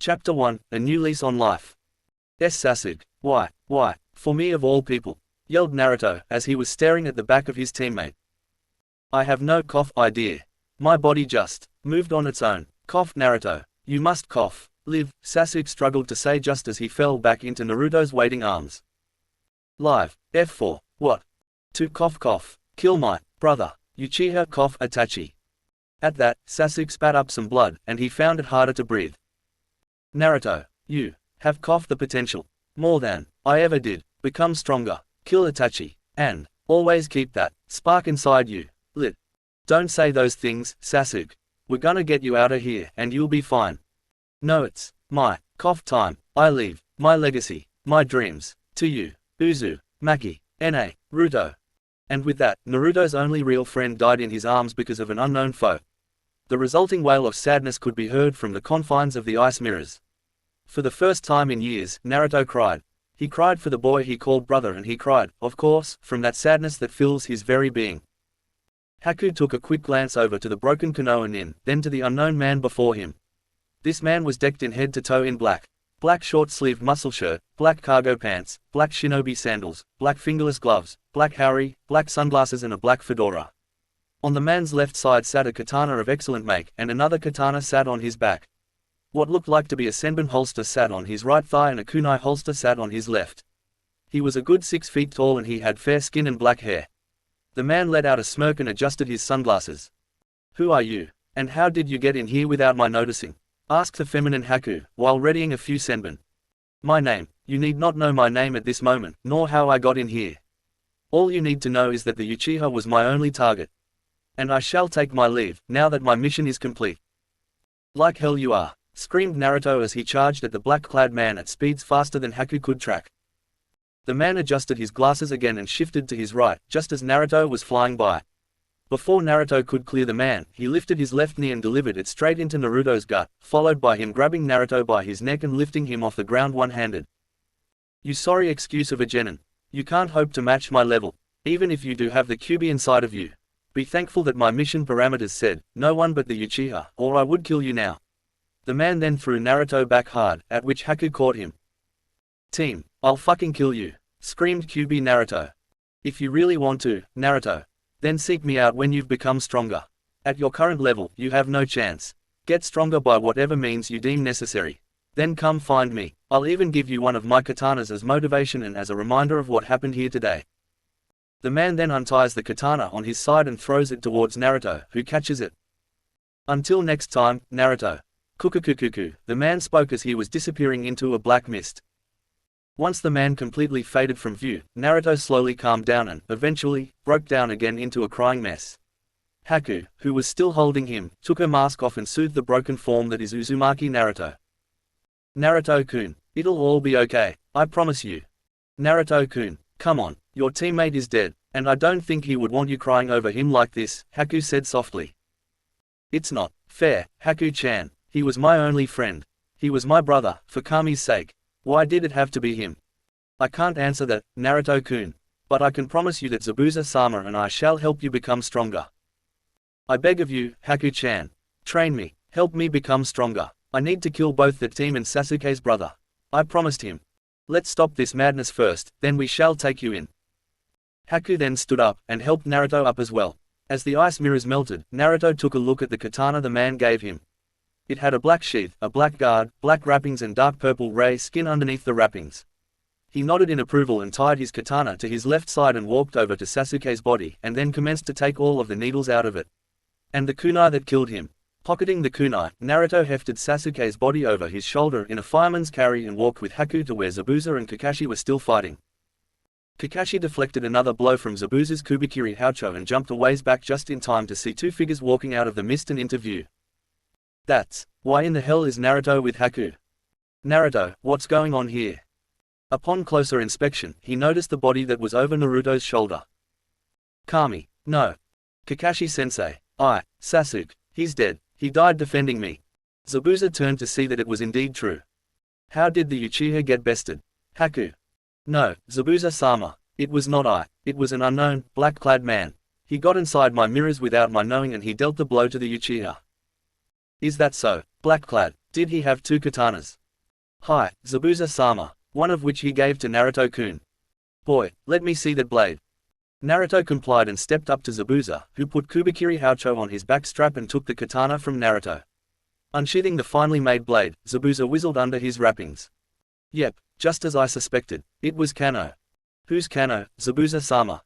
Chapter 1, A New Lease on Life. Sasuke. Why, for me of all people, yelled Naruto as he was staring at the back of his teammate. I have no idea. My body just moved on its own. Coughed Naruto. You must live, Sasuke struggled to say just as he fell back into Naruto's waiting arms. Live. F4. What? To kill my brother, Uchiha Itachi. At that, Sasuke spat up some blood, and he found it harder to breathe. Naruto, you have the potential. More than I ever did. Become stronger. Kill Itachi. And always keep that spark inside you lit. Don't say those things, Sasuke. We're gonna get you out of here, and you'll be fine. No, it's my time. I leave my legacy, my dreams, to you, Uzumaki, Naruto. And with that, Naruto's only real friend died in his arms because of an unknown foe. The resulting wail of sadness could be heard from the confines of the ice mirrors. For the first time in years, Naruto cried. He cried for the boy he called brother, and he cried, of course, from that sadness that fills his very being. Haku took a quick glance over to the broken Konoha nin, then to the unknown man before him. This man was decked in head to toe in black. Black short-sleeved muscle shirt, black cargo pants, black shinobi sandals, black fingerless gloves, black haori, black sunglasses and a black fedora. On the man's left side sat a katana of excellent make, and another katana sat on his back. What looked like to be a senbon holster sat on his right thigh and a kunai holster sat on his left. He was a good 6 feet tall and he had fair skin and black hair. The man let out a smirk and adjusted his sunglasses. Who are you? And how did you get in here without my noticing? Asked the feminine Haku, while readying a few senbon. My name. You need not know my name at this moment, nor how I got in here. All you need to know is that the Uchiha was my only target. And I shall take my leave, now that my mission is complete. Like hell you are, screamed Naruto as he charged at the black-clad man at speeds faster than Haku could track. The man adjusted his glasses again and shifted to his right, just as Naruto was flying by. Before Naruto could clear the man, he lifted his left knee and delivered it straight into Naruto's gut, followed by him grabbing Naruto by his neck and lifting him off the ground one-handed. You sorry excuse of a genin. You can't hope to match my level, even if you do have the QB inside of you. Be thankful that my mission parameters said, no one but the Uchiha, or I would kill you now. The man then threw Naruto back hard, at which Haku caught him. Team, I'll fucking kill you, screamed QB Naruto. If you really want to, Naruto, then seek me out when you've become stronger. At your current level, you have no chance. Get stronger by whatever means you deem necessary. Then come find me. I'll even give you one of my katanas as motivation and as a reminder of what happened here today. The man then unties the katana on his side and throws it towards Naruto, who catches it. Until next time, Naruto. Kukukukuku, the man spoke as he was disappearing into a black mist. Once the man completely faded from view, Naruto slowly calmed down and, eventually, broke down again into a crying mess. Haku, who was still holding him, took her mask off and soothed the broken form that is Uzumaki Naruto. Naruto-kun, it'll all be okay, I promise you. Naruto-kun, come on, your teammate is dead, and I don't think he would want you crying over him like this, Haku said softly. It's not fair, Haku-chan, he was my only friend. He was my brother, for Kami's sake. Why did it have to be him? I can't answer that, Naruto-kun. But I can promise you that Zabuza-sama and I shall help you become stronger. I beg of you, Haku-chan. Train me, help me become stronger. I need to kill both the team and Sasuke's brother. I promised him. Let's stop this madness first, then we shall take you in. Haku then stood up, and helped Naruto up as well. As the ice mirrors melted, Naruto took a look at the katana the man gave him. It had a black sheath, a black guard, black wrappings and dark purple ray skin underneath the wrappings. He nodded in approval and tied his katana to his left side and walked over to Sasuke's body and then commenced to take all of the needles out of it. And the kunai that killed him. Pocketing the kunai, Naruto hefted Sasuke's body over his shoulder in a fireman's carry and walked with Haku to where Zabuza and Kakashi were still fighting. Kakashi deflected another blow from Zabuza's Kubikiri Houcho and jumped a ways back just in time to see two figures walking out of the mist and into view. That's why in the hell is Naruto with Haku? Naruto, what's going on here? Upon closer inspection, he noticed the body that was over Naruto's shoulder. Kami, no. Kakashi-sensei, Sasuke, he's dead, he died defending me. Zabuza turned to see that it was indeed true. How did the Uchiha get bested? Haku. No, Zabuza-sama, it was not I, it was an unknown, black-clad man. He got inside my mirrors without my knowing and he dealt the blow to the Uchiha. Is that so? Black-clad. Did he have two katanas? Hi, Zabuza-sama, one of which he gave to Naruto-kun. Boy, let me see that blade. Naruto complied and stepped up to Zabuza, who put Kubikiri Houcho on his back strap and took the katana from Naruto. Unsheathing the finely made blade, Zabuza whistled under his wrappings. Yep, just as I suspected, it was Kano. Who's Kano, Zabuza-sama?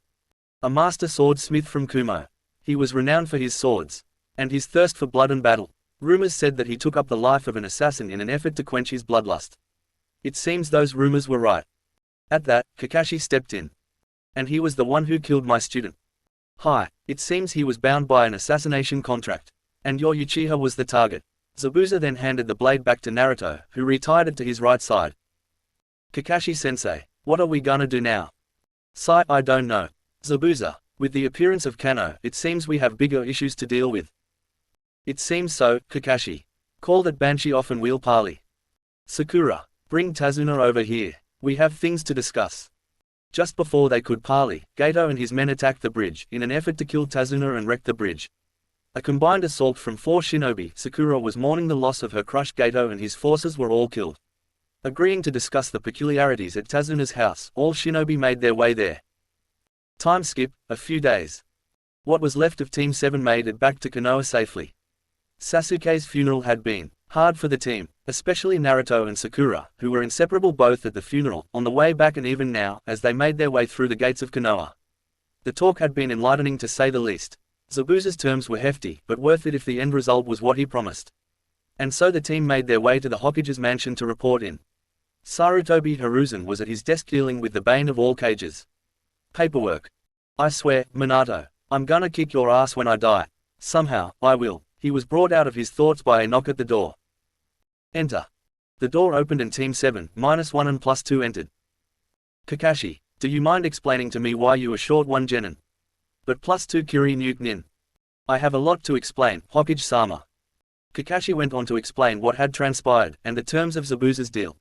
A master swordsmith from Kumo. He was renowned for his swords, and his thirst for blood and battle. Rumors said that he took up the life of an assassin in an effort to quench his bloodlust. It seems those rumors were right. At that, Kakashi stepped in. And he was the one who killed my student. Hi, it seems he was bound by an assassination contract. And your Uchiha was the target. Zabuza then handed the blade back to Naruto, who retied it to his right side. Kakashi-sensei, what are we gonna do now? Sai, I don't know. Zabuza, with the appearance of Kano, it seems we have bigger issues to deal with. It seems so, Kakashi. Call that banshee off and we'll parley. Sakura, bring Tazuna over here. We have things to discuss. Just before they could parley, Gato and his men attacked the bridge, in an effort to kill Tazuna and wreck the bridge. A combined assault from 4 shinobi. Sakura was mourning the loss of her crushed Gato and his forces were all killed. Agreeing to discuss the peculiarities at Tazuna's house, all shinobi made their way there. Time skip, a few days. What was left of Team 7 made it back to Konoha safely. Sasuke's funeral had been hard for the team, especially Naruto and Sakura, who were inseparable both at the funeral, on the way back and even now, as they made their way through the gates of Konoha. The talk had been enlightening to say the least. Zabuza's terms were hefty, but worth it if the end result was what he promised. And so the team made their way to the Hokage's mansion to report in. Sarutobi Hiruzen was at his desk dealing with the bane of all cages. Paperwork. I swear, Minato, I'm gonna kick your ass when I die. Somehow, I will. He was brought out of his thoughts by a knock at the door. Enter. The door opened and Team 7, -1 and +2 entered. Kakashi, do you mind explaining to me why you were short 1 genin? But +2 Kiri Nuke Nin. I have a lot to explain, Hokage-sama. Kakashi went on to explain what had transpired, and the terms of Zabuza's deal.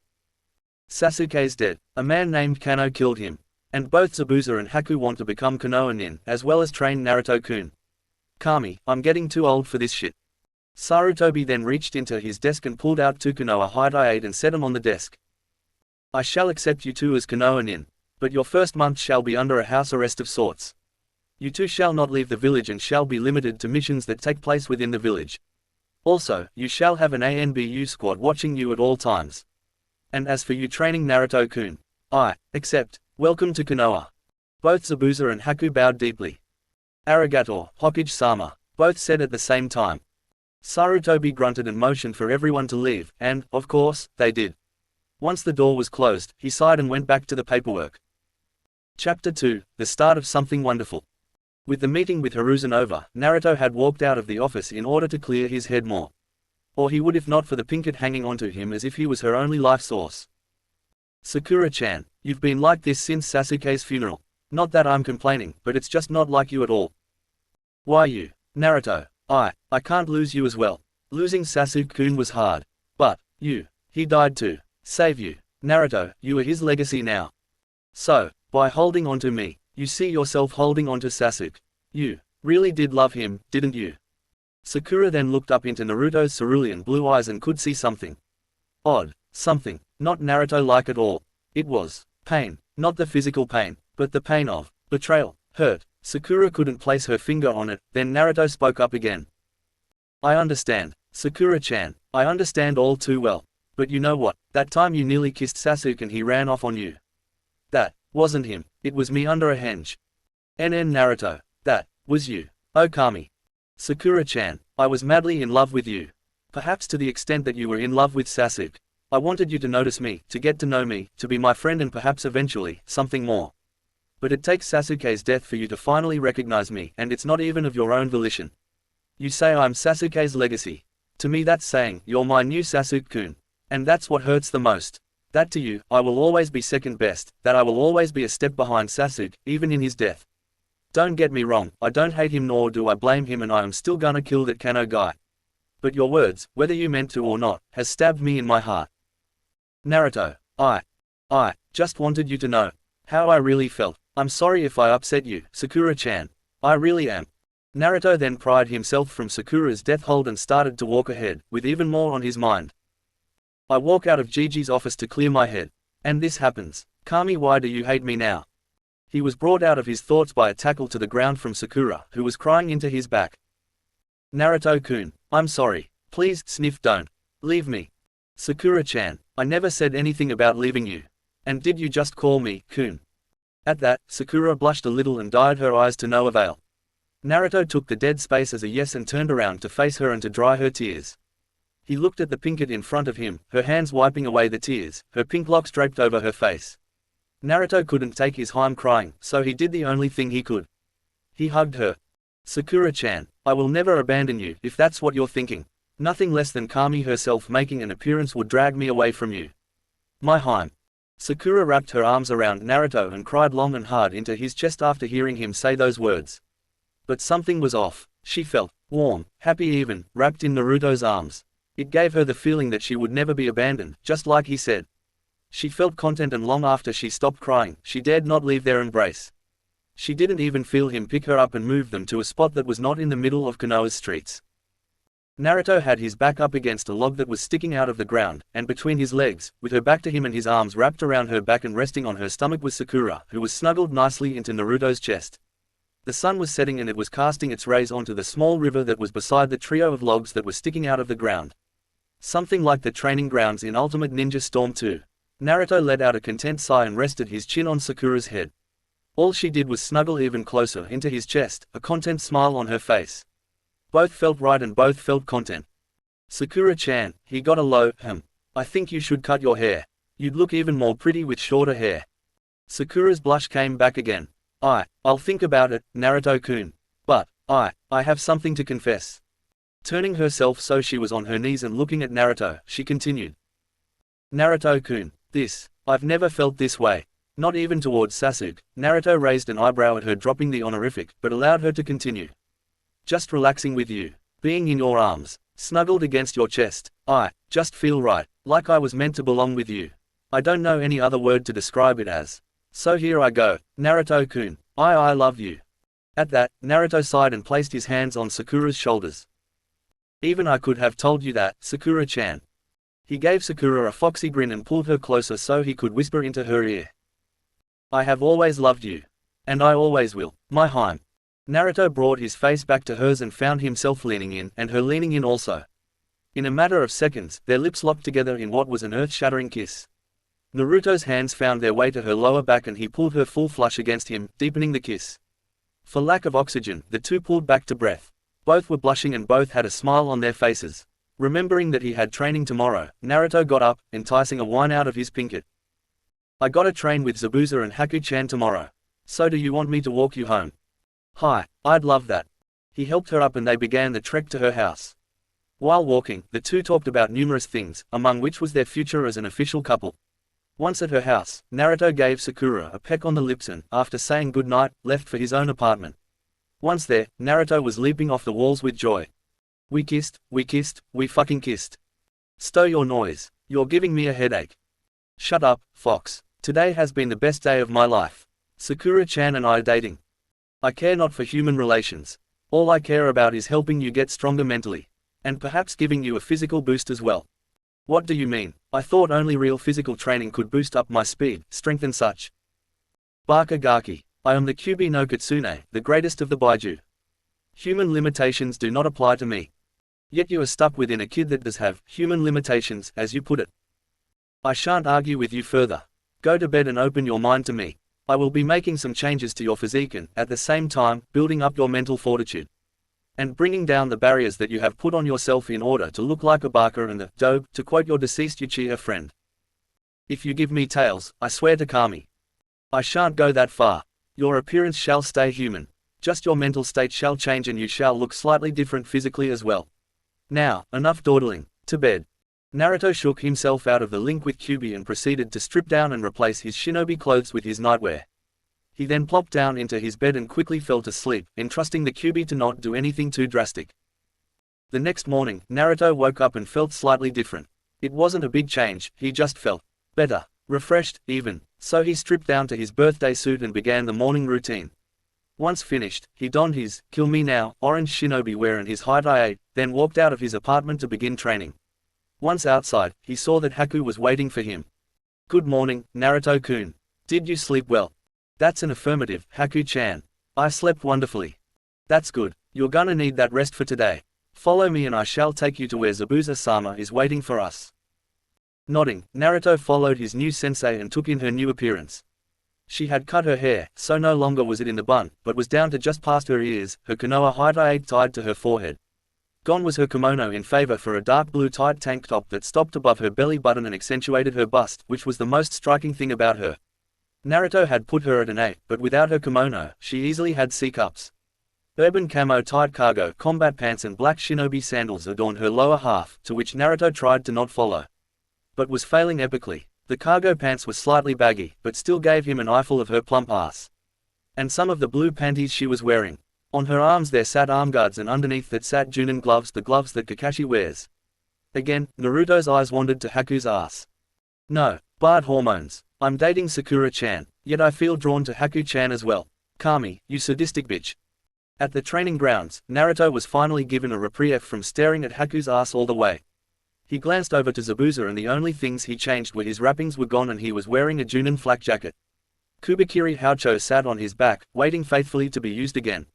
Sasuke's dead. A man named Kano killed him. And both Zabuza and Haku want to become Konoha Nin, as well as train Naruto-kun. Kami, I'm getting too old for this shit. Sarutobi then reached into his desk and pulled out 2 Konoha Hide and set them on the desk. I shall accept you two as Konoha Nin, but your first month shall be under a house arrest of sorts. You two shall not leave the village and shall be limited to missions that take place within the village. Also, you shall have an ANBU squad watching you at all times. And as for you training Naruto-kun, I accept. Welcome to Konoha. Both Zabuza and Haku bowed deeply. Arigato, Hokage-sama, both said at the same time. Sarutobi grunted and motioned for everyone to leave, and, of course, they did. Once the door was closed, he sighed and went back to the paperwork. Chapter 2, The Start of Something Wonderful. With the meeting with Hiruzen over, Naruto had walked out of the office in order to clear his head more. Or he would if not for the pinkett hanging onto him as if he was her only life source. Sakura-chan, you've been like this since Sasuke's funeral. Not that I'm complaining, but it's just not like you at all. Why you? Naruto, I can't lose you as well. Losing Sasuke-kun was hard. But, he died to save you. Naruto, you are his legacy now. So, by holding on to me, you see yourself holding on to Sasuke. You really did love him, didn't you? Sakura then looked up into Naruto's cerulean blue eyes and could see something. Odd. Something. Not Naruto-like at all. It was pain. Not the physical pain, but the pain of betrayal, hurt. Sakura couldn't place her finger on it, then Naruto spoke up again. I understand, Sakura-chan, I understand all too well. But you know what, that time you nearly kissed Sasuke and he ran off on you. That wasn't him, it was me under a henge. Naruto, that was you. Oh Kami. Sakura-chan, I was madly in love with you. Perhaps to the extent that you were in love with Sasuke. I wanted you to notice me, to get to know me, to be my friend and perhaps eventually, something more. But it takes Sasuke's death for you to finally recognize me, and it's not even of your own volition. You say I'm Sasuke's legacy. To me that's saying, you're my new Sasuke-kun. And that's what hurts the most. That to you, I will always be second best, that I will always be a step behind Sasuke, even in his death. Don't get me wrong, I don't hate him nor do I blame him and I am still gonna kill that Kano guy. But your words, whether you meant to or not, has stabbed me in my heart. Naruto, I just wanted you to know how I really felt. I'm sorry if I upset you, Sakura-chan. I really am. Naruto then pried himself from Sakura's death hold and started to walk ahead, with even more on his mind. I walk out of Gigi's office to clear my head. And this happens. Kami, why do you hate me now? He was brought out of his thoughts by a tackle to the ground from Sakura, who was crying into his back. Naruto-kun, I'm sorry. Please, sniff, don't. Leave me. Sakura-chan, I never said anything about leaving you. And did you just call me, kun? At that, Sakura blushed a little and dyed her eyes to no avail. Naruto took the dead space as a yes and turned around to face her and to dry her tears. He looked at the pinkette in front of him, her hands wiping away the tears, her pink locks draped over her face. Naruto couldn't take his time crying, so he did the only thing he could. He hugged her. Sakura-chan, I will never abandon you, if that's what you're thinking. Nothing less than Kami herself making an appearance would drag me away from you. My hime. Sakura wrapped her arms around Naruto and cried long and hard into his chest after hearing him say those words. But something was off. She felt warm, happy even, wrapped in Naruto's arms. It gave her the feeling that she would never be abandoned, just like he said. She felt content, and long after she stopped crying, she dared not leave their embrace. She didn't even feel him pick her up and move them to a spot that was not in the middle of Konoha's streets. Naruto had his back up against a log that was sticking out of the ground, and between his legs, with her back to him and his arms wrapped around her back and resting on her stomach, was Sakura, who was snuggled nicely into Naruto's chest. The sun was setting and it was casting its rays onto the small river that was beside the trio of logs that were sticking out of the ground. Something like the training grounds in Ultimate Ninja Storm 2. Naruto let out a content sigh and rested his chin on Sakura's head. All she did was snuggle even closer into his chest, a content smile on her face. Both felt right and both felt content. Sakura-chan, he got a low, I think you should cut your hair. You'd look even more pretty with shorter hair. Sakura's blush came back again. I'll think about it, Naruto-kun. But, I have something to confess. Turning herself so she was on her knees and looking at Naruto, she continued. Naruto-kun, I've never felt this way. Not even towards Sasuke. Naruto raised an eyebrow at her, dropping the honorific, but allowed her to continue. Just relaxing with you. Being in your arms. Snuggled against your chest. I just feel right. Like I was meant to belong with you. I don't know any other word to describe it as. So here I go, Naruto-kun. I love you. At that, Naruto sighed and placed his hands on Sakura's shoulders. Even I could have told you that, Sakura-chan. He gave Sakura a foxy grin and pulled her closer so he could whisper into her ear. I have always loved you. And I always will, my hime. Naruto brought his face back to hers and found himself leaning in, and her leaning in also. In a matter of seconds, their lips locked together in what was an earth-shattering kiss. Naruto's hands found their way to her lower back and he pulled her full flush against him, deepening the kiss. For lack of oxygen, the two pulled back to breath. Both were blushing and both had a smile on their faces. Remembering that he had training tomorrow, Naruto got up, enticing a whine out of his pinkette. I gotta train with Zabuza and Haku-chan tomorrow. So do you want me to walk you home? Hi, I'd love that. He helped her up and they began the trek to her house. While walking, the two talked about numerous things, among which was their future as an official couple. Once at her house, Naruto gave Sakura a peck on the lips and, after saying goodnight, left for his own apartment. Once there, Naruto was leaping off the walls with joy. We kissed, we fucking kissed. Stow your noise. You're giving me a headache. Shut up, Fox. Today has been the best day of my life. Sakura-chan and I are dating. I care not for human relations. All I care about is helping you get stronger mentally. And perhaps giving you a physical boost as well. What do you mean? I thought only real physical training could boost up my speed, strength and such. Bakagaki. I am the Kyuubi no Kitsune, the greatest of the Baiju. Human limitations do not apply to me. Yet you are stuck within a kid that does have human limitations, as you put it. I shan't argue with you further. Go to bed and open your mind to me. I will be making some changes to your physique and, at the same time, building up your mental fortitude. And bringing down the barriers that you have put on yourself in order to look like a baka and a dobe, to quote your deceased Uchiha friend. If you give me tails, I swear to Kami. I shan't go that far. Your appearance shall stay human. Just your mental state shall change and you shall look slightly different physically as well. Now, enough dawdling. To bed. Naruto shook himself out of the link with Kyuubi and proceeded to strip down and replace his shinobi clothes with his nightwear. He then plopped down into his bed and quickly fell to sleep, entrusting the Kyuubi to not do anything too drastic. The next morning, Naruto woke up and felt slightly different. It wasn't a big change, he just felt better, refreshed, even. So he stripped down to his birthday suit and began the morning routine. Once finished, he donned his "Kill Me Now" orange shinobi wear and his hide, then walked out of his apartment to begin training. Once outside, he saw that Haku was waiting for him. "Good morning, Naruto-kun. Did you sleep well?" "That's an affirmative, Haku-chan. I slept wonderfully." "That's good. You're gonna need that rest for today. Follow me and I shall take you to where Zabuza-sama is waiting for us." Nodding, Naruto followed his new sensei and took in her new appearance. She had cut her hair, so no longer was it in the bun, but was down to just past her ears, her Konoha hide tied to her forehead. Gone was her kimono in favor for a dark blue tight tank top that stopped above her belly button and accentuated her bust, which was the most striking thing about her. Naruto had put her at an 8, but without her kimono, she easily had C-cups. Urban camo tight cargo combat pants and black shinobi sandals adorned her lower half, to which Naruto tried to not follow, but was failing epically. The cargo pants were slightly baggy, but still gave him an eyeful of her plump ass. And some of the blue panties she was wearing. On her arms there sat armguards and underneath that sat Junin gloves, the gloves that Kakashi wears. Again, Naruto's eyes wandered to Haku's ass. "No, barred hormones. I'm dating Sakura-chan, yet I feel drawn to Haku-chan as well. Kami, you sadistic bitch." At the training grounds, Naruto was finally given a reprieve from staring at Haku's ass all the way. He glanced over to Zabuza and the only things he changed were his wrappings were gone and he was wearing a Junin flak jacket. Kubikiri Houcho sat on his back, waiting faithfully to be used again.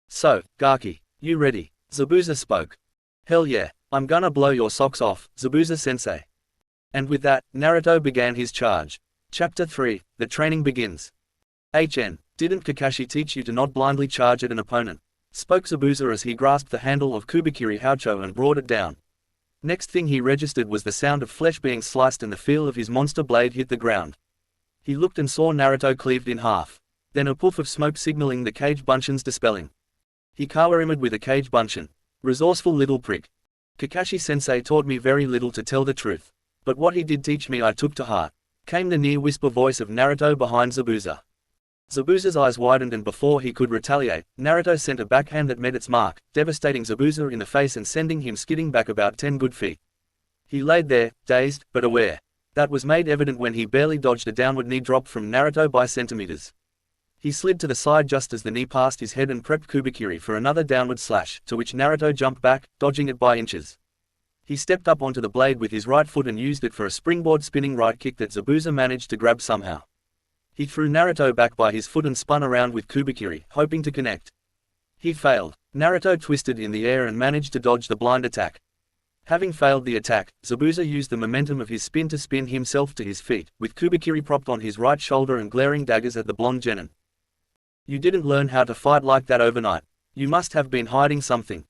"So, Gaki, you ready?" Zabuza spoke. "Hell yeah, I'm gonna blow your socks off, Zabuza-sensei." And with that, Naruto began his charge. Chapter 3, The Training Begins. Didn't Kakashi teach you to not blindly charge at an opponent?" spoke Zabuza as he grasped the handle of Kubikiri Houcho and brought it down. Next thing he registered was the sound of flesh being sliced and the feel of his monster blade hit the ground. He looked and saw Naruto cleaved in half. Then a puff of smoke signaling the cage bunshin's dispelling. He kawarimed with a cage bunshin. Resourceful little prick. "Kakashi-sensei taught me very little to tell the truth. But what he did teach me I took to heart," came the near-whisper voice of Naruto behind Zabuza. Zabuza's eyes widened and before he could retaliate, Naruto sent a backhand that met its mark, devastating Zabuza in the face and sending him skidding back about 10 good feet. He laid there, dazed, but aware. That was made evident when he barely dodged a downward knee drop from Naruto by centimeters. He slid to the side just as the knee passed his head and prepped Kubikiri for another downward slash, to which Naruto jumped back, dodging it by inches. He stepped up onto the blade with his right foot and used it for a springboard spinning right kick that Zabuza managed to grab somehow. He threw Naruto back by his foot and spun around with Kubikiri, hoping to connect. He failed. Naruto twisted in the air and managed to dodge the blind attack. Having failed the attack, Zabuza used the momentum of his spin to spin himself to his feet, with Kubikiri propped on his right shoulder and glaring daggers at the blonde genin. "You didn't learn how to fight like that overnight. You must have been hiding something."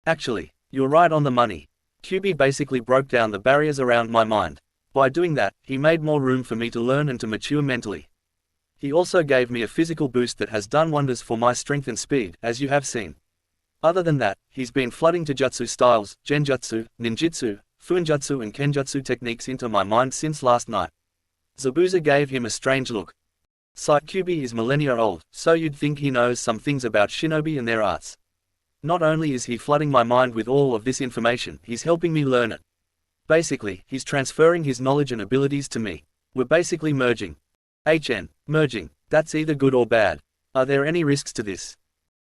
"Actually, you're right on the money. Kubi basically broke down the barriers around my mind. By doing that, he made more room for me to learn and to mature mentally. He also gave me a physical boost that has done wonders for my strength and speed, as you have seen. Other than that, he's been flooding Taijutsu styles, genjutsu, ninjutsu, fuinjutsu and kenjutsu techniques into my mind since last night." Zabuza gave him a strange look. Kyubi is millennia old, so you'd think he knows some things about shinobi and their arts. Not only is he flooding my mind with all of this information, he's helping me learn it. Basically, he's transferring his knowledge and abilities to me. We're basically merging. Merging. That's either good or bad. Are there any risks to this?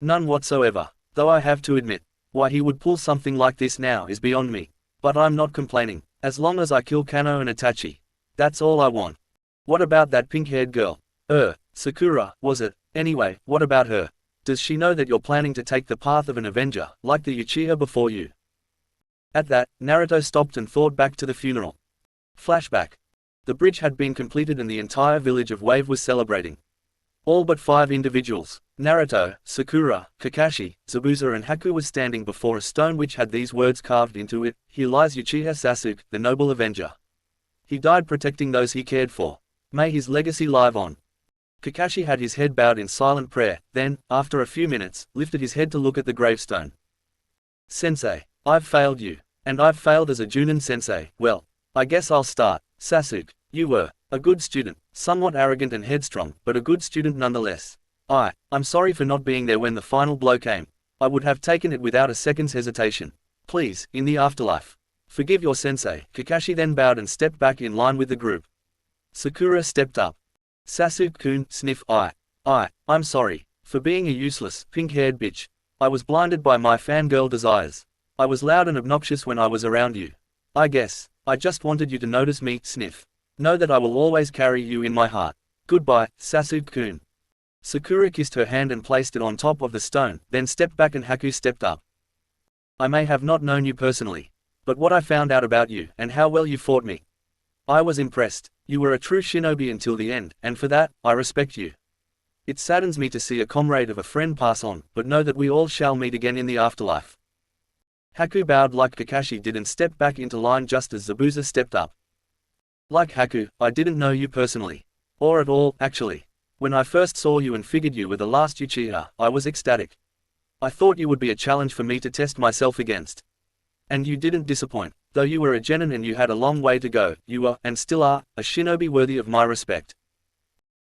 None whatsoever. Though I have to admit, why he would pull something like this now is beyond me. But I'm not complaining. As long as I kill Kano and Itachi. That's all I want. What about that pink-haired girl? Sakura, was it? Anyway, what about her? Does she know that you're planning to take the path of an Avenger, like the Uchiha before you? At that, Naruto stopped and thought back to the funeral. Flashback. The bridge had been completed and the entire village of Wave was celebrating. All but 5 individuals, Naruto, Sakura, Kakashi, Zabuza and Haku was standing before a stone which had these words carved into it: "Here lies Uchiha Sasuke, the noble Avenger. He died protecting those he cared for. May his legacy live on." Kakashi had his head bowed in silent prayer, then, after a few minutes, lifted his head to look at the gravestone. "Sensei, I've failed you. And I've failed as a Junin sensei. Well, I guess I'll start. Sasuke, you were a good student, somewhat arrogant and headstrong, but a good student nonetheless. I'm sorry for not being there when the final blow came. I would have taken it without a second's hesitation. Please, in the afterlife, forgive your sensei." Kakashi then bowed and stepped back in line with the group. Sakura stepped up. "Sasuke-kun, sniff, I'm sorry. For being a useless, pink-haired bitch. I was blinded by my fangirl desires. I was loud and obnoxious when I was around you. I guess. I just wanted you to notice me, sniff. Know that I will always carry you in my heart. Goodbye, Sasuke-kun. Sakura kissed her hand and placed it on top of the stone, then stepped back and Haku stepped up. I may have not known you personally, but what I found out about you and how well you fought me. I was impressed. You were a true shinobi until the end, and for that, I respect you. It saddens me to see a comrade of a friend pass on, but know that we all shall meet again in the afterlife. Haku bowed like Kakashi did and stepped back into line just as Zabuza stepped up. Like Haku, I didn't know you personally. Or at all, actually. When I first saw you and figured you were the last Uchiha, I was ecstatic. I thought you would be a challenge for me to test myself against. And you didn't disappoint. Though you were a genin and you had a long way to go, you were, and still are, a shinobi worthy of my respect.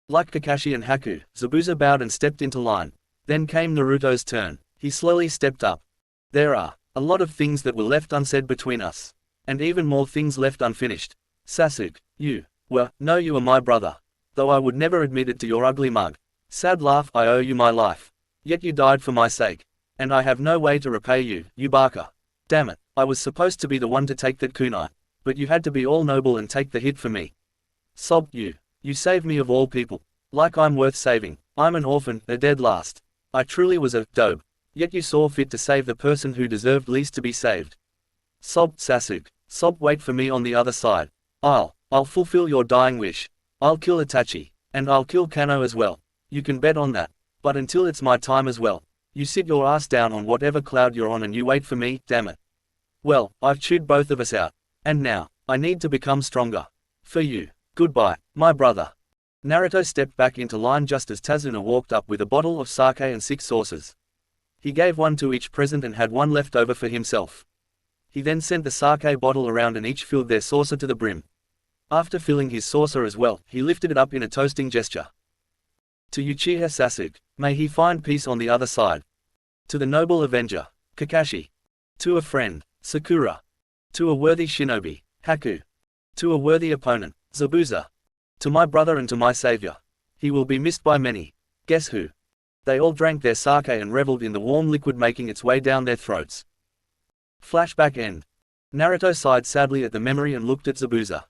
Like Kakashi and Haku, Zabuza bowed and stepped into line. Then came Naruto's turn. He slowly stepped up. There are a lot of things that were left unsaid between us. And even more things left unfinished. Sasuke, you were my brother. Though I would never admit it to your ugly mug. Sad laugh, I owe you my life. Yet you died for my sake. And I have no way to repay you, you baka. Damn it, I was supposed to be the one to take that kunai. But you had to be all noble and take the hit for me. Sob, you saved me of all people. Like I'm worth saving. I'm an orphan, a dead last. I truly was a dope. Yet you saw fit to save the person who deserved least to be saved. Sob, Sasuke. Sob, wait for me on the other side. I'll fulfill your dying wish. I'll kill Itachi. And I'll kill Kano as well. You can bet on that. But until it's my time as well, you sit your ass down on whatever cloud you're on and you wait for me, damn it. Well, I've chewed both of us out. And now, I need to become stronger. For you. Goodbye, my brother. Naruto stepped back into line just as Tazuna walked up with a bottle of sake and 6 saucers. He gave one to each present and had one left over for himself. He then sent the sake bottle around and each filled their saucer to the brim. After filling his saucer as well, he lifted it up in a toasting gesture. To Uchiha Sasuke, may he find peace on the other side. To the noble avenger, Kakashi. To a friend, Sakura. To a worthy shinobi, Haku. To a worthy opponent, Zabuza. To my brother and to my savior. He will be missed by many. Guess who? They all drank their sake and reveled in the warm liquid making its way down their throats. Flashback end. Naruto sighed sadly at the memory and looked at Zabuza.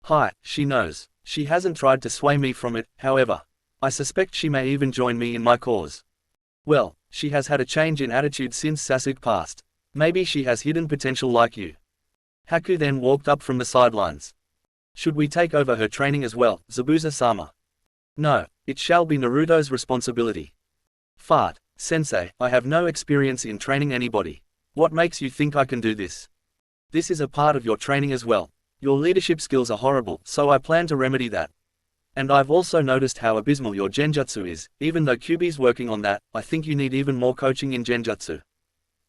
Hi, she knows. She hasn't tried to sway me from it, however. I suspect she may even join me in my cause. Well, she has had a change in attitude since Sasuke passed. Maybe she has hidden potential like you. Haku then walked up from the sidelines. Should we take over her training as well, Zabuza-sama? No, it shall be Naruto's responsibility. Fart, sensei, I have no experience in training anybody. What makes you think I can do this? This is a part of your training as well. Your leadership skills are horrible, so I plan to remedy that. And I've also noticed how abysmal your genjutsu is. Even though Kyuubi's working on that, I think you need even more coaching in genjutsu.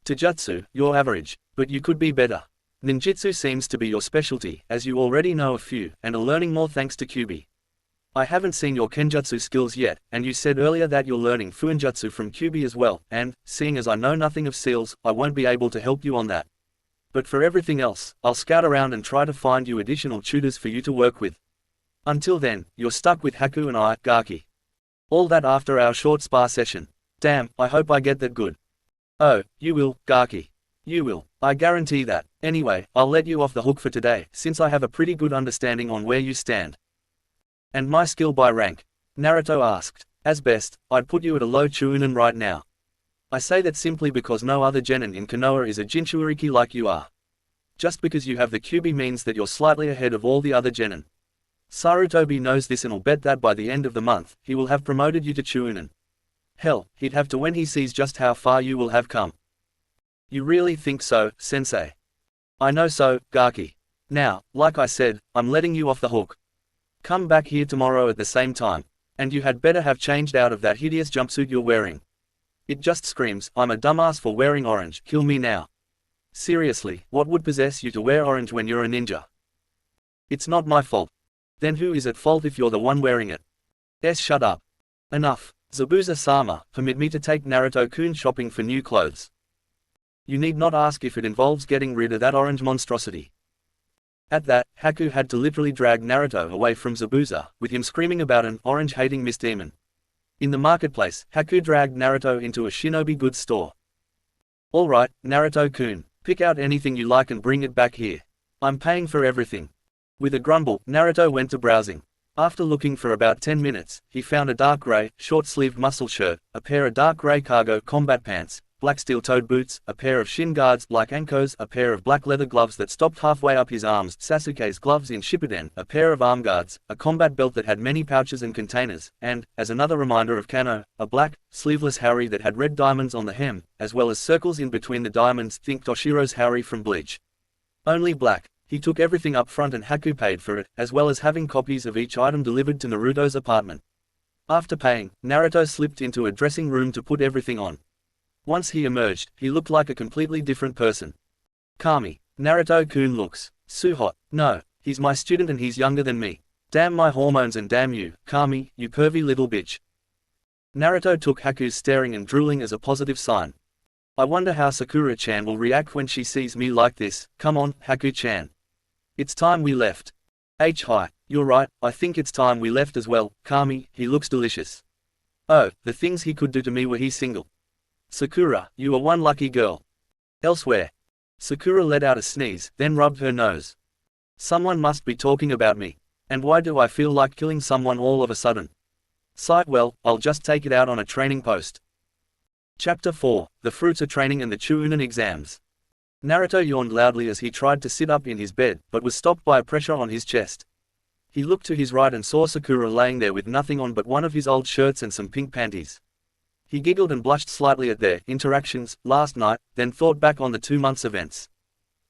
Taijutsu, you're average, but you could be better. Ninjutsu seems to be your specialty, as you already know a few, and are learning more thanks to Kyuubi. I haven't seen your kenjutsu skills yet, and you said earlier that you're learning fuinjutsu from Kyuubi as well, and, seeing as I know nothing of seals, I won't be able to help you on that. But for everything else, I'll scout around and try to find you additional tutors for you to work with. Until then, you're stuck with Haku and I, Gaki. All that after our short spar session. Damn, I hope I get that good. Oh, you will, Gaki. You will, I guarantee that. Anyway, I'll let you off the hook for today, since I have a pretty good understanding on where you stand. And my skill by rank? Naruto asked. As best, I'd put you at a low Chuunin right now. I say that simply because no other genin in Konoha is a Jinchuriki like you are. Just because you have the Kyuubi means that you're slightly ahead of all the other genin. Sarutobi knows this and will bet that by the end of the month, he will have promoted you to Chuunin. Hell, he'd have to when he sees just how far you will have come. You really think so, sensei? I know so, Gaki. Now, like I said, I'm letting you off the hook. Come back here tomorrow at the same time. And you had better have changed out of that hideous jumpsuit you're wearing. It just screams, I'm a dumbass for wearing orange, kill me now. Seriously, what would possess you to wear orange when you're a ninja? It's not my fault. Then who is at fault if you're the one wearing it? Shut up. Enough. Zabuza-sama, permit me to take Naruto-kun shopping for new clothes. You need not ask if it involves getting rid of that orange monstrosity. At that, Haku had to literally drag Naruto away from Zabuza, with him screaming about an orange-hating misdemon. In the marketplace, Haku dragged Naruto into a Shinobi goods store. "Alright, Naruto-kun, pick out anything you like and bring it back here. I'm paying for everything." With a grumble, Naruto went to browsing. After looking for about 10 minutes, he found a dark gray, short-sleeved muscle shirt, a pair of dark gray cargo combat pants, black steel-toed boots, a pair of shin guards like Ankos, a pair of black leather gloves that stopped halfway up his arms, Sasuke's gloves in Shippuden, a pair of arm guards, a combat belt that had many pouches and containers, and, as another reminder of Kano, a black, sleeveless haori that had red diamonds on the hem, as well as circles in between the diamonds. Think Toshiro's haori from Bleach. Only black. He took everything up front and Haku paid for it, as well as having copies of each item delivered to Naruto's apartment. After paying, Naruto slipped into a dressing room to put everything on. Once he emerged, he looked like a completely different person. Kami. Naruto-kun looks so hot. No, he's my student and he's younger than me. Damn my hormones and damn you, Kami, you pervy little bitch. Naruto took Haku's staring and drooling as a positive sign. I wonder how Sakura-chan will react when she sees me like this. Come on, Haku-chan. It's time we left. Hi, you're right, I think it's time we left as well. Kami, he looks delicious. Oh, the things he could do to me were he single. Sakura, you are one lucky girl. Elsewhere. Sakura let out a sneeze, then rubbed her nose. Someone must be talking about me. And why do I feel like killing someone all of a sudden? Sight, well, I'll just take it out on a training post. Chapter 4, The Fruits of Training and the Chuunin Exams. Naruto yawned loudly as he tried to sit up in his bed, but was stopped by a pressure on his chest. He looked to his right and saw Sakura laying there with nothing on but one of his old shirts and some pink panties. He giggled and blushed slightly at their interactions last night, then thought back on the 2 months' events.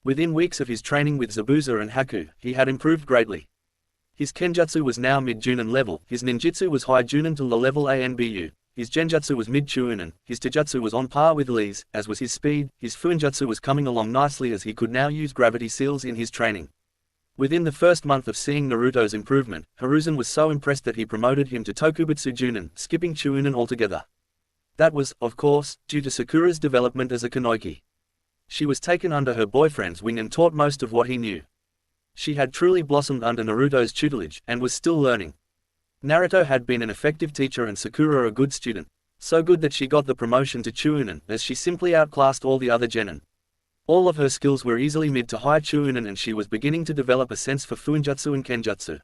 Within weeks of his training with Zabuza and Haku, he had improved greatly. His Kenjutsu was now mid-Junin level, his Ninjutsu was high Junin to low level ANBU. His Genjutsu was mid-Chuunin, his Taijutsu was on par with Lee's, as was his speed. His Fuinjutsu was coming along nicely as he could now use gravity seals in his training. Within the first month of seeing Naruto's improvement, Hiruzen was so impressed that he promoted him to Tokubutsu Junin, skipping Chuunin altogether. That was, of course, due to Sakura's development as a Kunoichi. She was taken under her boyfriend's wing and taught most of what he knew. She had truly blossomed under Naruto's tutelage, and was still learning. Naruto had been an effective teacher and Sakura a good student, so good that she got the promotion to Chuunin, as she simply outclassed all the other genin. All of her skills were easily mid to high Chuunin and she was beginning to develop a sense for Fuinjutsu and Kenjutsu.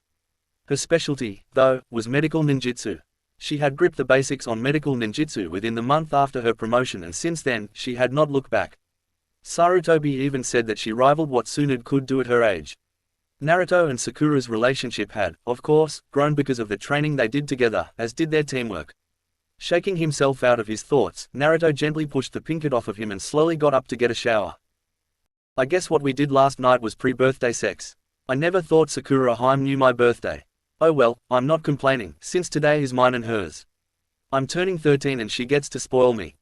Her specialty, though, was medical ninjutsu. She had gripped the basics on medical ninjutsu within the month after her promotion and since then, she had not looked back. Sarutobi even said that she rivaled what Tsunade could do at her age. Naruto and Sakura's relationship had, of course, grown because of the training they did together, as did their teamwork. Shaking himself out of his thoughts, Naruto gently pushed the pinkett off of him and slowly got up to get a shower. I guess what we did last night was pre-birthday sex. I never thought Sakura Haim knew my birthday. Oh well, I'm not complaining, since today is mine and hers. I'm turning 13 and she gets to spoil me.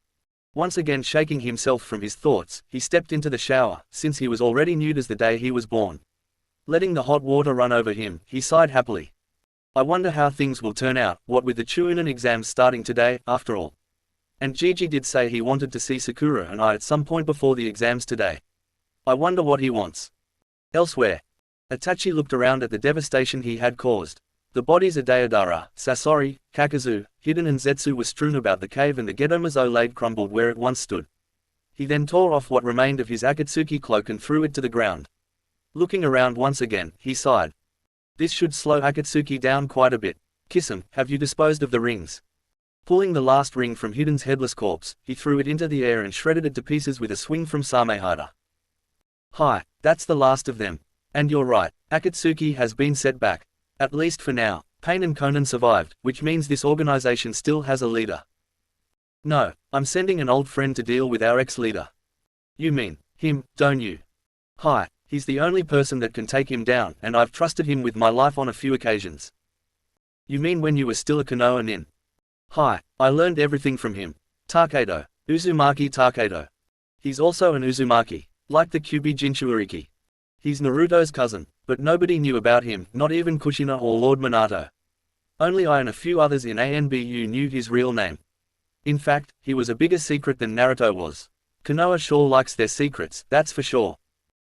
Once again shaking himself from his thoughts, he stepped into the shower, since he was already nude as the day he was born. Letting the hot water run over him, he sighed happily. I wonder how things will turn out, what with the Chuunin exams starting today, after all. And Gigi did say he wanted to see Sakura and I at some point before the exams today. I wonder what he wants. Elsewhere. Itachi looked around at the devastation he had caused. The bodies of Deodara, Sasori, Kakazu, Hiden and Zetsu were strewn about the cave and the Gedomazo laid crumbled where it once stood. He then tore off what remained of his Akatsuki cloak and threw it to the ground. Looking around once again, he sighed. This should slow Akatsuki down quite a bit. Kiss him, have you disposed of the rings? Pulling the last ring from Hiden's headless corpse, he threw it into the air and shredded it to pieces with a swing from Samehada. Hi, that's the last of them. And you're right, Akatsuki has been set back. At least for now. Pain and Conan survived, which means this organization still has a leader. No, I'm sending an old friend to deal with our ex-leader. You mean him, don't you? Hi. He's the only person that can take him down, and I've trusted him with my life on a few occasions. You mean when you were still a Konoha nin? Hi, I learned everything from him. Takedo. Uzumaki Takedo. He's also an Uzumaki, like the Kyuubi Jinchuuriki. He's Naruto's cousin, but nobody knew about him, not even Kushina or Lord Minato. Only I and a few others in ANBU knew his real name. In fact, he was a bigger secret than Naruto was. Konoha sure likes their secrets, that's for sure.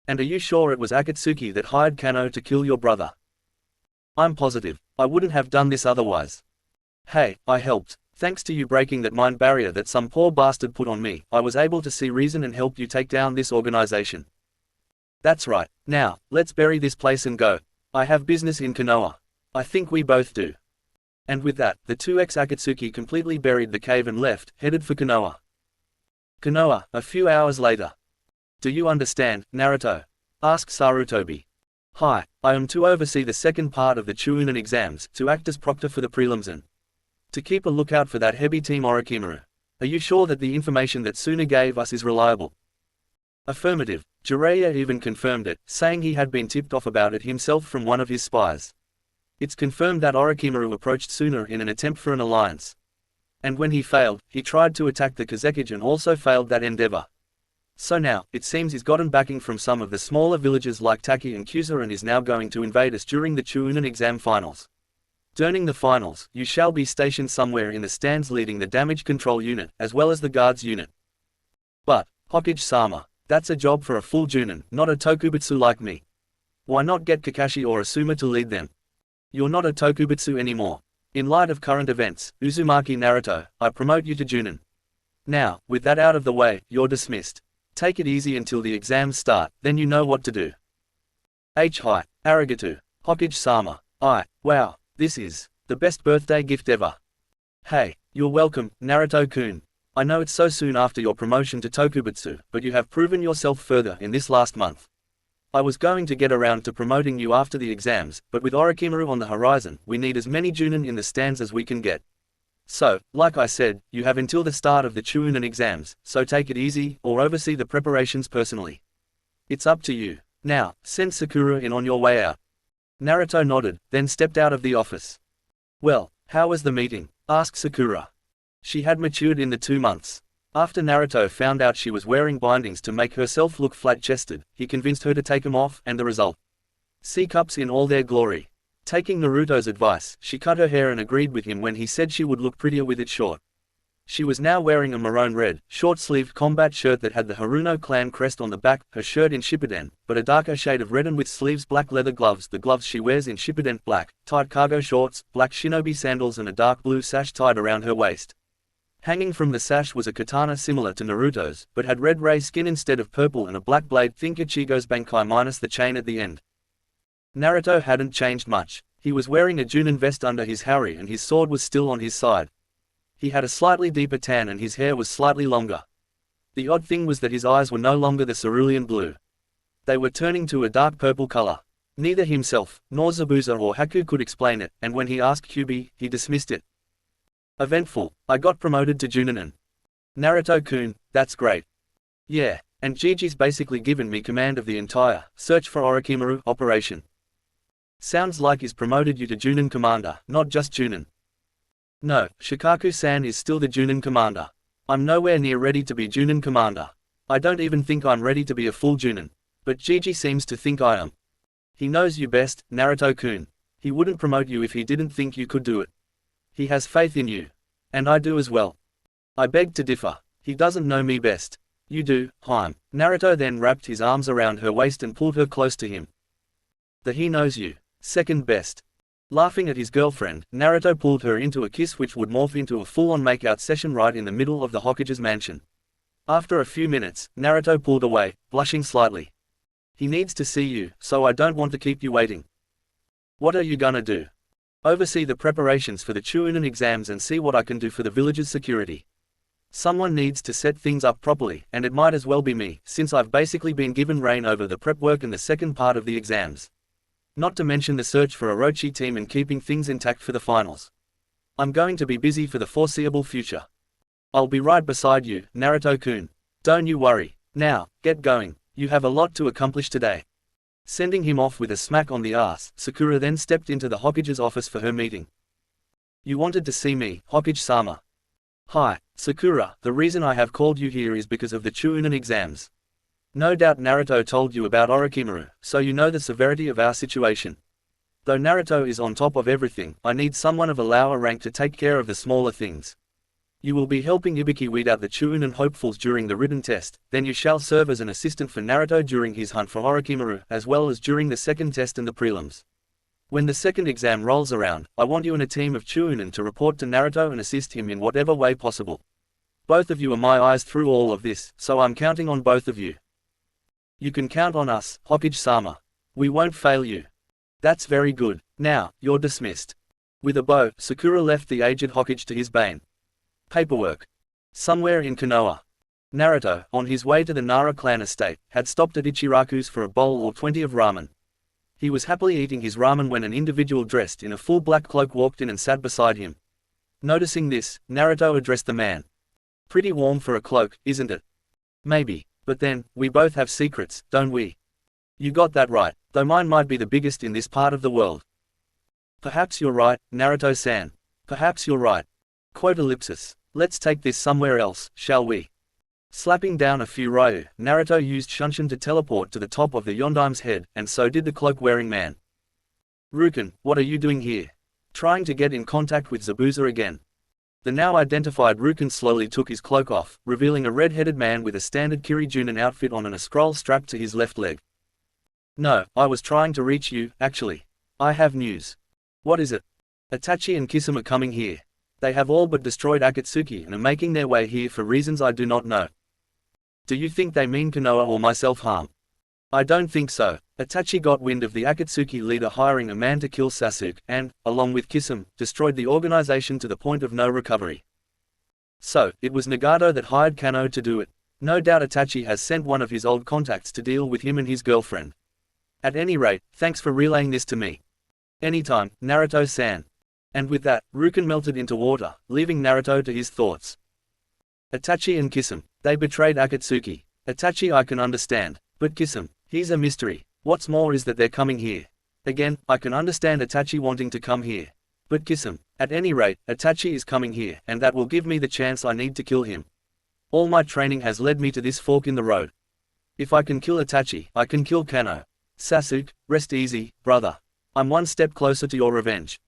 And are you sure it was Akatsuki that hired Kano to kill your brother? I'm positive. I wouldn't have done this otherwise. Hey, I helped. Thanks to you breaking that mind barrier that some poor bastard put on me, I was able to see reason and help you take down this organization. That's right. Now, let's bury this place and go. I have business in Konoha. I think we both do. And with that, the two ex-Akatsuki completely buried the cave and left, headed for Konoha. Konoha, a few hours later. Do you understand, Naruto? Asked Sarutobi. Hi, I am to oversee the second part of the Chunin exams, to act as proctor for the prelims and to keep a lookout for that heavy team Orochimaru. Are you sure that the information that Suna gave us is reliable? Affirmative. Jiraiya even confirmed it, saying he had been tipped off about it himself from one of his spies. It's confirmed that Orochimaru approached Suna in an attempt for an alliance. And when he failed, he tried to attack the Kazekage and also failed that endeavor. So now, it seems he's gotten backing from some of the smaller villages like Taki and Kusa and is now going to invade us during the Chunin exam finals. During the finals, you shall be stationed somewhere in the stands leading the damage control unit, as well as the guards unit. But, Hokage-sama, that's a job for a full Junin, not a Tokubutsu like me. Why not get Kakashi or Asuma to lead them? You're not a Tokubutsu anymore. In light of current events, Uzumaki Naruto, I promote you to Junin. Now, with that out of the way, you're dismissed. Take it easy until the exams start, then you know what to do. Hi, arigato, Hokage-sama. Wow, this is the best birthday gift ever. Hey, you're welcome, Naruto-kun. I know it's so soon after your promotion to Tokubutsu, but you have proven yourself further in this last month. I was going to get around to promoting you after the exams, but with Orochimaru on the horizon, we need as many Junin in the stands as we can get. So, like I said, you have until the start of the Chunin exams, so take it easy, or oversee the preparations personally. It's up to you. Now, send Sakura in on your way out. Naruto nodded, then stepped out of the office. Well, how was the meeting? Asked Sakura. She had matured in the 2 months. After Naruto found out she was wearing bindings to make herself look flat-chested, he convinced her to take them off, and the result. C-cups in all their glory. Taking Naruto's advice, she cut her hair and agreed with him when he said she would look prettier with it short. She was now wearing a maroon-red, short-sleeved combat shirt that had the Haruno clan crest on the back, her shirt in Shippuden, but a darker shade of red and with sleeves black leather gloves. The gloves she wears in Shippuden black, tight cargo shorts, black shinobi sandals and a dark blue sash tied around her waist. Hanging from the sash was a katana similar to Naruto's, but had red ray skin instead of purple and a black blade. Think Ichigo's Bankai minus the chain at the end. Naruto hadn't changed much. He was wearing a Junin vest under his hari and his sword was still on his side. He had a slightly deeper tan and his hair was slightly longer. The odd thing was that his eyes were no longer the cerulean blue. They were turning to a dark purple color. Neither himself, nor Zabuza or Haku could explain it, and when he asked Kyubi, he dismissed it. Eventful. I got promoted to Juninin. Naruto-kun, that's great. Yeah, and Gigi's basically given me command of the entire search for Orochimaru operation. Sounds like he's promoted you to Junin commander, not just Junin. No, Shikaku-san is still the Junin commander. I'm nowhere near ready to be Junin commander. I don't even think I'm ready to be a full Junin. But Gigi seems to think I am. He knows you best, Naruto-kun. He wouldn't promote you if he didn't think you could do it. He has faith in you. And I do as well. I beg to differ. He doesn't know me best. You do, Haim. Naruto then wrapped his arms around her waist and pulled her close to him. That he knows you. Second best. Laughing at his girlfriend, Naruto pulled her into a kiss which would morph into a full-on makeout session right in the middle of the Hokage's mansion. After a few minutes, Naruto pulled away, blushing slightly. He needs to see you, so I don't want to keep you waiting. What are you gonna do? Oversee the preparations for the Chunin exams and see what I can do for the village's security. Someone needs to set things up properly, and it might as well be me, since I've basically been given reign over the prep work and the second part of the exams. Not to mention the search for Orochi team and keeping things intact for the finals. I'm going to be busy for the foreseeable future. I'll be right beside you, Naruto-kun. Don't you worry. Now, get going. You have a lot to accomplish today. Sending him off with a smack on the ass, Sakura then stepped into the Hokage's office for her meeting. You wanted to see me, Hokage-sama. Hi, Sakura, the reason I have called you here is because of the Chunin exams. No doubt Naruto told you about Orochimaru, so you know the severity of our situation. Though Naruto is on top of everything, I need someone of a lower rank to take care of the smaller things. You will be helping Ibiki weed out the Chunin hopefuls during the written test, then you shall serve as an assistant for Naruto during his hunt for Orochimaru, as well as during the second test and the prelims. When the second exam rolls around, I want you and a team of Chuunin to report to Naruto and assist him in whatever way possible. Both of you are my eyes through all of this, so I'm counting on both of you. You can count on us, Hokage-sama. We won't fail you. That's very good. Now, you're dismissed. With a bow, Sakura left the aged Hokage to his bane. Paperwork. Somewhere in Konoha. Naruto, on his way to the Nara clan estate, had stopped at Ichiraku's for a bowl or 20 of ramen. He was happily eating his ramen when an individual dressed in a full black cloak walked in and sat beside him. Noticing this, Naruto addressed the man. Pretty warm for a cloak, isn't it? Maybe, but then, we both have secrets, don't we? You got that right, though mine might be the biggest in this part of the world. Perhaps you're right, Naruto-san. Perhaps you're right. Quote ellipsis. Let's take this somewhere else, shall we? Slapping down a few ryu, Naruto used Shunshin to teleport to the top of the Yondaim's head, and so did the cloak-wearing man. Rukin, what are you doing here? Trying to get in contact with Zabuza again. The now identified Rukin slowly took his cloak off, revealing a red-headed man with a standard Kirijunin outfit on and a scroll strapped to his left leg. No, I was trying to reach you, actually. I have news. What is it? Itachi and Kisame are coming here. They have all but destroyed Akatsuki and are making their way here for reasons I do not know. Do you think they mean Konoha or myself harm? I don't think so. Itachi got wind of the Akatsuki leader hiring a man to kill Sasuke and, along with Kisame, destroyed the organization to the point of no recovery. So, it was Nagato that hired Kano to do it. No doubt Itachi has sent one of his old contacts to deal with him and his girlfriend. At any rate, thanks for relaying this to me. Anytime, Naruto-san. And with that, Rukin melted into water, leaving Naruto to his thoughts. Itachi and Kisame, they betrayed Akatsuki. Itachi I can understand, but Kisame, he's a mystery. What's more is that they're coming here. Again, I can understand Itachi wanting to come here. But Kisame, at any rate, Itachi is coming here, and that will give me the chance I need to kill him. All my training has led me to this fork in the road. If I can kill Itachi, I can kill Kano. Sasuke, rest easy, brother. I'm one step closer to your revenge.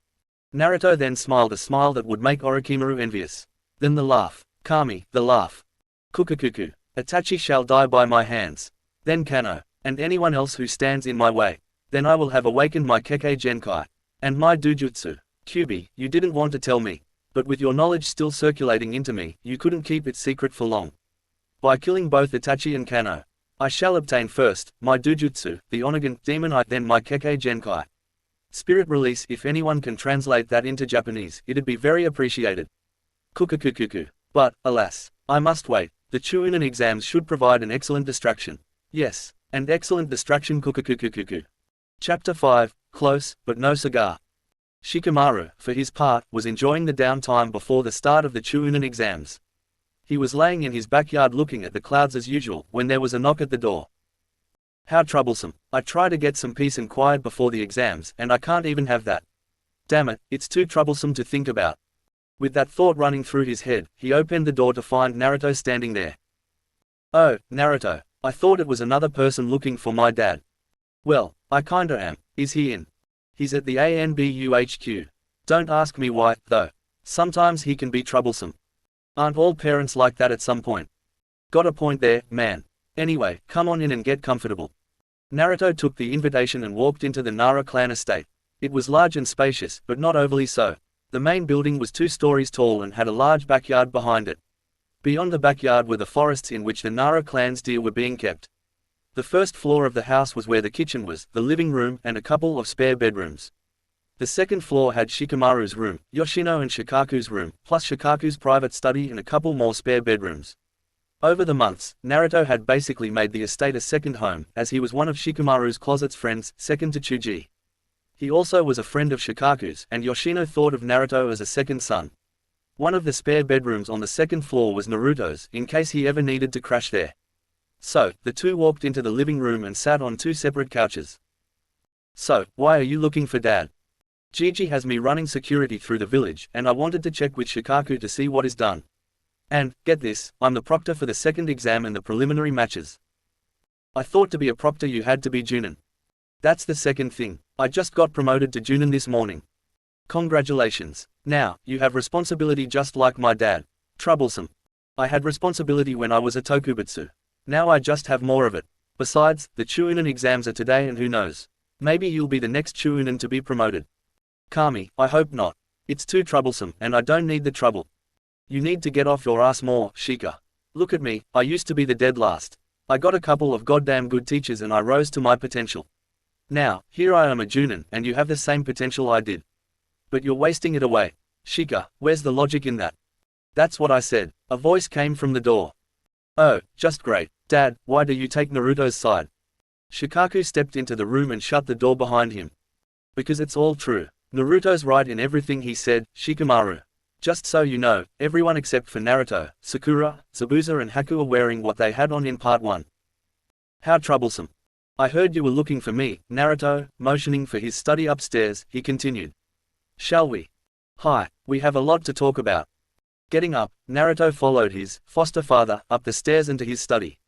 Naruto then smiled a smile that would make Orochimaru envious. Then the laugh. Kami, the laugh. Kukukuku. Itachi shall die by my hands. Then Kano, and anyone else who stands in my way. Then I will have awakened my Kekkei Genkai. And my Dujutsu. Kyuubi, you didn't want to tell me. But with your knowledge still circulating into me, you couldn't keep it secret for long. By killing both Itachi and Kano, I shall obtain first, my Dujutsu, the Onagan, Demon Eye, then my Kekkei Genkai. Spirit release. If anyone can translate that into Japanese, it'd be very appreciated. Kukukukuku. But, alas, I must wait. The Chuunin exams should provide an excellent distraction. Yes, and excellent distraction. Kukukukuku. Chapter 5, Close, but no cigar. Shikamaru, for his part, was enjoying the downtime before the start of the Chuunin exams. He was laying in his backyard looking at the clouds as usual, when there was a knock at the door. How troublesome. I try to get some peace and quiet before the exams, and I can't even have that. Damn it, it's too troublesome to think about. With that thought running through his head, he opened the door to find Naruto standing there. Oh, Naruto, I thought it was another person looking for my dad. Well, I kinda am. Is he in? He's at the ANBU HQ. Don't ask me why, though. Sometimes he can be troublesome. Aren't all parents like that at some point? Got a point there, man. Anyway, come on in and get comfortable. Naruto took the invitation and walked into the Nara clan estate. It was large and spacious, but not overly so. The main building was 2 stories tall and had a large backyard behind it. Beyond the backyard were the forests in which the Nara clan's deer were being kept. The first floor of the house was where the kitchen was, the living room, and a couple of spare bedrooms. The second floor had Shikamaru's room, Yoshino and Shikaku's room, plus Shikaku's private study and a couple more spare bedrooms. Over the months, Naruto had basically made the estate a second home, as he was one of Shikamaru's closet's friends, second to Chuji. He also was a friend of Shikaku's, and Yoshino thought of Naruto as a second son. One of the spare bedrooms on the second floor was Naruto's, in case he ever needed to crash there. So, the two walked into the living room and sat on 2 separate couches. So, why are you looking for Dad? Gigi has me running security through the village, and I wanted to check with Shikaku to see what is done. And, get this, I'm the proctor for the second exam and the preliminary matches. I thought to be a proctor you had to be Junin. That's the second thing. I just got promoted to Junin this morning. Congratulations. Now, you have responsibility just like my dad. Troublesome. I had responsibility when I was a Tokubutsu. Now I just have more of it. Besides, the Chuunin exams are today and who knows. Maybe you'll be the next Chuunin to be promoted. Kami, I hope not. It's too troublesome, and I don't need the trouble. You need to get off your ass more, Shika. Look at me, I used to be the dead last. I got a couple of goddamn good teachers and I rose to my potential. Now, here I am a Junin and you have the same potential I did. But you're wasting it away. Shika, where's the logic in that? That's what I said. A voice came from the door. Oh, just great. Dad, why do you take Naruto's side? Shikaku stepped into the room and shut the door behind him. Because it's all true. Naruto's right in everything he said, Shikamaru. Just so you know, everyone except for Naruto, Sakura, Zabuza and Haku are wearing what they had on in part 1. How troublesome. I heard you were looking for me, Naruto, motioning for his study upstairs, he continued. Shall we? Hi, we have a lot to talk about. Getting up, Naruto followed his foster father up the stairs into his study.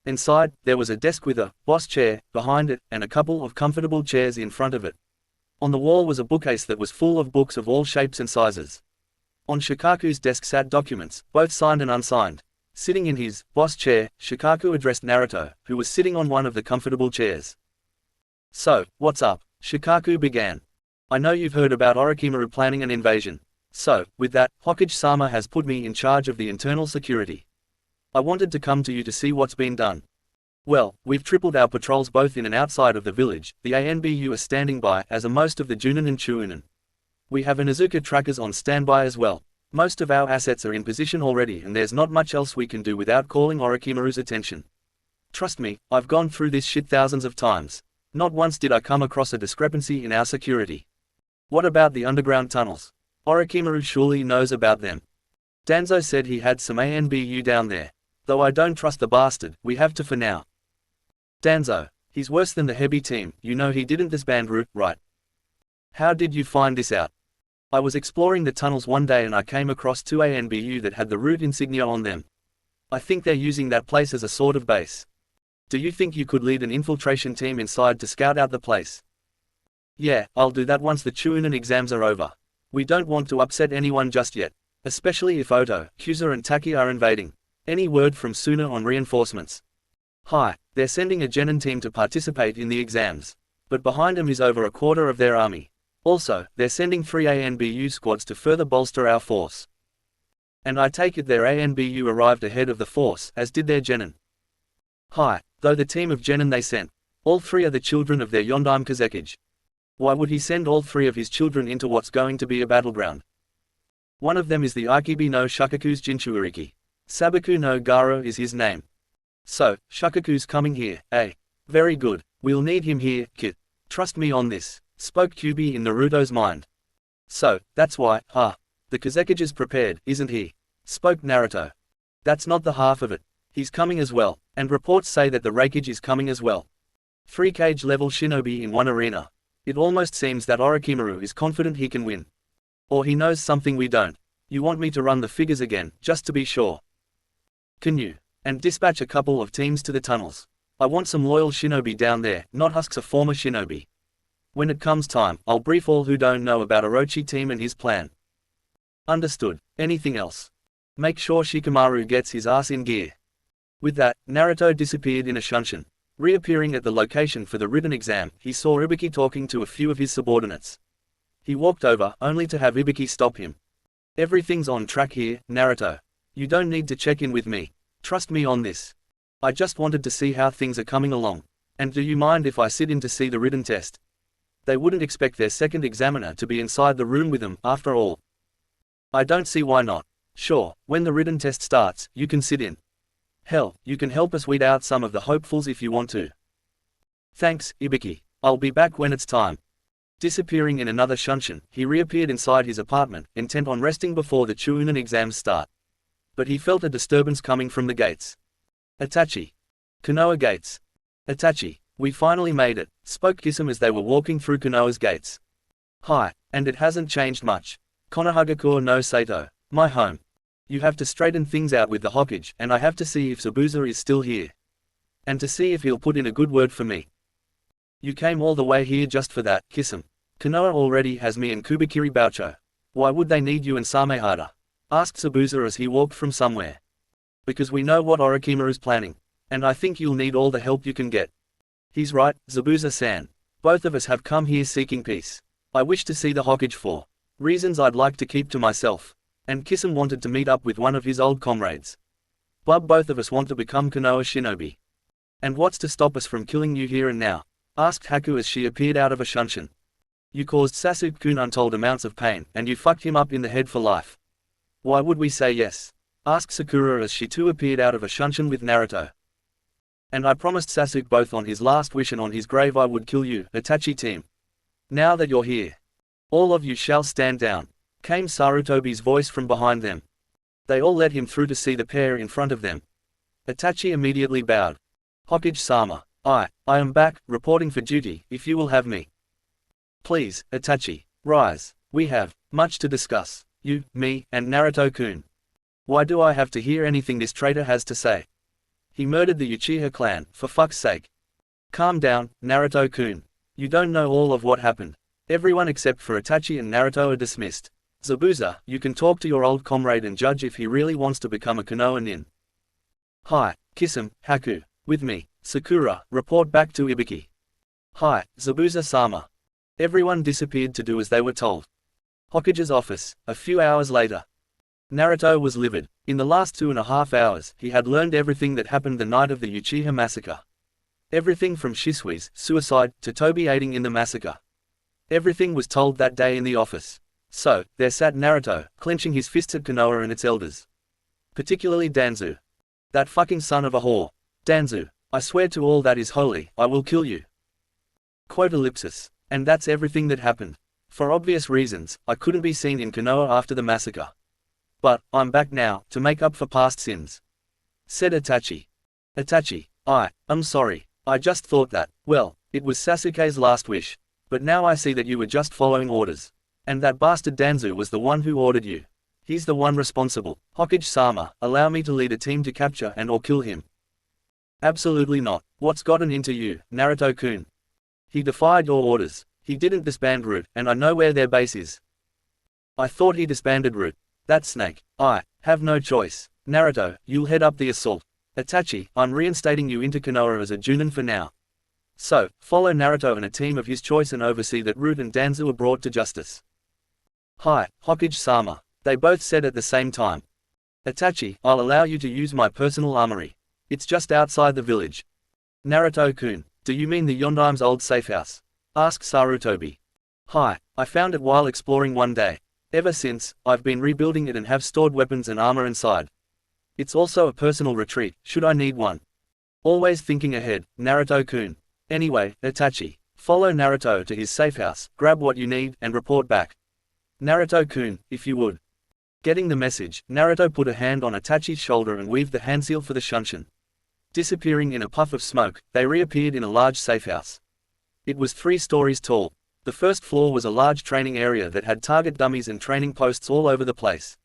Inside, there was a desk with a boss chair behind it and a couple of comfortable chairs in front of it. On the wall was a bookcase that was full of books of all shapes and sizes. On Shikaku's desk sat documents, both signed and unsigned. Sitting in his boss chair, Shikaku addressed Naruto, who was sitting on one of the comfortable chairs. So, what's up? Shikaku began. I know you've heard about Orochimaru planning an invasion. So, with that, Hokage-sama has put me in charge of the internal security. I wanted to come to you to see what's been done. Well, we've tripled our patrols both in and outside of the village. The ANBU are standing by, as are most of the Junin and Chuunin. We have Inuzuka trackers on standby as well. Most of our assets are in position already and there's not much else we can do without calling Orochimaru's attention. Trust me, I've gone through this shit thousands of times. Not once did I come across a discrepancy in our security. What about the underground tunnels? Orochimaru surely knows about them. Danzo said he had some ANBU down there. Though I don't trust the bastard, we have to for now. Danzo. He's worse than the Hebi team, you know he didn't disband Root, right? How did you find this out? I was exploring the tunnels one day and I came across 2 ANBU that had the Root insignia on them. I think they're using that place as a sort of base. Do you think you could lead an infiltration team inside to scout out the place? Yeah, I'll do that once the Chuunin exams are over. We don't want to upset anyone just yet. Especially if Oto, Kuza and Taki are invading. Any word from Suna on reinforcements? Hi, they're sending a Genin team to participate in the exams. But behind them is over a quarter of their army. Also, they're sending 3 ANBU squads to further bolster our force. And I take it their ANBU arrived ahead of the force, as did their Genin. Hi, though the team of Genin they sent. All 3 are the children of their Yondaime Kazekage. Why would he send all 3 of his children into what's going to be a battleground? One of them is the Aikibi no Shukaku's Jinchuuriki. Sabaku no Gara is his name. So, Shukaku's coming here, eh? Very good. We'll need him here, Kit. Trust me on this, spoke Kyubi in Naruto's mind. So, that's why, the Kazekage's prepared, isn't he? Spoke Naruto. That's not the half of it. He's coming as well, and reports say that the Raikage is coming as well. 3 cage level shinobi in one arena. It almost seems that Orochimaru is confident he can win. Or he knows something we don't. You want me to run the figures again, just to be sure? Can you? And dispatch a couple of teams to the tunnels. I want some loyal shinobi down there, not husks of former shinobi. When it comes time, I'll brief all who don't know about Orochi team and his plan. Understood. Anything else? Make sure Shikamaru gets his ass in gear. With that, Naruto disappeared in a shunshin. Reappearing at the location for the written exam, he saw Ibiki talking to a few of his subordinates. He walked over, only to have Ibiki stop him. Everything's on track here, Naruto. You don't need to check in with me. Trust me on this. I just wanted to see how things are coming along. And do you mind if I sit in to see the written test? They wouldn't expect their second examiner to be inside the room with them, after all. I don't see why not. Sure, when the written test starts, you can sit in. Hell, you can help us weed out some of the hopefuls if you want to. Thanks, Ibiki. I'll be back when it's time. Disappearing in another shunshin, he reappeared inside his apartment, intent on resting before the Chuunin exams start. But he felt a disturbance coming from the gates. Itachi. Konoha gates. Itachi, we finally made it, spoke Kisame as they were walking through Konoha's gates. Hi, and it hasn't changed much. Konohagakure no Sato, my home. You have to straighten things out with the Hokage, and I have to see if Zabuza is still here. And to see if he'll put in a good word for me. You came all the way here just for that, Kisame. Konoha already has me and Kubikiri Boucho. Why would they need you and Samehada? Asked Zabuza as he walked from somewhere. Because we know what Orochimaru's planning. And I think you'll need all the help you can get. He's right, Zabuza-san. Both of us have come here seeking peace. I wish to see the Hokage for reasons I'd like to keep to myself. And Kisum wanted to meet up with one of his old comrades. Both of us want to become Konoha Shinobi. And what's to stop us from killing you here and now? Asked Haku as she appeared out of a shunshin. You caused Sasuke-kun untold amounts of pain, and you fucked him up in the head for life. Why would we say yes? Asked Sakura as she too appeared out of a shunshin with Naruto. And I promised Sasuke both on his last wish and on his grave I would kill you, Itachi team. Now that you're here, all of you shall stand down. Came Sarutobi's voice from behind them. They all led him through to see the pair in front of them. Itachi immediately bowed. Hokage-sama, I am back, reporting for duty, if you will have me. Please, Itachi, rise. We have much to discuss. You, me, and Naruto-kun. Why do I have to hear anything this traitor has to say? He murdered the Uchiha clan, for fuck's sake. Calm down, Naruto-kun. You don't know all of what happened. Everyone except for Itachi and Naruto are dismissed. Zabuza, you can talk to your old comrade and judge if he really wants to become a Konoha nin. Hi, Kisum, Haku. With me, Sakura, report back to Ibiki. Hi, Zabuza-sama. Everyone disappeared to do as they were told. Hokage's office, a few hours later. Naruto was livid. In the last 2.5 hours, he had learned everything that happened the night of the Uchiha massacre. Everything from Shisui's suicide to Tobi aiding in the massacre. Everything was told that day in the office. So, there sat Naruto, clenching his fists at Konoha and its elders. Particularly Danzu. That fucking son of a whore. Danzu, I swear to all that is holy, I will kill you. Quote ellipsis. And that's everything that happened. For obvious reasons, I couldn't be seen in Konoha after the massacre. But, I'm back now, to make up for past sins. Said Itachi. Itachi, I'm sorry, I just thought that, well, it was Sasuke's last wish. But now I see that you were just following orders. And that bastard Danzu was the one who ordered you. He's the one responsible. Hokage-sama, allow me to lead a team to capture and or kill him. Absolutely not. What's gotten into you, Naruto-kun? He defied your orders. He didn't disband Root, and I know where their base is. I thought he disbanded Root. That snake. I have no choice. Naruto, you'll head up the assault. Itachi, I'm reinstating you into Konoha as a Junin for now. So, follow Naruto and a team of his choice and oversee that Root and Danzu are brought to justice. Hi, Hokage-sama, they both said at the same time. Itachi, I'll allow you to use my personal armory. It's just outside the village. Naruto-kun, do you mean the Yondaim's old safehouse? Asked Sarutobi. Hi, I found it while exploring one day. Ever since, I've been rebuilding it and have stored weapons and armor inside. It's also a personal retreat, should I need one. Always thinking ahead, Naruto-kun. Anyway, Itachi, follow Naruto to his safehouse, grab what you need, and report back. Naruto-kun, if you would. Getting the message, Naruto put a hand on Itachi's shoulder and weaved the hand seal for the shunshin. Disappearing in a puff of smoke, they reappeared in a large safehouse. It was 3 stories tall. The first floor was a large training area that had target dummies and training posts all over the place.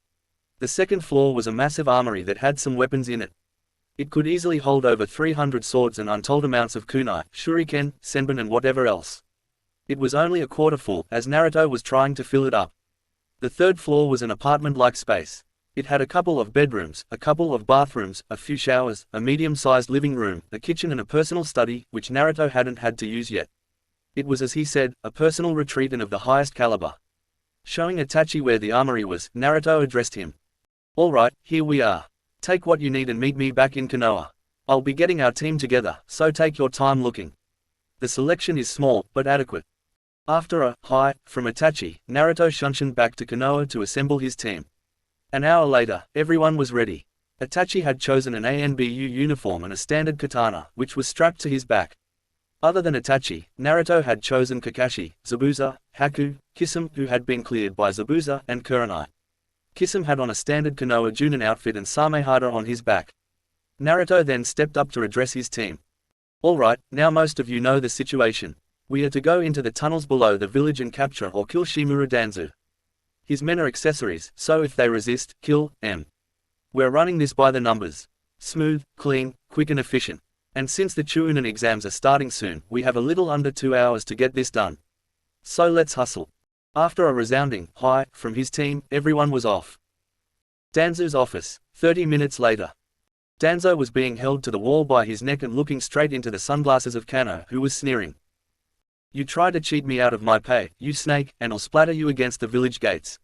The second floor was a massive armory that had some weapons in it. It could easily hold over 300 swords and untold amounts of kunai, shuriken, senbon and whatever else. It was only a quarter full, as Naruto was trying to fill it up. The third floor was an apartment-like space. It had a couple of bedrooms, a couple of bathrooms, a few showers, a medium-sized living room, a kitchen and a personal study, which Naruto hadn't had to use yet. It was, as he said, a personal retreat and of the highest caliber. Showing Itachi where the armory was, Naruto addressed him. Alright, here we are. Take what you need and meet me back in Konoha. I'll be getting our team together, so take your time looking. The selection is small, but adequate. After a hi from Itachi, Naruto shunshined back to Konoha to assemble his team. An hour later, everyone was ready. Itachi had chosen an ANBU uniform and a standard katana, which was strapped to his back. Other than Itachi, Naruto had chosen Kakashi, Zabuza, Haku, Kisum, who had been cleared by Zabuza, and Kurenai. Kisum had on a standard Konoha Junin outfit and Samehada on his back. Naruto then stepped up to address his team. Alright, now most of you know the situation. We are to go into the tunnels below the village and capture or kill Shimura Danzu. His men are accessories, so if they resist, kill them. We're running this by the numbers. Smooth, clean, quick and efficient. And since the Chuunin exams are starting soon, we have a little under 2 hours to get this done. So let's hustle. After a resounding hi from his team, everyone was off. Danzu's office, 30 minutes later. Danzo was being held to the wall by his neck and looking straight into the sunglasses of Kano, who was sneering. You try to cheat me out of my pay, you snake, and I'll splatter you against the village gates.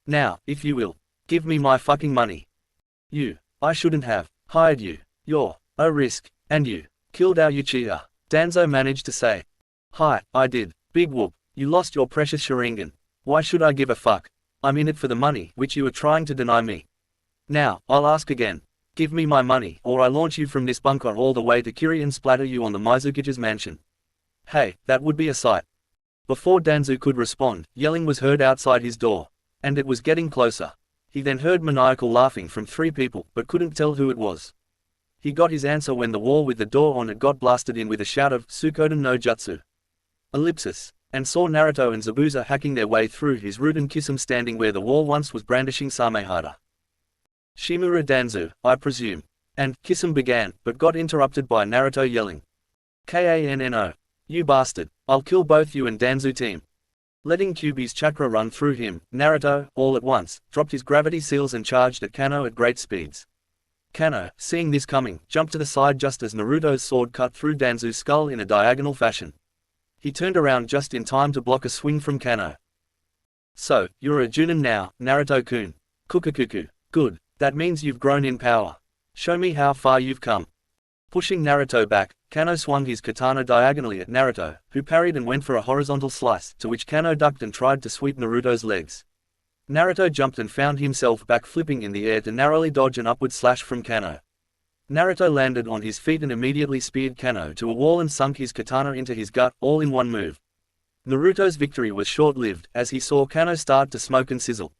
Now, if you will, give me my fucking money. I shouldn't have hired you. You're a risk, and you killed our Uchiha, Danzo managed to say. Hi, I did. Big whoop, you lost your precious Sharingan. Why should I give a fuck? I'm in it for the money, which you are trying to deny me. Now, I'll ask again. Give me my money, or I launch you from this bunker all the way to Kiri and splatter you on the Mizuki's mansion. Hey, that would be a sight. Before Danzo could respond, yelling was heard outside his door. And it was getting closer. He then heard maniacal laughing from 3 people, but couldn't tell who it was. He got his answer when the wall with the door on it got blasted in with a shout of Sukoden no Jutsu. Ellipsis. And saw Naruto and Zabuza hacking their way through his route and Kisame standing where the wall once was brandishing Samehada. Shimura Danzo, I presume. And Kisame began, but got interrupted by Naruto yelling. Kanno. You bastard, I'll kill both you and Danzo team. Letting Kyuubi's chakra run through him, Naruto, all at once, dropped his gravity seals and charged at Kanno at great speeds. Kanno, seeing this coming, jumped to the side just as Naruto's sword cut through Danzo's skull in a diagonal fashion. He turned around just in time to block a swing from Kanno. So, you're a Junin now, Naruto-kun. Kukukuku. Good, that means you've grown in power. Show me how far you've come. Pushing Naruto back, Kanno swung his katana diagonally at Naruto, who parried and went for a horizontal slice, to which Kanno ducked and tried to sweep Naruto's legs. Naruto jumped and found himself back flipping in the air to narrowly dodge an upward slash from Kanno. Naruto landed on his feet and immediately speared Kanno to a wall and sunk his katana into his gut, all in one move. Naruto's victory was short-lived, as he saw Kanno start to smoke and sizzle.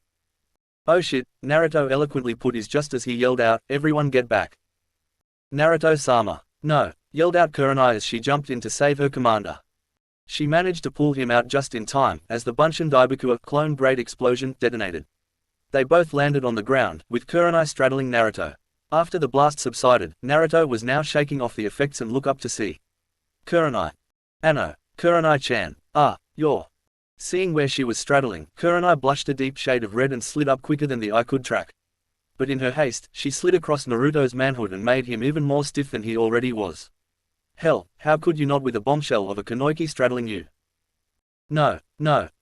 Oh shit, Naruto eloquently put his just as he yelled out, everyone get back. Naruto-sama. No, yelled out Kurenai as she jumped in to save her commander. She managed to pull him out just in time, as the Bunshin Daibukua clone braid explosion detonated. They both landed on the ground, with Kurenai straddling Naruto. After the blast subsided, Naruto was now shaking off the effects and looked up to see Kurenai. Anno, Kurenai-chan. Ah, you're. Seeing where she was straddling, Kurenai blushed a deep shade of red and slid up quicker than the eye could track. But in her haste, she slid across Naruto's manhood and made him even more stiff than he already was. Hell, how could you not with a bombshell of a Kunoiki straddling you? No,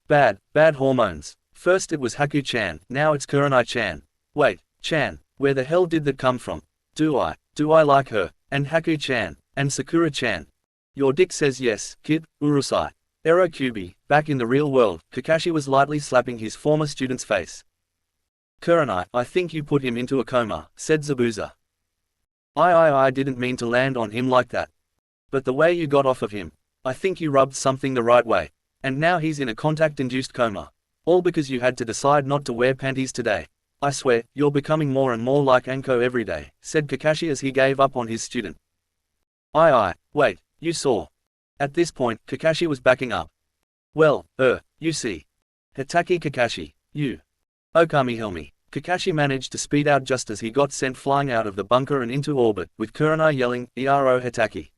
bad hormones. First it was Haku-chan, now it's Kurenai-chan. Wait, Chan, where the hell did that come from? Do I like her, and Haku-chan, and Sakura-chan? Your dick says yes, kid, urusai. Ero Kyuubi, back in the real world, Kakashi was lightly slapping his former student's face. Kurenai, I think you put him into a coma, said Zabuza. I didn't mean to land on him like that. But the way you got off of him, I think you rubbed something the right way. And now he's in a contact-induced coma. All because you had to decide not to wear panties today. I swear, you're becoming more and more like Anko every day, said Kakashi as he gave up on his student. Wait, you saw. At this point, Kakashi was backing up. Well, you see. Hitaki Kakashi, you. Okami Helmi. Kakashi managed to speed out just as he got sent flying out of the bunker and into orbit, with Kurenai yelling, Ero Hitaki.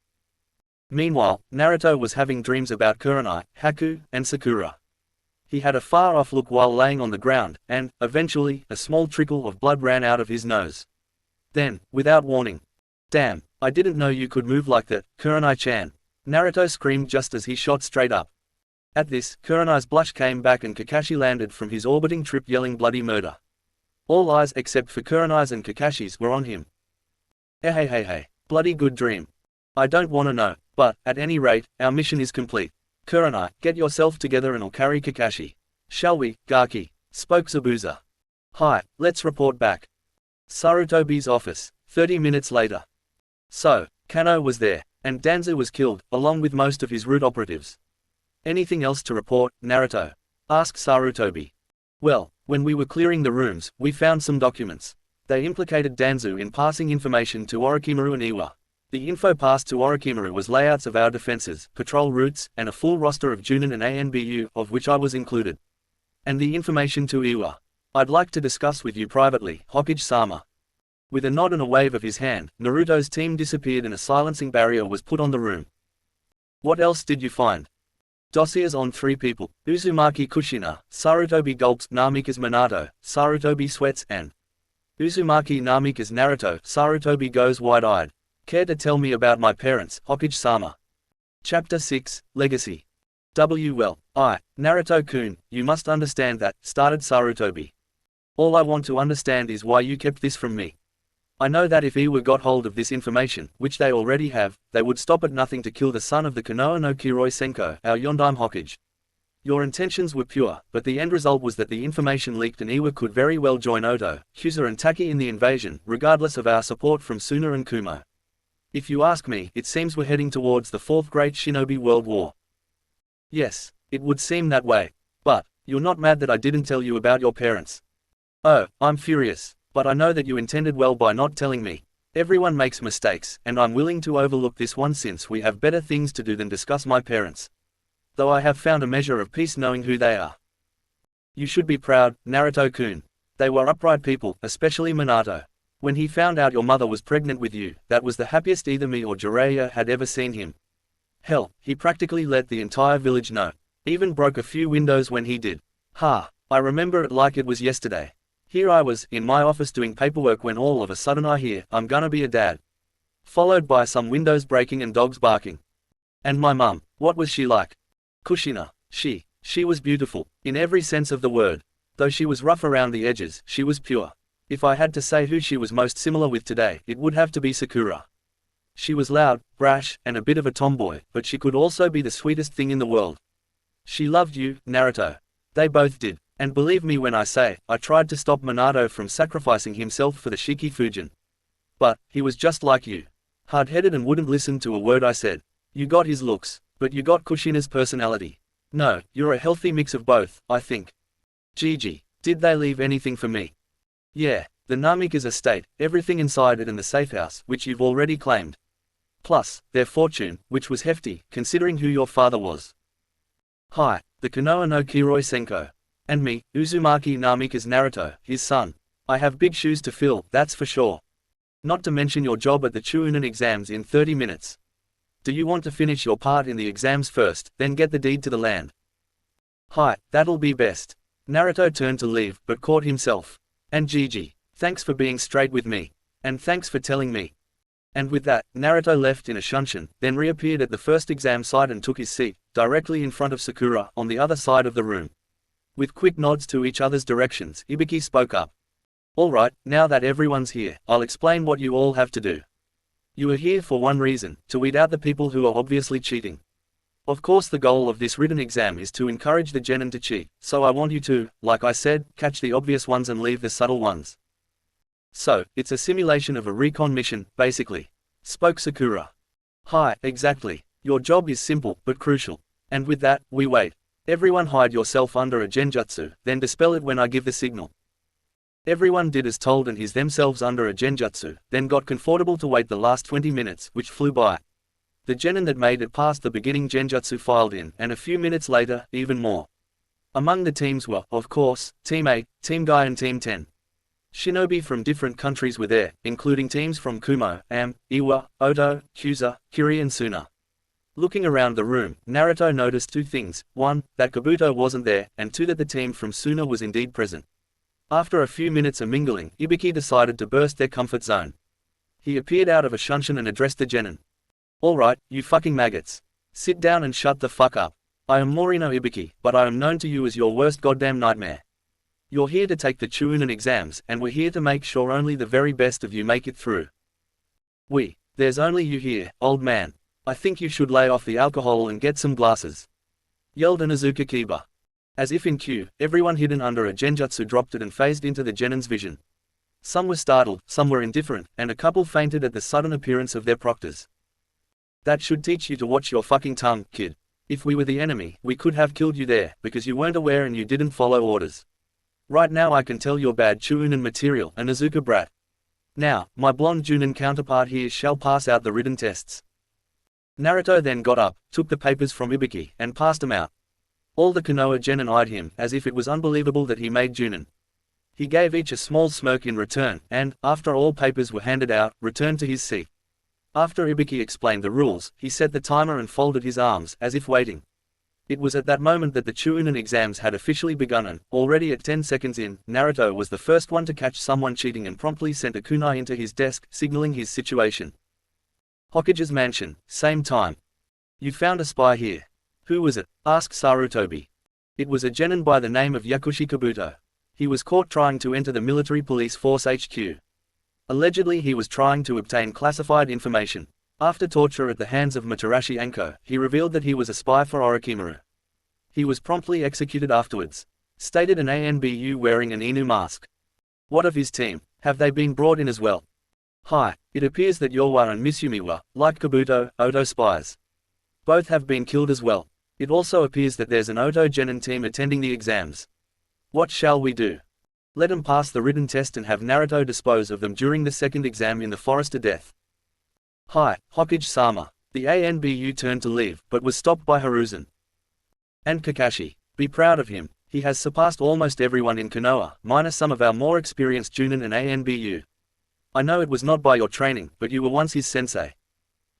Meanwhile, Naruto was having dreams about Kurenai, Haku, and Sakura. He had a far-off look while laying on the ground, and, eventually, a small trickle of blood ran out of his nose. Then, without warning, damn, I didn't know you could move like that, Kurenai-chan. Naruto screamed just as he shot straight up. At this, Kurenai's blush came back and Kakashi landed from his orbiting trip yelling bloody murder. All eyes except for Kurenai's and Kakashi's were on him. Hey, bloody good dream. I don't wanna know, but, at any rate, our mission is complete. Kurenai, get yourself together and I'll carry Kakashi. Shall we, Gaki? Spoke Zabuza. Hi, let's report back. Sarutobi's office, 30 minutes later. So, Kanno was there, and Danzo was killed, along with most of his root operatives. Anything else to report, Naruto? Asked Sarutobi. Well, when we were clearing the rooms, we found some documents. They implicated Danzo in passing information to Orochimaru and Iwa. The info passed to Orochimaru was layouts of our defenses, patrol routes, and a full roster of Junin and ANBU, of which I was included. And the information to Iwa. I'd like to discuss with you privately, Hokage-sama. With a nod and a wave of his hand, Naruto's team disappeared and a silencing barrier was put on the room. What else did you find? Dossiers on 3 people, Uzumaki Kushina, Sarutobi gulps, Namikaze Minato, Sarutobi sweats, and Uzumaki Namikaze Naruto. Sarutobi goes wide-eyed. Care to tell me about my parents, Hokage-sama? Chapter 6, Legacy. Well, Naruto-kun, you must understand that, started Sarutobi. All I want to understand is why you kept this from me. I know that if Iwa got hold of this information, which they already have, they would stop at nothing to kill the son of the Konoha no Kiroi Senko, our Yondaime Hokage. Your intentions were pure, but the end result was that the information leaked and Iwa could very well join Oto, Hyuza and Taki in the invasion, regardless of our support from Suna and Kumo. If you ask me, it seems we're heading towards the fourth great Shinobi World War. Yes, it would seem that way. But, you're not mad that I didn't tell you about your parents. Oh, I'm furious. But I know that you intended well by not telling me. Everyone makes mistakes, and I'm willing to overlook this one since we have better things to do than discuss my parents. Though I have found a measure of peace knowing who they are. You should be proud, Naruto-kun. They were upright people, especially Minato. When he found out your mother was pregnant with you, that was the happiest either me or Jiraiya had ever seen him. Hell, he practically let the entire village know. Even broke a few windows when he did. Ha, I remember it like it was yesterday. Here I was, in my office doing paperwork when all of a sudden I hear, I'm gonna be a dad. Followed by some windows breaking and dogs barking. And my mum, what was she like? Kushina, she was beautiful, in every sense of the word. Though she was rough around the edges, she was pure. If I had to say who she was most similar with today, it would have to be Sakura. She was loud, brash, and a bit of a tomboy, but she could also be the sweetest thing in the world. She loved you, Naruto. They both did. And believe me when I say, I tried to stop Minato from sacrificing himself for the Shiki Fujin. But, he was just like you. Hard-headed and wouldn't listen to a word I said. You got his looks, but you got Kushina's personality. No, you're a healthy mix of both, I think. Gigi, did they leave anything for me? Yeah, the Namika's estate, everything inside it and the safe house, which you've already claimed. Plus, their fortune, which was hefty, considering who your father was. Hi, the Konoha no Kiroi Senko. And me, Uzumaki Namika's Naruto, his son. I have big shoes to fill, that's for sure. Not to mention your job at the Chuunin exams in 30 minutes. Do you want to finish your part in the exams first, then get the deed to the land? Hi, that'll be best. Naruto turned to leave, but caught himself. And Gigi, thanks for being straight with me. And thanks for telling me. And with that, Naruto left in a shunshin, then reappeared at the first exam site and took his seat, directly in front of Sakura, on the other side of the room. With quick nods to each other's directions, Ibiki spoke up. Alright, now that everyone's here, I'll explain what you all have to do. You are here for one reason, to weed out the people who are obviously cheating. Of course the goal of this written exam is to encourage the genin to cheat, so I want you to, like I said, catch the obvious ones and leave the subtle ones. So, it's a simulation of a recon mission, basically. Spoke Sakura. Hi, exactly. Your job is simple, but crucial. And with that, we wait. Everyone hide yourself under a genjutsu, then dispel it when I give the signal. Everyone did as told and hid themselves under a genjutsu, then got comfortable to wait the last 20 minutes, which flew by. The genin that made it past the beginning genjutsu filed in, and a few minutes later, even more. Among the teams were, of course, Team 8, Team Guy and Team 10. Shinobi from different countries were there, including teams from Kumo, Am, Iwa, Oto, Hyuza, Kiri and Suna. Looking around the room, Naruto noticed two things, one, that Kabuto wasn't there, and two that the team from Suna was indeed present. After a few minutes of mingling, Ibiki decided to burst their comfort zone. He appeared out of a shunshin and addressed the genin. Alright, you fucking maggots. Sit down and shut the fuck up. I am Morino Ibiki, but I am known to you as your worst goddamn nightmare. You're here to take the Chuunin exams, and we're here to make sure only the very best of you make it through. There's only you here, old man. I think you should lay off the alcohol and get some glasses. Yelled Onizuka Kiba. As if in cue, everyone hidden under a genjutsu dropped it and phased into the genin's vision. Some were startled, some were indifferent, and a couple fainted at the sudden appearance of their proctors. That should teach you to watch your fucking tongue, kid. If we were the enemy, we could have killed you there, because you weren't aware and you didn't follow orders. Right now I can tell you're bad Chuunin material, Onizuka brat. Now, my blonde Junin counterpart here shall pass out the written tests. Naruto then got up, took the papers from Ibiki, and passed them out. All the Konoha genin eyed him, as if it was unbelievable that he made Junin. He gave each a small smirk in return, and, after all papers were handed out, returned to his seat. After Ibiki explained the rules, he set the timer and folded his arms, as if waiting. It was at that moment that the Chuunin exams had officially begun and, already at 10 seconds in, Naruto was the first one to catch someone cheating and promptly sent a kunai into his desk, signaling his situation. Hokage's mansion, same time. You found a spy here. Who was it? Asked Sarutobi. It was a genin by the name of Yakushi Kabuto. He was caught trying to enter the military police force HQ. Allegedly he was trying to obtain classified information. After torture at the hands of Matarashi Anko, he revealed that he was a spy for Orochimaru. He was promptly executed afterwards. Stated an ANBU wearing an Inu mask. What of his team? Have they been brought in as well? Hi, it appears that Yorwa and Mitsumiwa, like Kabuto, Oto spies. Both have been killed as well. It also appears that there's an Oto genin team attending the exams. What shall we do? Let them pass the written test and have Naruto dispose of them during the second exam in the Forest of Death. Hi, Hokage-sama. The ANBU turned to leave, but was stopped by Hiruzen. And Kakashi. Be proud of him. He has surpassed almost everyone in Konoha, minus some of our more experienced Junin and ANBU. I know it was not by your training, but you were once his sensei.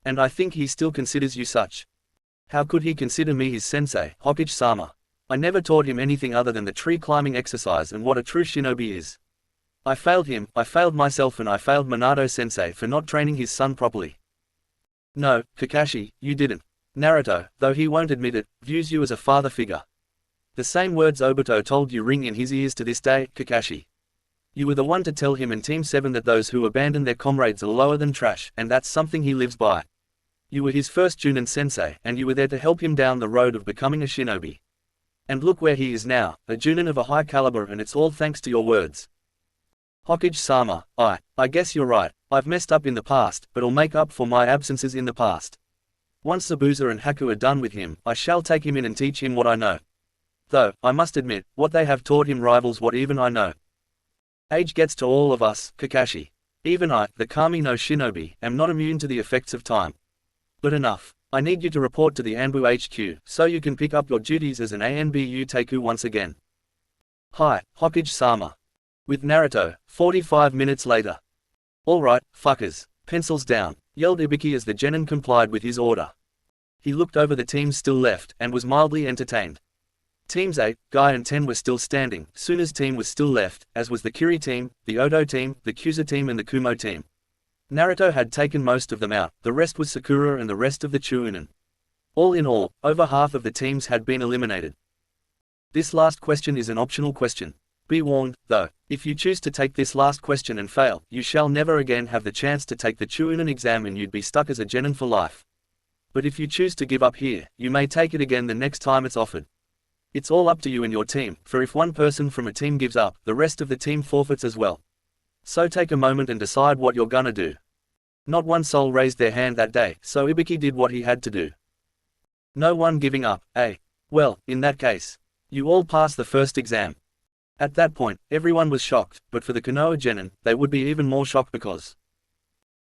And I think he still considers you such. How could he consider me his sensei, Hokage-sama? I never taught him anything other than the tree-climbing exercise and what a true shinobi is. I failed him, I failed myself, and I failed Minato-sensei for not training his son properly. No, Kakashi, you didn't. Naruto, though he won't admit it, views you as a father figure. The same words Obito told you ring in his ears to this day, Kakashi. You were the one to tell him and Team 7 that those who abandon their comrades are lower than trash, and that's something he lives by. You were his first Junin sensei, and you were there to help him down the road of becoming a shinobi. And look where he is now, a Junin of a high caliber, and it's all thanks to your words. Hokage-sama, I guess you're right. I've messed up in the past, but I'll make up for my absences in the past. Once Zabuza and Haku are done with him, I shall take him in and teach him what I know. Though, I must admit, what they have taught him rivals what even I know. Age gets to all of us, Kakashi. Even I, the Kami no Shinobi, am not immune to the effects of time. But enough. I need you to report to the Anbu HQ, so you can pick up your duties as an ANBU Teiku once again. Hi, Hokage-sama. With Naruto, 45 minutes later. Alright, fuckers. Pencils down, yelled Ibiki as the genin complied with his order. He looked over the teams still left, and was mildly entertained. Teams 8, Guy and 10 were still standing. Suna's team was still left, as was the Kiri team, the Odo team, the Kyuza team and the Kumo team. Naruto had taken most of them out, the rest was Sakura and the rest of the Chuunin. All in all, over half of the teams had been eliminated. This last question is an optional question. Be warned, though, if you choose to take this last question and fail, you shall never again have the chance to take the Chuunin exam and you'd be stuck as a genin for life. But if you choose to give up here, you may take it again the next time it's offered. It's all up to you and your team, for if one person from a team gives up, the rest of the team forfeits as well. So take a moment and decide what you're gonna do. Not one soul raised their hand that day, so Ibiki did what he had to do. No one giving up, eh? Well, in that case, you all pass the first exam. At that point, everyone was shocked, but for the Konoha genin, they would be even more shocked because…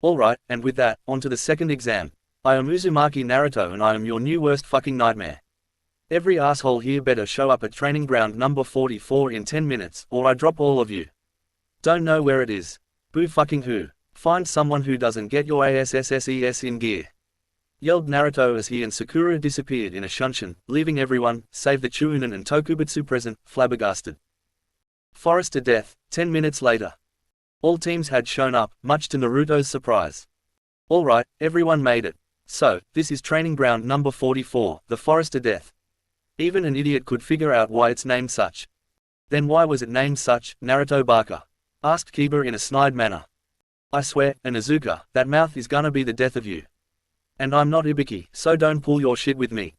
Alright, and with that, on to the second exam. I am Uzumaki Naruto and I am your new worst fucking nightmare. Every asshole here better show up at training ground number 44 in 10 minutes, or I drop all of you. Don't know where it is. Boo fucking who. Find someone who doesn't get your ASSSES in gear. Yelled Naruto as he and Sakura disappeared in a shunshin, leaving everyone, save the Chuunin and Tokubutsu present, flabbergasted. Forest of Death, 10 minutes later. All teams had shown up, much to Naruto's surprise. Alright, everyone made it. So, this is training ground number 44, the Forest of Death. Even an idiot could figure out why it's named such. Then why was it named such, Naruto Baka? Asked Kiba in a snide manner. I swear, Onizuka, that mouth is gonna be the death of you. And I'm not Ibiki, so don't pull your shit with me.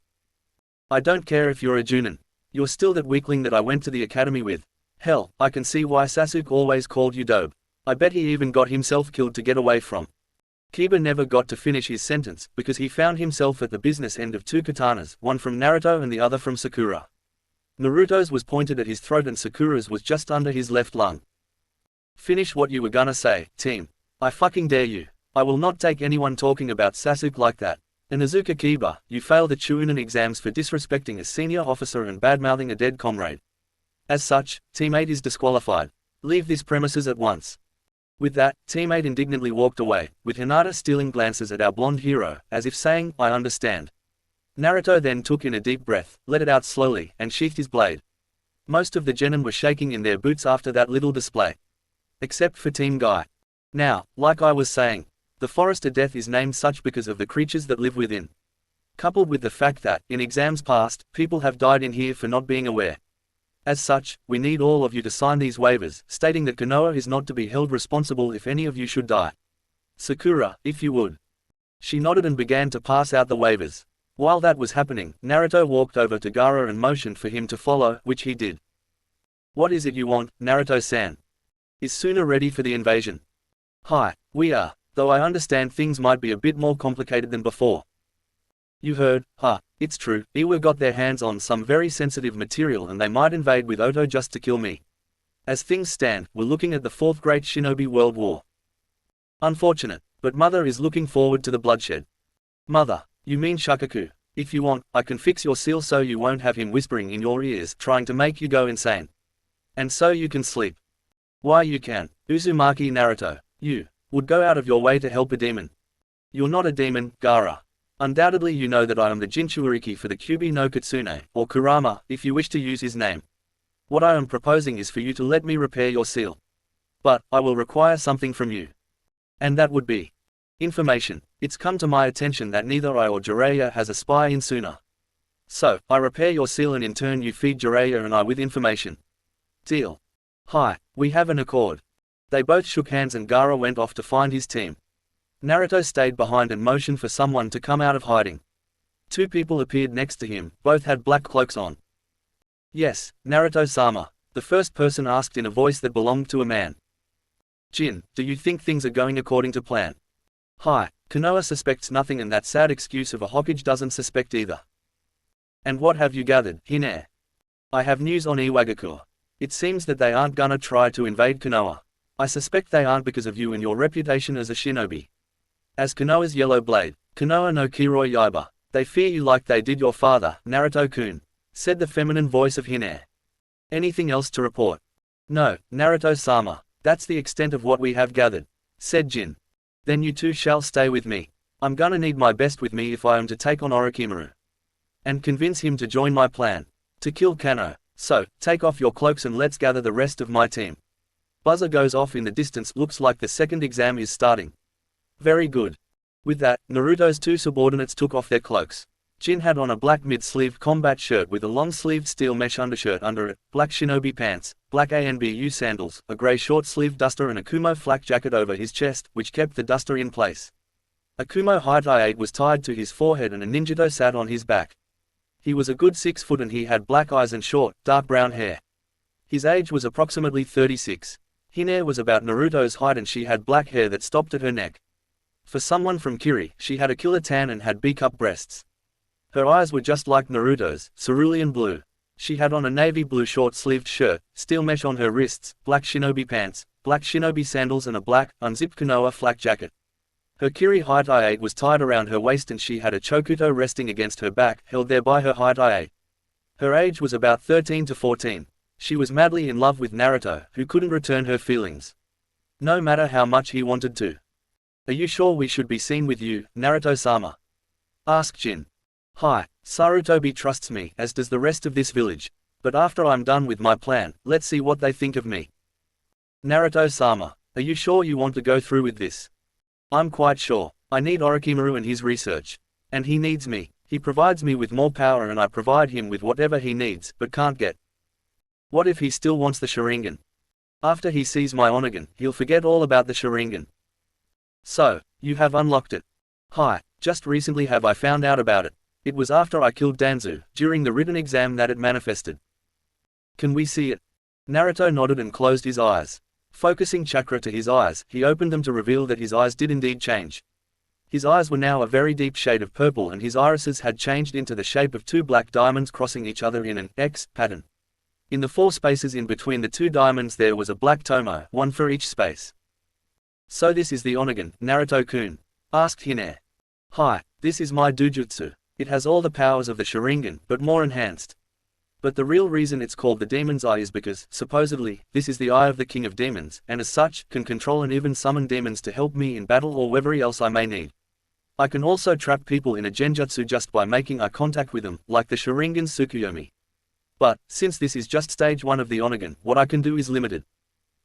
I don't care if you're a Junin. You're still that weakling that I went to the academy with. Hell, I can see why Sasuke always called you dope. I bet he even got himself killed to get away from. Kiba never got to finish his sentence, because he found himself at the business end of two katanas, one from Naruto and the other from Sakura. Naruto's was pointed at his throat and Sakura's was just under his left lung. Finish what you were gonna say, team. I fucking dare you. I will not take anyone talking about Sasuke like that. Onizuka Kiba, you fail the Chuunin exams for disrespecting a senior officer and badmouthing a dead comrade. As such, teammate is disqualified. Leave these premises at once. With that, teammate indignantly walked away, with Hinata stealing glances at our blonde hero, as if saying, I understand. Naruto then took in a deep breath, let it out slowly, and sheathed his blade. Most of the genin were shaking in their boots after that little display. Except for Team Guy. Now, like I was saying, the Forest of Death is named such because of the creatures that live within. coupled with the fact that, in exams past, people have died in here for not being aware. As such, we need all of you to sign these waivers, stating that Konoha is not to be held responsible if any of you should die. Sakura, if you would. She nodded and began to pass out the waivers. While that was happening, Naruto walked over to Gaara and motioned for him to follow, which he did. What is it you want, Naruto-san? Is Suna ready for the invasion? Hi, we are, though I understand things might be a bit more complicated than before. You heard, it's true, Iwa got their hands on some very sensitive material and they might invade with Oto just to kill me. As things stand, we're looking at the fourth great Shinobi World War. Unfortunate, but Mother is looking forward to the bloodshed. Mother, you mean Shukaku? If you want, I can fix your seal so you won't have him whispering in your ears trying to make you go insane. And so you can sleep. Why you can, Uzumaki Naruto, you would go out of your way to help a demon. You're not a demon, Gaara. Undoubtedly you know that I am the Jinchuuriki for the Kyuubi no Kitsune, or Kurama, if you wish to use his name. What I am proposing is for you to let me repair your seal. But, I will require something from you. And that would be information. It's come to my attention that neither I or Jiraiya has a spy in Suna. So, I repair your seal and in turn you feed Jiraiya and I with information. Deal. Hi, we have an accord. They both shook hands and Gaara went off to find his team. Naruto stayed behind and motioned for someone to come out of hiding. Two people appeared next to him, both had black cloaks on. Yes, Naruto-sama, the first person asked in a voice that belonged to a man. Jin, do you think things are going according to plan? Hi, Konoha suspects nothing and that sad excuse of a Hokage doesn't suspect either. And what have you gathered, Hinna? I have news on Iwagakure. It seems that they aren't gonna try to invade Konoha. I suspect they aren't because of you and your reputation as a shinobi. As Konoha's yellow blade, Konoha no Kiroi Yaiba, they fear you like they did your father, Naruto-kun, said the feminine voice of Hinna. Anything else to report? No, Naruto-sama, that's the extent of what we have gathered, said Jin. Then you two shall stay with me. I'm gonna need my best with me if I am to take on Orochimaru. And convince him to join my plan. To kill Kano. So, take off your cloaks and let's gather the rest of my team. Buzzer goes off in the distance, looks like the second exam is starting. Very good. With that, Naruto's two subordinates took off their cloaks. Jin had on a black mid-sleeved combat shirt with a long-sleeved steel mesh undershirt under it, black shinobi pants, black ANBU sandals, a grey short-sleeved duster and a Kumo flak jacket over his chest, which kept the duster in place. A Kumo hide was tied to his forehead and a ninjato sat on his back. He was a good 6 foot and he had black eyes and short, dark brown hair. His age was approximately 36. Hinna was about Naruto's height and she had black hair that stopped at her neck. For someone from Kiri, she had a killer tan and had B-cup breasts. Her eyes were just like Naruto's, cerulean blue. She had on a navy blue short-sleeved shirt, steel mesh on her wrists, black shinobi pants, black shinobi sandals and a black, unzipped Konoha flak jacket. Her Kiri hide was tied around her waist and she had a chokuto resting against her back, held there by her hide. Her age was about 13 to 14. She was madly in love with Naruto, who couldn't return her feelings. No matter how much he wanted to. Are you sure we should be seen with you, Naruto-sama? Asked Jin. Hi, Sarutobi trusts me, as does the rest of this village. But after I'm done with my plan, let's see what they think of me. Naruto-sama, are you sure you want to go through with this? I'm quite sure. I need Orochimaru and his research. And he needs me. He provides me with more power and I provide him with whatever he needs, but can't get. What if he still wants the Sharingan? After he sees my Onagan, he'll forget all about the Sharingan. So, you have unlocked it. Hi, just recently have I found out about it. It was after I killed Danzu, during the written exam that it manifested. Can we see it? Naruto nodded and closed his eyes. Focusing chakra to his eyes, he opened them to reveal that his eyes did indeed change. His eyes were now a very deep shade of purple and his irises had changed into the shape of two black diamonds crossing each other in an X pattern. In the 4 spaces in between the 2 diamonds there was a black tomo, one for each space. So this is the Onagan, Naruto-kun? Asked Hinna. Hi, this is my dujutsu. It has all the powers of the Sharingan, but more enhanced. But the real reason it's called the Demon's Eye is because, supposedly, this is the eye of the King of Demons, and as such, can control and even summon demons to help me in battle or whatever else I may need. I can also trap people in a genjutsu just by making eye contact with them, like the Sharingan Tsukuyomi. But, since this is just stage 1 of the Onagan, what I can do is limited.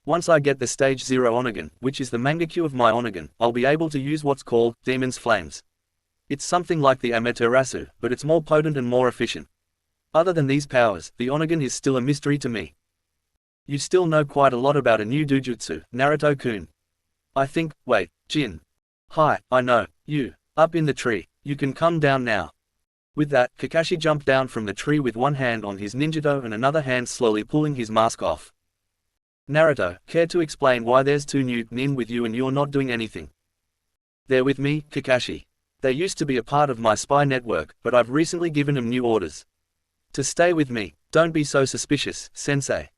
Once I get the stage 0 Onagan, which is the Mangekyo of my Onagan, I'll be able to use what's called Demon's Flames. It's something like the Amaterasu, but it's more potent and more efficient. Other than these powers, the Onigen is still a mystery to me. You still know quite a lot about a new dojutsu, Naruto-kun. I think, wait, Jin. Hi, I know, you, up in the tree, you can come down now. With that, Kakashi jumped down from the tree with one hand on his ninjato and another hand slowly pulling his mask off. Naruto, care to explain why there's two new nin with you and you're not doing anything? They're with me, Kakashi. They used to be a part of my spy network, but I've recently given them new orders. To stay with me. Don't be so suspicious, sensei.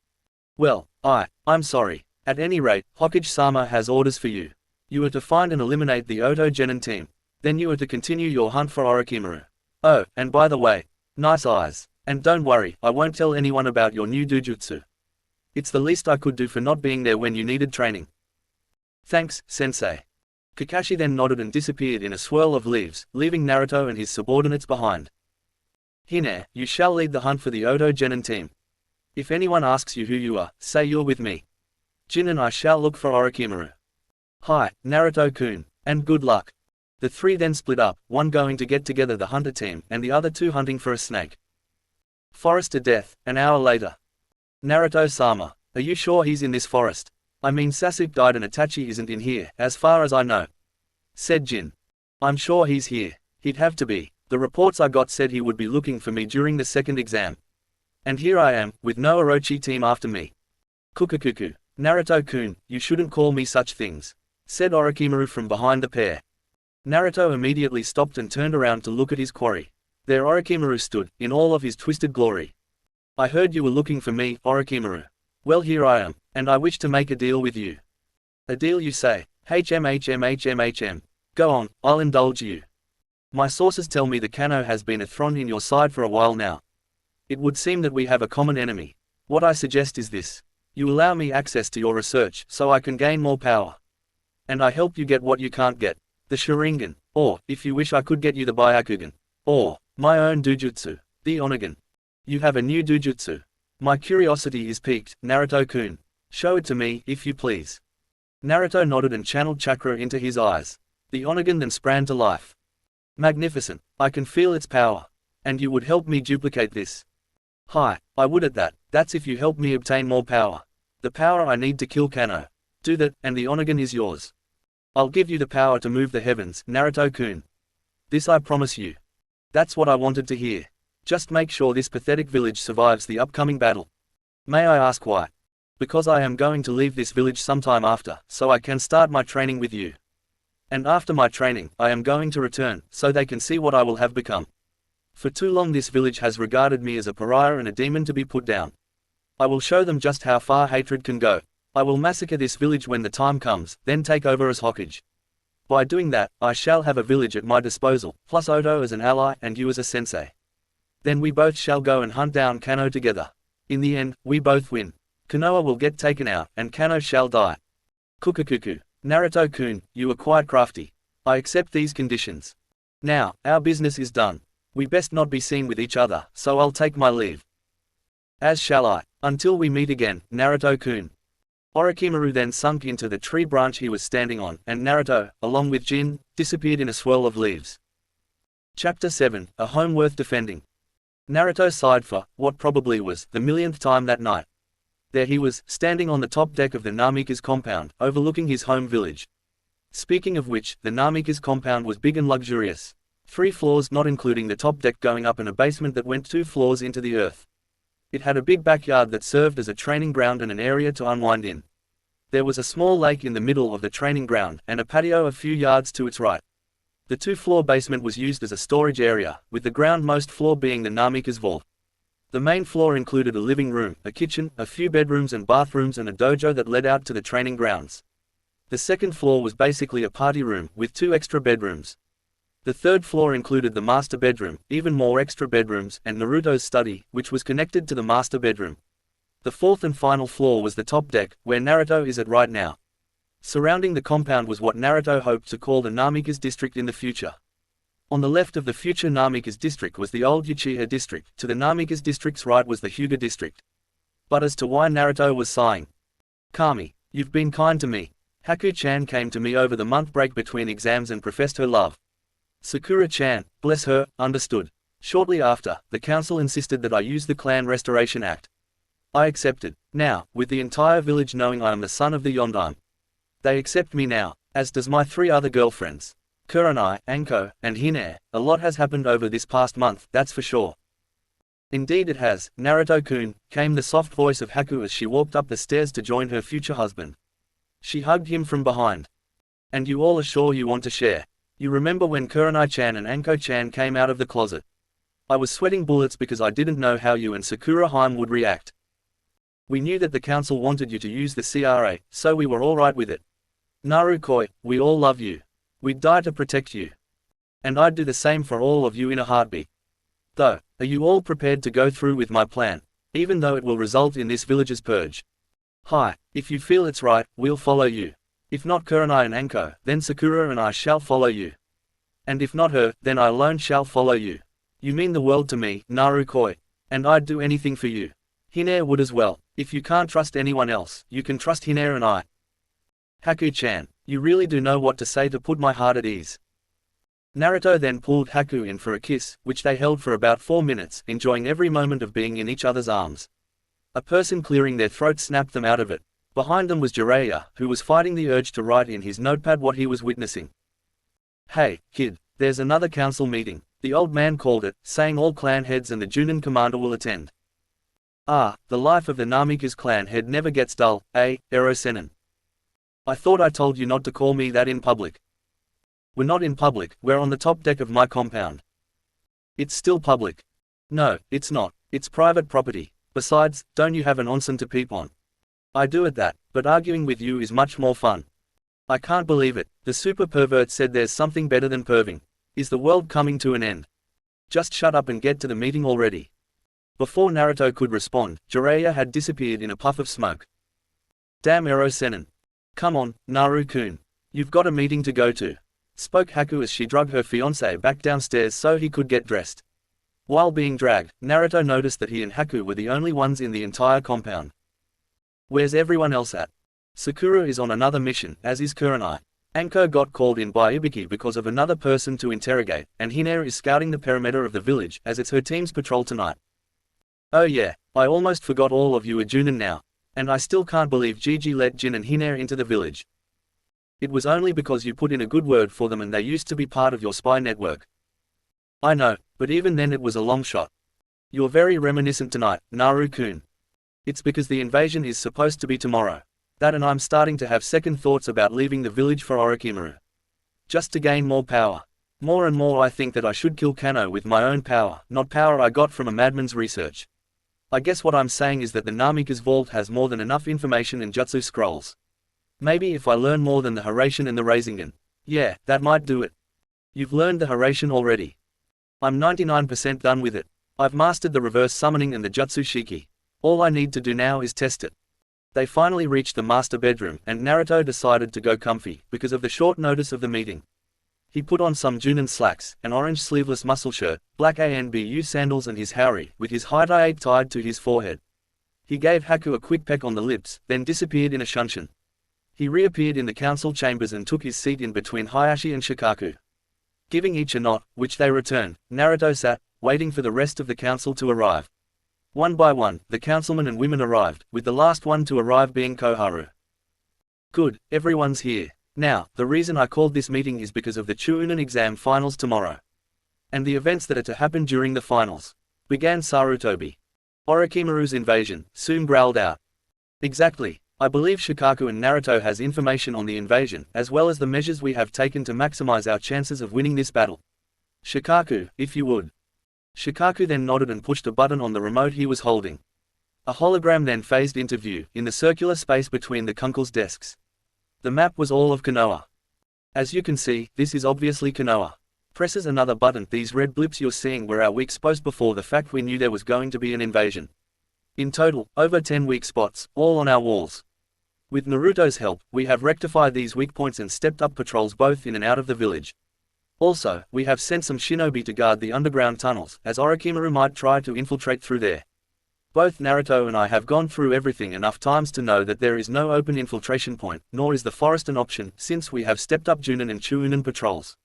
Well, I'm sorry. At any rate, Hokage-sama has orders for you. You are to find and eliminate the Oto Genin team. Then you are to continue your hunt for Orochimaru. Oh, and by the way, nice eyes. And don't worry, I won't tell anyone about your new dojutsu. It's the least I could do for not being there when you needed training. Thanks, sensei. Kakashi then nodded and disappeared in a swirl of leaves, leaving Naruto and his subordinates behind. Hinna, you shall lead the hunt for the Oto Genin team. If anyone asks you who you are, say you're with me. Jin and I shall look for Orochimaru. Hi, Naruto-kun, and good luck. The three then split up, one going to get together the hunter team and the other two hunting for a snake. Forest to death, an hour later. Naruto-sama, are you sure he's in this forest? I mean Sasuke died and Itachi isn't in here, as far as I know. Said Jin. I'm sure he's here. He'd have to be. The reports I got said he would be looking for me during the second exam. And here I am, with no Orochi team after me. Kukukuku. Naruto-kun, you shouldn't call me such things. Said Orochimaru from behind the pair. Naruto immediately stopped and turned around to look at his quarry. There Orochimaru stood, in all of his twisted glory. I heard you were looking for me, Orochimaru. Well, here I am, and I wish to make a deal with you. A deal, you say? HMHMHMHM. Go on, I'll indulge you. My sources tell me the Kano has been a thorn in your side for a while now. It would seem that we have a common enemy. What I suggest is this. You allow me access to your research, so I can gain more power. And I help you get what you can't get. The Sharingan, or, if you wish I could get you the Byakugan. Or, my own dojutsu, the Onigen. You have a new dojutsu. My curiosity is piqued, Naruto-kun. Show it to me, if you please. Naruto nodded and channeled chakra into his eyes. The Onigen then sprang to life. Magnificent, I can feel its power. And you would help me duplicate this. Hi, I would at that, that's if you help me obtain more power. The power I need to kill Kano. Do that, and the Onigen is yours. I'll give you the power to move the heavens, Naruto-kun. This I promise you. That's what I wanted to hear. Just make sure this pathetic village survives the upcoming battle. May I ask why? Because I am going to leave this village sometime after, so I can start my training with you. And after my training, I am going to return, so they can see what I will have become. For too long this village has regarded me as a pariah and a demon to be put down. I will show them just how far hatred can go. I will massacre this village when the time comes, then take over as Hokage. By doing that, I shall have a village at my disposal, plus Oto as an ally and you as a sensei. Then we both shall go and hunt down Kano together. In the end, we both win. Konoha will get taken out, and Kano shall die. Kukukuku. Naruto-kun, you are quite crafty. I accept these conditions. Now, our business is done. We best not be seen with each other, so I'll take my leave. As shall I. Until we meet again, Naruto-kun. Orochimaru then sunk into the tree branch he was standing on, and Naruto, along with Jin, disappeared in a swirl of leaves. Chapter 7, A Home Worth Defending. Naruto sighed for, what probably was, the millionth time that night. There he was, standing on the top deck of the Namikaze compound, overlooking his home village. Speaking of which, the Namikaze compound was big and luxurious. 3 floors not including the top deck going up and a basement that went 2 floors into the earth. It had a big backyard that served as a training ground and an area to unwind in. There was a small lake in the middle of the training ground, and a patio a few yards to its right. The 2-floor basement was used as a storage area, with the groundmost floor being the Namikaze vault. The main floor included a living room, a kitchen, a few bedrooms and bathrooms and a dojo that led out to the training grounds. The second floor was basically a party room, with 2 extra bedrooms. The third floor included the master bedroom, even more extra bedrooms, and Naruto's study, which was connected to the master bedroom. The fourth and final floor was the top deck, where Naruto is at right now. Surrounding the compound was what Naruto hoped to call the Namikaze district in the future. On the left of the future Namikaze district was the old Uchiha district, to the Namikaze district's right was the Hyuga district. But as to why Naruto was sighing. Kami, you've been kind to me. Haku-chan came to me over the month break between exams and professed her love. Sakura-chan, bless her, understood. Shortly after, the council insisted that I use the Clan Restoration Act. I accepted. Now, with the entire village knowing I am the son of the Yondaime. They accept me now, as does my 3 other girlfriends. Kurenai, Anko, and Hinata. A lot has happened over this past month, that's for sure. Indeed it has, Naruto-kun, came the soft voice of Haku as she walked up the stairs to join her future husband. She hugged him from behind. And you all are sure you want to share. You remember when Kurenai-chan and Anko-chan came out of the closet. I was sweating bullets because I didn't know how you and Sakura-hime would react. We knew that the council wanted you to use the CRA, so we were alright with it. Naruto, we all love you. We'd die to protect you. And I'd do the same for all of you in a heartbeat. Though, are you all prepared to go through with my plan, even though it will result in this village's purge? Hi, if you feel it's right, we'll follow you. If not Kurenai and Anko, then Sakura and I shall follow you. And if not her, then I alone shall follow you. You mean the world to me, Naruto. And I'd do anything for you. Hinata would as well. If you can't trust anyone else, you can trust Hinata and I. Haku-chan, you really do know what to say to put my heart at ease. Naruto then pulled Haku in for a kiss, which they held for about 4 minutes, enjoying every moment of being in each other's arms. A person clearing their throat snapped them out of it. Behind them was Jiraiya, who was fighting the urge to write in his notepad what he was witnessing. Hey, kid, there's another council meeting. The old man called it, saying all clan heads and the Junin commander will attend. Ah, the life of the Namikaze clan head never gets dull, eh, Rasengan? I thought I told you not to call me that in public. We're not in public, we're on the top deck of my compound. It's still public. No, it's not, it's private property. Besides, don't you have an onsen to peep on? I do at that, but arguing with you is much more fun. I can't believe it, the super pervert said there's something better than perving. Is the world coming to an end? Just shut up and get to the meeting already. Before Naruto could respond, Jiraiya had disappeared in a puff of smoke. Damn Rasengan. Come on, Naru-kun. You've got a meeting to go to. Spoke Haku as she dragged her fiancé back downstairs so he could get dressed. While being dragged, Naruto noticed that he and Haku were the only ones in the entire compound. Where's everyone else at? Sakura is on another mission, as is Kurenai. Anko got called in by Ibiki because of another person to interrogate, and Hinata is scouting the perimeter of the village as it's her team's patrol tonight. Oh yeah, I almost forgot all of you are Junin now. And I still can't believe Gigi let Jin and Hinata into the village. It was only because you put in a good word for them and they used to be part of your spy network. I know, but even then it was a long shot. You're very reminiscent tonight, Naru-kun. It's because the invasion is supposed to be tomorrow. That and I'm starting to have second thoughts about leaving the village for Orochimaru. Just to gain more power. More and more I think that I should kill Kano with my own power, not power I got from a madman's research. I guess what I'm saying is that the Namikaze vault has more than enough information in Jutsu scrolls. Maybe if I learn more than the Harasen and the Rasengan. Yeah, that might do it. You've learned the Harasen already. I'm 99% done with it. I've mastered the reverse summoning and the Jutsu Shiki. All I need to do now is test it. They finally reached the master bedroom, and Naruto decided to go comfy, because of the short notice of the meeting. He put on some Junin slacks, an orange sleeveless muscle shirt, black ANBU sandals and his haori, with his hide tied to his forehead. He gave Haku a quick peck on the lips, then disappeared in a shunshin. He reappeared in the council chambers and took his seat in between Hayashi and Shikaku. Giving each a nod, which they returned, Naruto sat, waiting for the rest of the council to arrive. One by one, the councilmen and women arrived, with the last one to arrive being Koharu. Good, everyone's here. Now, the reason I called this meeting is because of the Chuunin exam finals tomorrow. And the events that are to happen during the finals. Began Sarutobi. Orochimaru's invasion, soon growled out. Exactly. I believe Shikaku and Naruto has information on the invasion, as well as the measures we have taken to maximize our chances of winning this battle. Shikaku, if you would. Shikaku then nodded and pushed a button on the remote he was holding. A hologram then phased into view, in the circular space between the Kunkel's desks. The map was all of Konoha. As you can see, this is obviously Konoha. Presses another button. These red blips you're seeing were our weak spots before the fact we knew there was going to be an invasion. In total, over 10 weak spots, all on our walls. With Naruto's help, we have rectified these weak points and stepped up patrols both in and out of the village. Also, we have sent some shinobi to guard the underground tunnels, as Orochimaru might try to infiltrate through there. Both Naruto and I have gone through everything enough times to know that there is no open infiltration point, nor is the forest an option, since we have stepped up Junin and Chuunin patrols.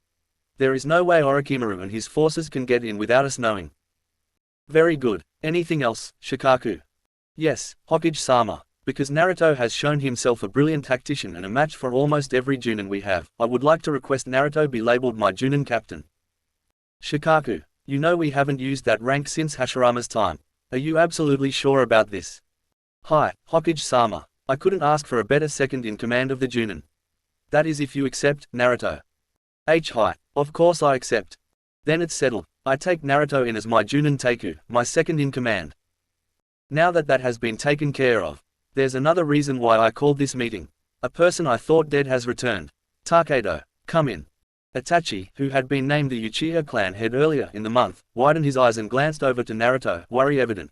There is no way Orochimaru and his forces can get in without us knowing. Very good. Anything else, Shikaku? Yes, Hokage-sama. Because Naruto has shown himself a brilliant tactician and a match for almost every Junin we have, I would like to request Naruto be labeled my Junin captain. Shikaku, you know we haven't used that rank since Hashirama's time. Are you absolutely sure about this? Hi, Hokage-sama. I couldn't ask for a better second in command of the Junin. That is if you accept, Naruto. Hi, of course I accept. Then it's settled. I take Naruto in as my Junin Teiku, my second in command. Now that that has been taken care of, there's another reason why I called this meeting. A person I thought dead has returned. Takedo, come in. Itachi, who had been named the Uchiha clan head earlier in the month, widened his eyes and glanced over to Naruto, worry evident.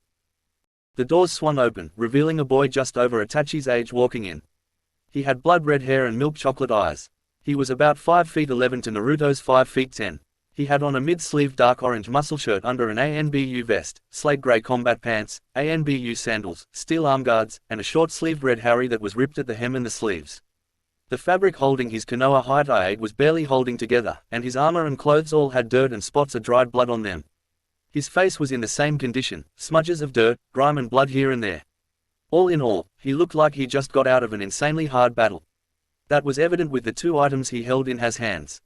The doors swung open, revealing a boy just over Itachi's age walking in. He had blood-red hair and milk chocolate eyes. He was about 5 feet 11 to Naruto's 5 feet 10. He had on a mid-sleeve dark orange muscle shirt under an ANBU vest, slate grey combat pants, ANBU sandals, steel arm guards, and a short-sleeved red harry that was ripped at the hem and the sleeves. The fabric holding his Konoha hide was barely holding together, and his armor and clothes all had dirt and spots of dried blood on them. His face was in the same condition, smudges of dirt, grime and blood here and there. All in all, he looked like he just got out of an insanely hard battle. That was evident with the 2 items he held in his hands.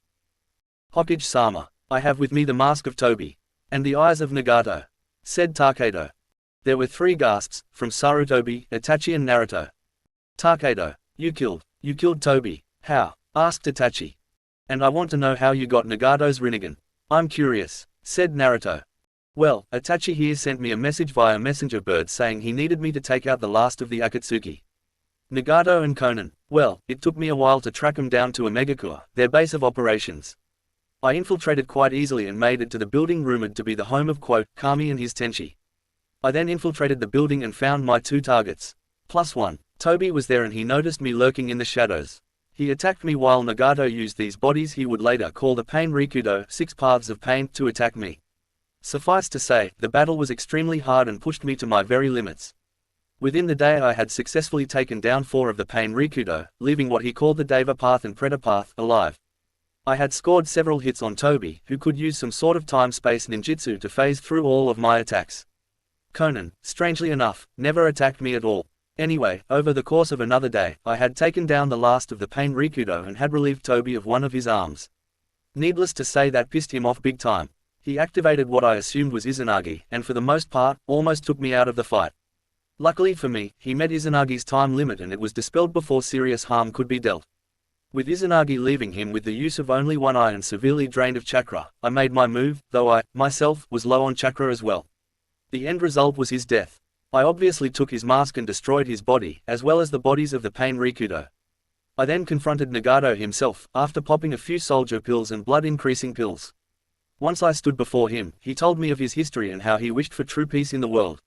Hokage-sama, I have with me the mask of Tobi, and the eyes of Nagato, said Takedo. There were 3 gasps, from Sarutobi, Itachi and Naruto. Takedo, you killed Tobi. How? Asked Itachi. And I want to know how you got Nagato's Rinnegan. I'm curious, said Naruto. Well, Itachi here sent me a message via messenger bird saying he needed me to take out the last of the Akatsuki. Nagato and Konan. Well, it took me a while to track them down to Omegakure, their base of operations. I infiltrated quite easily and made it to the building rumored to be the home of Kami and his Tenchi. I then infiltrated the building and found my 2 targets. +1. Tobi was there and he noticed me lurking in the shadows. He attacked me while Nagato used these bodies he would later call the Pain Rikudo 6 paths of pain to attack me. Suffice to say, the battle was extremely hard and pushed me to my very limits. Within the day I had successfully taken down 4 of the Pain Rikudo, leaving what he called the Deva Path and Preta Path alive. I had scored several hits on Tobi, who could use some sort of time-space ninjutsu to phase through all of my attacks. Konan, strangely enough, never attacked me at all. Anyway, over the course of another day, I had taken down the last of the Pain Rikudo and had relieved Tobi of one of his arms. Needless to say that pissed him off big time. He activated what I assumed was Izanagi, and for the most part, almost took me out of the fight. Luckily for me, he met Izanagi's time limit and it was dispelled before serious harm could be dealt. With Izanagi leaving him with the use of only 1 eye and severely drained of chakra, I made my move, though I, myself, was low on chakra as well. The end result was his death. I obviously took his mask and destroyed his body, as well as the bodies of the Pain Rikudo. I then confronted Nagato himself, after popping a few soldier pills and blood-increasing pills. Once I stood before him, he told me of his history and how he wished for true peace in the world.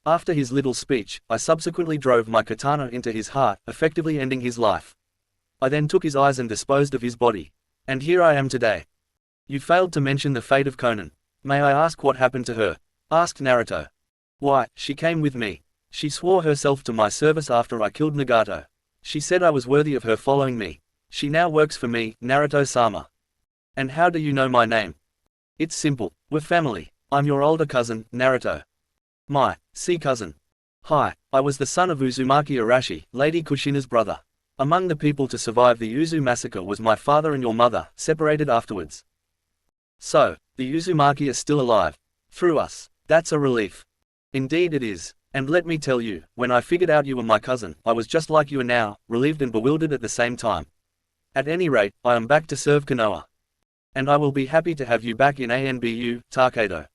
After his little speech, I subsequently drove my katana into his heart, effectively ending his life. I then took his eyes and disposed of his body. And here I am today. You failed to mention the fate of Konan. May I ask what happened to her? Asked Naruto. Why, she came with me. She swore herself to my service after I killed Nagato. She said I was worthy of her following me. She now works for me, Naruto-sama. And how do you know my name? It's simple. We're family. I'm your older cousin, Naruto. My cousin. Hi, I was the son of Uzumaki Arashi, Lady Kushina's brother. Among the people to survive the Uzu massacre was my father and your mother, separated afterwards. So, the Uzumaki are still alive. Through us. That's a relief. Indeed it is. And let me tell you, when I figured out you were my cousin, I was just like you are now, relieved and bewildered at the same time. At any rate, I am back to serve Konoha. And I will be happy to have you back in ANBU, Takedo.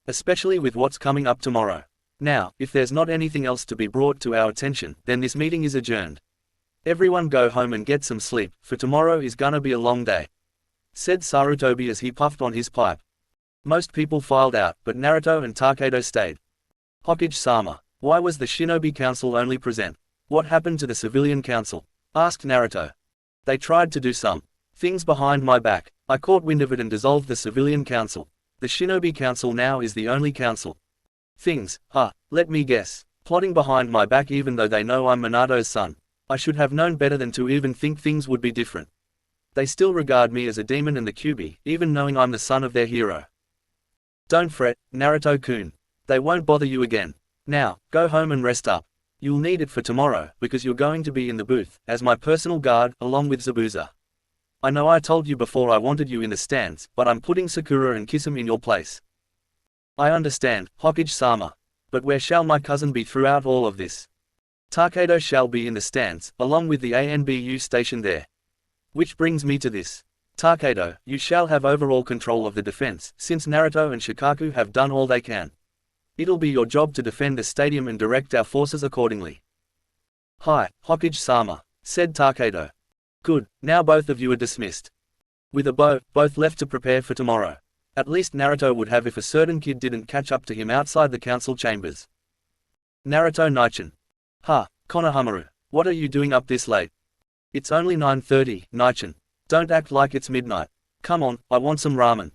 Especially with what's coming up tomorrow. Now, if there's not anything else to be brought to our attention, then this meeting is adjourned. Everyone go home and get some sleep, for tomorrow is gonna be a long day. Said Sarutobi as he puffed on his pipe. Most people filed out, but Naruto and Takedo stayed. Hokage-sama, why was the Shinobi Council only present? What happened to the Civilian Council? Asked Naruto. They tried to do some things behind my back. I caught wind of it and dissolved the Civilian Council. The Shinobi Council now is the only council. Things, let me guess. Plotting behind my back even though they know I'm Minato's son. I should have known better than to even think things would be different. They still regard me as a demon and the Kyuubi, even knowing I'm the son of their hero. Don't fret, Naruto-kun. They won't bother you again. Now, go home and rest up. You'll need it for tomorrow, because you're going to be in the booth, as my personal guard, along with Zabuza. I know I told you before I wanted you in the stands, but I'm putting Sakura and Kisame in your place. I understand, Hokage-sama. But where shall my cousin be throughout all of this? Takedo shall be in the stands, along with the ANBU stationed there. Which brings me to this. Takedo, you shall have overall control of the defense, since Naruto and Shikaku have done all they can. It'll be your job to defend the stadium and direct our forces accordingly. Hi, Hokage-sama, said Takedo. Good, now both of you are dismissed. With a bow, both left to prepare for tomorrow. At least Naruto would have if a certain kid didn't catch up to him outside the council chambers. Naruto Naichin. Ha, Konohamaru, what are you doing up this late? It's only 9:30, Naichin. Don't act like it's midnight. Come on, I want some ramen.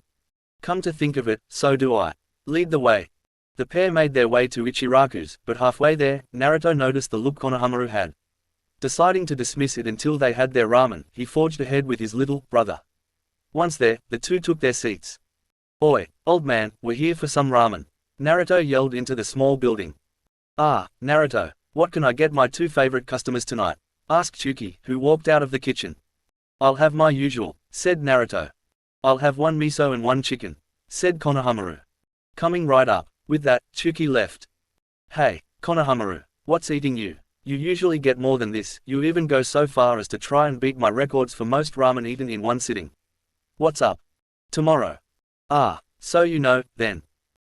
Come to think of it, so do I. Lead the way. The pair made their way to Ichiraku's, but halfway there, Naruto noticed the look Konohamaru had. Deciding to dismiss it until they had their ramen, he forged ahead with his little brother. Once there, the two took their seats. Oi, old man, we're here for some ramen. Naruto yelled into the small building. Ah, Naruto, what can I get my two favorite customers tonight? Asked Chuki, who walked out of the kitchen. I'll have my usual, said Naruto. I'll have one miso and one chicken, said Konohamaru. Coming right up. With that, Chuki left. Hey, Konohamaru, what's eating you? You usually get more than this, you even go so far as to try and beat my records for most ramen eaten in one sitting. What's up? Tomorrow. Ah, so you know, then.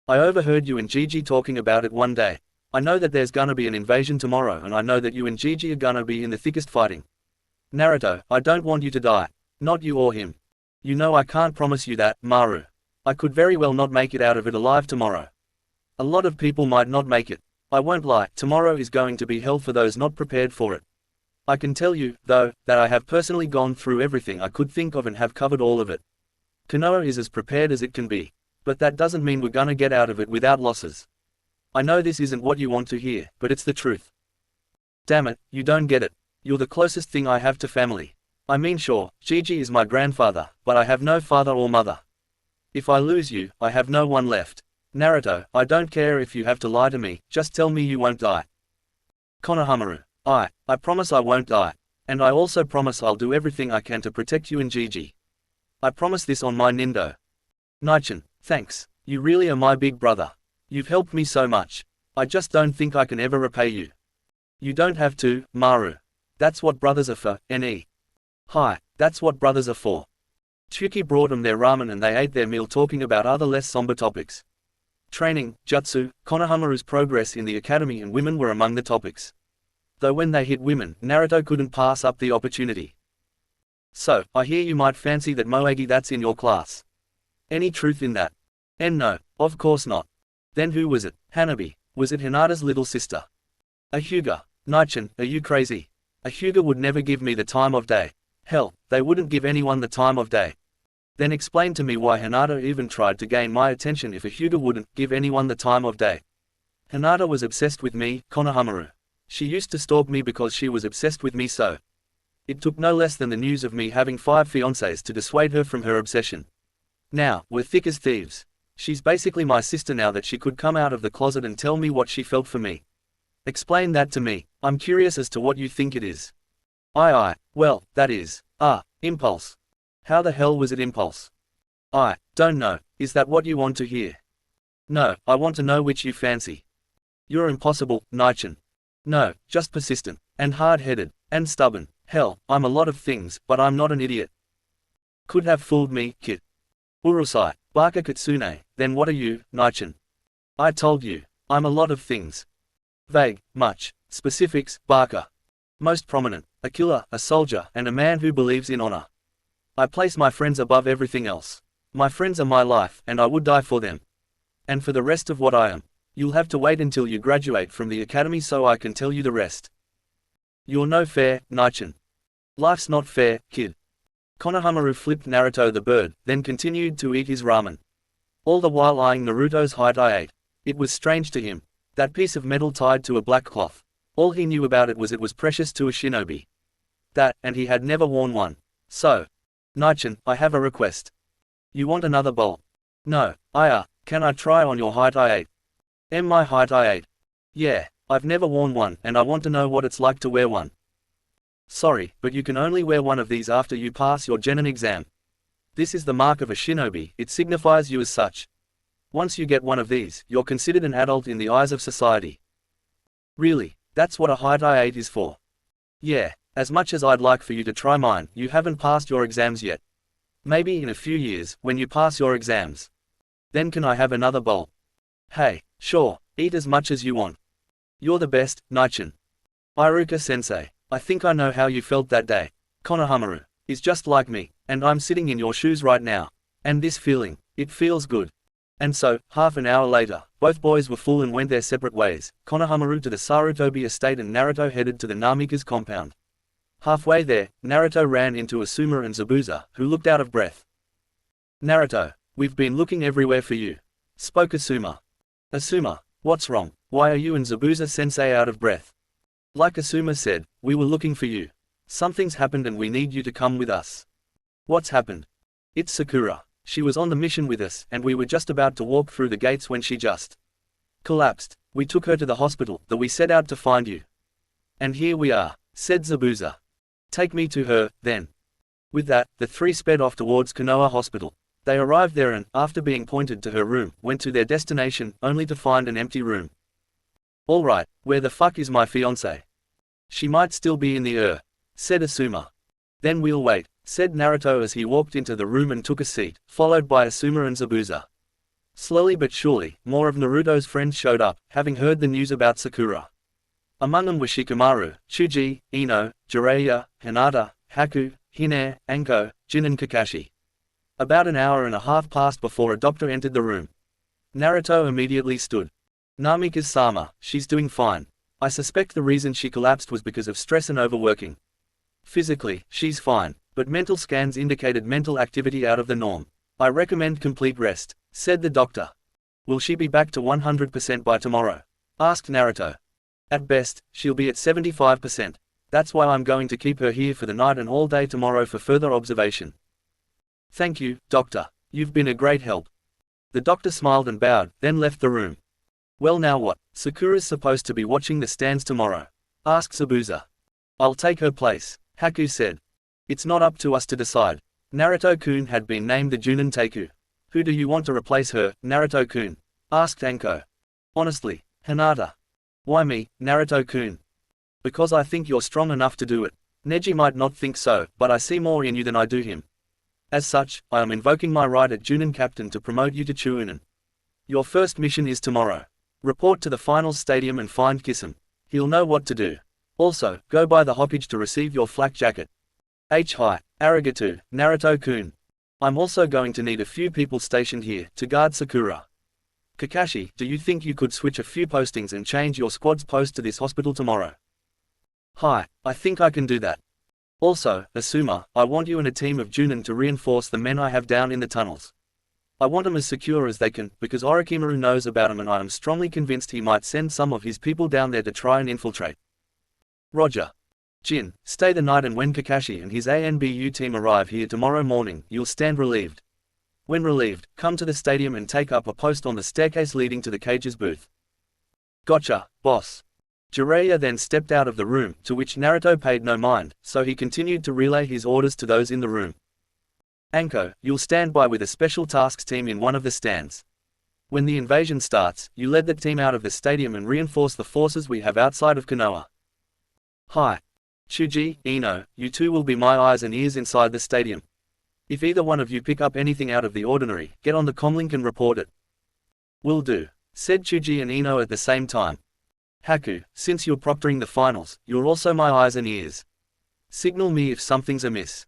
I overheard you and Gigi talking about it one day. I know that there's gonna be an invasion tomorrow and I know that you and Gigi are gonna be in the thickest fighting. Naruto, I don't want you to die. Not you or him. You know I can't promise you that, Maru. I could very well not make it out of it alive tomorrow. A lot of people might not make it. I won't lie, tomorrow is going to be hell for those not prepared for it. I can tell you, though, that I have personally gone through everything I could think of and have covered all of it. Konoha is as prepared as it can be. But that doesn't mean we're gonna get out of it without losses. I know this isn't what you want to hear, but it's the truth. Damn it, you don't get it. You're the closest thing I have to family. I mean sure, Gigi is my grandfather, but I have no father or mother. If I lose you, I have no one left. Naruto, I don't care if you have to lie to me, just tell me you won't die. Konohamaru, I promise I won't die. And I also promise I'll do everything I can to protect you and Gigi. I promise this on my Nindo. Naichin, thanks, you really are my big brother. You've helped me so much. I just don't think I can ever repay you. You don't have to, Maru. That's what brothers are for, ne. Hi, that's what brothers are for. Chuki brought them their ramen and they ate their meal talking about other less somber topics. Training, jutsu, Konohamaru's progress in the academy and women were among the topics. Though when they hit women, Naruto couldn't pass up the opportunity. So, I hear you might fancy that Moegi that's in your class. Any truth in that? And no, of course not. Then who was it? Hanabi. Was it Hinata's little sister? A Hyuga. Naichin, are you crazy? A Hyuga would never give me the time of day. Hell, they wouldn't give anyone the time of day. Then explain to me why Hinata even tried to gain my attention if a Hyuga wouldn't give anyone the time of day. Hinata was obsessed with me, Konohamaru. She used to stalk me because she was obsessed with me so. It took no less than the news of me having 5 fiancés to dissuade her from her obsession. Now, we're thick as thieves. She's basically my sister now that she could come out of the closet and tell me what she felt for me. Explain that to me. I'm curious as to what you think it is. Well, that is, impulse. How the hell was it impulse? I don't know. Is that what you want to hear? No, I want to know which you fancy. You're impossible, Naichin. No, just persistent, and hard-headed, and stubborn. Hell, I'm a lot of things, but I'm not an idiot. Could have fooled me, kid. Urusai, Baka Kitsune, then what are you, Naichin? I told you, I'm a lot of things. Vague, much, specifics, Baka. Most prominent, a killer, a soldier, and a man who believes in honor. I place my friends above everything else. My friends are my life, and I would die for them. And for the rest of what I am, you'll have to wait until you graduate from the academy so I can tell you the rest. You're no fair, Naichin. Life's not fair, kid. Konohamaru flipped Naruto the bird, then continued to eat his ramen. All the while eyeing Naruto's height I ate. It was strange to him. That piece of metal tied to a black cloth. All he knew about it was precious to a shinobi. That, and he had never worn one. So, Naichin, I have a request. You want another bowl? No, can I try on your height I8? My height I8? Yeah, I've never worn one and I want to know what it's like to wear one. Sorry, but you can only wear one of these after you pass your genin exam. This is the mark of a shinobi, it signifies you as such. Once you get one of these, you're considered an adult in the eyes of society. Really, that's what a height I8 is for? Yeah, as much as I'd like for you to try mine, you haven't passed your exams yet. Maybe in a few years, when you pass your exams. Then can I have another bowl? Hey, sure, eat as much as you want. You're the best, Naichin. Iruka-sensei, I think I know how you felt that day. Konohamaru is just like me, and I'm sitting in your shoes right now. And this feeling, it feels good. And so, half an hour later, both boys were full and went their separate ways, Konohamaru to the Sarutobi estate and Naruto headed to the Namika's compound. Halfway there, Naruto ran into Asuma and Zabuza, who looked out of breath. Naruto, we've been looking everywhere for you, spoke Asuma. Asuma, what's wrong? Why are you and Zabuza-sensei out of breath? Like Asuma said, we were looking for you. Something's happened and we need you to come with us. What's happened? It's Sakura. She was on the mission with us and we were just about to walk through the gates when she just collapsed. We took her to the hospital, that we set out to find you. And here we are, said Zabuza. Take me to her, then. With that, the three sped off towards Konoha Hospital. They arrived there and, after being pointed to her room, went to their destination, only to find an empty room. Alright, where the fuck is my fiancée? She might still be in the said Asuma. Then we'll wait, said Naruto as he walked into the room and took a seat, followed by Asuma and Zabuza. Slowly but surely, more of Naruto's friends showed up, having heard the news about Sakura. Among them were Shikamaru, Chuji, Ino, Jiraiya, Hinata, Haku, Hinna, Anko, Jin and Kakashi. About an hour and a half passed before a doctor entered the room. Naruto immediately stood. Namika's-sama, she's doing fine. I suspect the reason she collapsed was because of stress and overworking. Physically, she's fine, but mental scans indicated mental activity out of the norm. I recommend complete rest, said the doctor. Will she be back to 100% by tomorrow? Asked Naruto. At best, she'll be at 75%. That's why I'm going to keep her here for the night and all day tomorrow for further observation. Thank you, doctor. You've been a great help. The doctor smiled and bowed, then left the room. Well, now what? Sakura's supposed to be watching the stands tomorrow, asked Zabuza. I'll take her place, Haku said. It's not up to us to decide. Naruto-kun had been named the Junin Teiku. Who do you want to replace her, Naruto-kun? Asked Anko. Honestly, Hinata. Why me, Naruto-kun? Because I think you're strong enough to do it. Neji might not think so, but I see more in you than I do him. As such, I am invoking my right at Junin Captain to promote you to Chunin. Your first mission is tomorrow. Report to the finals stadium and find Kisame. He'll know what to do. Also, go by the Hokage to receive your flak jacket. Hi, arigato, Naruto-kun. I'm also going to need a few people stationed here to guard Sakura. Kakashi, do you think you could switch a few postings and change your squad's post to this hospital tomorrow? Hi, I think I can do that. Also, Asuma, I want you and a team of Junin to reinforce the men I have down in the tunnels. I want them as secure as they can, because Orochimaru knows about them and I am strongly convinced he might send some of his people down there to try and infiltrate. Roger. Jin, stay the night and when Kakashi and his ANBU team arrive here tomorrow morning, you'll stand relieved. When relieved, come to the stadium and take up a post on the staircase leading to the cage's booth. Gotcha, boss. Jiraiya then stepped out of the room, to which Naruto paid no mind, so he continued to relay his orders to those in the room. Anko, you'll stand by with a special tasks team in one of the stands. When the invasion starts, you lead the team out of the stadium and reinforce the forces we have outside of Konoha. Hi. Chuji, Ino, you two will be my eyes and ears inside the stadium. If either one of you pick up anything out of the ordinary, get on the comlink and report it. Will do, said Chuji and Ino at the same time. Haku, since you're proctoring the finals, you're also my eyes and ears. Signal me if something's amiss.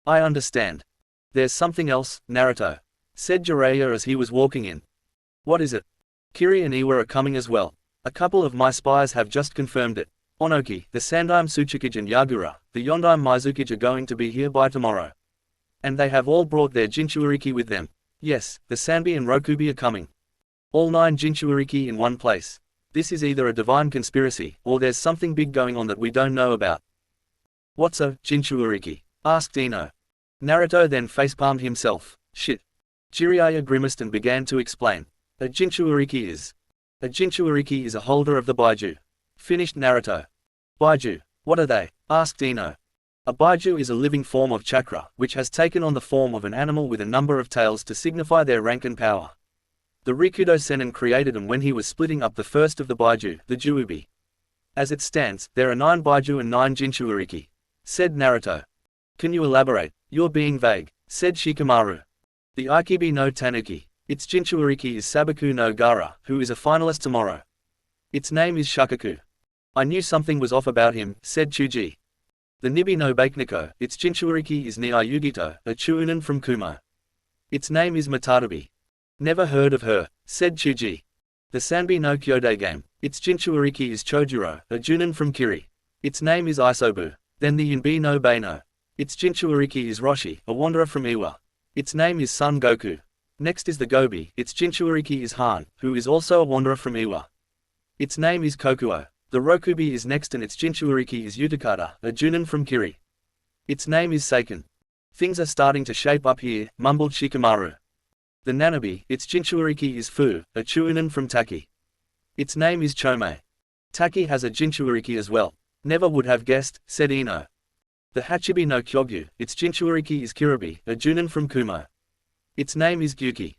I understand. There's something else, Naruto, said Jiraiya as he was walking in. What is it? Kiri and Iwa are coming as well. A couple of my spies have just confirmed it. Onoki, the Sandaime Tsuchikage and Yagura, the Yondaime Mizukage are going to be here by tomorrow. And they have all brought their Jinchuuriki with them. Yes, the Sanbi and Rokubi are coming. All 9 Jinchuuriki in one place. This is either a divine conspiracy, or there's something big going on that we don't know about. What's a Jinchuuriki? Asked Ino. Naruto then facepalmed himself. Shit. Jiraiya grimaced and began to explain. A Jinchuuriki is. A Jinchuuriki is a holder of the Baiju. Finished Naruto. Baiju. What are they? Asked Ino. A Baiju is a living form of chakra, which has taken on the form of an animal with a number of tails to signify their rank and power. The Rikudo Sennin created them when he was splitting up the first of the Baiju, the Juubi. As it stands, there are 9 Baiju and 9 Jinchuuriki. Said Naruto. Can you elaborate? You're being vague, said Shikamaru. The Aikibi no Tanuki. Its Jinchuuriki is Sabaku no Gara, who is a finalist tomorrow. Its name is Shukaku. I knew something was off about him, said Chuji. The Nibi no Bakeniko, its Jinchuuriki is Niayugito, a Chuunin from Kumo. Its name is Matadabi. Never heard of her, said Chuji. The Sanbi no Kyode game, its Jinchuuriki is Chojuro, a Junin from Kiri. Its name is Isobu. Then the Yunbi no Beino. Its Jinchuuriki is Roshi, a wanderer from Iwa. Its name is Son Goku. Next is the Gobi, its Jinchuuriki is Han, who is also a wanderer from Iwa. Its name is Kokuo. The Rokubi is next and its Jinchuuriki is Utakata, a Junin from Kiri. Its name is Seiken. Things are starting to shape up here, mumbled Shikamaru. The Nanabi, its Jinchuuriki is Fu, a Chuunin from Taki. Its name is Chome. Taki has a Jinchuuriki as well. Never would have guessed, said Ino. The Hachibi no Kyogyu, its Jinchuuriki is Kiribi, a Junin from Kumo. Its name is Gyuki.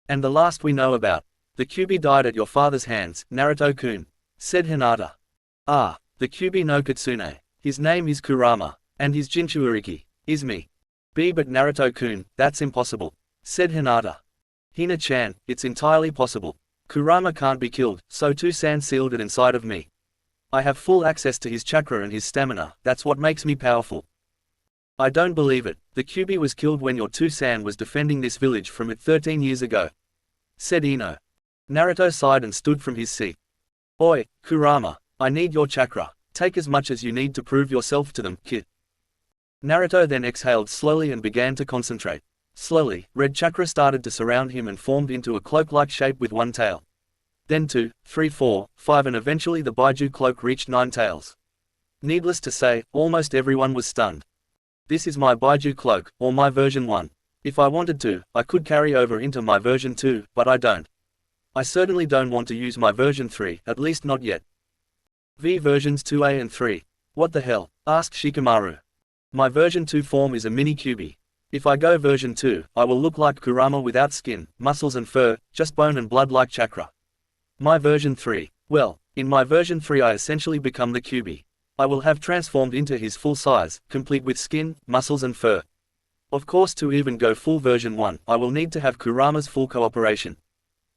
And the last we know about. The Kyubi died at your father's hands, Naruto-kun. Said Hinata. Ah, the Kyubi no Kitsune. His name is Kurama. And his Jinchuuriki is me. But Naruto-kun, that's impossible. Said Hinata. Hina-chan, it's entirely possible. Kurama can't be killed, so Toussaint sealed it inside of me. I have full access to his chakra and his stamina, that's what makes me powerful. I don't believe it. The Kyubi was killed when your Toussaint was defending this village from it 13 years ago. Said Ino. Naruto sighed and stood from his seat. Oi, Kurama, I need your chakra. Take as much as you need to prove yourself to them, kid. Naruto then exhaled slowly and began to concentrate. Slowly, red chakra started to surround him and formed into a cloak-like shape with 1 tail. Then 2, 3, 4, 5 and eventually the Baiju cloak reached 9 tails. Needless to say, almost everyone was stunned. This is my Baiju cloak, or my version 1. If I wanted to, I could carry over into my version 2, but I don't. I certainly don't want to use my version 3, at least not yet. Versions 2A and 3. What the hell? Asked Shikamaru. My version 2 form is a mini Kyubi. If I go version 2, I will look like Kurama without skin, muscles and fur, just bone and blood like chakra. My version 3. Well, in my version 3 I essentially become the Kyubi. I will have transformed into his full size, complete with skin, muscles and fur. Of course to even go full version 1, I will need to have Kurama's full cooperation.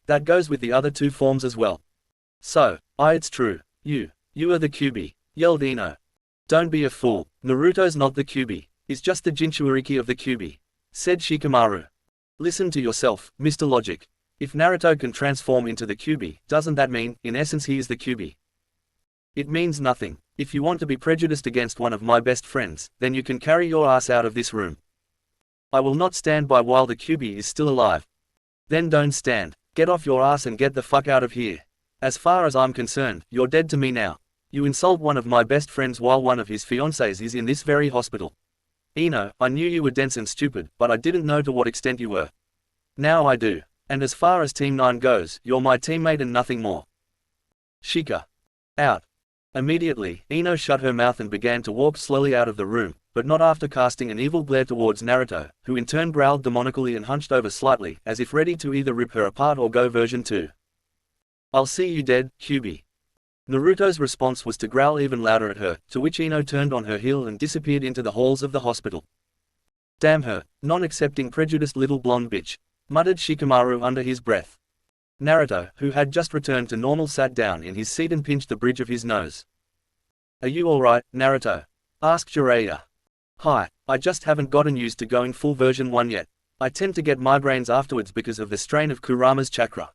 That goes with the other 2 forms as well. So, it's true. You are the Kyubi, yelled Ino. Don't be a fool, Naruto's not the Kyubi. He's just the Jinchuuriki of the Kyubi. Said Shikamaru. Listen to yourself, Mr. Logic. If Naruto can transform into the Kyubi, doesn't that mean, in essence he is the Kyubi? It means nothing. If you want to be prejudiced against one of my best friends, then you can carry your ass out of this room. I will not stand by while the Kyubi is still alive. Then don't stand. Get off your ass and get the fuck out of here. As far as I'm concerned, you're dead to me now. You insult one of my best friends while one of his fiancées is in this very hospital. Ino, I knew you were dense and stupid, but I didn't know to what extent you were. Now I do. And as far as Team 9 goes, you're my teammate and nothing more. Shika. Out. Immediately, Ino shut her mouth and began to walk slowly out of the room, but not after casting an evil glare towards Naruto, who in turn growled demonically and hunched over slightly, as if ready to either rip her apart or go version 2. I'll see you dead, Kyubi. Naruto's response was to growl even louder at her, to which Ino turned on her heel and disappeared into the halls of the hospital. Damn her, non-accepting prejudiced little blonde bitch, muttered Shikamaru under his breath. Naruto, who had just returned to normal, sat down in his seat and pinched the bridge of his nose. Are you alright, Naruto? Asked Jiraiya. Hi, I just haven't gotten used to going full version 1 yet. I tend to get migraines afterwards because of the strain of Kurama's chakra.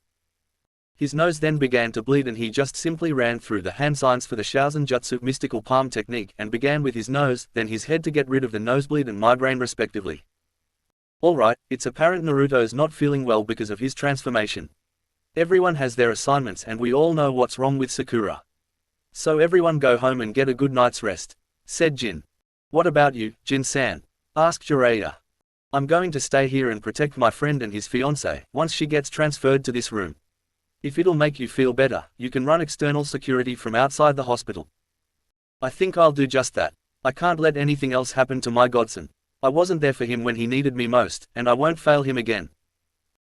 His nose then began to bleed and he just simply ran through the hand signs for the Shaozen Jutsu mystical palm technique and began with his nose, then his head to get rid of the nosebleed and migraine respectively. Alright, it's apparent Naruto's not feeling well because of his transformation. Everyone has their assignments and we all know what's wrong with Sakura. So everyone go home and get a good night's rest, said Jin. What about you, Jin-san? Asked Jiraiya. I'm going to stay here and protect my friend and his fiancée once she gets transferred to this room. If it'll make you feel better, you can run external security from outside the hospital. I think I'll do just that. I can't let anything else happen to my godson. I wasn't there for him when he needed me most, and I won't fail him again.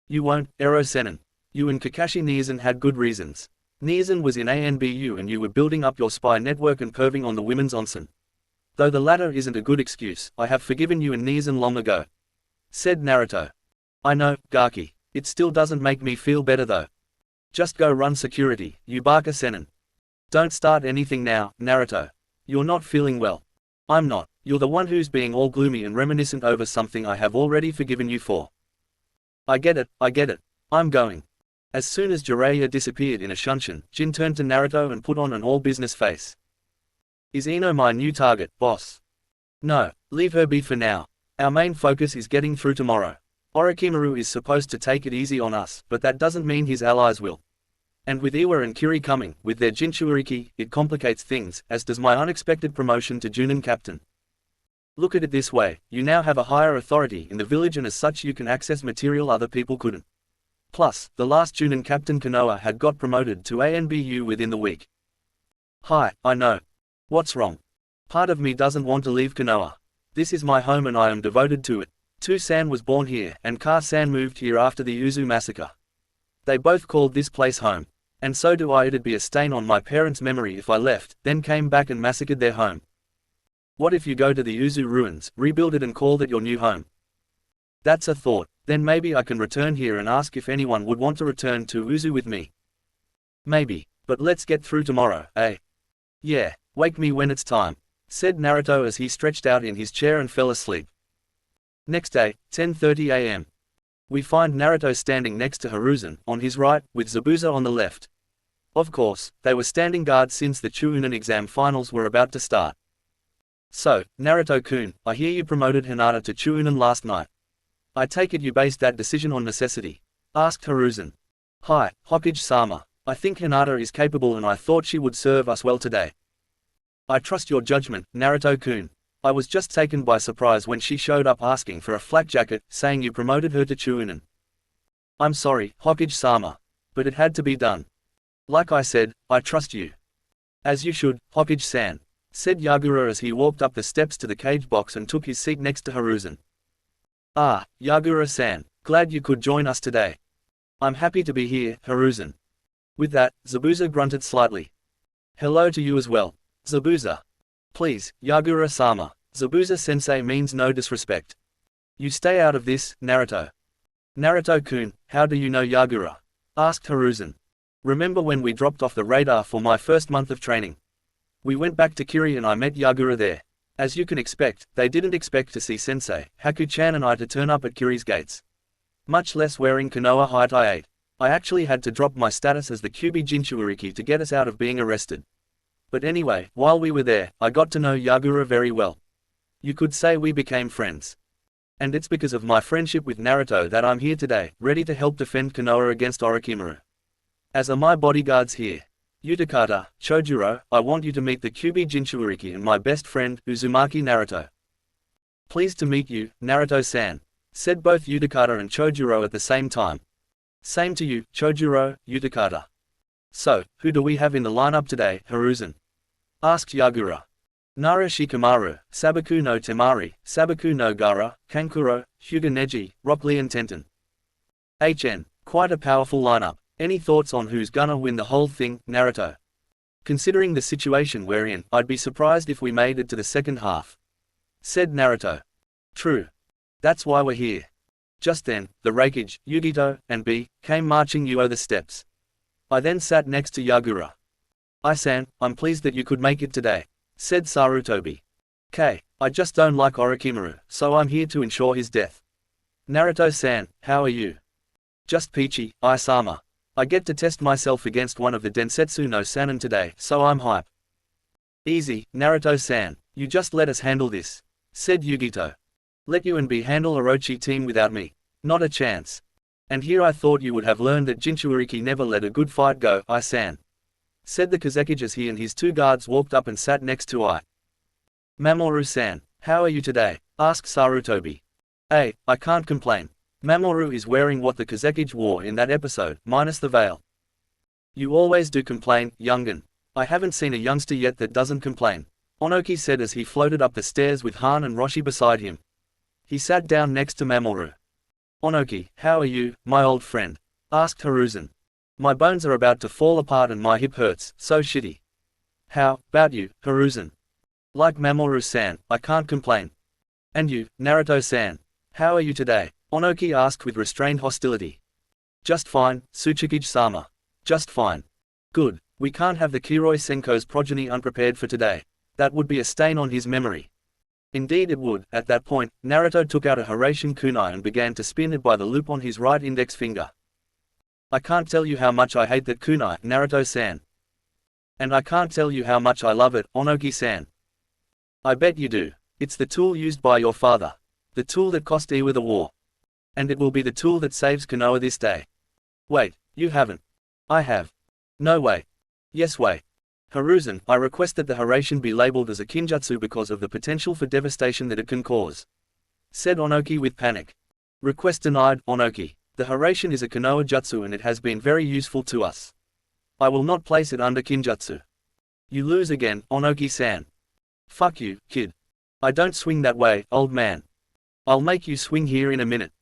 You won't, Ero-senin. You and Kakashi Niizen had good reasons. Niizen was in ANBU and you were building up your spy network and perving on the women's onsen. Though the latter isn't a good excuse, I have forgiven you and Niizen long ago. Said Naruto. I know, Gaki. It still doesn't make me feel better though. Just go run security, Yubaka-senin. Don't start anything now, Naruto. You're not feeling well. I'm not. You're the one who's being all gloomy and reminiscent over something I have already forgiven you for. I get it, I'm going. As soon as Jiraiya disappeared in a shunshin, Jin turned to Naruto and put on an all-business face. Is Ino my new target, boss? No, leave her be for now. Our main focus is getting through tomorrow. Orochimaru is supposed to take it easy on us, but that doesn't mean his allies will. And with Iwa and Kiri coming, with their Jinchuuriki, it complicates things, as does my unexpected promotion to Junin captain. Look at it this way, you now have a higher authority in the village and as such you can access material other people couldn't. Plus, the last Junin captain Konoha had got promoted to ANBU within the week. Hi, I know. What's wrong? Part of me doesn't want to leave Konoha. This is my home and I am devoted to it. Tu-san was born here, and Ka-san moved here after the Uzu massacre. They both called this place home. And so do I. It'd be a stain on my parents' memory if I left, then came back and massacred their home. What if you go to the Uzu ruins, rebuild it and call it your new home? That's a thought. Then maybe I can return here and ask if anyone would want to return to Uzu with me. Maybe, but let's get through tomorrow, eh? Yeah, wake me when it's time, said Naruto as he stretched out in his chair and fell asleep. Next day, 10:30 a.m. We find Naruto standing next to Hiruzen, on his right, with Zabuza on the left. Of course, they were standing guard since the Chuunin exam finals were about to start. So, Naruto-kun, I hear you promoted Hinata to Chuunin last night. I take it you based that decision on necessity? Asked Hiruzen. Hi, Hokage-sama. I think Hinata is capable and I thought she would serve us well today. I trust your judgment, Naruto-kun. I was just taken by surprise when she showed up asking for a flak jacket, saying you promoted her to Chuunin. I'm sorry, Hokage-sama. But it had to be done. Like I said, I trust you. As you should, Hokage-san, said Yagura as he walked up the steps to the cage box and took his seat next to Hiruzen. Ah, Yagura-san, glad you could join us today. I'm happy to be here, Hiruzen. With that, Zabuza grunted slightly. Hello to you as well, Zabuza. Please, Yagura-sama, Zabuza-sensei means no disrespect. You stay out of this, Naruto. Naruto-kun, how do you know Yagura? Asked Hiruzen. Remember when we dropped off the radar for my first month of training? We went back to Kiri and I met Yagura there. As you can expect, they didn't expect to see Sensei, Haku-chan and I to turn up at Kiri's gates. Much less wearing Konoha Haitai 8. I actually had to drop my status as the Kyuubi Jinchuuriki to get us out of being arrested. But anyway, while we were there, I got to know Yagura very well. You could say we became friends. And it's because of my friendship with Naruto that I'm here today, ready to help defend Konoha against Orochimaru. As are my bodyguards here. Utakata, Chojuro, I want you to meet the Kyuubi Jinchuuriki and my best friend, Uzumaki Naruto. Pleased to meet you, Naruto-san, said both Utakata and Chojuro at the same time. Same to you, Chojuro, Utakata. So, who do we have in the lineup today, Hiruzen? Asked Yagura. Nara Shikamaru, Sabaku no Temari, Sabaku no Gara, Kankuro, Hyuga Neji, Rock Lee and Tenten. Quite a powerful lineup. Any thoughts on who's gonna win the whole thing, Naruto? Considering the situation we're in, I'd be surprised if we made it to the second half. Said Naruto. True. That's why we're here. Just then, the Reikage, Yugito, and B, came marching you the steps. I then sat next to Yagura. I-san, I'm pleased that you could make it today, said Sarutobi. I just don't like Orochimaru, so I'm here to ensure his death. Naruto-san, how are you? Just peachy, I-sama. I get to test myself against one of the Densetsu no Sannin today, so I'm hype. Easy, Naruto-san, you just let us handle this, said Yugito. Let you and B handle Orochi team without me. Not a chance. And here I thought you would have learned that Jinchuuriki never let a good fight go, I-san, said the Kazekage as he and his two guards walked up and sat next to I. Mamoru-san, how are you today? Asked Sarutobi. Hey, I can't complain. Mamoru is wearing what the Kazekage wore in that episode, minus the veil. You always do complain, youngin. I haven't seen a youngster yet that doesn't complain, Onoki said as he floated up the stairs with Han and Roshi beside him. He sat down next to Mamoru. Onoki, how are you, my old friend? Asked Hiruzen. My bones are about to fall apart and my hip hurts, so shitty. How about you, Hiruzen? Like Mamoru-san, I can't complain. And you, Naruto-san? How are you today? Onoki asked with restrained hostility. Just fine, Tsuchikage-sama. Just fine. Good. We can't have the Kiroi Senko's progeny unprepared for today. That would be a stain on his memory. Indeed it would. At that point, Naruto took out a Hiraishin kunai and began to spin it by the loop on his right index finger. I can't tell you how much I hate that kunai, Naruto-san. And I can't tell you how much I love it, Onoki-san. I bet you do. It's the tool used by your father. The tool that cost Iwa the war. And it will be the tool that saves Konoha this day. Wait, you haven't. I have. No way. Yes way. Hiruzen, I request that the Hiraishin be labeled as a kinjutsu because of the potential for devastation that it can cause. Said Onoki with panic. Request denied, Onoki. The Hiraishin is a Konoha jutsu and it has been very useful to us. I will not place it under kinjutsu. You lose again, Onoki-san. Fuck you, kid. I don't swing that way, old man. I'll make you swing here in a minute.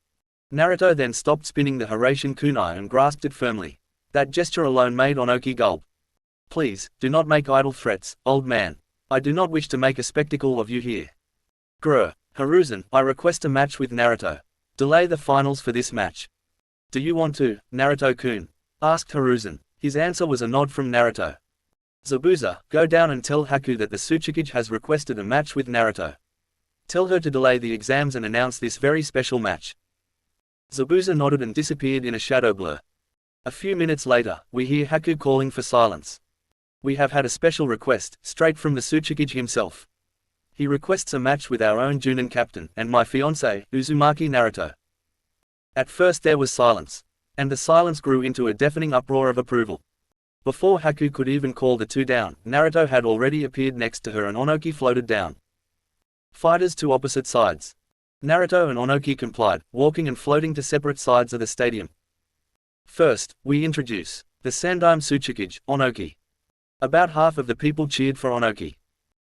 Naruto then stopped spinning the Hiraishin kunai and grasped it firmly. That gesture alone made Onoki gulp. Please, do not make idle threats, old man. I do not wish to make a spectacle of you here. Grr. Hiruzen, I request a match with Naruto. Delay the finals for this match. Do you want to, Naruto-kun? Asked Hiruzen. His answer was a nod from Naruto. Zabuza, go down and tell Haku that the Tsuchikage has requested a match with Naruto. Tell her to delay the exams and announce this very special match. Zabuza nodded and disappeared in a shadow blur. A few minutes later, we hear Haku calling for silence. We have had a special request, straight from the Tsuchikage himself. He requests a match with our own Junin captain, and my fiancé, Uzumaki Naruto. At first there was silence. And the silence grew into a deafening uproar of approval. Before Haku could even call the two down, Naruto had already appeared next to her and Onoki floated down. Fighters to opposite sides. Naruto and Onoki complied, walking and floating to separate sides of the stadium. First, we introduce the Sandaime Tsuchikage, Onoki. About half of the people cheered for Onoki.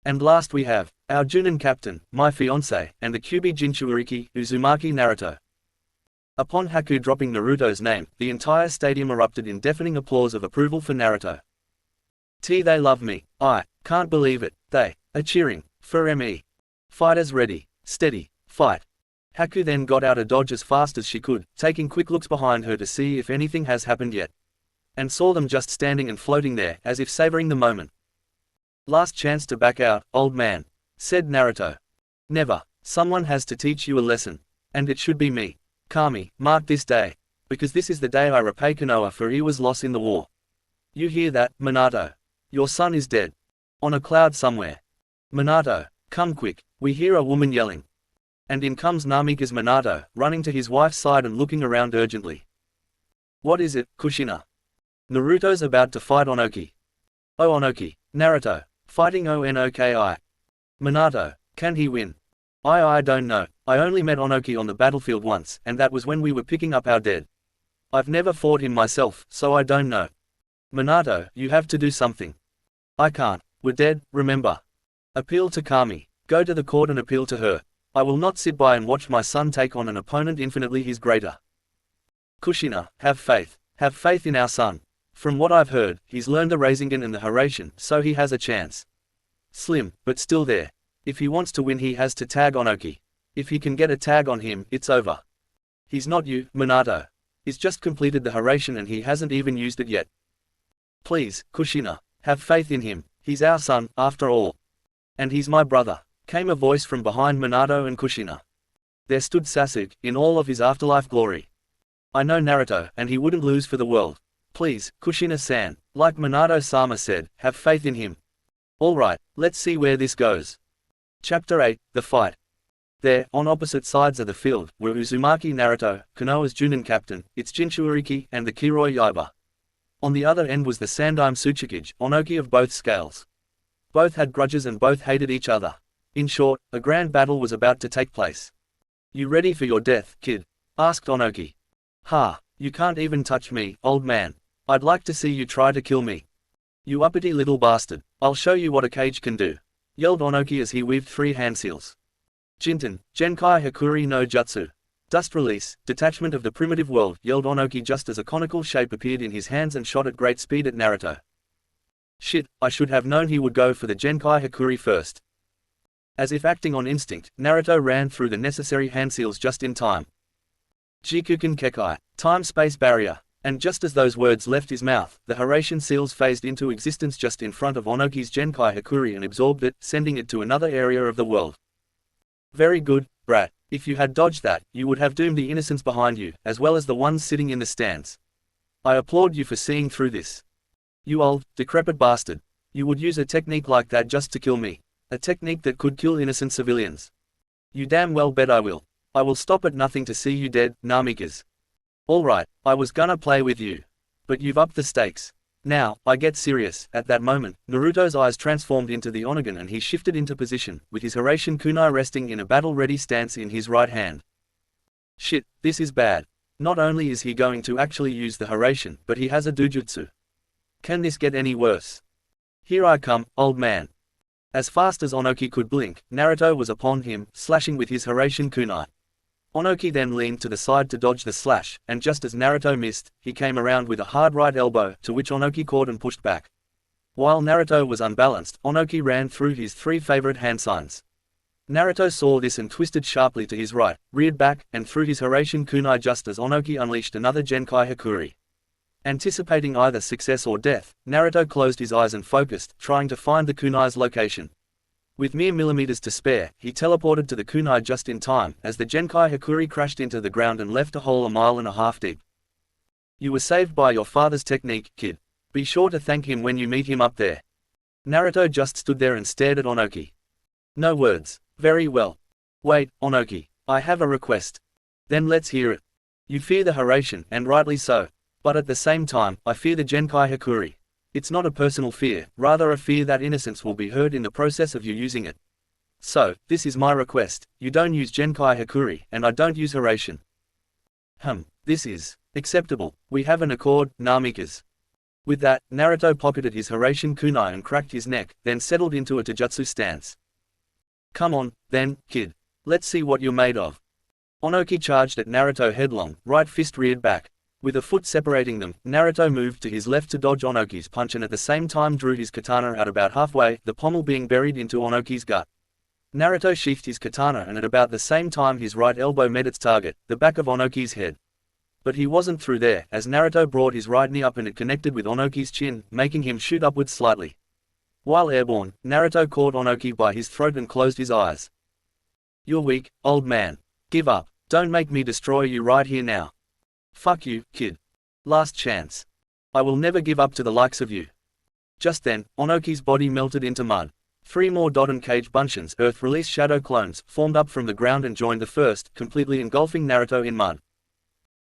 And last we have our Junin captain, my fiancé, and the Kyuubi Jinchuuriki, Uzumaki Naruto. Upon Haku dropping Naruto's name, the entire stadium erupted in deafening applause of approval for Naruto. They love me. I can't believe it. They are cheering for me. Fighters ready, steady, fight. Haku then got out a dodge as fast as she could, taking quick looks behind her to see if anything has happened yet. And saw them just standing and floating there, as if savoring the moment. Last chance to back out, old man, said Naruto. Never. Someone has to teach you a lesson. And it should be me. Kami, mark this day. Because this is the day I repay Konoha for Iwa's loss in the war. You hear that, Minato? Your son is dead. On a cloud somewhere. Minato, come quick, we hear a woman yelling. And in comes Namikaze Minato, running to his wife's side and looking around urgently. What is it, Kushina? Naruto's about to fight Onoki. Oh Onoki, Naruto, fighting Onoki. Minato, can he win? I don't know, I only met Onoki on the battlefield once, and that was when we were picking up our dead. I've never fought him myself, so I don't know. Minato, you have to do something. I can't, we're dead, remember. Appeal to Kami, go to the court and appeal to her. I will not sit by and watch my son take on an opponent infinitely his greater. Kushina, have faith in our son. From what I've heard, he's learned the rasengan and the Hiraishin, so he has a chance. Slim, but still there. If he wants to win he has to tag Onoki. If he can get a tag on him, it's over. He's not you, Minato. He's just completed the Hiraishin and he hasn't even used it yet. Please, Kushina, have faith in him, he's our son, after all. And he's my brother, came a voice from behind Minato and Kushina. There stood Sasuke, in all of his afterlife glory. I know Naruto, and he wouldn't lose for the world. Please, Kushina-san, like Minato-sama said, have faith in him. Alright, let's see where this goes. Chapter 8, The Fight. There, on opposite sides of the field, were Uzumaki Naruto, Konoha's Junin captain, its Jinchuuriki, and the Kiroi Yaiba. On the other end was the Sandaime Tsuchikage, Onoki of both scales. Both had grudges and both hated each other. In short, a grand battle was about to take place. You ready for your death, kid? Asked Onoki. Ha, you can't even touch me, old man. I'd like to see you try to kill me. You uppity little bastard, I'll show you what a cage can do, yelled Onoki as he weaved 3 hand seals. Jinten, Genkai Hakuri no Jutsu. Dust release, detachment of the primitive world, yelled Onoki just as a conical shape appeared in his hands and shot at great speed at Naruto. Shit, I should have known he would go for the Genkai Hakuri first. As if acting on instinct, Naruto ran through the necessary hand seals just in time. Jikuken Kekai, time-space barrier. And just as those words left his mouth, the Hiraishin seals phased into existence just in front of Onoki's Genkai Hakuri and absorbed it, sending it to another area of the world. Very good, brat. If you had dodged that, you would have doomed the innocents behind you, as well as the ones sitting in the stands. I applaud you for seeing through this. You old, decrepit bastard. You would use a technique like that just to kill me. A technique that could kill innocent civilians. You damn well bet I will. I will stop at nothing to see you dead, Namikas. Alright, I was gonna play with you. But you've upped the stakes. Now, I get serious. At that moment, Naruto's eyes transformed into the Onagon and he shifted into position, with his Hiraishin kunai resting in a battle-ready stance in his right hand. Shit, this is bad. Not only is he going to actually use the Hiraishin, but he has a dojutsu. Can this get any worse? Here I come, old man. As fast as Onoki could blink, Naruto was upon him, slashing with his Hiraishin kunai. Onoki then leaned to the side to dodge the slash, and just as Naruto missed, he came around with a hard right elbow, to which Onoki caught and pushed back. While Naruto was unbalanced, Onoki ran through his 3 favorite hand signs. Naruto saw this and twisted sharply to his right, reared back, and threw his Hiraishin kunai just as Onoki unleashed another Genkai Hakuri. Anticipating either success or death, Naruto closed his eyes and focused, trying to find the kunai's location. With mere millimeters to spare, he teleported to the kunai just in time, as the Genkai Hakuri crashed into the ground and left a hole 1.5 miles deep. You were saved by your father's technique, kid. Be sure to thank him when you meet him up there. Naruto just stood there and stared at Onoki. No words. Very well. Wait, Onoki. I have a request. Then let's hear it. You fear the Hiraishin, and rightly so. But at the same time, I fear the Genkai Hakuri. It's not a personal fear, rather a fear that innocence will be hurt in the process of you using it. So, this is my request, you don't use Genkai Hakuri, and I don't use Hiraishin. This is acceptable. We have an accord, Namikas. With that, Naruto pocketed his Hiraishin kunai and cracked his neck, then settled into a taijutsu stance. Come on, then, kid. Let's see what you're made of. Onoki charged at Naruto headlong, right fist reared back. With a foot separating them, Naruto moved to his left to dodge Onoki's punch and at the same time drew his katana out about halfway, the pommel being buried into Onoki's gut. Naruto sheathed his katana and at about the same time his right elbow met its target, the back of Onoki's head. But he wasn't through there, as Naruto brought his right knee up and it connected with Onoki's chin, making him shoot upwards slightly. While airborne, Naruto caught Onoki by his throat and closed his eyes. You're weak, old man. Give up. Don't make me destroy you right here now. Fuck you, kid. Last chance. I will never give up to the likes of you. Just then, Onoki's body melted into mud. 3 more Dodon Cage Bunshins, Earth Release Shadow clones, formed up from the ground and joined the first, completely engulfing Naruto in mud.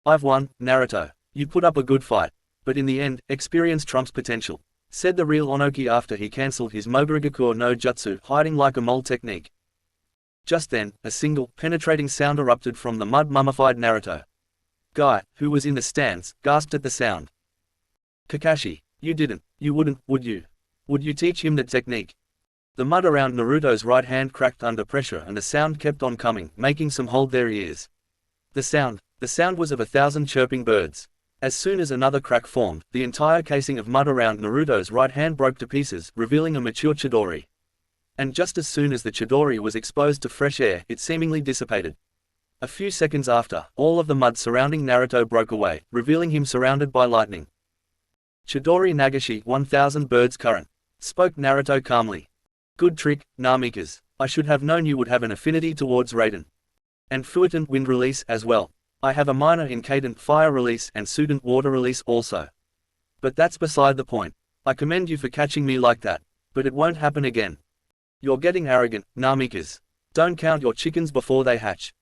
I've won, Naruto. You put up a good fight. But in the end, experience trumps potential, said the real Onoki after he cancelled his Mogurigaku no Jutsu, hiding like a mole technique. Just then, a single, penetrating sound erupted from the mud-mummified Naruto. Guy, who was in the stands, gasped at the sound. Kakashi, you wouldn't, would you? Would you teach him the technique? The mud around Naruto's right hand cracked under pressure and the sound kept on coming, making some hold their ears. The sound was of 1,000 chirping birds. As soon as another crack formed, the entire casing of mud around Naruto's right hand broke to pieces, revealing a mature Chidori. And just as soon as the Chidori was exposed to fresh air, it seemingly dissipated. A few seconds after, all of the mud surrounding Naruto broke away, revealing him surrounded by lightning. Chidori Nagashi 1000 birds current, spoke Naruto calmly. Good trick, Namikas. I should have known you would have an affinity towards Raiden. And Fuiten wind release as well. I have a minor incandescent fire release and Sudent water release also. But that's beside the point. I commend you for catching me like that. But it won't happen again. You're getting arrogant, Namikas. Don't count your chickens before they hatch.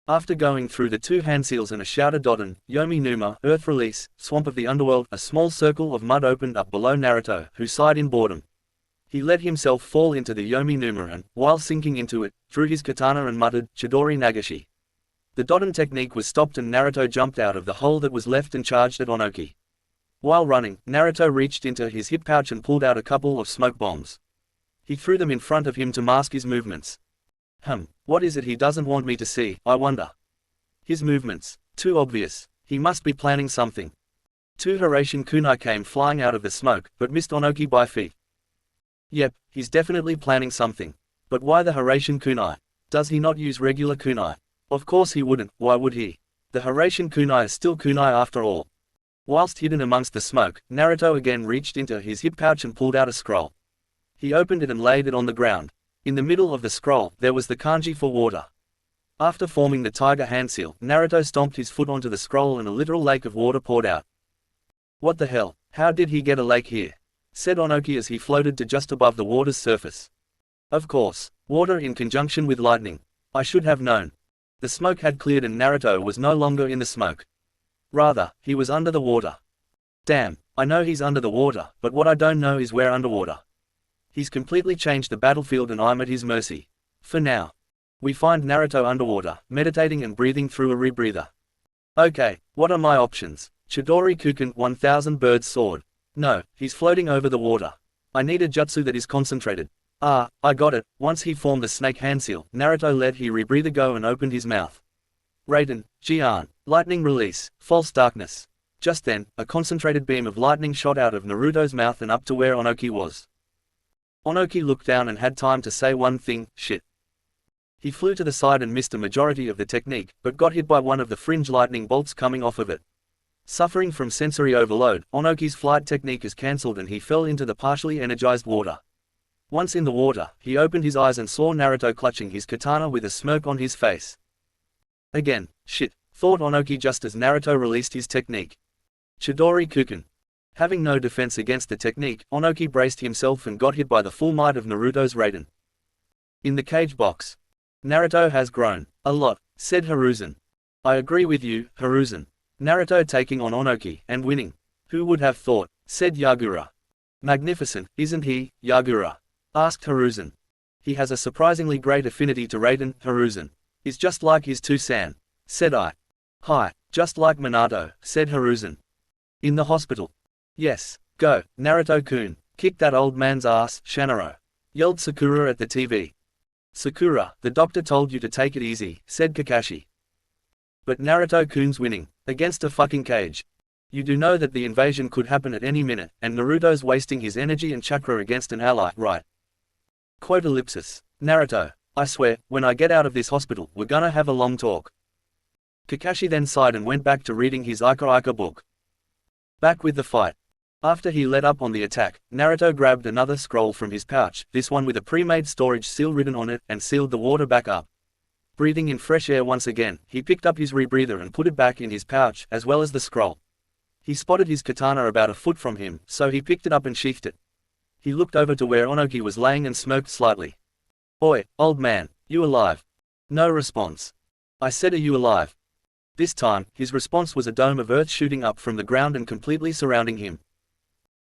After going through the 2 hand seals and a shouter Dodon, Yomi Numa, Earth Release, Swamp of the Underworld, a small circle of mud opened up below Naruto, who sighed in boredom. He let himself fall into the Yomi Numa and, while sinking into it, drew his katana and muttered, Chidori Nagashi. The Dodon technique was stopped and Naruto jumped out of the hole that was left and charged at Onoki. While running, Naruto reached into his hip pouch and pulled out a couple of smoke bombs. He threw them in front of him to mask his movements. What is it he doesn't want me to see, I wonder? His movements. Too obvious. He must be planning something. Two Hiraishin kunai came flying out of the smoke, but missed Onoki by feet. Yep, he's definitely planning something. But why the Hiraishin kunai? Does he not use regular kunai? Of course he wouldn't, why would he? The Hiraishin kunai is still kunai after all. Whilst hidden amongst the smoke, Naruto again reached into his hip pouch and pulled out a scroll. He opened it and laid it on the ground. In the middle of the scroll, there was the kanji for water. After forming the tiger hand seal, Naruto stomped his foot onto the scroll and a literal lake of water poured out. What the hell, how did he get a lake here? Said Onoki as he floated to just above the water's surface. Of course, water in conjunction with lightning. I should have known. The smoke had cleared and Naruto was no longer in the smoke. Rather, he was under the water. Damn, I know he's under the water, but what I don't know is where underwater. He's completely changed the battlefield and I'm at his mercy. For now. We find Naruto underwater, meditating and breathing through a rebreather. Okay, what are my options? Chidori Kuken 1000 Birds Sword. No, he's floating over the water. I need a jutsu that is concentrated. Ah, I got it. Once he formed the snake hand seal, Naruto let his rebreather go and opened his mouth. Raiden, Jian, lightning release, false darkness. Just then, a concentrated beam of lightning shot out of Naruto's mouth and up to where Onoki was. Onoki looked down and had time to say one thing, shit. He flew to the side and missed a majority of the technique, but got hit by one of the fringe lightning bolts coming off of it. Suffering from sensory overload, Onoki's flight technique is cancelled and he fell into the partially energized water. Once in the water, he opened his eyes and saw Naruto clutching his katana with a smirk on his face. Again, shit, thought Onoki just as Naruto released his technique. Chidori Kuken. Having no defense against the technique, Onoki braced himself and got hit by the full might of Naruto's Raiden. In the cage box. Naruto has grown. A lot, said Hiruzen. I agree with you, Hiruzen. Naruto taking on Onoki, and winning. Who would have thought, said Yagura. Magnificent, isn't he, Yagura? Asked Hiruzen. He has a surprisingly great affinity to Raiden, Hiruzen. Is just like his two-san. Said I. Hi, just like Minato, said Hiruzen. In the hospital. Yes, go, Naruto-kun, kick that old man's ass, Shanaro. Yelled Sakura at the TV. Sakura, the doctor told you to take it easy, said Kakashi. But Naruto-kun's winning, against a fucking cage. You do know that the invasion could happen at any minute, and Naruto's wasting his energy and chakra against an ally, right? Quote ellipsis. Naruto, I swear, when I get out of this hospital, we're gonna have a long talk. Kakashi then sighed and went back to reading his Ika Ika book. Back with the fight. After he let up on the attack, Naruto grabbed another scroll from his pouch, this one with a pre-made storage seal written on it, and sealed the water back up. Breathing in fresh air once again, he picked up his rebreather and put it back in his pouch, as well as the scroll. He spotted his katana about a foot from him, so he picked it up and sheathed it. He looked over to where Onoki was laying and smirked slightly. Oi, old man, you alive? No response. I said, are you alive? This time, his response was a dome of earth shooting up from the ground and completely surrounding him.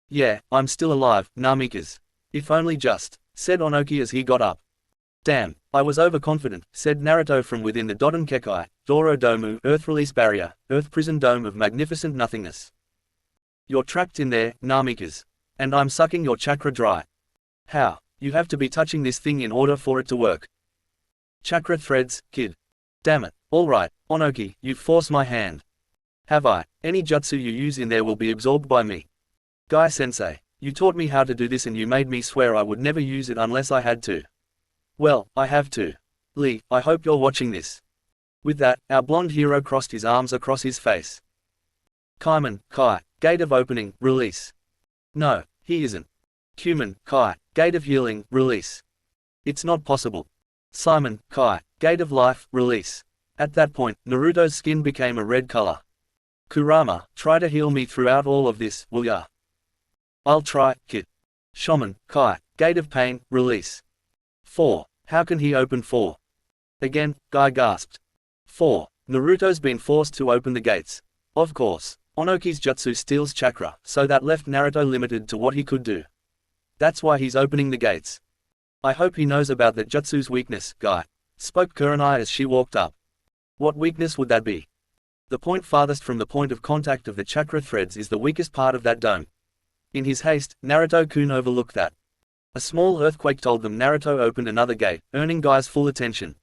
Yeah, I'm still alive, Namikaze. If only just, said Onoki as he got up. Damn, I was overconfident, said Naruto from within the Dodon Kekai, Doro Domu, Earth Release Barrier, Earth Prison Dome of Magnificent Nothingness. You're trapped in there, Namikaze. And I'm sucking your chakra dry. How? You have to be touching this thing in order for it to work. Chakra threads, kid. Damn it, alright, Onoki, you force my hand. Have I? Any jutsu you use in there will be absorbed by me. Guy-sensei, you taught me how to do this and you made me swear I would never use it unless I had to. Well, I have to. Lee, I hope you're watching this. With that, our blonde hero crossed his arms across his face. Kaiman, Kai, Gate of Opening, Release. No, he isn't. Kuman, Kai, Gate of Healing, Release. It's not possible. Simon, Kai, Gate of Life, Release. At that point, Naruto's skin became a red color. Kurama, try to heal me throughout all of this, will ya? I'll try, kid. Shaman, Kai, Gate of Pain, Release. 4. How can he open 4? Again, Guy gasped. 4. Naruto's been forced to open the gates. Of course, Onoki's jutsu steals chakra, so that left Naruto limited to what he could do. That's why he's opening the gates. I hope he knows about that jutsu's weakness, Guy, spoke Kurenai as she walked up. What weakness would that be? The point farthest from the point of contact of the chakra threads is the weakest part of that dome. In his haste, Naruto-kun overlooked that. A small earthquake told them Naruto opened another gate, earning Guy's full attention.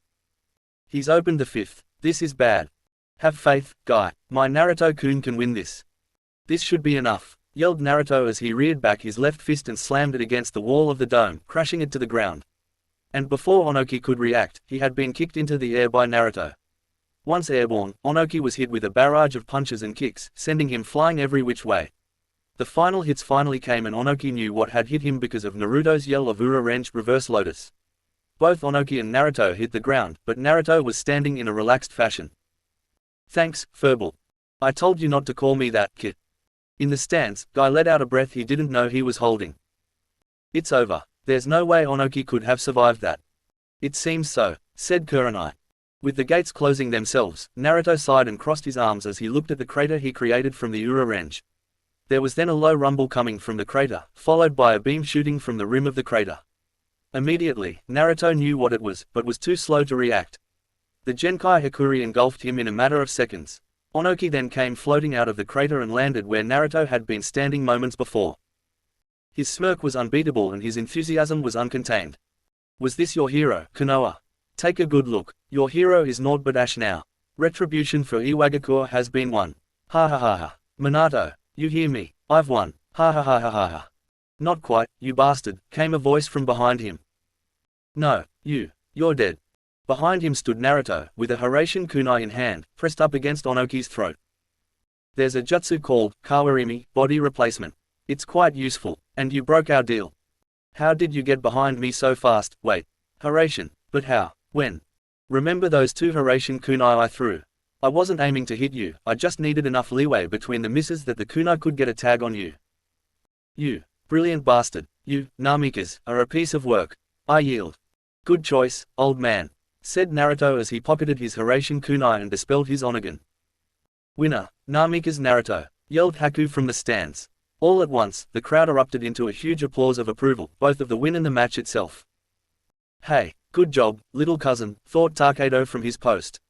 He's opened the fifth. This is bad. Have faith, Guy. My Naruto-kun can win this. This should be enough, yelled Naruto as he reared back his left fist and slammed it against the wall of the dome, crashing it to the ground. And before Onoki could react, he had been kicked into the air by Naruto. Once airborne, Onoki was hit with a barrage of punches and kicks, sending him flying every which way. The final hits finally came and Onoki knew what had hit him because of Naruto's yell of Ura Wrench Reverse Lotus. Both Onoki and Naruto hit the ground, but Naruto was standing in a relaxed fashion. Thanks, Furball. I told you not to call me that, kid. In the stands, Guy let out a breath he didn't know he was holding. It's over. There's no way Onoki could have survived that. It seems so, said Kurenai. With the gates closing themselves, Naruto sighed and crossed his arms as he looked at the crater he created from the Ura Wrench. There was then a low rumble coming from the crater, followed by a beam shooting from the rim of the crater. Immediately, Naruto knew what it was, but was too slow to react. The Genkai Hikuri engulfed him in a matter of seconds. Onoki then came floating out of the crater and landed where Naruto had been standing moments before. His smirk was unbeatable and his enthusiasm was uncontained. Was this your hero, Konoha? Take a good look. Your hero is naught but ash now. Retribution for Iwagakure has been won. Ha ha ha ha. Minato, you hear me? I've won. Ha ha ha ha ha ha. Not quite, you bastard, came a voice from behind him. No, you're dead. Behind him stood Naruto, with a Hiraishin kunai in hand, pressed up against Onoki's throat. There's a jutsu called Kawarimi, body replacement. It's quite useful, and you broke our deal. How did you get behind me so fast? Wait. Hiraishin, but how? When? Remember those two Hiraishin kunai I threw? I wasn't aiming to hit you, I just needed enough leeway between the misses that the kunai could get a tag on you. You brilliant bastard, you, Namikas, are a piece of work. I yield. Good choice, old man, said Naruto as he pocketed his Hiraishin kunai and dispelled his Onagan. Winner, Namikas Naruto, yelled Haku from the stands. All at once, the crowd erupted into a huge applause of approval, both of the win and the match itself. Hey, good job, little cousin, thought Takedo from his post.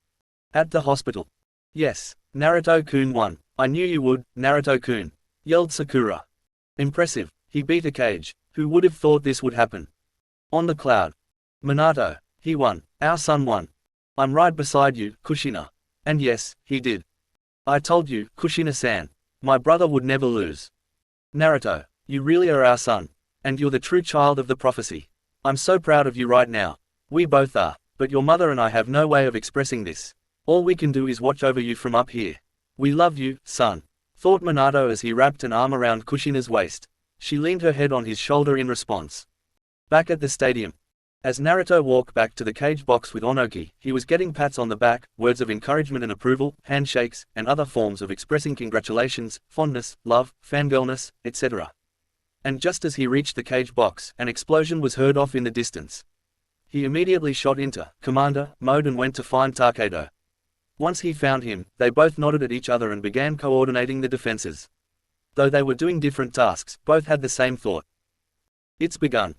At the hospital. Yes, Naruto-kun won. I knew you would, Naruto-kun, yelled Sakura. Impressive, he beat a cage. Who would have thought this would happen? On the cloud. Minato, he won, our son won. I'm right beside you, Kushina. And yes, he did. I told you, Kushina-san. My brother would never lose. Naruto, you really are our son. And you're the true child of the prophecy. I'm so proud of you right now. We both are, but your mother and I have no way of expressing this. All we can do is watch over you from up here. We love you, son, thought Minato as he wrapped an arm around Kushina's waist. She leaned her head on his shoulder in response. Back at the stadium. As Naruto walked back to the cage box with Onoki, he was getting pats on the back, words of encouragement and approval, handshakes, and other forms of expressing congratulations, fondness, love, fangirlness, etc. And just as he reached the cage box, an explosion was heard off in the distance. He immediately shot into commander mode and went to find Takedo. Once he found him, they both nodded at each other and began coordinating the defenses. Though they were doing different tasks, both had the same thought. It's begun.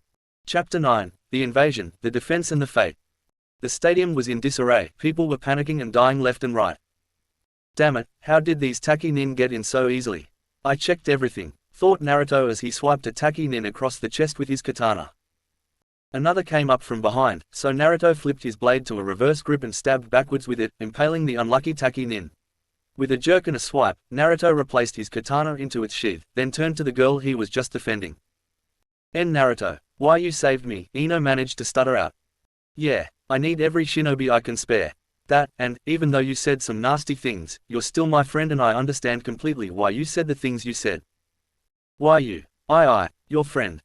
Chapter 9, The Invasion, the Defense and the Fate. The stadium was in disarray, people were panicking and dying left and right. Damn it, how did these Taki Nin get in so easily? I checked everything, thought Naruto as he swiped a Taki Nin across the chest with his katana. Another came up from behind, so Naruto flipped his blade to a reverse grip and stabbed backwards with it, impaling the unlucky Taki Nin. With a jerk and a swipe, Naruto replaced his katana into its sheath, then turned to the girl he was just defending. Naruto, why you saved me, Ino managed to stutter out. Yeah, I need every shinobi I can spare. That, and, even though you said some nasty things, you're still my friend and I understand completely why you said the things you said. Why you? Your friend.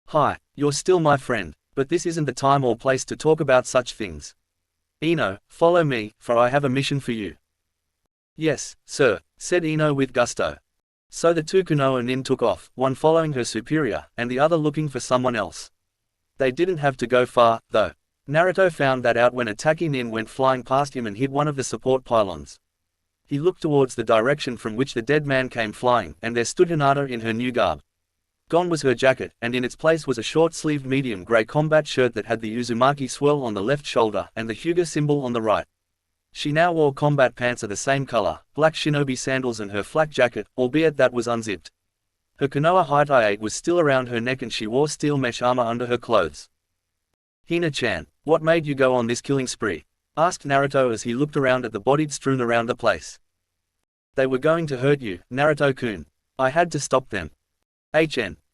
Hi, you're still my friend, but this isn't the time or place to talk about such things. Ino, follow me, for I have a mission for you. Yes, sir, said Ino with gusto. So the two Konoha nin took off, one following her superior, and the other looking for someone else. They didn't have to go far, though. Naruto found that out when a Taki nin went flying past him and hit one of the support pylons. He looked towards the direction from which the dead man came flying, and there stood Hinata in her new garb. Gone was her jacket, and in its place was a short-sleeved medium-gray combat shirt that had the Uzumaki swirl on the left shoulder and the Hyuga symbol on the right. She now wore combat pants of the same color, black shinobi sandals and her flak jacket, albeit that was unzipped. Her Konoha hinata was still around her neck and she wore steel mesh armor under her clothes. "Hina-chan, what made you go on this killing spree?" asked Naruto as he looked around at the bodies strewn around the place. "They were going to hurt you, Naruto-kun. I had to stop them."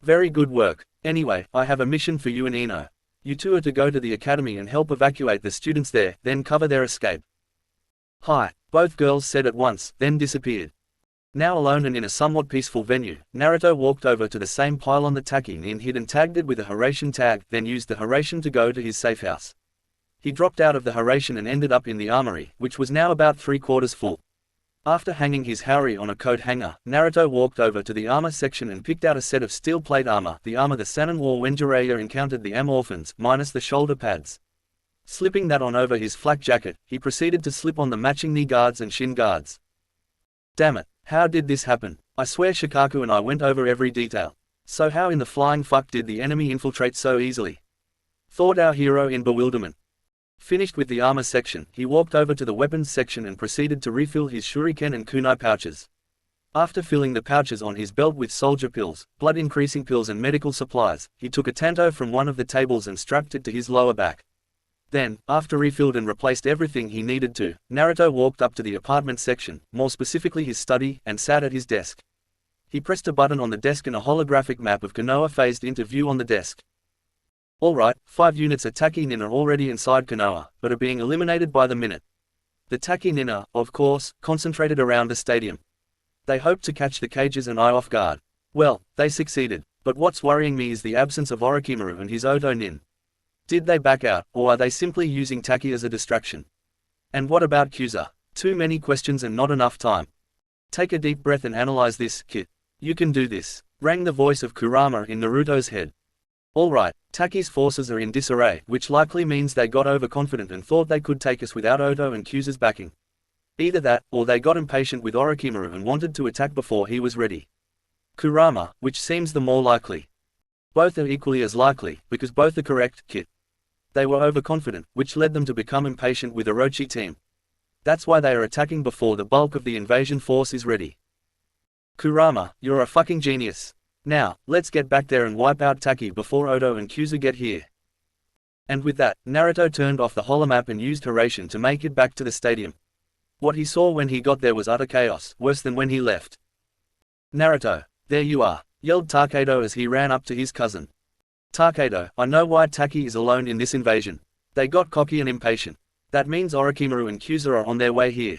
Very good work. Anyway, I have a mission for you and Ino. You two are to go to the academy and help evacuate the students there, then cover their escape." "Hi," both girls said at once, then disappeared. Now alone and in a somewhat peaceful venue, Naruto walked over to the same pile on the Taki-nin hid and tagged it with a Hiraishin tag, then used the Hiraishin to go to his safe house. He dropped out of the Hiraishin and ended up in the armory, which was now about 3/4 full. After hanging his haori on a coat hanger, Naruto walked over to the armor section and picked out a set of steel plate armor, the armor the Sannin wore when Jiraiya encountered the Am orphans, minus the shoulder pads. Slipping that on over his flak jacket, he proceeded to slip on the matching knee guards and shin guards. "Damn it, how did this happen? I swear Shikaku and I went over every detail. So how in the flying fuck did the enemy infiltrate so easily?" thought our hero in bewilderment. Finished with the armor section, he walked over to the weapons section and proceeded to refill his shuriken and kunai pouches. After filling the pouches on his belt with soldier pills, blood-increasing pills and medical supplies, he took a tanto from one of the tables and strapped it to his lower back. Then, after refilled and replaced everything he needed to, Naruto walked up to the apartment section, more specifically his study, and sat at his desk. He pressed a button on the desk and a holographic map of Konoha phased into view on the desk. Alright, 5 units of Taki-nin are already inside Konoha, but are being eliminated by the minute. The Taki-nin are, of course, concentrated around the stadium. They hoped to catch the cages and I off guard. Well, they succeeded, but what's worrying me is the absence of Orochimaru and his Oto-nin. Did they back out, or are they simply using Taki as a distraction? And what about Kyuza? Too many questions and not enough time. Take a deep breath and analyze this, kid. You can do this, rang the voice of Kurama in Naruto's head. Alright, Taki's forces are in disarray, which likely means they got overconfident and thought they could take us without Oto and Kyuza's backing. Either that, or they got impatient with Orochimaru and wanted to attack before he was ready. Kurama, which seems the more likely. Both are equally as likely, because both are correct, kid. They were overconfident, which led them to become impatient with Orochi team. That's why they are attacking before the bulk of the invasion force is ready. Kurama, you're a fucking genius. Now, let's get back there and wipe out Taki before Oto and Kyuza get here. And with that, Naruto turned off the holomap and used Hiraishin to make it back to the stadium. What he saw when he got there was utter chaos, worse than when he left. "Naruto, there you are," yelled Takedo as he ran up to his cousin. "Takedo, I know why Taki is alone in this invasion. They got cocky and impatient. That means Orochimaru and Kyuza are on their way here.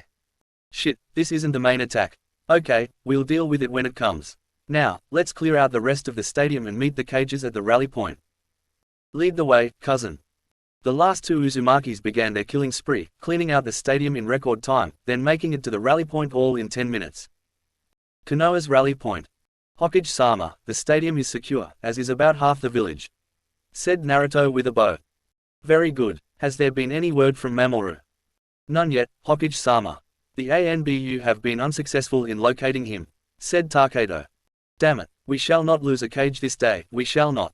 Shit, this isn't the main attack. Okay, we'll deal with it when it comes. Now, let's clear out the rest of the stadium and meet the cages at the rally point. Lead the way, cousin." The last two Uzumakis began their killing spree, cleaning out the stadium in record time, then making it to the rally point all in 10 minutes. Konoha's rally point. "Hokage-sama, the stadium is secure, as is about half the village," said Naruto with a bow. "Very good. Has there been any word from Mamoru?" "None yet, Hokage-sama. The ANBU have been unsuccessful in locating him," said Takedo. "Damn it, we shall not lose a cage this day, we shall not."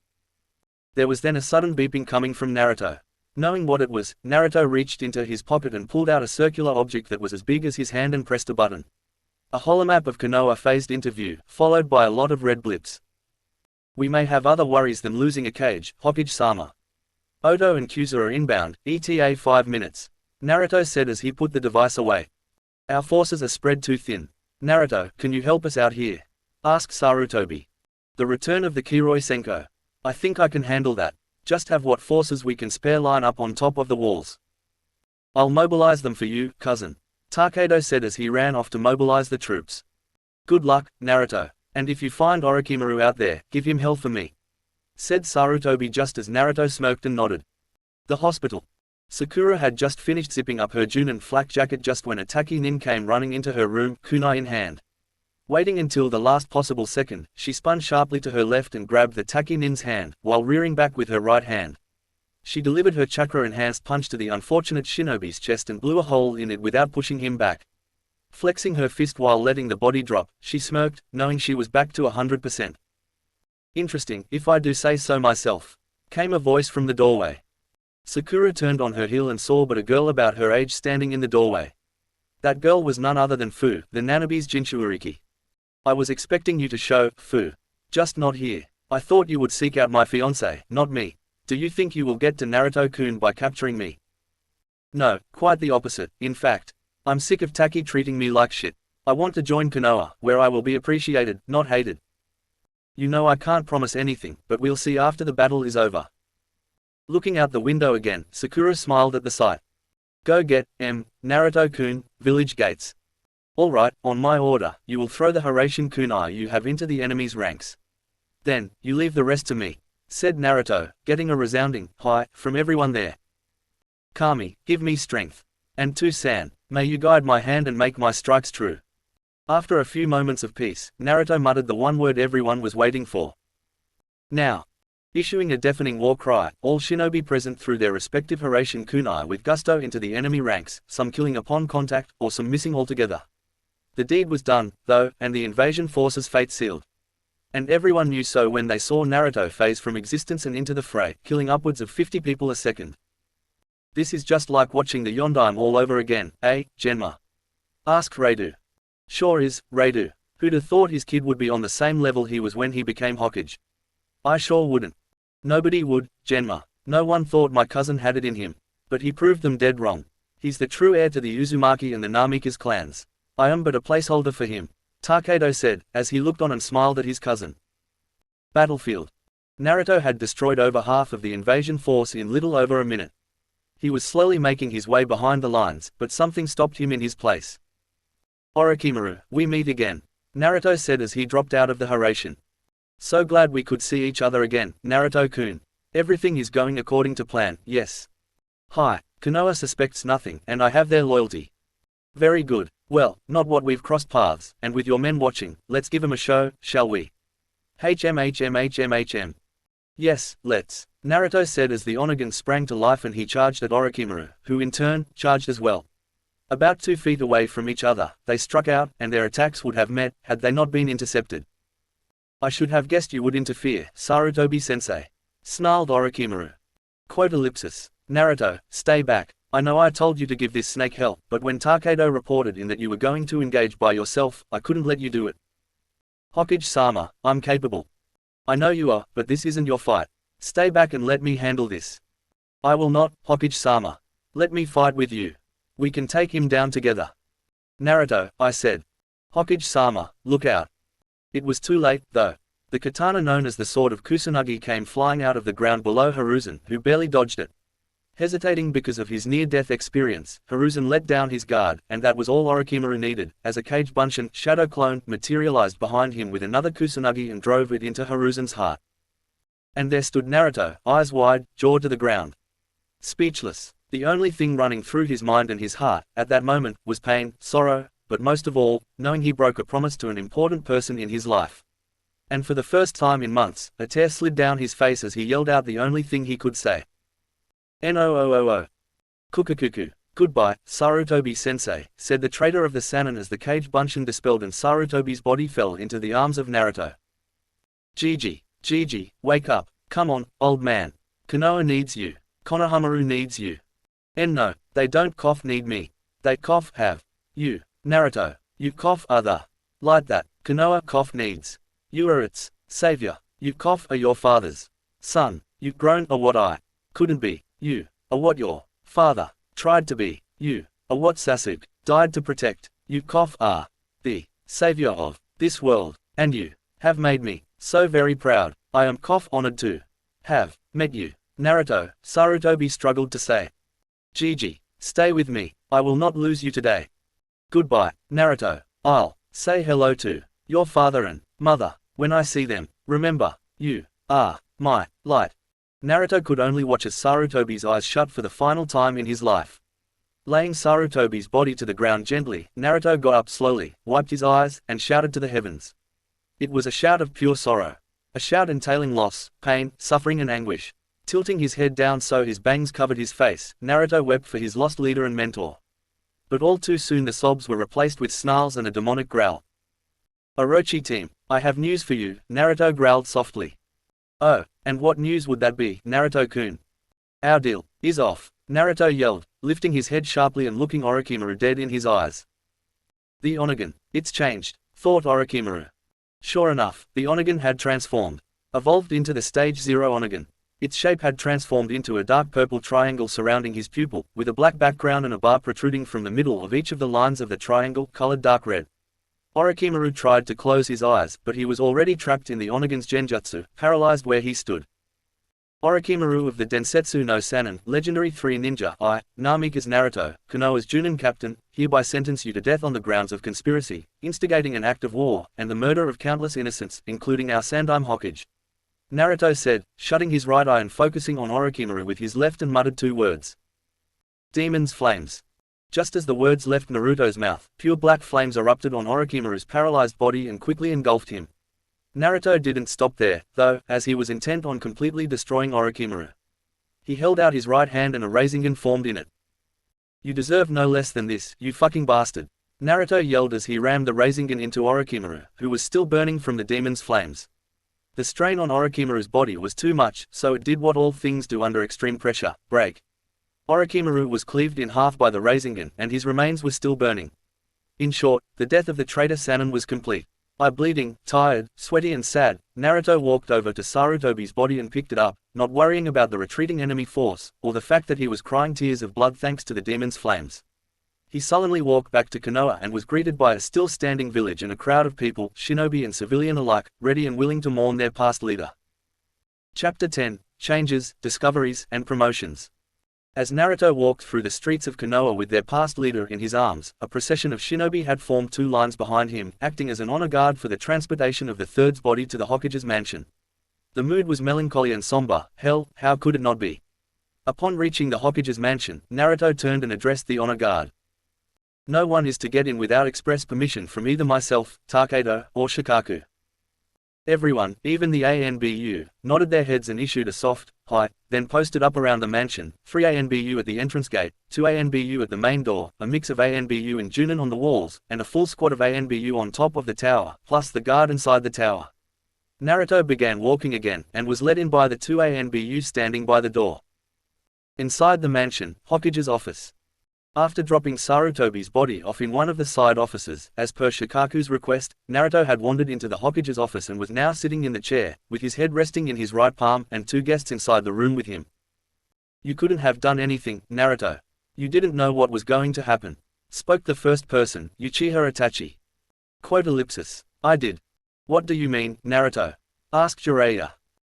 There was then a sudden beeping coming from Naruto. Knowing what it was, Naruto reached into his pocket and pulled out a circular object that was as big as his hand and pressed a button. A holomap of Konoha phased into view, followed by a lot of red blips. "We may have other worries than losing a cage, Hokage-sama. Oto and Kyuza are inbound, ETA 5 minutes. Naruto said as he put the device away. "Our forces are spread too thin. Naruto, can you help us out here?" asked Sarutobi. "The return of the Kiroi Senko. I think I can handle that. Just have what forces we can spare line up on top of the walls. I'll mobilize them for you, cousin," Takedo said as he ran off to mobilize the troops. "Good luck, Naruto, and if you find Orochimaru out there, give him hell for me," said Sarutobi just as Naruto smirked and nodded. The hospital. Sakura had just finished zipping up her Junin flak jacket just when a Taki-nin came running into her room, kunai in hand. Waiting until the last possible second, she spun sharply to her left and grabbed the Taki-nin's hand, while rearing back with her right hand. She delivered her chakra-enhanced punch to the unfortunate shinobi's chest and blew a hole in it without pushing him back. Flexing her fist while letting the body drop, she smirked, knowing she was back to 100%. "Interesting, if I do say so myself," came a voice from the doorway. Sakura turned on her heel and saw but a girl about her age standing in the doorway. That girl was none other than Fu, the Nanabe's Jinchuuriki. I was expecting you to show, Fu. Just not here. I thought you would seek out my fiancé, not me. Do you think you will get to Naruto-kun by capturing me? No, quite the opposite. In fact, I'm sick of Taki treating me like shit. I want to join Konoha, where I will be appreciated, not hated. You know I can't promise anything, but we'll see after the battle is over. Looking out the window again, Sakura smiled at the sight. Go get, Naruto-kun, village gates. Alright, on my order, you will throw the Hiraishin kunai you have into the enemy's ranks. Then, you leave the rest to me, said Naruto, getting a resounding, hi, from everyone there. Kami, give me strength. And To-san, may you guide my hand and make my strikes true. After a few moments of peace, Naruto muttered the one word everyone was waiting for. Now. Issuing a deafening war cry, all shinobi present threw their respective Hiraishin kunai with gusto into the enemy ranks, some killing upon contact, or some missing altogether. The deed was done, though, and the invasion force's fate sealed. And everyone knew so when they saw Naruto phase from existence and into the fray, killing upwards of 50 people a second. This is just like watching the Yondaime all over again, eh, Genma? Asked Reidu. Sure is, Reidu. Who'd have thought his kid would be on the same level he was when he became Hokage? I sure wouldn't. Nobody would, Genma. No one thought my cousin had it in him. But he proved them dead wrong. He's the true heir to the Uzumaki and the Namikaze clans. I am but a placeholder for him, Takedo said, as he looked on and smiled at his cousin. Battlefield. Naruto had destroyed over half of the invasion force in little over a minute. He was slowly making his way behind the lines, but something stopped him in his place. Orochimaru, we meet again, Naruto said as he dropped out of the Hiraishin. So glad we could see each other again, Naruto-kun. Everything is going according to plan, yes. Hi, Konoha suspects nothing, and I have their loyalty. Very good. Well, not what we've crossed paths, and with your men watching, let's give 'em a show, shall we? HM. Yes, let's. Naruto said as the Onagon sprang to life and he charged at Orochimaru, who in turn, charged as well. About 2 feet away from each other, they struck out, and their attacks would have met, had they not been intercepted. I should have guessed you would interfere, Sarutobi-sensei. Snarled Orochimaru. Quote ellipsis. Naruto, stay back. I know I told you to give this snake help, but when Takedo reported in that you were going to engage by yourself, I couldn't let you do it. Hokage-sama, I'm capable. I know you are, but this isn't your fight. Stay back and let me handle this. I will not, Hokage-sama. Let me fight with you. We can take him down together. Naruto, I said. Hokage-sama, look out. It was too late, though. The katana known as the Sword of Kusanagi came flying out of the ground below Hiruzen, who barely dodged it. Hesitating because of his near-death experience, Hiruzen let down his guard, and that was all Orochimaru needed, as a Kage Bunshin shadow clone materialized behind him with another Kusanagi and drove it into Hiruzen's heart. And there stood Naruto, eyes wide, jaw to the ground. Speechless. The only thing running through his mind and his heart, at that moment, was pain, sorrow, but most of all, knowing he broke a promise to an important person in his life. And for the first time in months, a tear slid down his face as he yelled out the only thing he could say. N-O-O-O-O. Kukukuku. Goodbye, Sarutobi-sensei, said the traitor of the Sannin as the Kage Bunshin dispelled and Sarutobi's body fell into the arms of Naruto. Gigi, wake up. Come on, old man. Konoha needs you. Konohamaru needs you. And no, they don't need me. They have you. Naruto, you are the light that Konoha needs. You are its savior. You are your father's son. You grown are what I couldn't be. You are what your father tried to be. You are what Sasuke died to protect. You are the savior of this world, and you have made me so very proud. I am honored to have met you. Naruto, Sarutobi struggled to say. Gigi, stay with me. I will not lose you today. Goodbye, Naruto. I'll say hello to your father and mother when I see them. Remember, you are my light. Naruto could only watch as Sarutobi's eyes shut for the final time in his life. Laying Sarutobi's body to the ground gently, Naruto got up slowly, wiped his eyes, and shouted to the heavens. It was a shout of pure sorrow. A shout entailing loss, pain, suffering and anguish. Tilting his head down so his bangs covered his face, Naruto wept for his lost leader and mentor. But all too soon the sobs were replaced with snarls and a demonic growl. Orochi team, I have news for you, Naruto growled softly. Oh, and what news would that be, Naruto-kun? Our deal is off, Naruto yelled, lifting his head sharply and looking Orochimaru dead in his eyes. The Onigin. It's changed, thought Orochimaru. Sure enough, the Onigin had transformed. Evolved into the Stage 0 Onigin. Its shape had transformed into a dark purple triangle surrounding his pupil, with a black background and a bar protruding from the middle of each of the lines of the triangle, colored dark red. Orochimaru tried to close his eyes, but he was already trapped in the Onigin's genjutsu, paralyzed where he stood. Orochimaru of the Densetsu no Sannin, legendary 3 ninja, Namikaze Naruto, Konoha's Junin captain, hereby sentence you to death on the grounds of conspiracy, instigating an act of war, and the murder of countless innocents, including our Sandaime Hokage. Naruto said, shutting his right eye and focusing on Orochimaru with his left, and muttered 2 words. Demon's flames. Just as the words left Naruto's mouth, pure black flames erupted on Orochimaru's paralyzed body and quickly engulfed him. Naruto didn't stop there, though, as he was intent on completely destroying Orochimaru. He held out his right hand and a rasengan formed in it. You deserve no less than this, you fucking bastard. Naruto yelled as he rammed the rasengan into Orochimaru, who was still burning from the demon's flames. The strain on Orochimaru's body was too much, so it did what all things do under extreme pressure, break. Orochimaru was cleaved in half by the rasengan, and his remains were still burning. In short, the death of the traitor Sannin was complete. Bleeding, tired, sweaty and sad, Naruto walked over to Sarutobi's body and picked it up, not worrying about the retreating enemy force, or the fact that he was crying tears of blood thanks to the demon's flames. He sullenly walked back to Konoha and was greeted by a still-standing village and a crowd of people, shinobi and civilian alike, ready and willing to mourn their past leader. Chapter 10. Changes, Discoveries, and Promotions. As Naruto walked through the streets of Konoha with their past leader in his arms, a procession of shinobi had formed 2 lines behind him, acting as an honor guard for the transportation of the third's body to the Hokage's mansion. The mood was melancholy and somber. Hell, how could it not be? Upon reaching the Hokage's mansion, Naruto turned and addressed the honor guard. No one is to get in without express permission from either myself, Takedo, or Shikaku. Everyone, even the ANBU, nodded their heads and issued a soft, hi, then posted up around the mansion, 3 ANBU at the entrance gate, 2 ANBU at the main door, a mix of ANBU and Junin on the walls, and a full squad of ANBU on top of the tower, plus the guard inside the tower. Naruto began walking again, and was led in by the 2 ANBU standing by the door. Inside the mansion, Hokage's office. After dropping Sarutobi's body off in one of the side offices, as per Shikaku's request, Naruto had wandered into the Hokage's office and was now sitting in the chair, with his head resting in his right palm, and 2 guests inside the room with him. You couldn't have done anything, Naruto. You didn't know what was going to happen. Spoke the first person, Uchiha Itachi. Quote ellipsis. I did. What do you mean, Naruto? Asked Jiraiya.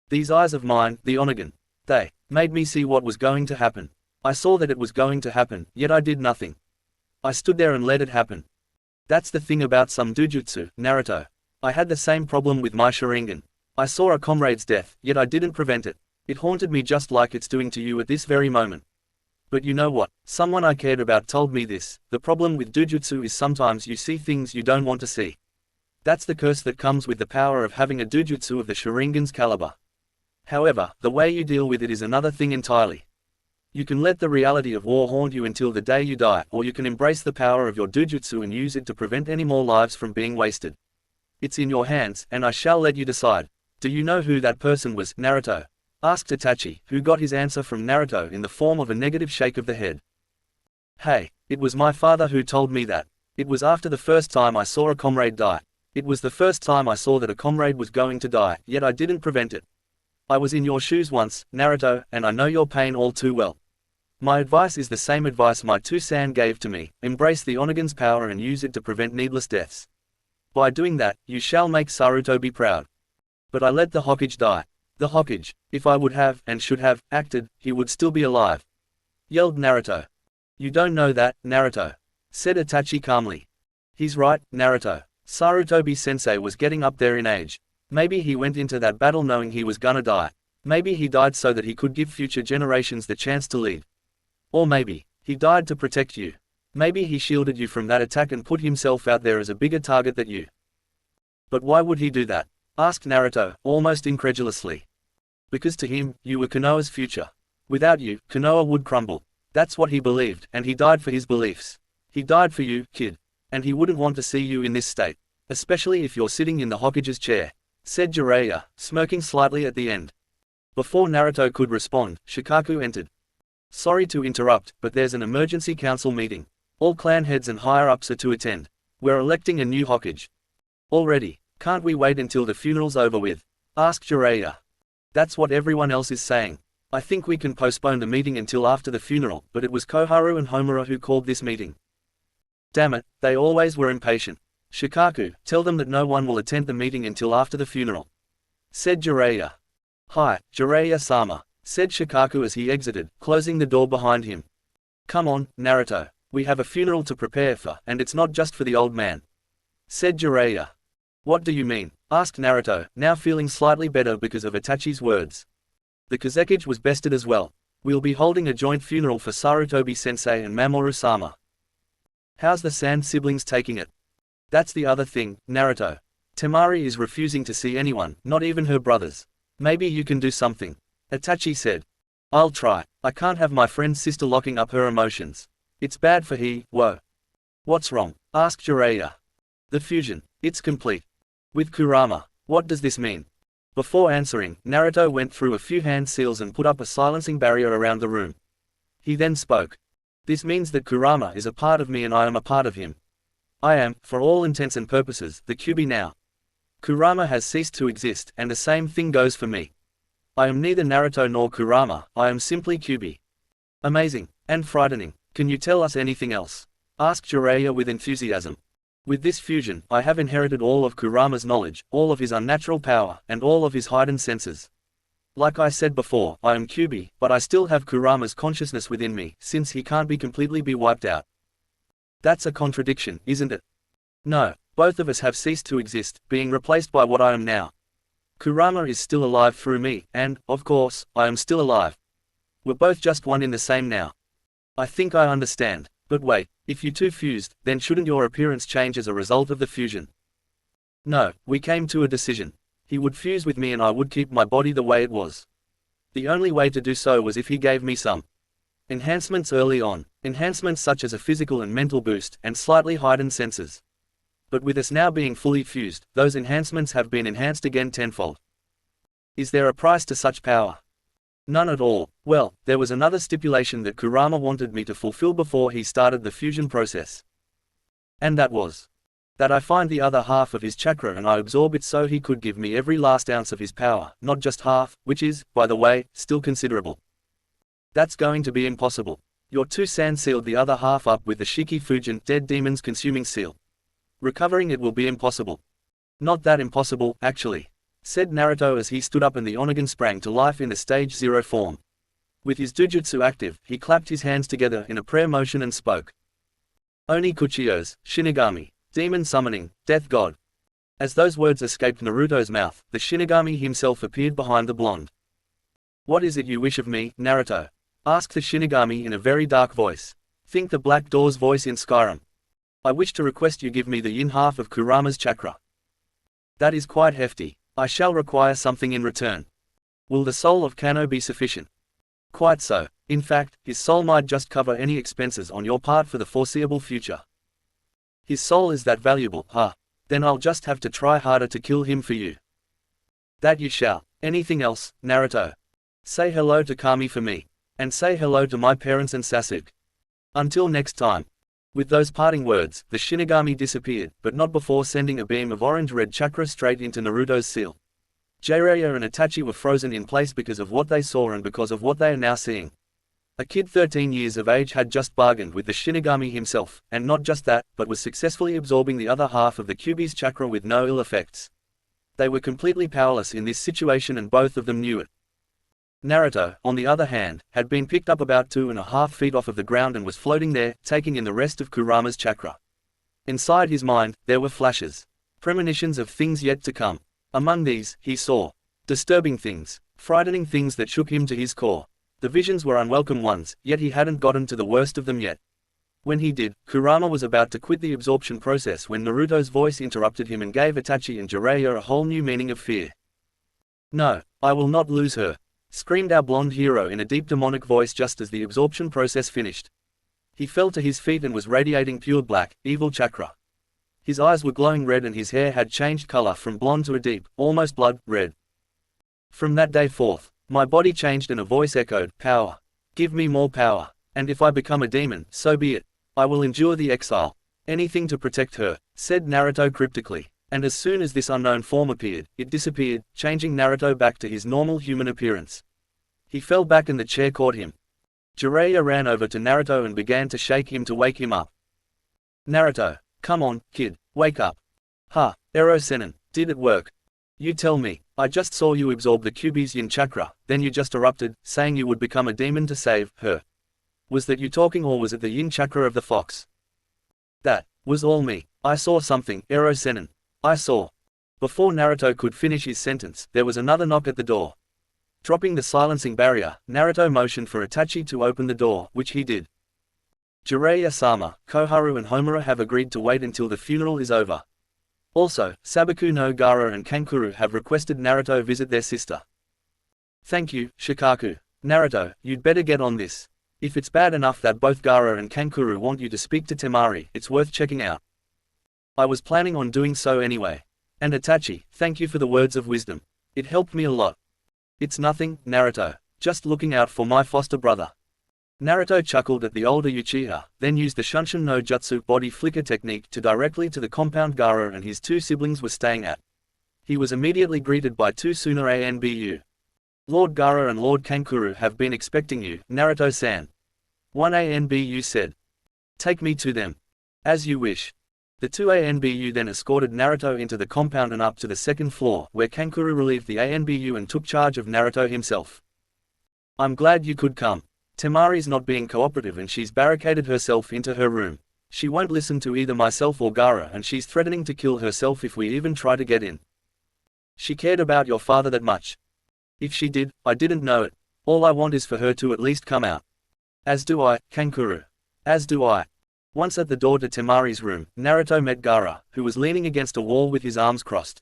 These eyes of mine, the Onigin. They made me see what was going to happen. I saw that it was going to happen, yet I did nothing. I stood there and let it happen. That's the thing about some dujutsu, Naruto. I had the same problem with my Sharingan. I saw a comrade's death, yet I didn't prevent it. It haunted me just like it's doing to you at this very moment. But you know what? Someone I cared about told me this. The problem with dujutsu is sometimes you see things you don't want to see. That's the curse that comes with the power of having a dujutsu of the Sharingan's caliber. However, the way you deal with it is another thing entirely. You can let the reality of war haunt you until the day you die, or you can embrace the power of your dujutsu and use it to prevent any more lives from being wasted. It's in your hands, and I shall let you decide. Do you know who that person was, Naruto? Asked Itachi, who got his answer from Naruto in the form of a negative shake of the head. Hey, it was my father who told me that. It was after the first time I saw a comrade die. It was the first time I saw that a comrade was going to die, yet I didn't prevent it. I was in your shoes once, Naruto, and I know your pain all too well. My advice is the same advice my Two-san gave to me, embrace the Onigin's power and use it to prevent needless deaths. By doing that, you shall make Sarutobi proud. But I let the Hokage die. The Hokage, if I would have, and should have, acted, he would still be alive. Yelled Naruto. You don't know that, Naruto. Said Itachi calmly. He's right, Naruto. Sarutobi-sensei was getting up there in age. Maybe he went into that battle knowing he was gonna die. Maybe he died so that he could give future generations the chance to lead. Or maybe he died to protect you. Maybe he shielded you from that attack and put himself out there as a bigger target than you. But why would he do that? Asked Naruto, almost incredulously. Because to him, you were Konoha's future. Without you, Konoha would crumble. That's what he believed, and he died for his beliefs. He died for you, kid. And he wouldn't want to see you in this state. Especially if you're sitting in the Hokage's chair. Said Jiraiya, smirking slightly at the end. Before Naruto could respond, Shikaku entered. Sorry to interrupt, but there's an emergency council meeting. All clan heads and higher-ups are to attend. We're electing a new Hokage. Already. Can't we wait until the funeral's over with? Asked Jiraiya. That's what everyone else is saying. I think we can postpone the meeting until after the funeral, but it was Koharu and Homura who called this meeting. Damn it, they always were impatient. Shikaku, tell them that no one will attend the meeting until after the funeral. Said Jiraiya. Hi, Jiraiya-sama, said Shikaku as he exited, closing the door behind him. Come on, Naruto. We have a funeral to prepare for, and it's not just for the old man. Said Jiraiya. What do you mean? Asked Naruto, now feeling slightly better because of Itachi's words. The Kazekage was bested as well. We'll be holding a joint funeral for Sarutobi-sensei and Mamoru-sama. How's the Sand siblings taking it? That's the other thing, Naruto. Temari is refusing to see anyone, not even her brothers. Maybe you can do something. Itachi said. I'll try. I can't have my friend's sister locking up her emotions. It's bad for whoa. What's wrong? Asked Jiraiya. The fusion. It's complete. With Kurama. What does this mean? Before answering, Naruto went through a few hand seals and put up a silencing barrier around the room. He then spoke. This means that Kurama is a part of me and I am a part of him. I am, for all intents and purposes, the Kyuubi now. Kurama has ceased to exist, and the same thing goes for me. I am neither Naruto nor Kurama, I am simply Kyuubi. Amazing, and frightening. Can you tell us anything else? Asked Jiraiya with enthusiasm. With this fusion, I have inherited all of Kurama's knowledge, all of his unnatural power, and all of his heightened senses. Like I said before, I am Kyuubi, but I still have Kurama's consciousness within me, since he can't be completely wiped out. That's a contradiction, isn't it? No, both of us have ceased to exist, being replaced by what I am now. Kurama is still alive through me, and, of course, I am still alive. We're both just one in the same now. I think I understand, but wait, if you two fused, then shouldn't your appearance change as a result of the fusion? No, we came to a decision. He would fuse with me and I would keep my body the way it was. The only way to do so was if he gave me some enhancements early on, enhancements such as a physical and mental boost, and slightly heightened senses. But with us now being fully fused, those enhancements have been enhanced again tenfold. Is there a price to such power? None at all. Well, there was another stipulation that Kurama wanted me to fulfill before he started the fusion process. And that was that I find the other half of his chakra and I absorb it so he could give me every last ounce of his power, not just half, which is, by the way, still considerable. That's going to be impossible. Your two Sand sealed the other half up with the Shiki Fujin, Dead Demon's consuming seal. Recovering it will be impossible. Not that impossible, actually, said Naruto as he stood up and the Onigan sprang to life in the Stage 0 form. With his Dujutsu active, he clapped his hands together in a prayer motion and spoke. Oni Kuchiyos, Shinigami, Demon Summoning, Death God. As those words escaped Naruto's mouth, the Shinigami himself appeared behind the blonde. What is it you wish of me, Naruto? Asked the Shinigami in a very dark voice. Think the Black Door's voice in Skyrim. I wish to request you give me the yin half of Kurama's chakra. That is quite hefty. I shall require something in return. Will the soul of Kano be sufficient? Quite so. In fact, his soul might just cover any expenses on your part for the foreseeable future. His soul is that valuable, huh? Then I'll just have to try harder to kill him for you. That you shall. Anything else, Naruto? Say hello to Kami for me. And say hello to my parents and Sasuke. Until next time. With those parting words, the Shinigami disappeared, but not before sending a beam of orange-red chakra straight into Naruto's seal. Jiraiya and Itachi were frozen in place because of what they saw and because of what they are now seeing. A kid 13 years of age had just bargained with the Shinigami himself, and not just that, but was successfully absorbing the other half of the Kyuubi's chakra with no ill effects. They were completely powerless in this situation and both of them knew it. Naruto, on the other hand, had been picked up about 2.5 feet off of the ground and was floating there, taking in the rest of Kurama's chakra. Inside his mind, there were flashes. Premonitions of things yet to come. Among these, he saw disturbing things, frightening things that shook him to his core. The visions were unwelcome ones, yet he hadn't gotten to the worst of them yet. When he did, Kurama was about to quit the absorption process when Naruto's voice interrupted him and gave Itachi and Jiraiya a whole new meaning of fear. No, I will not lose her, screamed our blonde hero in a deep demonic voice just as the absorption process finished. He fell to his feet and was radiating pure black, evil chakra. His eyes were glowing red and his hair had changed color from blonde to a deep, almost blood, red. From that day forth, my body changed and a voice echoed, power. Give me more power. And if I become a demon, so be it. I will endure the exile. Anything to protect her, said Naruto cryptically. And as soon as this unknown form appeared, it disappeared, changing Naruto back to his normal human appearance. He fell back and the chair caught him. Jiraiya ran over to Naruto and began to shake him to wake him up. Naruto, come on, kid, wake up. Ha, rasengan, did it work? You tell me, I just saw you absorb the Kyuubi's yin chakra, then you just erupted, saying you would become a demon to save her. Was that you talking or was it the yin chakra of the fox? That was all me. I saw something, rasengan. I saw. Before Naruto could finish his sentence, there was another knock at the door. Dropping the silencing barrier, Naruto motioned for Itachi to open the door, which he did. Jiraiya-sama, Koharu and Homura have agreed to wait until the funeral is over. Also, Sabaku no Gaara and Kankuro have requested Naruto visit their sister. Thank you, Shikaku. Naruto, you'd better get on this. If it's bad enough that both Gaara and Kankuro want you to speak to Temari, it's worth checking out. I was planning on doing so anyway. And Itachi, thank you for the words of wisdom. It helped me a lot. It's nothing, Naruto. Just looking out for my foster brother. Naruto chuckled at the older Uchiha, then used the Shunshin no Jutsu body flicker technique to directly to the compound Gaara and his two siblings were staying at. He was immediately greeted by two Suna Anbu. Lord Gaara and Lord Kankuro have been expecting you, Naruto-san. One Anbu said. Take me to them. As you wish. The two Anbu then escorted Naruto into the compound and up to the second floor, where Kankuro relieved the Anbu and took charge of Naruto himself. I'm glad you could come. Temari's not being cooperative and she's barricaded herself into her room. She won't listen to either myself or Gaara and she's threatening to kill herself if we even try to get in. She cared about your father that much. If she did, I didn't know it. All I want is for her to at least come out. As do I, Kankuro. As do I. Once at the door to Temari's room, Naruto met Gaara, who was leaning against a wall with his arms crossed.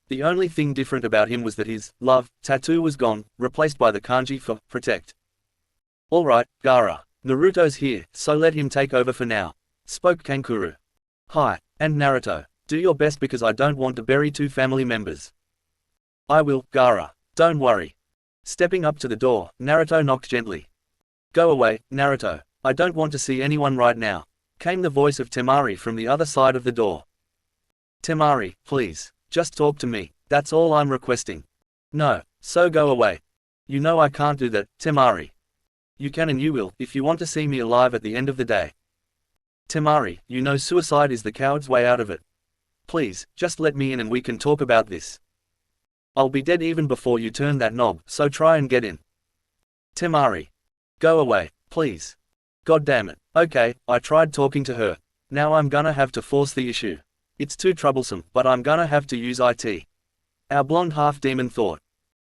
The only thing different about him was that his love tattoo was gone, replaced by the kanji for protect. Alright, Gaara. Naruto's here, so let him take over for now, spoke Kankuro. Hi, and Naruto, do your best because I don't want to bury two family members. I will, Gaara, don't worry. Stepping up to the door, Naruto knocked gently. Go away, Naruto, I don't want to see anyone right now, came the voice of Temari from the other side of the door. Temari, please, just talk to me, that's all I'm requesting. No, so go away. You know I can't do that, Temari. You can and you will, if you want to see me alive at the end of the day. Temari, you know suicide is the coward's way out of it. Please, just let me in and we can talk about this. I'll be dead even before you turn that knob, so try and get in. Temari. Go away, please. God damn it. Okay, I tried talking to her. Now I'm gonna have to force the issue. It's too troublesome, but I'm gonna have to use it. Our blonde half-demon thought.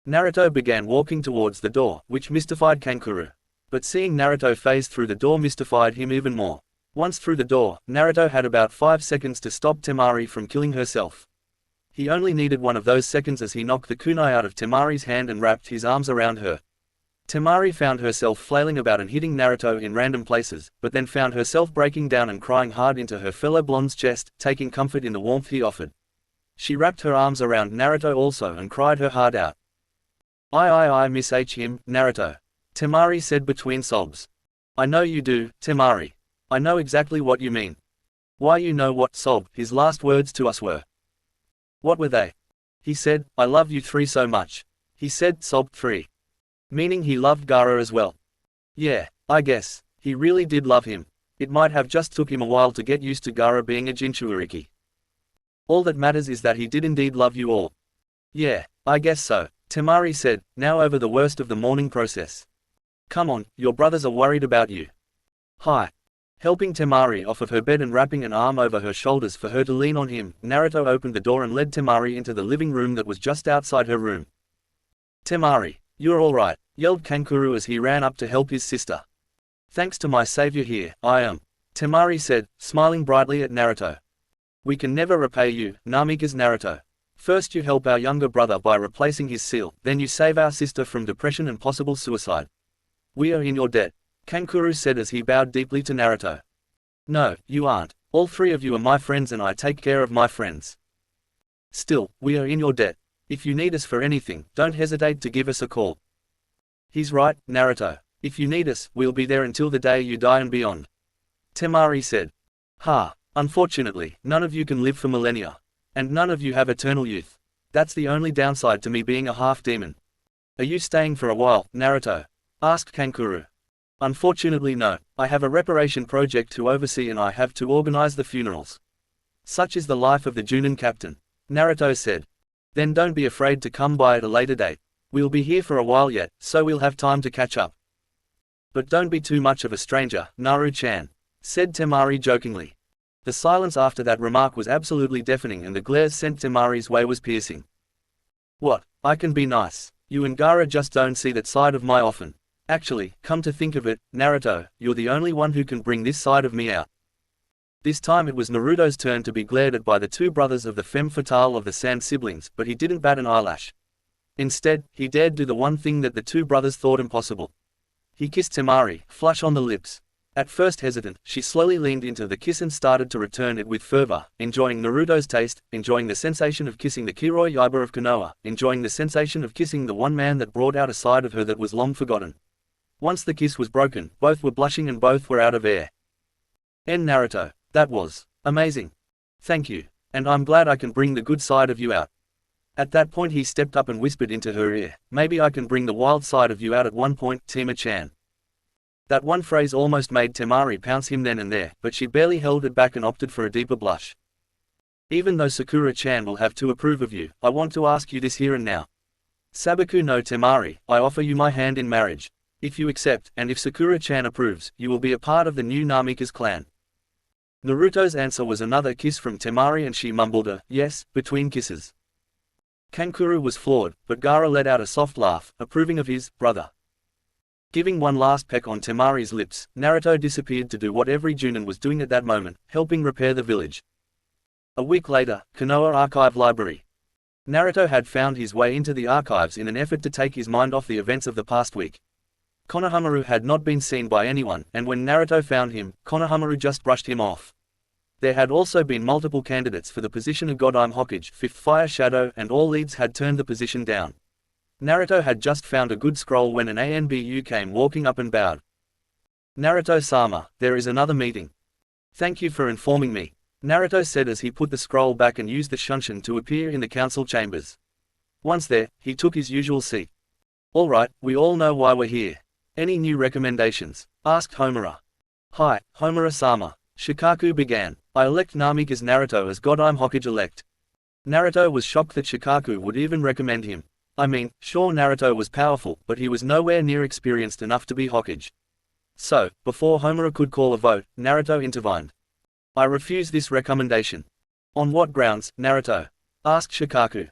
Naruto began walking towards the door, which mystified Kankuro. But seeing Naruto phase through the door mystified him even more. Once through the door, Naruto had about 5 seconds to stop Temari from killing herself. He only needed one of those seconds as he knocked the kunai out of Temari's hand and wrapped his arms around her. Temari found herself flailing about and hitting Naruto in random places, but then found herself breaking down and crying hard into her fellow blonde's chest, taking comfort in the warmth he offered. She wrapped her arms around Naruto also and cried her heart out. I miss him, Naruto. Temari said between sobs. I know you do, Temari. I know exactly what you mean. Why you know what sob his last words to us were. What were they? He said, I love you three so much. He said sob three. Meaning he loved Gaara as well. Yeah, I guess. He really did love him. It might have just took him a while to get used to Gaara being a Jinchuuriki. All that matters is that he did indeed love you all. Yeah, I guess so, Temari said, now over the worst of the mourning process. Come on, your brothers are worried about you. Hi. Helping Temari off of her bed and wrapping an arm over her shoulders for her to lean on him, Naruto opened the door and led Temari into the living room that was just outside her room. Temari, you're alright, yelled Kankuro as he ran up to help his sister. Thanks to my savior here, I am, Temari said, smiling brightly at Naruto. We can never repay you, Namikaze Naruto. First you help our younger brother by replacing his seal, then you save our sister from depression and possible suicide. We are in your debt, Kankuro said as he bowed deeply to Naruto. No, you aren't. All three of you are my friends and I take care of my friends. Still, we are in your debt. If you need us for anything, don't hesitate to give us a call. He's right, Naruto. If you need us, we'll be there until the day you die and beyond. Temari said. Ha, Unfortunately, none of you can live for millennia. And none of you have eternal youth. That's the only downside to me being a half-demon. Are you staying for a while, Naruto? Asked Kankuro. Unfortunately no, I have a reparation project to oversee and I have to organize the funerals. Such is the life of the Junin captain, Naruto said. Then don't be afraid to come by at a later date. We'll be here for a while yet, so we'll have time to catch up. But don't be too much of a stranger, Naru-chan, said Temari jokingly. The silence after that remark was absolutely deafening and the glare sent Temari's way was piercing. What, I can be nice. You and Gaara just don't see that side of my often. Actually, come to think of it, Naruto, you're the only one who can bring this side of me out. This time it was Naruto's turn to be glared at by the two brothers of the femme fatale of the Sand siblings, but he didn't bat an eyelash. Instead, he dared do the one thing that the two brothers thought impossible. He kissed Temari, flush on the lips. At first hesitant, she slowly leaned into the kiss and started to return it with fervor, enjoying Naruto's taste, enjoying the sensation of kissing the Kiroi Yaiba of Konoha, enjoying the sensation of kissing the one man that brought out a side of her that was long forgotten. Once the kiss was broken, both were blushing and both were out of air. Naruto, that was amazing. Thank you. And I'm glad I can bring the good side of you out. At that point he stepped up and whispered into her ear, maybe I can bring the wild side of you out at one point, Tima-chan. That one phrase almost made Temari pounce him then and there, but she barely held it back and opted for a deeper blush. Even though Sakura-chan will have to approve of you, I want to ask you this here and now. Sabaku no Temari, I offer you my hand in marriage. If you accept, and if Sakura-chan approves, you will be a part of the new Namikaze clan. Naruto's answer was another kiss from Temari and she mumbled a yes between kisses. Kankuro was floored, but Gaara let out a soft laugh, approving of his brother. Giving one last peck on Temari's lips, Naruto disappeared to do what every Junin was doing at that moment, helping repair the village. A week later, Konoha Archive Library. Naruto had found his way into the archives in an effort to take his mind off the events of the past week. Konohamaru had not been seen by anyone, and when Naruto found him, Konohamaru just brushed him off. There had also been multiple candidates for the position of Godime Hokage, Fifth Fire Shadow, and all leads had turned the position down. Naruto had just found a good scroll when an ANBU came walking up and bowed. Naruto-sama, there is another meeting. Thank you for informing me, Naruto said as he put the scroll back and used the shunshin to appear in the council chambers. Once there, he took his usual seat. Alright, we all know why we're here. Any new recommendations? Asked Homura. Hi, Homura-sama. Shikaku began. I elect Namikaze Naruto as Godime Hokage elect. Naruto was shocked that Shikaku would even recommend him. I mean, sure Naruto was powerful, but he was nowhere near experienced enough to be Hokage. So, before Homura could call a vote, Naruto intervened. I refuse this recommendation. On what grounds, Naruto? Asked Shikaku.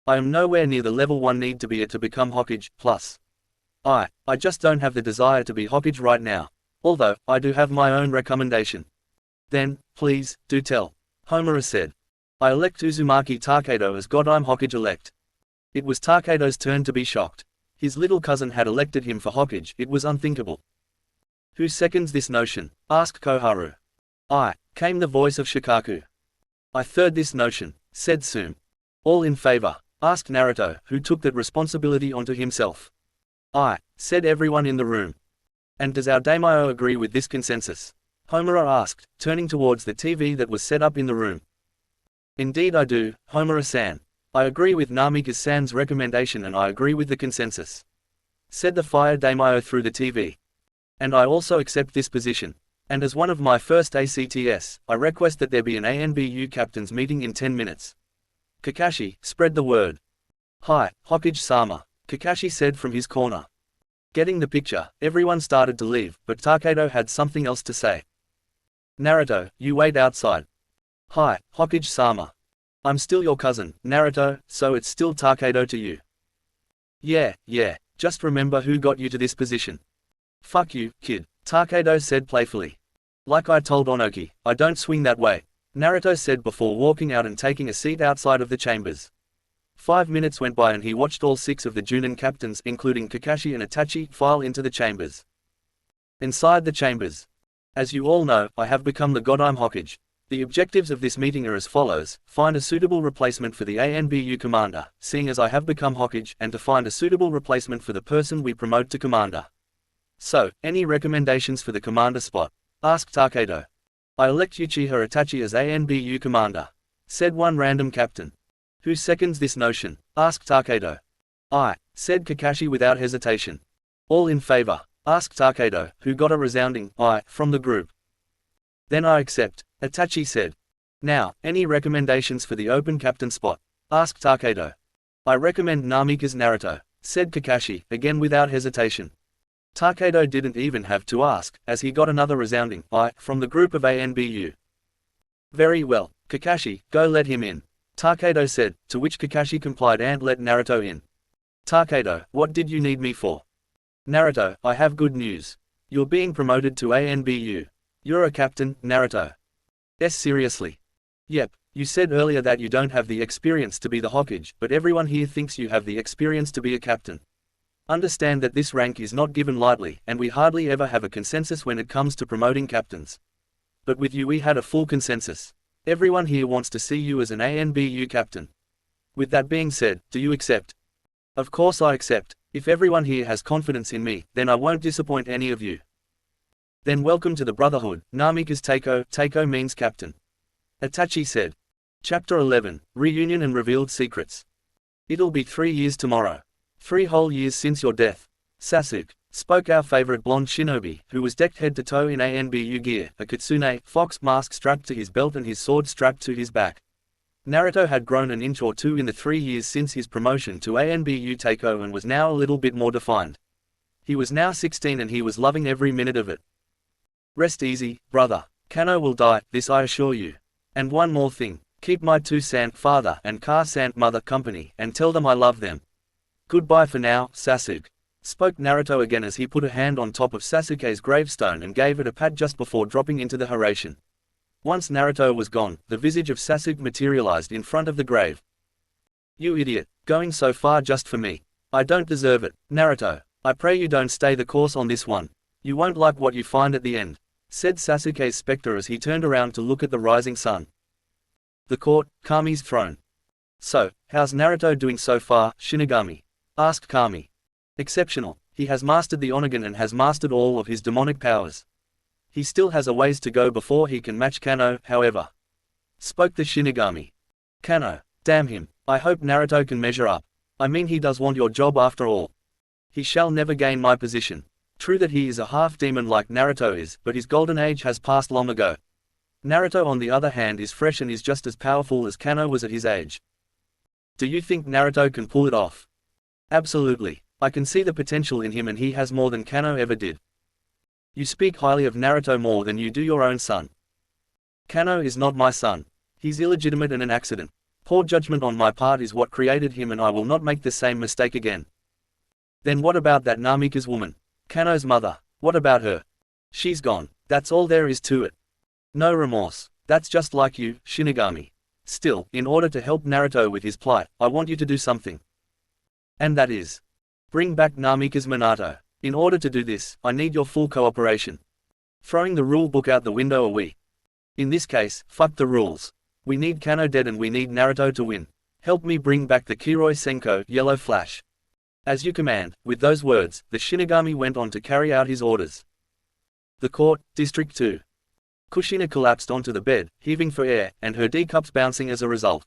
I am nowhere near the level 1 need to be at to become Hokage, plus. I just don't have the desire to be Hokage right now. Although, I do have my own recommendation. Then, please, do tell. Homura said. I elect Uzumaki Takedo as Godime Hokage elect. It was Takedo's turn to be shocked. His little cousin had elected him for Hokage, it was unthinkable. Who seconds this notion? Asked Koharu. I, came the voice of Shikaku. I third this notion, said Tsume. All in favor? Asked Naruto, who took that responsibility onto himself. I, said everyone in the room. And does our daimyo agree with this consensus? Homura asked, turning towards the TV that was set up in the room. Indeed I do, Homura-san. I agree with Namikaze-san's recommendation and I agree with the consensus. Said the fire daimyo through the TV. And I also accept this position. And as one of my first ACTS, I request that there be an ANBU captain's meeting in 10 minutes. Kakashi, spread the word. Hi, Hokage-sama, Kakashi said from his corner. Getting the picture, everyone started to leave, but Takedo had something else to say. Naruto, you wait outside. Hi, Hokage-sama. I'm still your cousin, Naruto, so it's still Takedo to you. Yeah, just remember who got you to this position. Fuck you, kid, Takedo said playfully. Like I told Onoki, I don't swing that way, Naruto said before walking out and taking a seat outside of the chambers. 5 minutes went by and he watched all 6 of the Junin captains, including Kakashi and Itachi, file into the chambers. Inside the chambers. As you all know, I have become the Godime Hokage. The objectives of this meeting are as follows: find a suitable replacement for the ANBU commander, seeing as I have become Hokage, and to find a suitable replacement for the person we promote to commander. So, any recommendations for the commander spot? Asked Takedo. I elect Uchiha Itachi as ANBU commander, said one random captain. Who seconds this notion? Asked Takedo. I, said Kakashi without hesitation. All in favor? Asked Takedo, who got a resounding aye from the group. Then I accept, Itachi said. Now, any recommendations for the open captain spot? Asked Takedo. I recommend Namikaze Naruto, said Kakashi, again without hesitation. Takedo didn't even have to ask, as he got another resounding aye from the group of ANBU. Very well, Kakashi, go let him in, Takedo said, to which Kakashi complied and let Naruto in. Takedo, what did you need me for? Naruto, I have good news. You're being promoted to ANBU. You're a captain, Naruto. Yes, seriously. Yep, you said earlier that you don't have the experience to be the Hokage, but everyone here thinks you have the experience to be a captain. Understand that this rank is not given lightly, and we hardly ever have a consensus when it comes to promoting captains. But with you we had a full consensus. Everyone here wants to see you as an ANBU captain. With that being said, do you accept? Of course I accept. If everyone here has confidence in me, then I won't disappoint any of you. Then welcome to the Brotherhood, Namikaze Teiko. Teiko means captain. Itachi said. Chapter 11, Reunion and Revealed Secrets. It'll be 3 years tomorrow. 3 whole years since your death. Sasuke, spoke our favorite blonde shinobi, who was decked head to toe in ANBU gear, a kitsune fox mask strapped to his belt and his sword strapped to his back. Naruto had grown an inch or two in the 3 years since his promotion to ANBU Teiko and was now a little bit more defined. He was now 16 and he was loving every minute of it. Rest easy, brother. Kano will die, this I assure you. And one more thing, keep my 2-san father and Ka-san mother company, and tell them I love them. Goodbye for now, Sasuke, spoke Naruto again as he put a hand on top of Sasuke's gravestone and gave it a pat just before dropping into the Hiraishin. Once Naruto was gone, the visage of Sasuke materialized in front of the grave. You idiot, going so far just for me. I don't deserve it, Naruto. I pray you don't stay the course on this one. You won't like what you find at the end, said Sasuke's spectre as he turned around to look at the rising sun. The court, Kami's throne. So, how's Naruto doing so far, Shinigami? Asked Kami. Exceptional, he has mastered the Onagon and has mastered all of his demonic powers. He still has a ways to go before he can match Kano, however. Spoke the Shinigami. Kano, damn him, I hope Naruto can measure up. I mean he does want your job after all. He shall never gain my position. True that he is a half-demon like Naruto is, but his golden age has passed long ago. Naruto on the other hand is fresh and is just as powerful as Kano was at his age. Do you think Naruto can pull it off? Absolutely. I can see the potential in him and he has more than Kano ever did. You speak highly of Naruto more than you do your own son. Kano is not my son. He's illegitimate and an accident. Poor judgment on my part is what created him and I will not make the same mistake again. Then what about that Namikaze woman? Kano's mother, what about her? She's gone, that's all there is to it. No remorse, that's just like you, Shinigami. Still, in order to help Naruto with his plight, I want you to do something. And that is, bring back Namikaze Minato. In order to do this, I need your full cooperation. Throwing the rule book out the window are we? In this case, fuck the rules. We need Kano dead and we need Naruto to win. Help me bring back the Kiroi Senko, Yellow Flash. As you command. With those words, the Shinigami went on to carry out his orders. The court, District 2. Kushina collapsed onto the bed, heaving for air, and her D-cups bouncing as a result.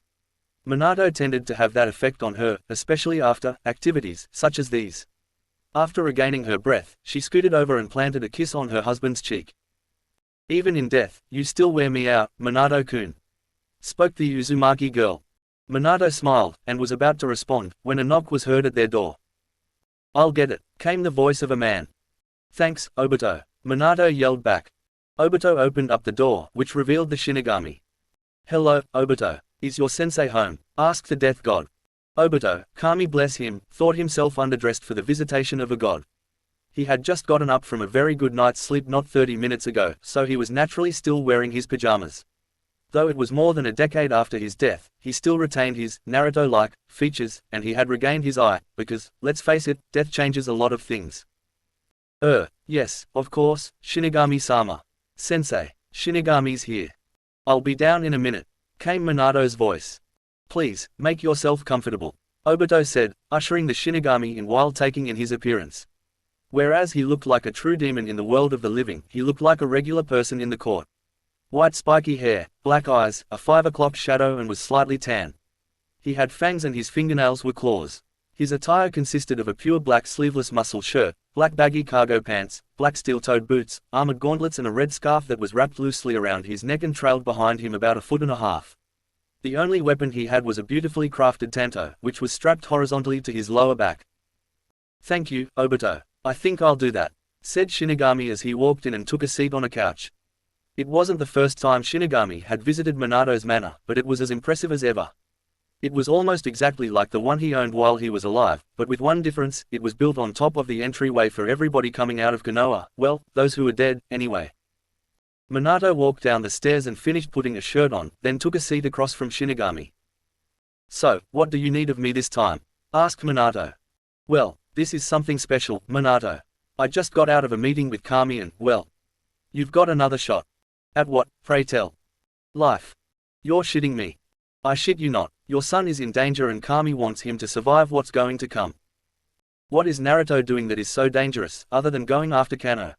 Minato tended to have that effect on her, especially after activities such as these. After regaining her breath, she scooted over and planted a kiss on her husband's cheek. Even in death, you still wear me out, Minato-kun, spoke the Uzumaki girl. Minato smiled, and was about to respond, when a knock was heard at their door. I'll get it, came the voice of a man. Thanks, Obito, Minato yelled back. Obito opened up the door, which revealed the Shinigami. Hello, Obito. Is your sensei home? Asked the death god. Obito, Kami bless him, thought himself underdressed for the visitation of a god. He had just gotten up from a very good night's sleep not 30 minutes ago, so he was naturally still wearing his pajamas. Though it was more than a decade after his death, he still retained his Naruto-like features, and he had regained his eye, because, let's face it, death changes a lot of things. Yes, of course, Shinigami-sama. Sensei, Shinigami's here. I'll be down in a minute, came Minato's voice. Please, make yourself comfortable, Obito said, ushering the Shinigami in while taking in his appearance. Whereas he looked like a true demon in the world of the living, he looked like a regular person in the court. White spiky hair, black eyes, a 5 o'clock shadow and was slightly tan. He had fangs and his fingernails were claws. His attire consisted of a pure black sleeveless muscle shirt, black baggy cargo pants, black steel-toed boots, armored gauntlets and a red scarf that was wrapped loosely around his neck and trailed behind him about 1.5 feet. The only weapon he had was a beautifully crafted tanto, which was strapped horizontally to his lower back. "Thank you, Obito. I think I'll do that," said Shinigami as he walked in and took a seat on a couch. It wasn't the first time Shinigami had visited Minato's manor, but it was as impressive as ever. It was almost exactly like the one he owned while he was alive, but with one difference: it was built on top of the entryway for everybody coming out of Konoha, well, those who were dead, anyway. Minato walked down the stairs and finished putting a shirt on, then took a seat across from Shinigami. "So, what do you need of me this time?" asked Minato. "Well, this is something special, Minato. I just got out of a meeting with Kami and, well, you've got another shot." "At what, pray tell?" "Life." "You're shitting me." "I shit you not. Your son is in danger and Kami wants him to survive what's going to come." "What is Naruto doing that is so dangerous, other than going after Kano?"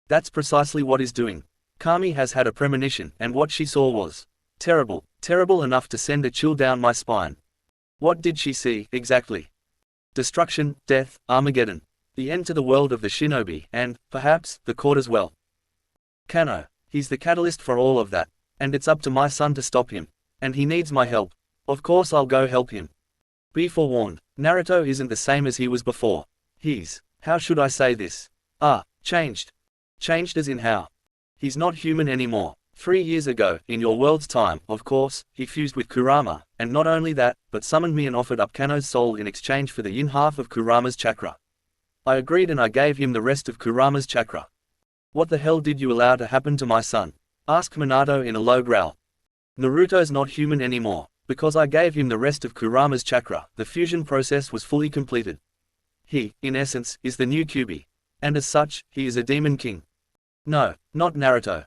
"That's precisely what he's doing. Kami has had a premonition, and what she saw was terrible, terrible enough to send a chill down my spine." "What did she see, exactly?" "Destruction, death, Armageddon. The end to the world of the Shinobi, and, perhaps, the court as well. Kano, he's the catalyst for all of that, and it's up to my son to stop him. And he needs my help. Of course I'll go help him. Be forewarned, Naruto isn't the same as he was before. He's, how should I say this? Changed. Changed as in how? He's not human anymore. 3 years ago, in your world's time, of course, he fused with Kurama, and not only that, but summoned me and offered up Kano's soul in exchange for the yin half of Kurama's chakra. I agreed and I gave him the rest of Kurama's chakra." "What the hell did you allow to happen to my son?" asked Minato in a low growl. "Naruto's not human anymore. Because I gave him the rest of Kurama's chakra, the fusion process was fully completed. He, in essence, is the new Kyuubi. And as such, he is a demon king." "No, not Naruto.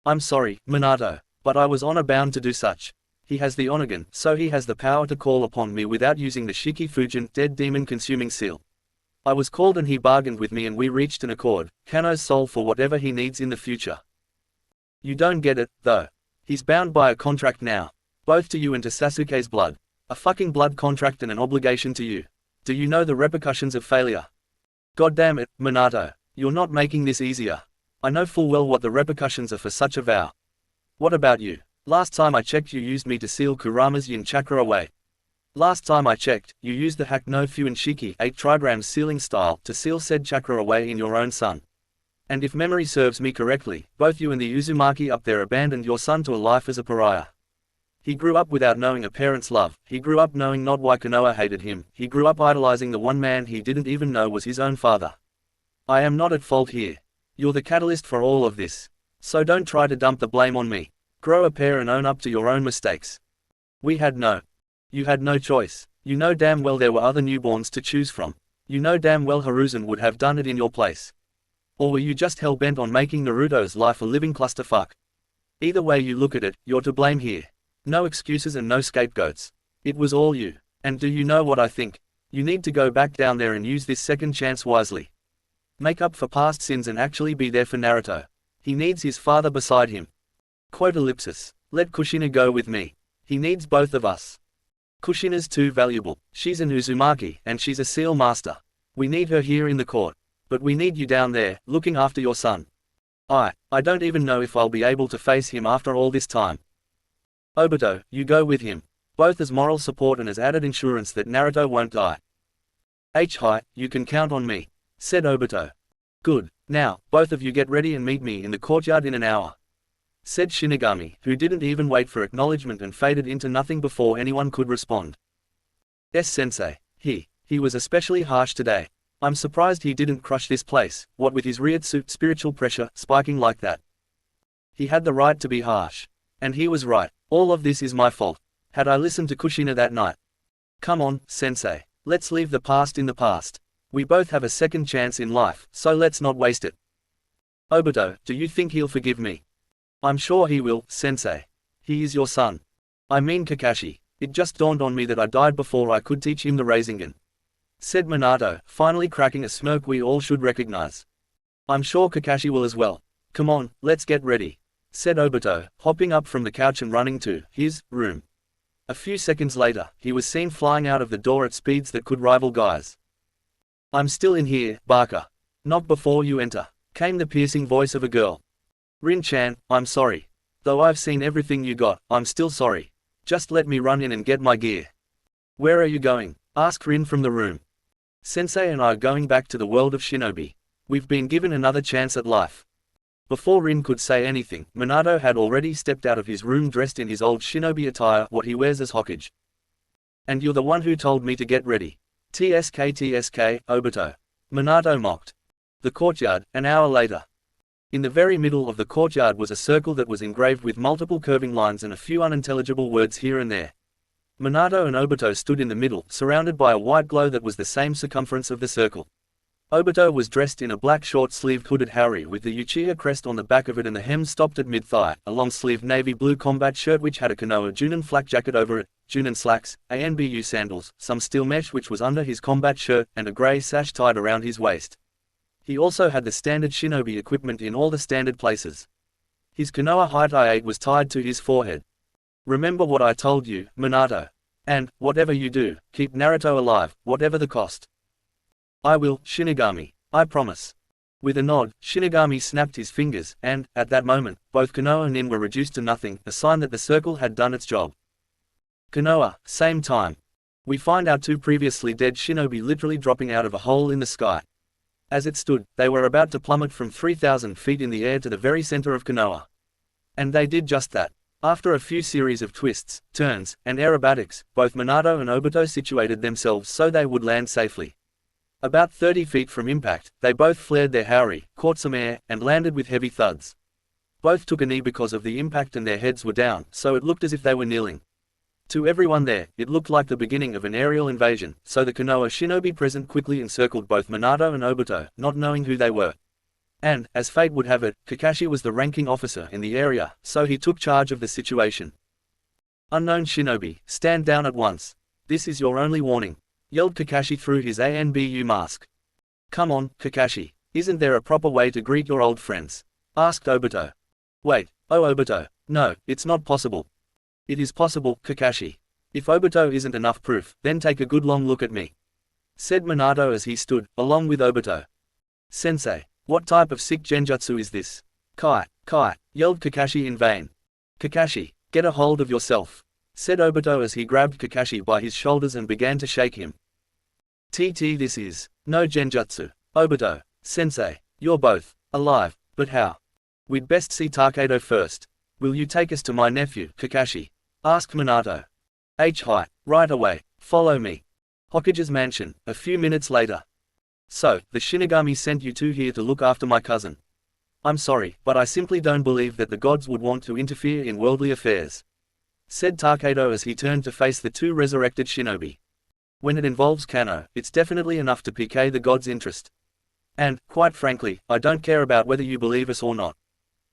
I'm sorry, Minato, but I was honor-bound to do such. He has the Onagan, so he has the power to call upon me without using the Shiki Fujin, dead demon-consuming seal. I was called and he bargained with me and we reached an accord, Kano's soul for whatever he needs in the future." "You don't get it, though. He's bound by a contract now. Both to you and to Sasuke's blood. A fucking blood contract and an obligation to you. Do you know the repercussions of failure?" "God damn it, Minato. You're not making this easier. I know full well what the repercussions are for such a vow. What about you? Last time I checked you used me to seal Kurama's yin chakra away. Last time I checked, you used the Hack no Fuin Shiki 8 trigrams sealing style to seal said chakra away in your own son. And if memory serves me correctly, both you and the Uzumaki up there abandoned your son to a life as a pariah. He grew up without knowing a parent's love, he grew up knowing not why Konoha hated him, he grew up idolizing the one man he didn't even know was his own father. I am not at fault here. You're the catalyst for all of this. So don't try to dump the blame on me. Grow a pair and own up to your own mistakes. You had no choice. You know damn well there were other newborns to choose from. You know damn well Hiruzen would have done it in your place. Or were you just hell-bent on making Naruto's life a living clusterfuck? Either way you look at it, you're to blame here. No excuses and no scapegoats. It was all you. And do you know what I think? You need to go back down there and use this second chance wisely. Make up for past sins and actually be there for Naruto. He needs his father beside him. Quote ellipsis. Let Kushina go with me. He needs both of us. Kushina's too valuable. She's an Uzumaki, and she's a seal master. We need her here in the court. But we need you down there, looking after your son. I don't even know if I'll be able to face him after all this time. Obito, you go with him. Both as moral support and as added insurance that Naruto won't die. Hi, you can count on me, said Obito. Good. Now, both of you get ready and meet me in the courtyard in an hour, said Shinigami, who didn't even wait for acknowledgement and faded into nothing before anyone could respond. Yes, sensei. He was especially harsh today. I'm surprised he didn't crush this place, what with his Ryutsu spiritual pressure spiking like that. He had the right to be harsh. And he was right. All of this is my fault. Had I listened to Kushina that night. Come on, sensei. Let's leave the past in the past. We both have a second chance in life, so let's not waste it. Obito, do you think he'll forgive me? I'm sure he will, sensei. He is your son. I mean Kakashi. It just dawned on me that I died before I could teach him the rasengan, said Minato, finally cracking a smirk we all should recognize. I'm sure Kakashi will as well. Come on, let's get ready. said Obito, hopping up from the couch and running to his room. A few seconds later, he was seen flying out of the door at speeds that could rival Guy's. I'm still in here, Barker. Knock before you enter, came the piercing voice of a girl. Rin-chan, I'm sorry. Though I've seen everything you got, I'm still sorry. Just let me run in and get my gear. Where are you going? Asked Rin from the room. Sensei and I are going back to the world of Shinobi. We've been given another chance at life. Before Rin could say anything, Minato had already stepped out of his room dressed in his old Shinobi attire, what he wears as Hokage. And you're the one who told me to get ready. TSK, Obito. Minato mocked. The courtyard, an hour later. In the very middle of the courtyard was a circle that was engraved with multiple curving lines and a few unintelligible words here and there. Minato and Obito stood in the middle, surrounded by a white glow that was the same circumference of the circle. Obito was dressed in a black short-sleeved hooded haori with the Uchiha crest on the back of it and the hem stopped at mid-thigh, a long-sleeved navy blue combat shirt which had a Konoha Junin flak jacket over it, Junin slacks, ANBU sandals, some steel mesh which was under his combat shirt, and a grey sash tied around his waist. He also had the standard Shinobi equipment in all the standard places. His Konoha height I-8 was tied to his forehead. Remember what I told you, Minato. And, whatever you do, keep Naruto alive, whatever the cost. I will, Shinigami. I promise. With a nod, Shinigami snapped his fingers, and, at that moment, both Konoha and Nin were reduced to nothing, a sign that the circle had done its job. Konoha, same time. We find our two previously dead Shinobi literally dropping out of a hole in the sky. As it stood, they were about to plummet from 3,000 feet in the air to the very center of Konoha. And they did just that. After a few series of twists, turns, and aerobatics, both Minato and Obito situated themselves so they would land safely. About 30 feet from impact, they both flared their haori, caught some air, and landed with heavy thuds. Both took a knee because of the impact and their heads were down, so it looked as if they were kneeling. To everyone there, it looked like the beginning of an aerial invasion, so the Konoha Shinobi present quickly encircled both Minato and Obito, not knowing who they were. And, as fate would have it, Kakashi was the ranking officer in the area, so he took charge of the situation. Unknown Shinobi, stand down at once. This is your only warning, yelled Kakashi through his ANBU mask. Come on, Kakashi, isn't there a proper way to greet your old friends? Asked Obito. Wait, oh Obito, no, it's not possible. It is possible, Kakashi. If Obito isn't enough proof, then take a good long look at me, said Minato as he stood, along with Obito. Sensei, what type of sick genjutsu is this? Kai, yelled Kakashi in vain. Kakashi, get a hold of yourself, said Obito as he grabbed Kakashi by his shoulders and began to shake him. This is no genjutsu. Obito, sensei, you're both alive, but how? We'd best see Takedo first. Will you take us to my nephew, Kakashi? Asked Minato. Hi, right away, follow me. Hokage's mansion, a few minutes later. So, the Shinigami sent you two here to look after my cousin. I'm sorry, but I simply don't believe that the gods would want to interfere in worldly affairs, said Takedo as he turned to face the two resurrected Shinobi. When it involves Kano, it's definitely enough to pique the gods' interest. And, quite frankly, I don't care about whether you believe us or not.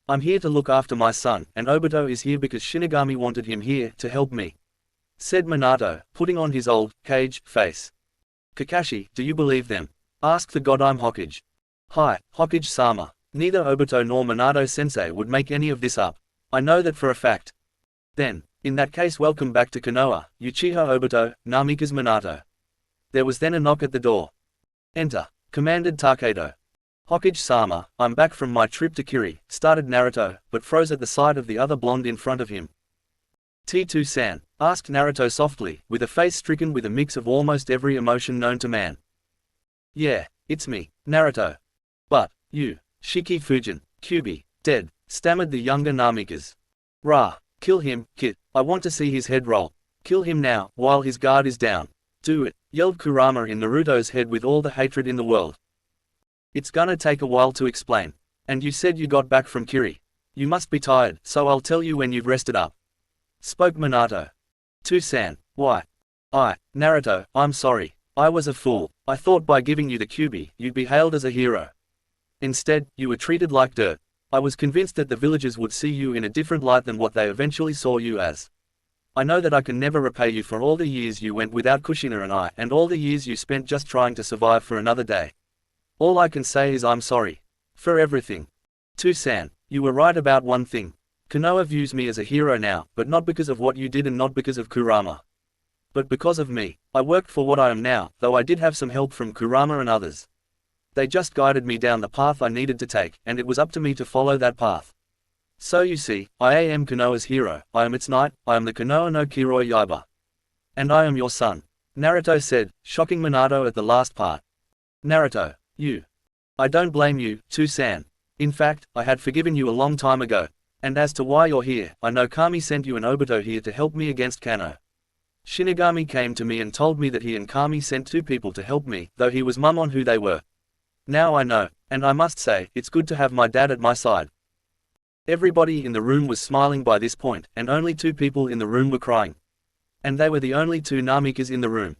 I'm here to look after my son, and Obito is here because Shinigami wanted him here to help me, said Minato, putting on his old cage face. Kakashi, do you believe them? Asked the god. I'm Hokage. Hi, Hokage-sama. Neither Obito nor Minato-sensei would make any of this up. I know that for a fact. Then, in that case, welcome back to Konoha, Uchiha Obito, Namikaze Minato. There was then a knock at the door. Enter, commanded Takedo. Hokage-sama, I'm back from my trip to Kiri, started Naruto, but froze at the sight of the other blonde in front of him. T2-san, asked Naruto softly, with a face stricken with a mix of almost every emotion known to man. Yeah, it's me, Naruto. But, you, Shiki Fujin, Kyubi, dead, stammered the younger Namikaze. Rah, kill him, Kit, I want to see his head roll. Kill him now, while his guard is down. Do it, yelled Kurama in Naruto's head with all the hatred in the world. It's gonna take a while to explain. And you said you got back from Kiri. You must be tired, so I'll tell you when you've rested up, spoke Minato. Two-san, why? Naruto, I'm sorry. I was a fool. I thought by giving you the Kyubi, you'd be hailed as a hero. Instead, you were treated like dirt. I was convinced that the villagers would see you in a different light than what they eventually saw you as. I know that I can never repay you for all the years you went without Kushina and I, and all the years you spent just trying to survive for another day. All I can say is I'm sorry. For everything. Two-san, you were right about one thing. Konoha views me as a hero now, but not because of what you did and not because of Kurama. But because of me. I worked for what I am now, though I did have some help from Kurama and others. They just guided me down the path I needed to take, and it was up to me to follow that path. So you see, I am Konoha's hero, I am its knight, I am the Konoha no Kiroi Yaiba. And I am your son. Naruto said, shocking Minato at the last part. Naruto, you. I don't blame you, Tsu-san. In fact, I had forgiven you a long time ago. And as to why you're here, I know Kami sent you and Obito here to help me against Kano. Shinigami came to me and told me that he and Kami sent 2 people to help me, though he was mum on who they were. Now I know, and I must say, it's good to have my dad at my side. Everybody in the room was smiling by this point, and only 2 people in the room were crying. And they were the only 2 Namikas in the room.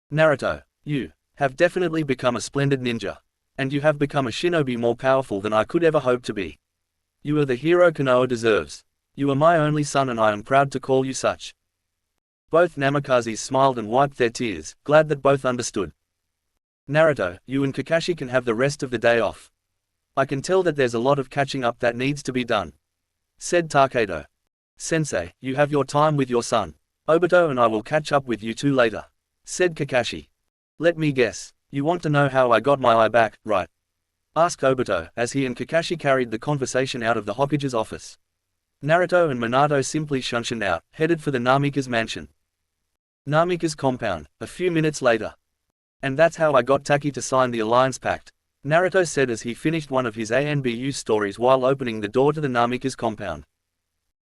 Naruto, you have definitely become a splendid ninja. And you have become a shinobi more powerful than I could ever hope to be. You are the hero Konoha deserves. You are my only son and I am proud to call you such. Both Namikazes smiled and wiped their tears, glad that both understood. Naruto, you and Kakashi can have the rest of the day off. I can tell that there's a lot of catching up that needs to be done. Said Takedo. Sensei, you have your time with your son. Obito and I will catch up with you 2 later. Said Kakashi. Let me guess. You want to know how I got my eye back, right? Asked Obito, as he and Kakashi carried the conversation out of the Hokage's office. Naruto and Minato simply shunshined out, headed for the Namika's mansion. Namika's compound, a few minutes later. And that's how I got Taki to sign the alliance pact, Naruto said as he finished one of his ANBU stories while opening the door to the Namika's compound.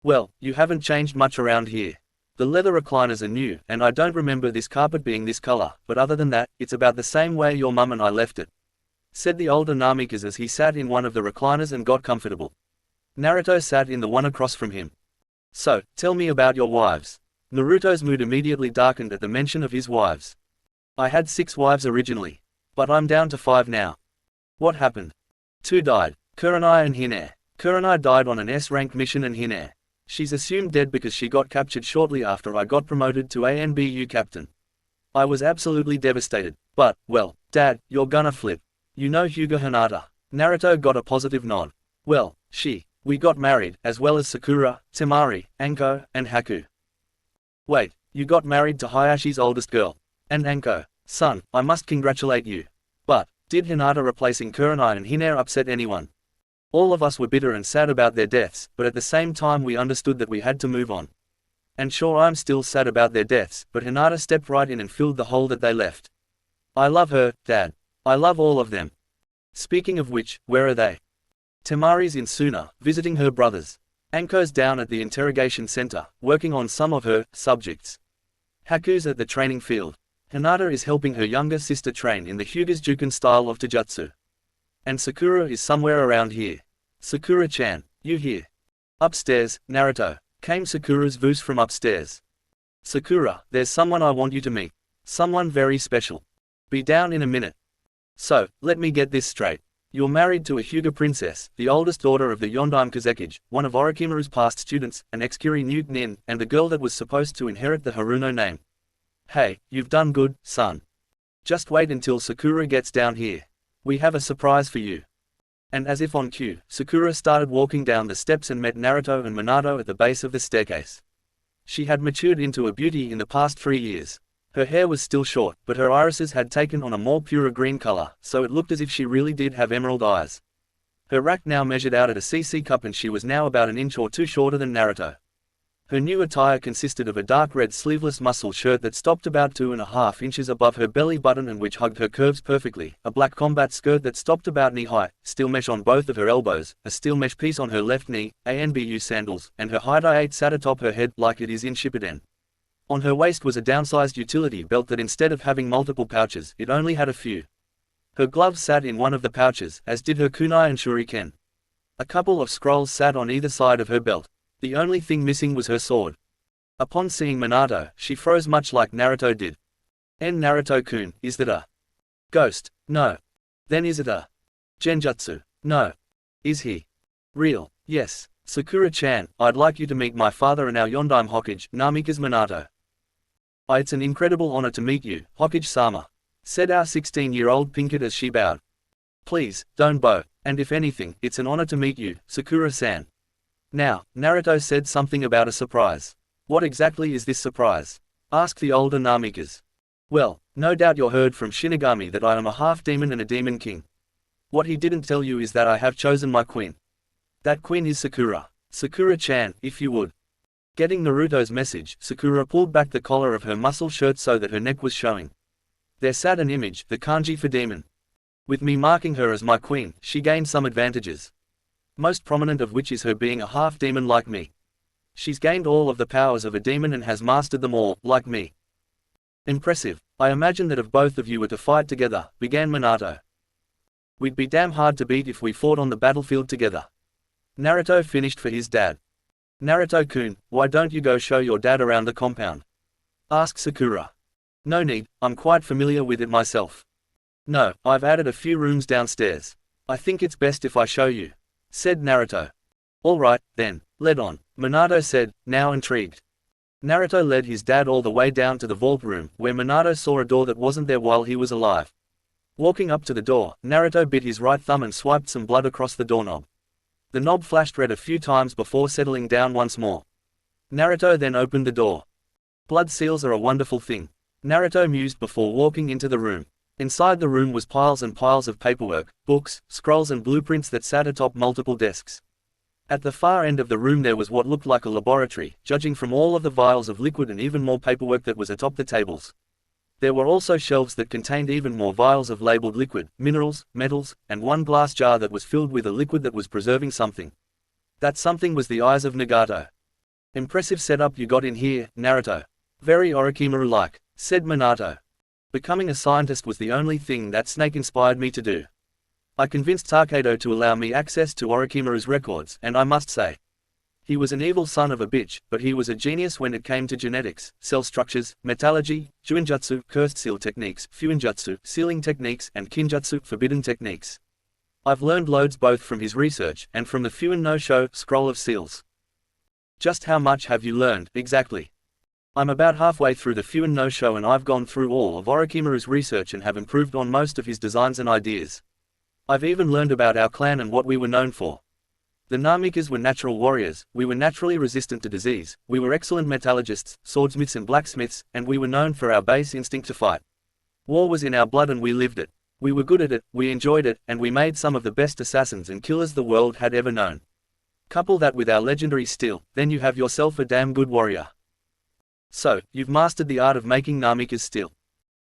Well, you haven't changed much around here. The leather recliners are new, and I don't remember this carpet being this color, but other than that, it's about the same way your mum and I left it. Said the older Namikas as he sat in one of the recliners and got comfortable. Naruto sat in the one across from him. So, tell me about your wives. Naruto's mood immediately darkened at the mention of his wives. I had 6 wives originally. But I'm down to 5 now. What happened? 2 died, Kurenai and Hinna. Kurenai died on an S-rank mission and Hinna. She's assumed dead because she got captured shortly after I got promoted to ANBU captain. I was absolutely devastated, but, well, Dad, you're gonna flip. You know Hyuga Hinata. Naruto got a positive nod. Well, we got married, as well as Sakura, Temari, Anko, and Haku. Wait, you got married to Hayashi's oldest girl. And Anko, son, I must congratulate you. But, did Hinata replacing Kurenai and Hinna upset anyone? All of us were bitter and sad about their deaths, but at the same time we understood that we had to move on. And sure, I'm still sad about their deaths, but Hinata stepped right in and filled the hole that they left. I love her, Dad. I love all of them. Speaking of which, where are they? Temari's in Suna, visiting her brothers. Anko's down at the interrogation center, working on some of her subjects. Haku's at the training field. Hinata is helping her younger sister train in the Hyuga's Juken style of Taijutsu. And Sakura is somewhere around here. Sakura-chan, you here? Upstairs, Naruto. Came Sakura's voice from upstairs. Sakura, there's someone I want you to meet. Someone very special. Be down in a minute. So, let me get this straight. You're married to a Hyuga princess, the oldest daughter of the Yondaime Kazekage, one of Orochimaru's past students, an ex-Kiri Nuke Nin, and the girl that was supposed to inherit the Haruno name. Hey, you've done good, son. Just wait until Sakura gets down here. We have a surprise for you. And as if on cue, Sakura started walking down the steps and met Naruto and Minato at the base of the staircase. She had matured into a beauty in the past 3 years. Her hair was still short, but her irises had taken on a more pure green color, so it looked as if she really did have emerald eyes. Her rack now measured out at a CC cup and she was now about an inch or 2 shorter than Naruto. Her new attire consisted of a dark red sleeveless muscle shirt that stopped about 2.5 inches above her belly button and which hugged her curves perfectly, a black combat skirt that stopped about knee-high, steel mesh on both of her elbows, a steel mesh piece on her left knee, ANBU sandals, and her hide-8 sat atop her head like it is in Shippuden. On her waist was a downsized utility belt that instead of having multiple pouches, it only had a few. Her gloves sat in one of the pouches, as did her kunai and shuriken. A couple of scrolls sat on either side of her belt. The only thing missing was her sword. Upon seeing Minato, she froze much like Naruto did. Naruto-kun, is that a ghost? No. Then is it a genjutsu? No. Is he real? Yes. Sakura-chan, I'd like you to meet my father and our Yondaime Hokage, Namikaze Minato. It's an incredible honor to meet you, Hokage-sama, said our 16-year-old Pinkett as she bowed. Please, don't bow, and if anything, it's an honor to meet you, Sakura-san. Now, Naruto said something about a surprise. What exactly is this surprise? Asked the older Namikas. Well, no doubt you heard from Shinigami that I am a half-demon and a demon king. What he didn't tell you is that I have chosen my queen. That queen is Sakura. Sakura-chan, if you would. Getting Naruto's message, Sakura pulled back the collar of her muscle shirt so that her neck was showing. There sat an image, the kanji for demon. With me marking her as my queen, she gained some advantages. Most prominent of which is her being a half-demon like me. She's gained all of the powers of a demon and has mastered them all, like me. Impressive. I imagine that if both of you were to fight together, began Minato. We'd be damn hard to beat if we fought on the battlefield together. Naruto finished for his dad. Naruto-kun, why don't you go show your dad around the compound? Asked Sakura. No need, I'm quite familiar with it myself. No, I've added a few rooms downstairs. I think it's best if I show you, said Naruto. Alright, then, lead on, Minato said, now intrigued. Naruto led his dad all the way down to the vault room, where Minato saw a door that wasn't there while he was alive. Walking up to the door, Naruto bit his right thumb and swiped some blood across the doorknob. The knob flashed red a few times before settling down once more. Naruto then opened the door. Blood seals are a wonderful thing, Naruto mused before walking into the room. Inside the room was piles and piles of paperwork, books, scrolls and blueprints that sat atop multiple desks. At the far end of the room there was what looked like a laboratory, judging from all of the vials of liquid and even more paperwork that was atop the tables. There were also shelves that contained even more vials of labeled liquid, minerals, metals, and one glass jar that was filled with a liquid that was preserving something. That something was the eyes of Nagato. Impressive setup you got in here, Naruto. Very Orochimaru-like, said Minato. Becoming a scientist was the only thing that snake inspired me to do. I convinced Takedo to allow me access to Orochimaru's records, and I must say, he was an evil son of a bitch, but he was a genius when it came to genetics, cell structures, metallurgy, juinjutsu, cursed seal techniques, fuinjutsu, sealing techniques, and kinjutsu, forbidden techniques. I've learned loads both from his research and from the FUNN no Sho, scroll of seals. Just how much have you learned, exactly? I'm about halfway through the FUNN no Sho and I've gone through all of Orochimaru's research and have improved on most of his designs and ideas. I've even learned about our clan and what we were known for. The Namikas were natural warriors, we were naturally resistant to disease, we were excellent metallurgists, swordsmiths and blacksmiths, and we were known for our base instinct to fight. War was in our blood and we lived it. We were good at it, we enjoyed it, and we made some of the best assassins and killers the world had ever known. Couple that with our legendary steel, then you have yourself a damn good warrior. So, you've mastered the art of making Namika's steel.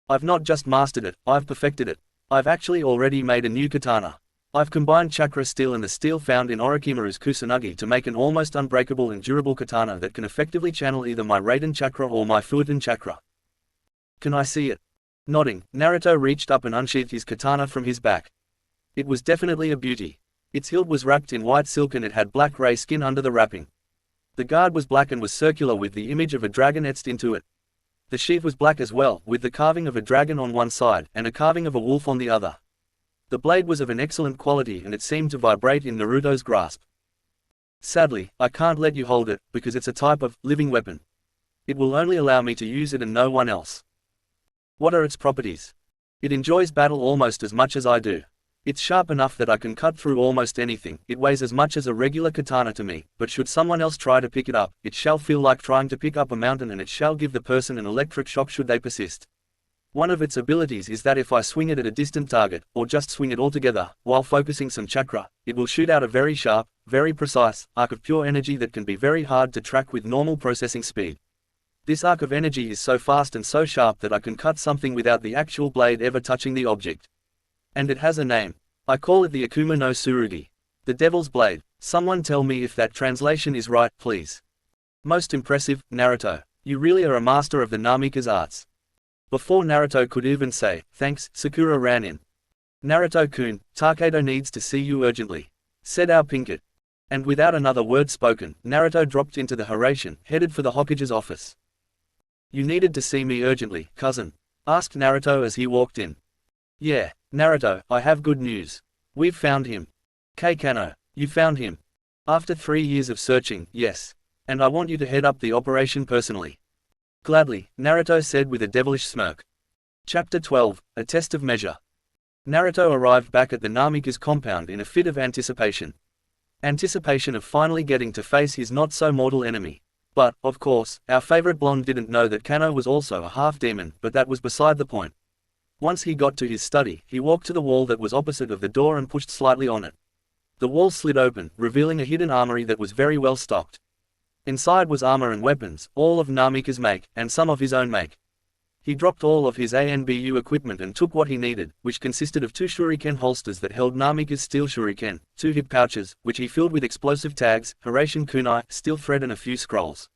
I've not just mastered it, I've perfected it. I've actually already made a new katana. I've combined chakra steel and the steel found in Orochimaru's Kusanagi to make an almost unbreakable and durable katana that can effectively channel either my Raiden chakra or my Fuiten chakra. Can I see it? Nodding, Naruto reached up and unsheathed his katana from his back. It was definitely a beauty. Its hilt was wrapped in white silk and it had black gray skin under the wrapping. The guard was black and was circular with the image of a dragon etched into it. The sheath was black as well, with the carving of a dragon on one side and a carving of a wolf on the other. The blade was of an excellent quality and it seemed to vibrate in Naruto's grasp. Sadly, I can't let you hold it, because it's a type of living weapon. It will only allow me to use it and no one else. What are its properties? It enjoys battle almost as much as I do. It's sharp enough that I can cut through almost anything. It weighs as much as a regular katana to me, but should someone else try to pick it up, it shall feel like trying to pick up a mountain and it shall give the person an electric shock should they persist. One of its abilities is that if I swing it at a distant target, or just swing it altogether, while focusing some chakra, it will shoot out a very sharp, very precise, arc of pure energy that can be very hard to track with normal processing speed. This arc of energy is so fast and so sharp that I can cut something without the actual blade ever touching the object. And it has a name. I call it the Akuma no Tsurugi. The Devil's Blade. Someone tell me if that translation is right, please. Most impressive, Naruto. You really are a master of the Namika's arts. Before Naruto could even say, thanks, Sakura ran in. Naruto-kun, Takedo needs to see you urgently, said our Pinkett. And without another word spoken, Naruto dropped into the Hiraishin, headed for the Hokage's office. You needed to see me urgently, cousin? Asked Naruto as he walked in. Yeah, Naruto, I have good news. We've found him. Kano, you found him. After 3 years of searching, yes. And I want you to head up the operation personally. Gladly, Naruto said with a devilish smirk. Chapter 12, A Test of Measure. Naruto arrived back at the Namika's compound in a fit of anticipation. Anticipation of finally getting to face his not-so-mortal enemy. But, of course, our favorite blonde didn't know that Kano was also a half-demon, but that was beside the point. Once he got to his study, he walked to the wall that was opposite of the door and pushed slightly on it. The wall slid open, revealing a hidden armory that was very well stocked. Inside was armor and weapons, all of Namika's make, and some of his own make. He dropped all of his ANBU equipment and took what he needed, which consisted of 2 shuriken holsters that held Namika's steel shuriken, 2 hip pouches, which he filled with explosive tags, Hiraishin kunai, steel thread and a few scrolls.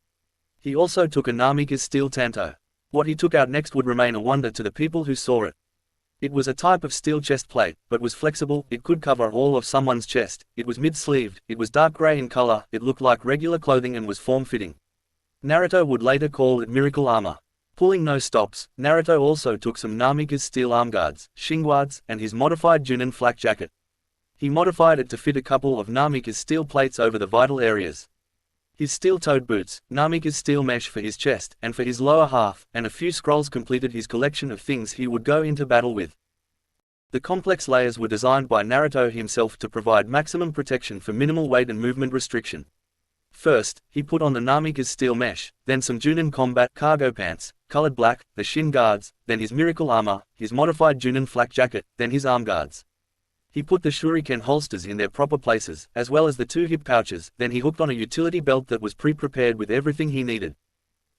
He also took a Namika's steel tanto. What he took out next would remain a wonder to the people who saw it. It was a type of steel chest plate, but was flexible, it could cover all of someone's chest, it was mid-sleeved, it was dark grey in color, it looked like regular clothing and was form-fitting. Naruto would later call it miracle armor. Pulling no stops, Naruto also took some Namika's steel arm guards, shinguards, and his modified Junin flak jacket. He modified it to fit a couple of Namika's steel plates over the vital areas. His steel-toed boots, Namika's steel mesh for his chest and for his lower half, and a few scrolls completed his collection of things he would go into battle with. The complex layers were designed by Naruto himself to provide maximum protection for minimal weight and movement restriction. First, he put on the Namika's steel mesh, then some Junin combat cargo pants, colored black, the shin guards, then his miracle armor, his modified Junin flak jacket, then his arm guards. He put the shuriken holsters in their proper places, as well as the 2 hip pouches, then he hooked on a utility belt that was pre-prepared with everything he needed.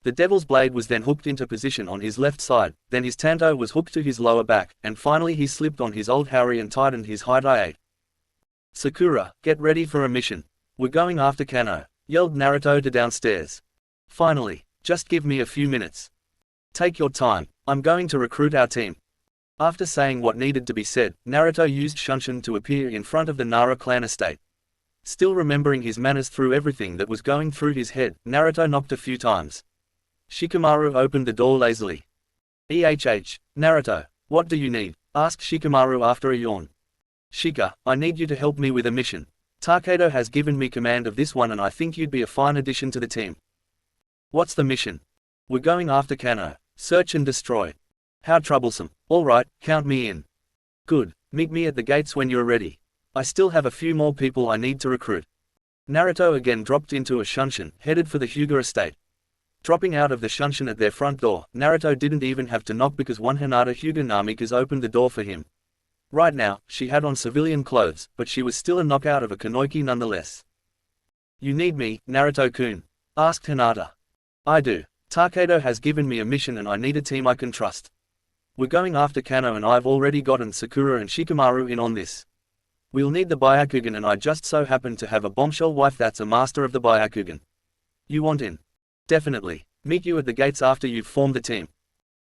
The devil's blade was then hooked into position on his left side, then his tanto was hooked to his lower back, and finally he slipped on his old haori and tightened his high-dye 8. "Sakura, get ready for a mission. We're going after Kano," yelled Naruto to downstairs. "Finally, just give me a few minutes. Take your time, I'm going to recruit our team." After saying what needed to be said, Naruto used Shunshin to appear in front of the Nara clan estate. Still remembering his manners through everything that was going through his head, Naruto knocked a few times. Shikamaru opened the door lazily. Naruto, what do you need?" asked Shikamaru after a yawn. "Shika, I need you to help me with a mission. Takedo has given me command of this one and I think you'd be a fine addition to the team." "What's the mission?" "We're going after Kano. Search and destroy." "How troublesome. All right, count me in." "Good, meet me at the gates when you're ready. I still have a few more people I need to recruit." Naruto again dropped into a Shunshin, headed for the Hyuga estate. Dropping out of the Shunshin at their front door, Naruto didn't even have to knock because one Hinata Hyuga Namikaze opened the door for him. Right now, she had on civilian clothes, but she was still a knockout of a Kunoichi nonetheless. "You need me, Naruto-kun?" asked Hinata. "I do. Takedo has given me a mission and I need a team I can trust. We're going after Kano and I've already gotten Sakura and Shikamaru in on this. We'll need the Byakugan and I just so happen to have a bombshell wife that's a master of the Byakugan. You want in?" "Definitely. Meet you at the gates after you've formed the team."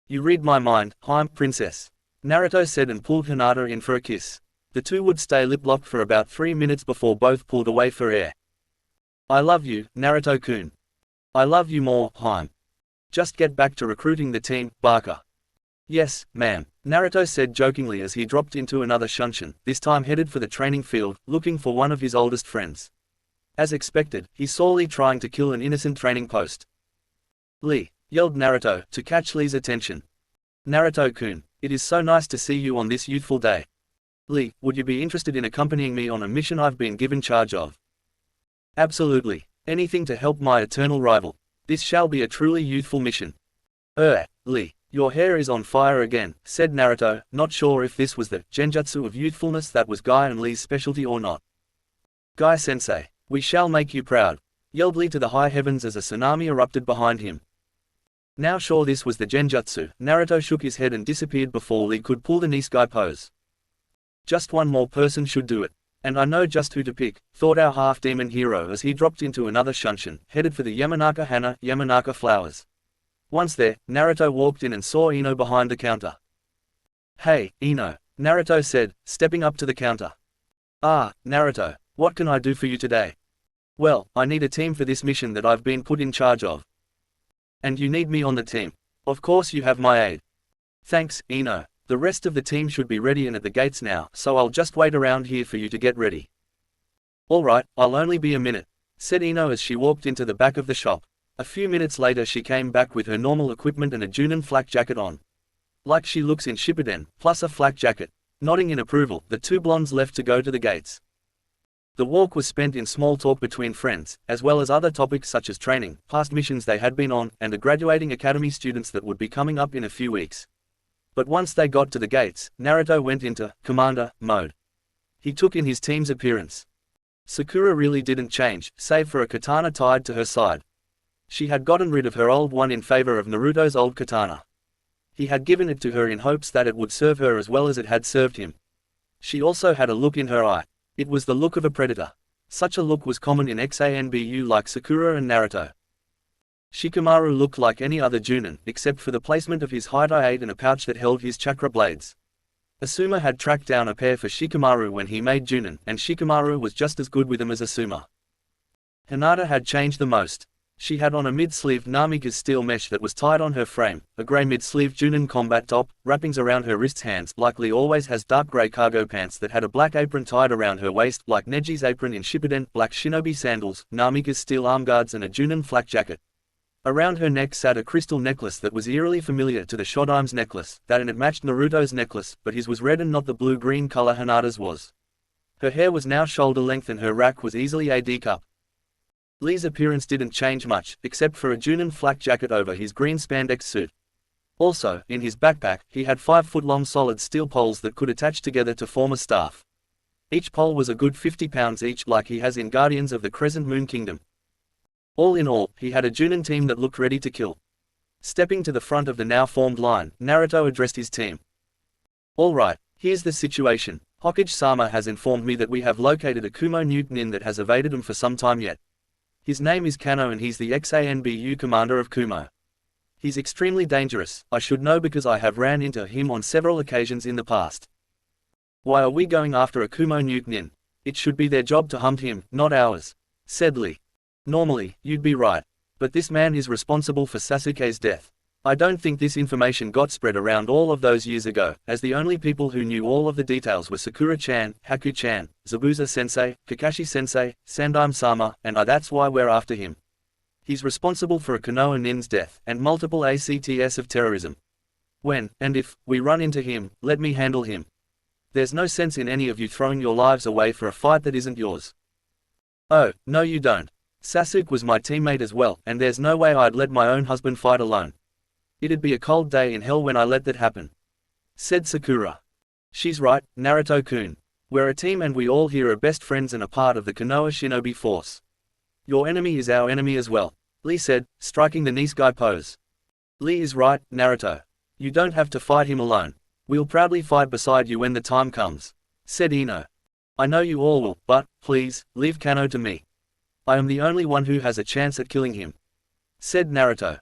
"You read my mind, princess," Naruto said and pulled Hinata in for a kiss. The two would stay lip-locked for about 3 minutes before both pulled away for air. "I love you, Naruto-kun." "I love you more, Just get back to recruiting the team, Barker." "Yes, ma'am," Naruto said jokingly as he dropped into another Shunshin, this time headed for the training field, looking for one of his oldest friends. As expected, he saw Lee trying to kill an innocent training post. "Lee!" yelled Naruto, to catch Lee's attention. "Naruto-kun, it is so nice to see you on this youthful day. Lee, would you be interested in accompanying me on a mission I've been given charge of?" "Absolutely. Anything to help my eternal rival. This shall be a truly youthful mission." Lee, your hair is on fire again," said Naruto, not sure if this was the genjutsu of youthfulness that was Guy and Lee's specialty or not. "Guy-sensei, we shall make you proud," yelled Lee to the high heavens as a tsunami erupted behind him. Now sure this was the genjutsu, Naruto shook his head and disappeared before Lee could pull the Niskai pose. "Just one more person should do it. And I know just who to pick," thought our half-demon hero as he dropped into another Shunshin, headed for the Yamanaka Henna, Yamanaka flowers. Once there, Naruto walked in and saw Ino behind the counter. "Hey, Ino," Naruto said, stepping up to the counter. "Ah, Naruto, what can I do for you today?" "Well, I need a team for this mission that I've been put in charge of." "And you need me on the team. Of course you have my aid." "Thanks, Ino. The rest of the team should be ready and at the gates now, so I'll just wait around here for you to get ready." "Alright, I'll only be a minute," said Ino as she walked into the back of the shop. A few minutes later she came back with her normal equipment and a Junin flak jacket on. "Like she looks in Shippuden, plus a flak jacket." Nodding in approval, the two blondes left to go to the gates. The walk was spent in small talk between friends, as well as other topics such as training, past missions they had been on, and the graduating academy students that would be coming up in a few weeks. But once they got to the gates, Naruto went into commander mode. He took in his team's appearance. Sakura really didn't change, save for a katana tied to her side. She had gotten rid of her old one in favor of Naruto's old katana. He had given it to her in hopes that it would serve her as well as it had served him. She also had a look in her eye. It was the look of a predator. Such a look was common in XANBU like Sakura and Naruto. Shikamaru looked like any other Junin, except for the placement of his hide in a pouch that held his chakra blades. Asuma had tracked down a pair for Shikamaru when he made Junin, and Shikamaru was just as good with them as Asuma. Hinata had changed the most. She had on a mid-sleeved Namika's steel mesh that was tied on her frame, a grey mid-sleeved Junin combat top, wrappings around her wrists, hands like Lee always has, dark grey cargo pants that had a black apron tied around her waist like Neji's apron in Shippuden, black Shinobi sandals, Namika's steel arm guards and a Junin flak jacket. Around her neck sat a crystal necklace that was eerily familiar to the Shodime's necklace, and it matched Naruto's necklace, but his was red and not the blue-green color Hinata's was. Her hair was now shoulder length and her rack was easily a D-cup. Lee's appearance didn't change much, except for a Junin flak jacket over his green spandex suit. Also, in his backpack, he had 5-foot-long solid steel poles that could attach together to form a staff. Each pole was a good 50 pounds each, like he has in Guardians of the Crescent Moon Kingdom. All in all, he had a Junin team that looked ready to kill. Stepping to the front of the now formed line, Naruto addressed his team. "All right, here's the situation. Hokage-sama has informed me that we have located a Kumo Nin that has evaded him for some time yet. His name is Kano and he's the XANBU commander of Kumo. He's extremely dangerous, I should know because I have ran into him on several occasions in the past." "Why are we going after a Kumo Nin? It should be their job to hunt him, not ours," said Lee. "Normally, you'd be right. But this man is responsible for Sasuke's death. I don't think this information got spread around all of those years ago, as the only people who knew all of the details were Sakura-chan, Haku-chan, Zabuza-sensei, Kakashi-sensei, Sandaime-sama, and that's why we're after him. He's responsible for a Konoha nin's death, and multiple acts of terrorism. When, and if, we run into him, let me handle him. There's no sense in any of you throwing your lives away for a fight that isn't yours." "Oh, no you don't. Sasuke was my teammate as well, and there's no way I'd let my own husband fight alone. It'd be a cold day in hell when I let that happen," said Sakura. "She's right, Naruto-kun. We're a team and we all here are best friends and a part of the Konoha Shinobi force. Your enemy is our enemy as well," Lee said, striking the Nisegai pose. "Lee is right, Naruto. You don't have to fight him alone. We'll proudly fight beside you when the time comes," said Ino. "I know you all will, but, please, leave Kano to me. I am the only one who has a chance at killing him," said Naruto.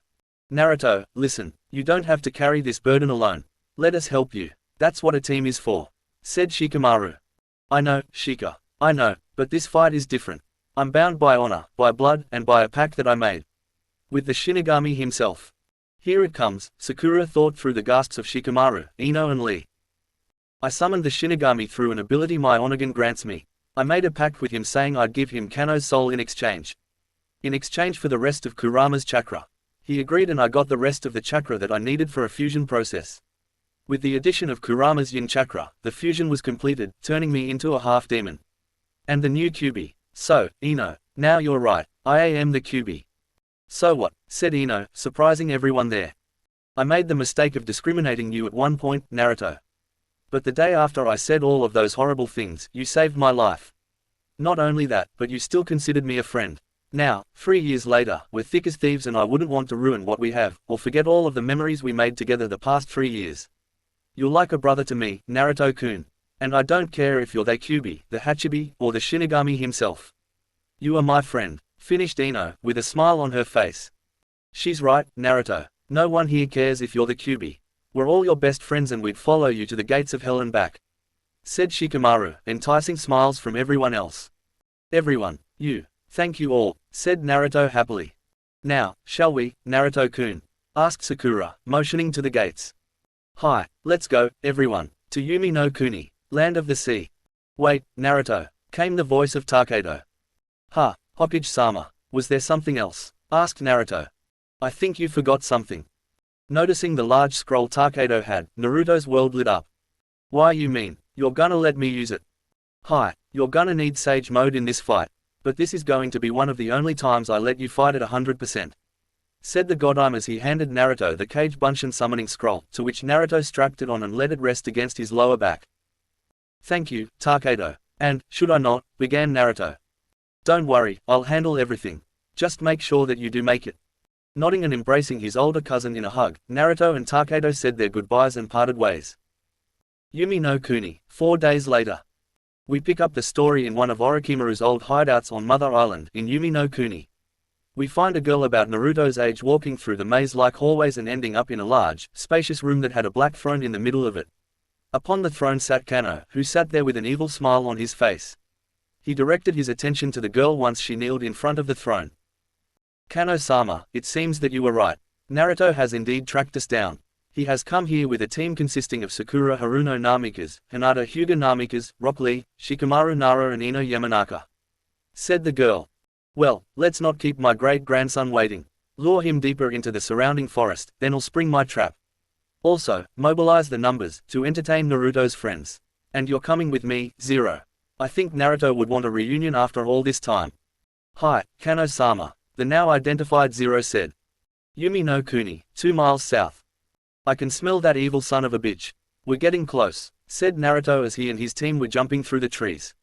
"Naruto, listen, you don't have to carry this burden alone. Let us help you. That's what a team is for," said Shikamaru. "I know, Shika. I know, but this fight is different. I'm bound by honor, by blood, and by a pact that I made with the Shinigami himself." "Here it comes," Sakura thought through the gasps of Shikamaru, Ino and Lee. "I summoned the Shinigami through an ability my Onagan grants me. I made a pact with him saying I'd give him Kano's soul in exchange for the rest of Kurama's chakra. He agreed and I got the rest of the chakra that I needed for a fusion process. With the addition of Kurama's yin chakra, the fusion was completed, turning me into a half-demon. And the new Kyuubi. So, Ino, now you're right, I am the Kyuubi." "So what?" said Ino, surprising everyone there. "I made the mistake of discriminating you at one point, Naruto. But the day after I said all of those horrible things, you saved my life. Not only that, but you still considered me a friend. Now, 3 years later, we're thick as thieves and I wouldn't want to ruin what we have, or forget all of the memories we made together the past 3 years. You're like a brother to me, Naruto-kun. And I don't care if you're the Kyuubi, the Hachibi, or the Shinigami himself. You are my friend," finished Ino, with a smile on her face. "She's right, Naruto. No one here cares if you're the Kyuubi. We're all your best friends and we'd follow you to the gates of hell and back," said Shikamaru, enticing smiles from everyone else. "Everyone, you. Thank you all," said Naruto happily. "Now, shall we, Naruto-kun?" asked Sakura, motioning to the gates. "Hi, let's go, everyone, to Yumi no Kuni, land of the sea." "Wait, Naruto," came the voice of Takedo. "Ha, Hokage-sama, was there something else?" asked Naruto. "I think you forgot something." Noticing the large scroll Takedo had, Naruto's world lit up. "Why you mean, you're gonna let me use it?" Hi, you're gonna need Sage Mode in this fight, but this is going to be one of the only times I let you fight at 100%. Said the Godime as he handed Naruto the Cage Bunshin summoning scroll, to which Naruto strapped it on and let it rest against his lower back. Thank you, Takedo. And, should I not, began Naruto. Don't worry, I'll handle everything. Just make sure that you do make it. Nodding and embracing his older cousin in a hug, Naruto and Takedo said their goodbyes and parted ways. Yumi no Kuni, 4 days later. We pick up the story in one of Orochimaru's old hideouts on Mother Island, in Yumi no Kuni. We find a girl about Naruto's age walking through the maze-like hallways and ending up in a large, spacious room that had a black throne in the middle of it. Upon the throne sat Kano, who sat there with an evil smile on his face. He directed his attention to the girl once she kneeled in front of the throne. Kano-sama, it seems that you were right. Naruto has indeed tracked us down. He has come here with a team consisting of Sakura Haruno Namikas, Hinata Hyuga Namikas, Rock Lee, Shikamaru Nara and Ino Yamanaka. Said the girl. Well, let's not keep my great-grandson waiting. Lure him deeper into the surrounding forest, then I'll spring my trap. Also, mobilize the numbers, to entertain Naruto's friends. And you're coming with me, Zero. I think Naruto would want a reunion after all this time. Hi, Kano-sama, the now identified Zero said. Yumi no Kuni, 2 miles south. I can smell that evil son of a bitch. We're getting close, said Naruto as he and his team were jumping through the trees.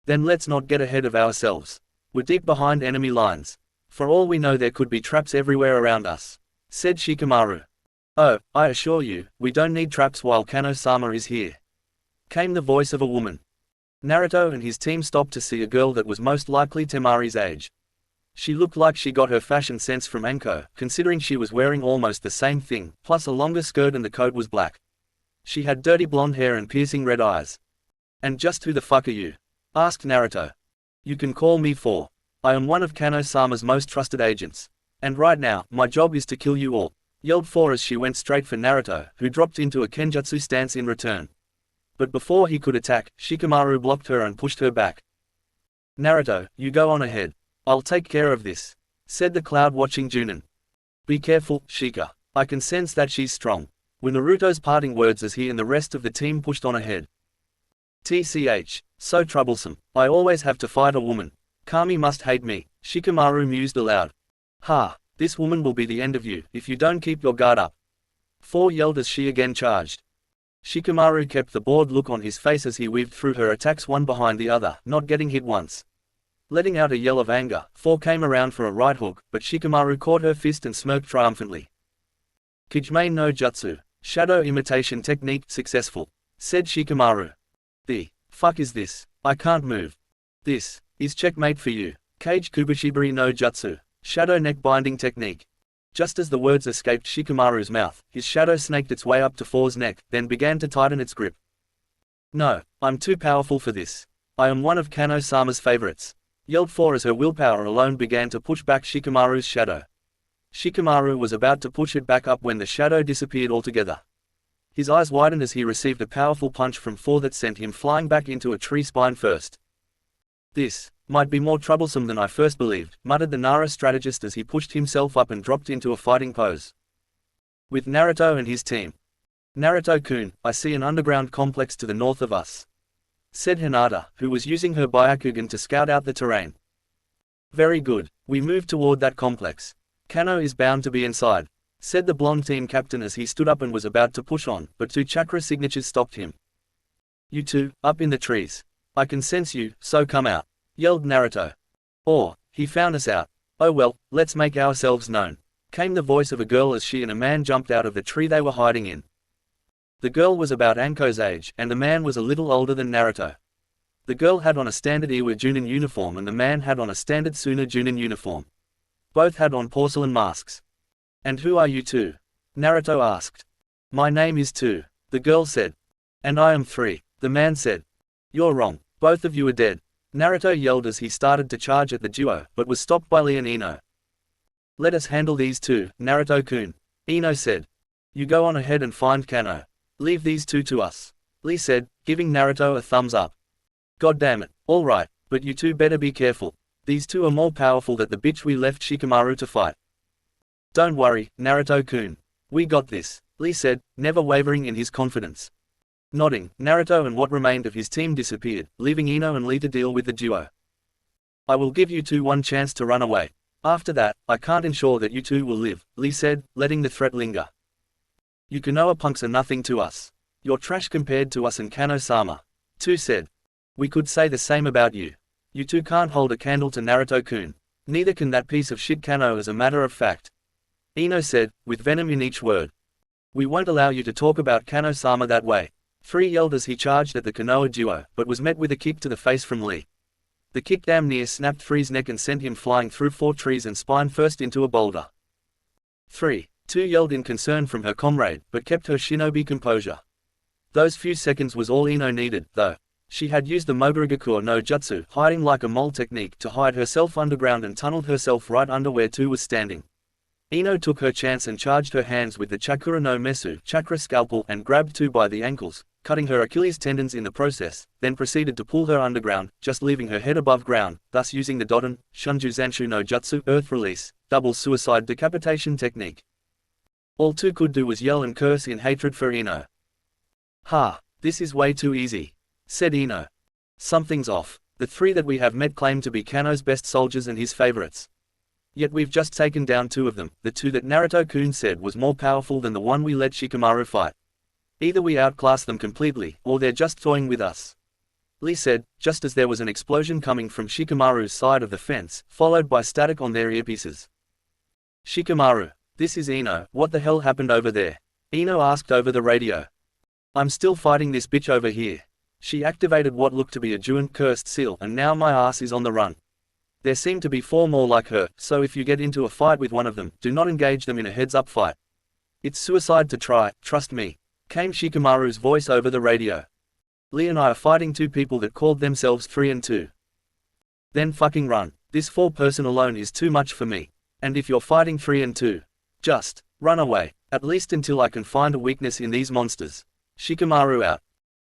Then let's not get ahead of ourselves. We're deep behind enemy lines. For all we know there could be traps everywhere around us, said Shikamaru. Oh, I assure you, we don't need traps while Kano-sama is here. Came the voice of a woman. Naruto and his team stopped to see a girl that was most likely Temari's age. She looked like she got her fashion sense from Anko, considering she was wearing almost the same thing, plus a longer skirt and the coat was black. She had dirty blonde hair and piercing red eyes. And just who the fuck are you? Asked Naruto. You can call me For. I am one of Kano-sama's most trusted agents. And right now, my job is to kill you all, yelled For as she went straight for Naruto, who dropped into a Kenjutsu stance in return. But before he could attack, Shikamaru blocked her and pushed her back. Naruto, you go on ahead. I'll take care of this, said the cloud-watching Junin. Be careful, Shika. I can sense that she's strong, were Naruto's parting words as he and the rest of the team pushed on ahead. TCH, so troublesome. I always have to fight a woman. Kami must hate me, Shikamaru mused aloud. Ha, this woman will be the end of you, if you don't keep your guard up. For yelled as she again charged. Shikamaru kept the bored look on his face as he weaved through her attacks one behind the other, not getting hit once. Letting out a yell of anger, For came around for a right hook, but Shikamaru caught her fist and smirked triumphantly. Kijime no Jutsu, shadow imitation technique, successful, said Shikamaru. The fuck is this? I can't move. This is checkmate for you. Kage Kubashibari no Jutsu, shadow neck binding technique. Just as the words escaped Shikamaru's mouth, his shadow snaked its way up to For's neck, then began to tighten its grip. No, I'm too powerful for this. I am one of Kano-sama's favorites, yelled For as her willpower alone began to push back Shikamaru's shadow. Shikamaru was about to push it back up when the shadow disappeared altogether. His eyes widened as he received a powerful punch from For that sent him flying back into a tree spine first. This might be more troublesome than I first believed, muttered the Nara strategist as he pushed himself up and dropped into a fighting pose. With Naruto and his team. Naruto-kun, I see an underground complex to the north of us, said Hinata, who was using her Byakugan to scout out the terrain. Very good, we move toward that complex. Kano is bound to be inside, said the blonde team captain as he stood up and was about to push on, but 2 chakra signatures stopped him. You two, up in the trees. I can sense you, so come out, yelled Naruto. Or, he found us out. Oh well, let's make ourselves known, came the voice of a girl as she and a man jumped out of the tree they were hiding in. The girl was about Anko's age, and the man was a little older than Naruto. The girl had on a standard Iwa Junin uniform and the man had on a standard Suna Junin uniform. Both had on porcelain masks. And who are you two? Naruto asked. My name is 2, the girl said. And I am 3, the man said. You're wrong, both of you are dead, Naruto yelled as he started to charge at the duo, but was stopped by Lee and Ino. Let us handle these two, Naruto-kun, Ino said. You go on ahead and find Kano. Leave these two to us, Lee said, giving Naruto a thumbs up. God damn it, alright, but you two better be careful. These two are more powerful than the bitch we left Shikamaru to fight. Don't worry, Naruto-kun. We got this, Lee said, never wavering in his confidence. Nodding, Naruto and what remained of his team disappeared, leaving Ino and Lee to deal with the duo. I will give you two one chance to run away. After that, I can't ensure that you two will live, Lee said, letting the threat linger. You Konoha punks are nothing to us. You're trash compared to us and Kano-sama. Tu said. We could say the same about you. You two can't hold a candle to Naruto-kun. Neither can that piece of shit Kano as a matter of fact. Ino said, with venom in each word. We won't allow you to talk about Kano-sama that way. 3 yelled as he charged at the Konoha duo, but was met with a kick to the face from Lee. The kick damn near snapped 3's neck and sent him flying through 4 trees and spine first into a boulder. 3. 2 yelled in concern from her comrade, but kept her shinobi composure. Those few seconds was all Ino needed, though. She had used the Moguragaku no Jutsu, hiding like a mole technique, to hide herself underground and tunneled herself right under where 2 was standing. Ino took her chance and charged her hands with the Chakura no Mesu chakra scalpel and grabbed 2 by the ankles, cutting her Achilles tendons in the process, then proceeded to pull her underground, just leaving her head above ground, thus using the Doden, Shunju Zanshu no Jutsu earth release, double suicide decapitation technique. All 2 could do was yell and curse in hatred for Ino. Ha, this is way too easy, said Ino. Something's off. The 3 that we have met claim to be Kano's best soldiers and his favorites. Yet we've just taken down 2 of them. The 2 that Naruto-kun said was more powerful than the one we let Shikamaru fight. Either we outclass them completely, or they're just toying with us. Lee said, just as there was an explosion coming from Shikamaru's side of the fence, followed by static on their earpieces. Shikamaru, this is Ino, what the hell happened over there? Ino asked over the radio. I'm still fighting this bitch over here. She activated what looked to be a Juin cursed seal and now my ass is on the run. There seem to be 4 more like her, so if you get into a fight with one of them, do not engage them in a heads-up fight. It's suicide to try, trust me. Came Shikamaru's voice over the radio. Lee and I are fighting 2 people that called themselves 3 and 2. Then fucking run. This 4 person alone is too much for me. And if you're fighting 3 and 2, just run away, at least until I can find a weakness in these monsters. Shikamaru out.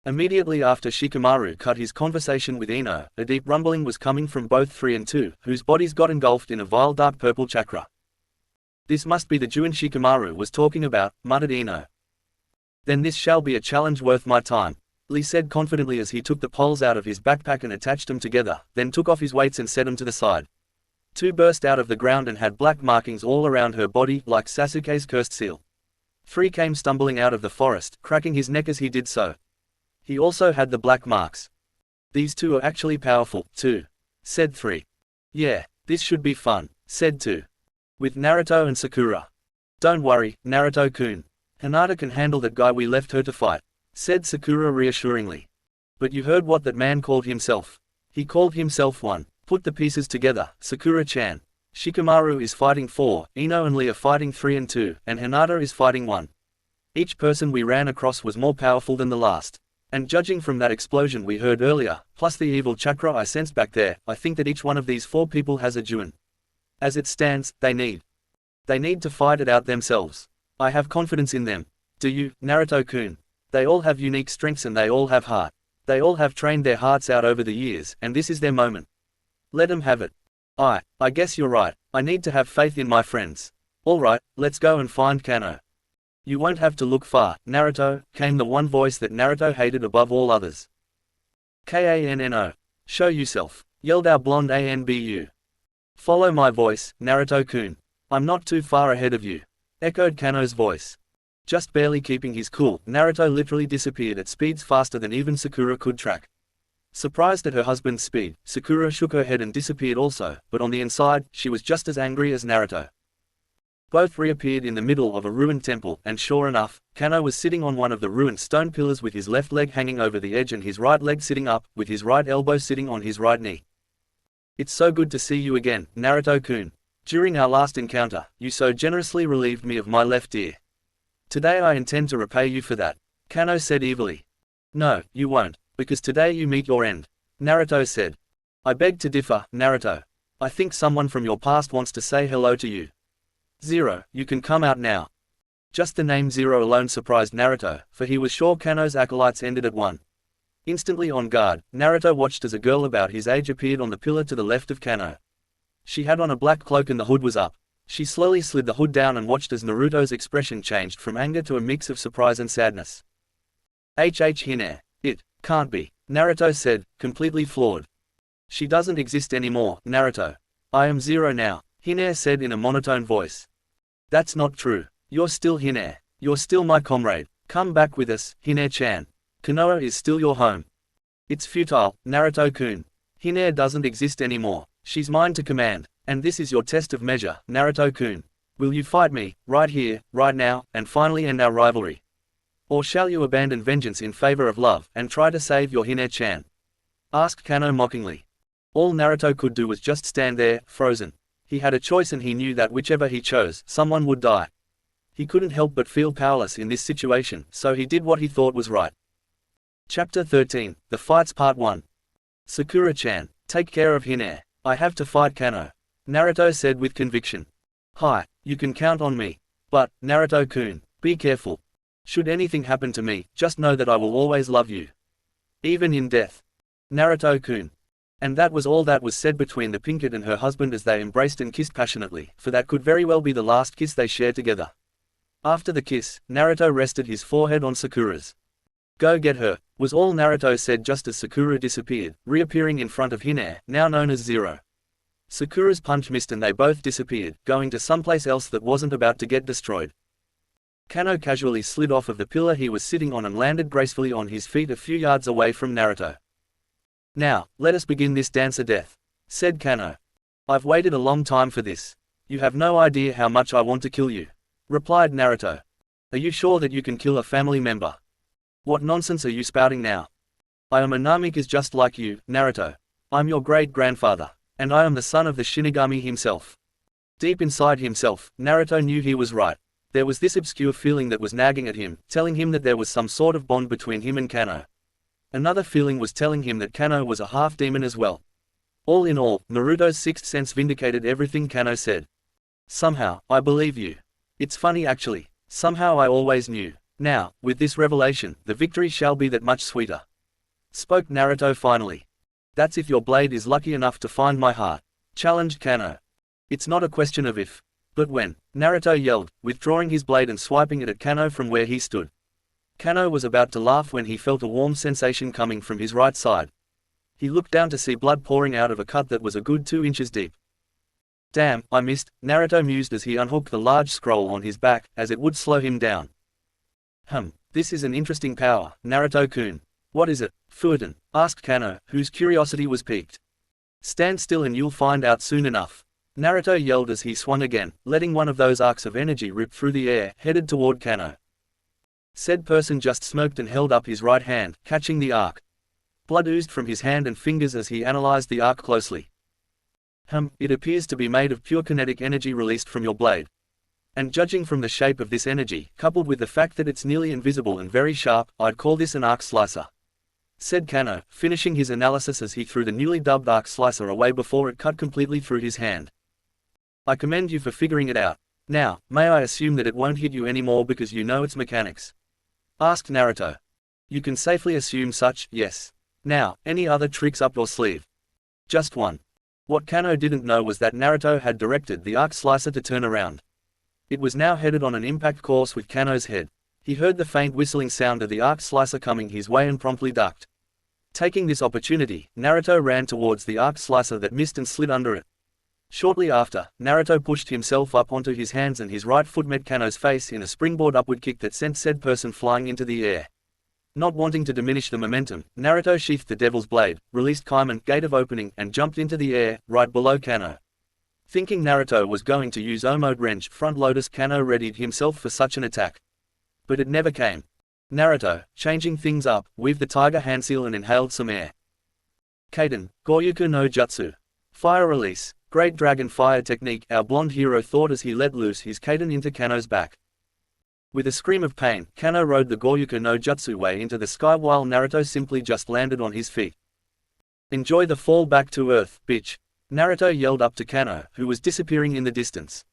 Immediately after Shikamaru cut his conversation with Ino, a deep rumbling was coming from both 3 and 2, whose bodies got engulfed in a vile dark purple chakra. This must be the Juin Shikamaru was talking about, muttered Ino. Then this shall be a challenge worth my time, Lee said confidently as he took the poles out of his backpack and attached them together, then took off his weights and set them to the side. 2 burst out of the ground and had black markings all around her body, like Sasuke's cursed seal. 3 came stumbling out of the forest, cracking his neck as he did so. He also had the black marks. These 2 are actually powerful, too, said 3. Yeah, this should be fun, said 2. With Naruto and Sakura. Don't worry, Naruto-kun. Hinata can handle that guy we left her to fight, said Sakura reassuringly. But you heard what that man called himself. He called himself 1. Put the pieces together, Sakura-chan. Shikamaru is fighting 4, Ino and Lee are fighting 3 and 2, and Hinata is fighting 1. Each person we ran across was more powerful than the last. And judging from that explosion we heard earlier, plus the evil chakra I sensed back there, I think that each one of these 4 people has a Juin. As it stands, they need to fight it out themselves. I have confidence in them. Do you, Naruto-kun? They all have unique strengths and they all have heart. They all have trained their hearts out over the years, and this is their moment. Let them have it. I guess you're right. I need to have faith in my friends. Alright, let's go and find Kano. You won't have to look far, Naruto, came the one voice that Naruto hated above all others. Kanno. Show yourself, yelled our blonde Anbu. Follow my voice, Naruto-kun. I'm not too far ahead of you, echoed Kano's voice. Just barely keeping his cool, Naruto literally disappeared at speeds faster than even Sakura could track. Surprised at her husband's speed, Sakura shook her head and disappeared also, but on the inside, she was just as angry as Naruto. Both reappeared in the middle of a ruined temple, and sure enough, Kano was sitting on one of the ruined stone pillars with his left leg hanging over the edge and his right leg sitting up, with his right elbow sitting on his right knee. It's so good to see you again, Naruto-kun. During our last encounter, you so generously relieved me of my left ear. Today I intend to repay you for that, Kano said evilly. No, you won't, because today you meet your end, Naruto said. I beg to differ, Naruto. I think someone from your past wants to say hello to you. Zero, you can come out now. Just the name Zero alone surprised Naruto, for he was sure Kano's acolytes ended at 1. Instantly on guard, Naruto watched as a girl about his age appeared on the pillar to the left of Kano. She had on a black cloak and the hood was up. She slowly slid the hood down and watched as Naruto's expression changed from anger to a mix of surprise and sadness. Hinata. It can't be, Naruto said, completely floored. She doesn't exist anymore, Naruto. I am Zero now, Hinata said in a monotone voice. That's not true. You're still Hinata. You're still my comrade. Come back with us, Hinata-chan. Konoha is still your home. It's futile, Naruto-kun. Hinata doesn't exist anymore. She's mine to command. And this is your test of measure, Naruto-kun. Will you fight me, right here, right now, and finally end our rivalry? Or shall you abandon vengeance in favor of love, and try to save your Hinata-chan? Asked Kano mockingly. All Naruto could do was just stand there, frozen. He had a choice and he knew that whichever he chose, someone would die. He couldn't help but feel powerless in this situation, so he did what he thought was right. Chapter 13, The Fights Part 1. Sakura-chan, take care of Hinata. I have to fight Kano. Naruto said with conviction. Hi, you can count on me. But, Naruto-kun, be careful. Should anything happen to me, just know that I will always love you. Even in death. Naruto-kun. And that was all that was said between the Pinkett and her husband as they embraced and kissed passionately, for that could very well be the last kiss they shared together. After the kiss, Naruto rested his forehead on Sakura's. Go get her, was all Naruto said just as Sakura disappeared, reappearing in front of Hinata, now known as Zero. Sakura's punch missed and they both disappeared, going to someplace else that wasn't about to get destroyed. Kano casually slid off of the pillar he was sitting on and landed gracefully on his feet a few yards away from Naruto. Now, let us begin this dance of death, said Kano. I've waited a long time for this. You have no idea how much I want to kill you, replied Naruto. Are you sure that you can kill a family member? What nonsense are you spouting now? I am a Namikaze just like you, Naruto. I'm your great-grandfather, and I am the son of the Shinigami himself. Deep inside himself, Naruto knew he was right. There was this obscure feeling that was nagging at him, telling him that there was some sort of bond between him and Kano. Another feeling was telling him that Kano was a half-demon as well. All in all, Naruto's sixth sense vindicated everything Kano said. Somehow, I believe you. It's funny actually. Somehow I always knew. Now, with this revelation, the victory shall be that much sweeter. Spoke Naruto finally. That's if your blade is lucky enough to find my heart, challenged Kano. It's not a question of if, but when, Naruto yelled, withdrawing his blade and swiping it at Kano from where he stood. Kano was about to laugh when he felt a warm sensation coming from his right side. He looked down to see blood pouring out of a cut that was a good 2 inches deep. Damn, I missed, Naruto mused as he unhooked the large scroll on his back, as it would slow him down. This is an interesting power, Naruto-kun. What is it, Futon? Asked Kano, whose curiosity was piqued. Stand still and you'll find out soon enough. Naruto yelled as he swung again, letting one of those arcs of energy rip through the air, headed toward Kano. Said person just smirked and held up his right hand, catching the arc. Blood oozed from his hand and fingers as he analyzed the arc closely. It appears to be made of pure kinetic energy released from your blade. And judging from the shape of this energy, coupled with the fact that it's nearly invisible and very sharp, I'd call this an arc slicer. Said Kano, finishing his analysis as he threw the newly dubbed arc slicer away before it cut completely through his hand. I commend you for figuring it out. Now, may I assume that it won't hit you anymore because you know its mechanics? Asked Naruto. You can safely assume such, yes. Now, any other tricks up your sleeve? Just one. What Kano didn't know was that Naruto had directed the arc slicer to turn around. It was now headed on an impact course with Kano's head. He heard the faint whistling sound of the arc slicer coming his way and promptly ducked. Taking this opportunity, Naruto ran towards the arc slicer that missed and slid under it. Shortly after, Naruto pushed himself up onto his hands and his right foot met Kano's face in a springboard upward kick that sent said person flying into the air. Not wanting to diminish the momentum, Naruto sheathed the Devil's Blade, released Kaiman, Gate of Opening, and jumped into the air, right below Kano. Thinking Naruto was going to use Omode Wrench Front Lotus, Kano readied himself for such an attack. But it never came. Naruto, changing things up, weaved the Tiger Handseal and inhaled some air. Kaiden, Goryuku no Jutsu. Fire Release, Great Dragon Fire Technique, our blonde hero thought as he let loose his Kaiden into Kano's back. With a scream of pain, Kano rode the Goryuku no Jutsu way into the sky while Naruto simply just landed on his feet. Enjoy the fall back to earth, bitch. Naruto yelled up to Kano, who was disappearing in the distance.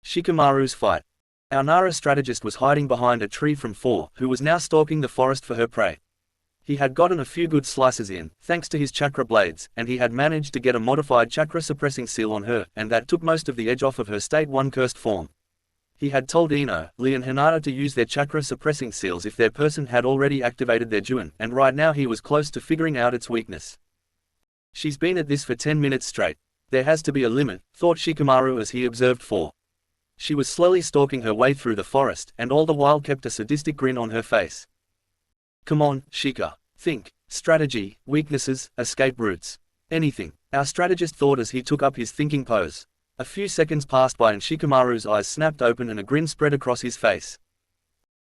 Shikamaru's fight. Our Nara strategist was hiding behind a tree from 4, who was now stalking the forest for her prey. He had gotten a few good slices in, thanks to his chakra blades, and he had managed to get a modified chakra suppressing seal on her, and that took most of the edge off of her state 1 cursed form. He had told Ino, Lee and Hinata to use their chakra-suppressing seals if their person had already activated their Juin, and right now he was close to figuring out its weakness. She's been at this for 10 minutes straight. There has to be a limit, thought Shikamaru as he observed 4. She was slowly stalking her way through the forest and all the while kept a sadistic grin on her face. Come on, Shika. Think. Strategy, weaknesses, escape routes. Anything. Our strategist thought as he took up his thinking pose. A few seconds passed by and Shikamaru's eyes snapped open and a grin spread across his face.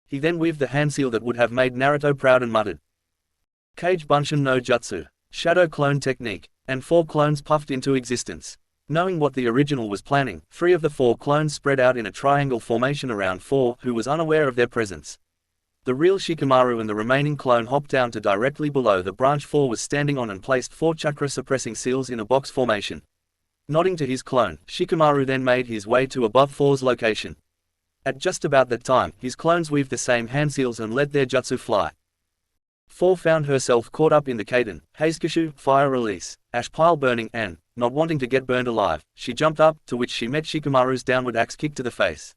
He then waved the hand seal that would have made Naruto proud and muttered. Kage Bunshin no Jutsu. Shadow clone technique. And 4 clones puffed into existence. Knowing what the original was planning, 3 of the 4 clones spread out in a triangle formation around 4, who was unaware of their presence. The real Shikamaru and the remaining clone hopped down to directly below the branch 4 was standing on and placed 4 chakra-suppressing seals in a box formation. Nodding to his clone, Shikamaru then made his way to above 4's location. At just about that time, his clones weaved the same hand seals and let their jutsu fly. 4 found herself caught up in the Kaiden, Hazekishu, fire release, ash pile burning and, not wanting to get burned alive, she jumped up, to which she met Shikamaru's downward axe kick to the face.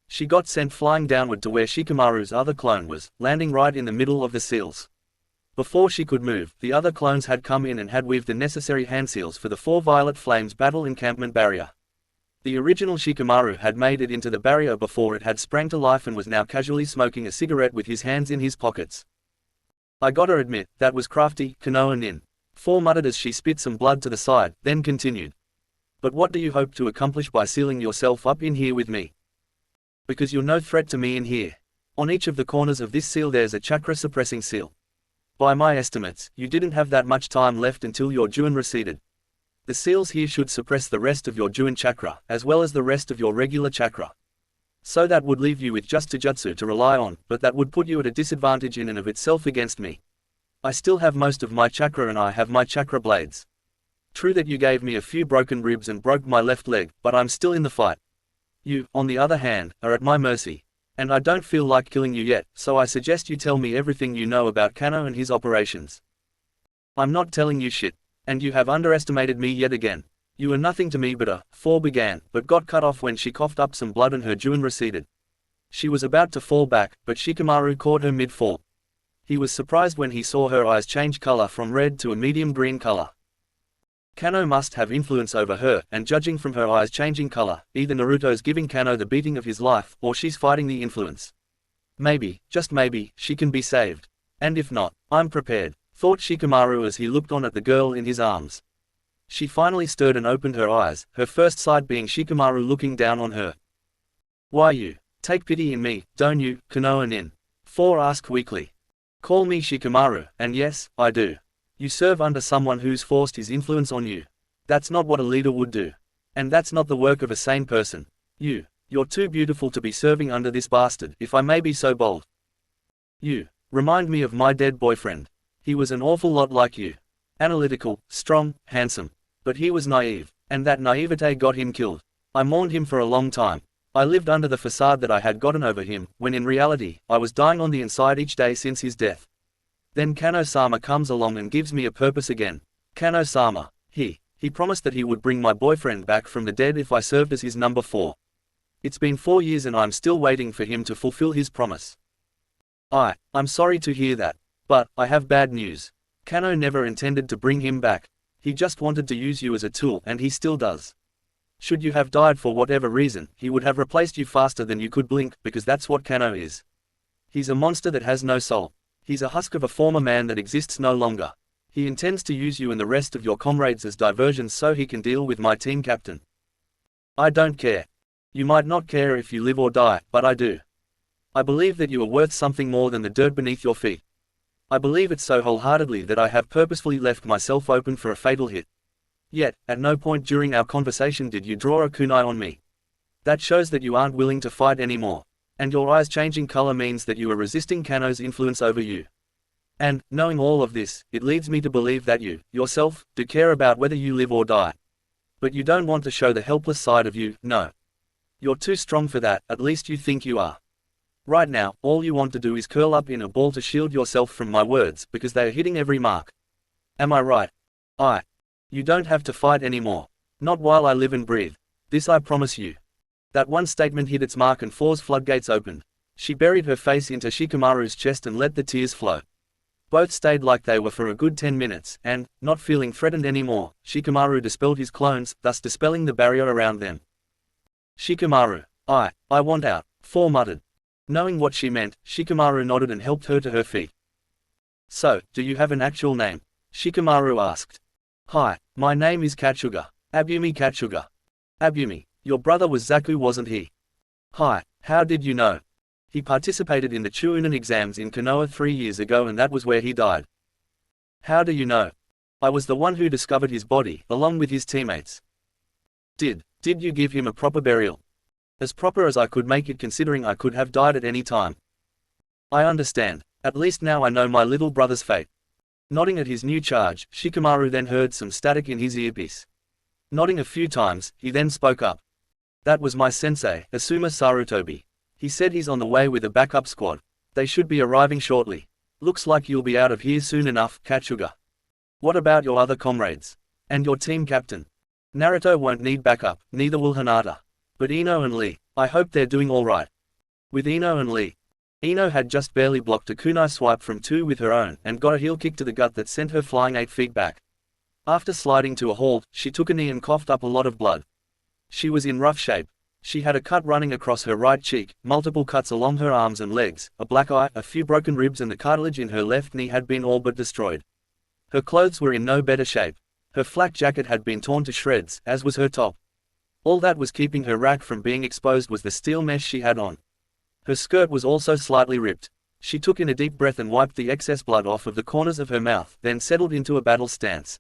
She got sent flying downward to where Shikamaru's other clone was, landing right in the middle of the seals. Before she could move, the other clones had come in and had weaved the necessary hand seals for the 4 Violet Flames battle encampment barrier. The original Shikamaru had made it into the barrier before it had sprang to life and was now casually smoking a cigarette with his hands in his pockets. I gotta admit, that was crafty, Konoha nin. 4 muttered as she spit some blood to the side, then continued. But what do you hope to accomplish by sealing yourself up in here with me? Because you're no threat to me in here. On each of the corners of this seal there's a chakra-suppressing seal. By my estimates, you didn't have that much time left until your Juin receded. The seals here should suppress the rest of your Juin chakra, as well as the rest of your regular chakra. So that would leave you with just Taijutsu to rely on, but that would put you at a disadvantage in and of itself against me. I still have most of my chakra and I have my chakra blades. True that you gave me a few broken ribs and broke my left leg, but I'm still in the fight. You, on the other hand, are at my mercy. And I don't feel like killing you yet, so I suggest you tell me everything you know about Kano and his operations. I'm not telling you shit. And you have underestimated me yet again. You are nothing to me but a, 4 began, but got cut off when she coughed up some blood and her Juin receded. She was about to fall back, but Shikamaru caught her mid-fall. He was surprised when he saw her eyes change color from red to a medium green color. Kano must have influence over her, and judging from her eyes changing color, either Naruto's giving Kano the beating of his life, or she's fighting the influence. Maybe, just maybe, she can be saved. And if not, I'm prepared, thought Shikamaru as he looked on at the girl in his arms. She finally stirred and opened her eyes, her first sight being Shikamaru looking down on her. Why you? Take pity in me, don't you, Konoha nin? 4 asked weakly. Call me Shikamaru, and yes, I do. You serve under someone who's forced his influence on you. That's not what a leader would do. And that's not the work of a sane person. You're too beautiful to be serving under this bastard, if I may be so bold. You remind me of my dead boyfriend. He was an awful lot like you. Analytical, strong, handsome. But he was naive, and that naivete got him killed. I mourned him for a long time. I lived under the facade that I had gotten over him, when in reality, I was dying on the inside each day since his death. Then Kano-sama comes along and gives me a purpose again. Kano-sama. He promised that he would bring my boyfriend back from the dead if I served as his number 4. It's been 4 years and I'm still waiting for him to fulfill his promise. I'm sorry to hear that. But, I have bad news. Kano never intended to bring him back. He just wanted to use you as a tool and he still does. Should you have died for whatever reason, he would have replaced you faster than you could blink, because that's what Kano is. He's a monster that has no soul. He's a husk of a former man that exists no longer. He intends to use you and the rest of your comrades as diversions so he can deal with my team captain. I don't care. You might not care if you live or die, but I do. I believe that you are worth something more than the dirt beneath your feet. I believe it so wholeheartedly that I have purposefully left myself open for a fatal hit. Yet, at no point during our conversation did you draw a kunai on me. That shows that you aren't willing to fight anymore. And your eyes changing color means that you are resisting Kano's influence over you. And, knowing all of this, it leads me to believe that you, yourself, do care about whether you live or die. But you don't want to show the helpless side of you, no. You're too strong for that, at least you think you are. Right now, all you want to do is curl up in a ball to shield yourself from my words, because they are hitting every mark. Am I right? You don't have to fight anymore. Not while I live and breathe. This I promise you. That one statement hit its mark and Four's floodgates opened. She buried her face into Shikamaru's chest and let the tears flow. Both stayed like they were for a good 10 minutes, and, not feeling threatened anymore, Shikamaru dispelled his clones, thus dispelling the barrier around them. Shikamaru, I want out, Four muttered. Knowing what she meant, Shikamaru nodded and helped her to her feet. So, do you have an actual name? Shikamaru asked. Hi, my name is Katsuga, Abumi Katsuga. Abumi, your brother was Zaku, wasn't he? Hi, how did you know? He participated in the Chuunin exams in Konoha 3 years ago and that was where he died. How do you know? I was the one who discovered his body, along with his teammates. Did you give him a proper burial? As proper as I could make it, considering I could have died at any time. I understand. At least now I know my little brother's fate. Nodding at his new charge, Shikamaru then heard some static in his earpiece. Nodding a few times, he then spoke up. That was my sensei, Asuma Sarutobi. He said he's on the way with a backup squad. They should be arriving shortly. Looks like you'll be out of here soon enough, Katsuga. What about your other comrades? And your team captain? Naruto won't need backup, neither will Hinata. But Ino and Lee, I hope they're doing alright. With Ino and Lee. Ino had just barely blocked a kunai swipe from 2 with her own, and got a heel kick to the gut that sent her flying 8 feet back. After sliding to a halt, she took a knee and coughed up a lot of blood. She was in rough shape. She had a cut running across her right cheek, multiple cuts along her arms and legs, a black eye, a few broken ribs, and the cartilage in her left knee had been all but destroyed. Her clothes were in no better shape. Her flak jacket had been torn to shreds, as was her top. All that was keeping her rack from being exposed was the steel mesh she had on. Her skirt was also slightly ripped. She took in a deep breath and wiped the excess blood off of the corners of her mouth, then settled into a battle stance.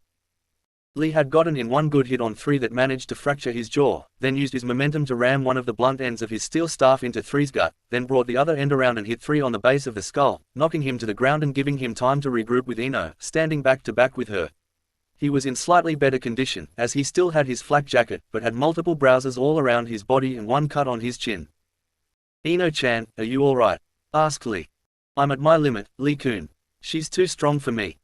Lee had gotten in one good hit on 3 that managed to fracture his jaw, then used his momentum to ram one of the blunt ends of his steel staff into 3's gut, then brought the other end around and hit 3 on the base of the skull, knocking him to the ground and giving him time to regroup with Ino, standing back to back with her. He was in slightly better condition, as he still had his flak jacket, but had multiple bruises all around his body and one cut on his chin. Ino-chan, are you alright? Asked Lee. I'm at my limit, Lee-kun. She's too strong for me.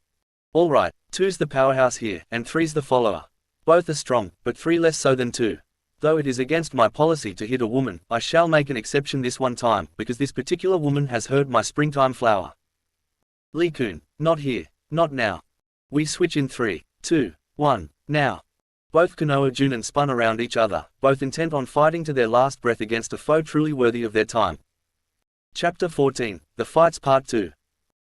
Alright, 2's the powerhouse here, and 3's the follower. Both are strong, but 3 less so than 2. Though it is against my policy to hit a woman, I shall make an exception this one time, because this particular woman has hurt my springtime flower. Lee-kun, not here, not now. We switch in 3, 2, 1, now. Both Konoha Junin spun around each other, both intent on fighting to their last breath against a foe truly worthy of their time. Chapter 14, The Fights Part 2.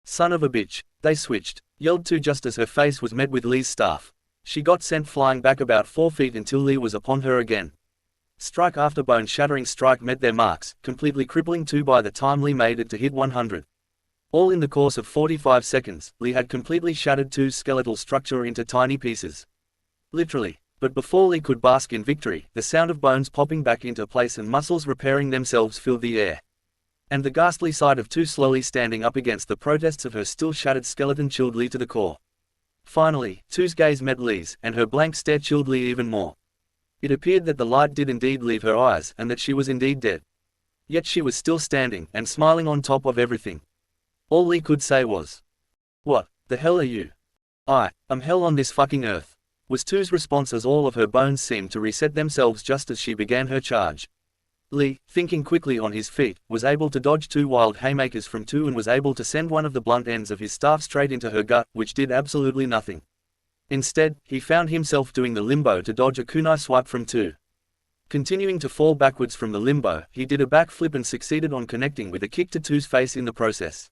Son of a bitch, they switched, yelled 2 just as her face was met with Lee's staff. She got sent flying back about 4 feet until Lee was upon her again. Strike after bone-shattering strike met their marks, completely crippling 2 by the time Lee made it to hit 100. All in the course of 45 seconds, Lee had completely shattered 2's skeletal structure into tiny pieces. Literally. But before Lee could bask in victory, the sound of bones popping back into place and muscles repairing themselves filled the air. And the ghastly sight of 2 slowly standing up against the protests of her still shattered skeleton chilled Lee to the core. Finally, 2's gaze met Lee's, and her blank stare chilled Lee even more. It appeared that the light did indeed leave her eyes, and that she was indeed dead. Yet she was still standing, and smiling on top of everything. All Lee could say was, "What the hell are you?" I'm hell on this fucking earth, was 2's response as all of her bones seemed to reset themselves just as she began her charge. Lee, thinking quickly on his feet, was able to dodge 2 wild haymakers from 2 and was able to send one of the blunt ends of his staff straight into her gut, which did absolutely nothing. Instead, he found himself doing the limbo to dodge a kunai swipe from 2. Continuing to fall backwards from the limbo, he did a backflip and succeeded on connecting with a kick to 2's face in the process.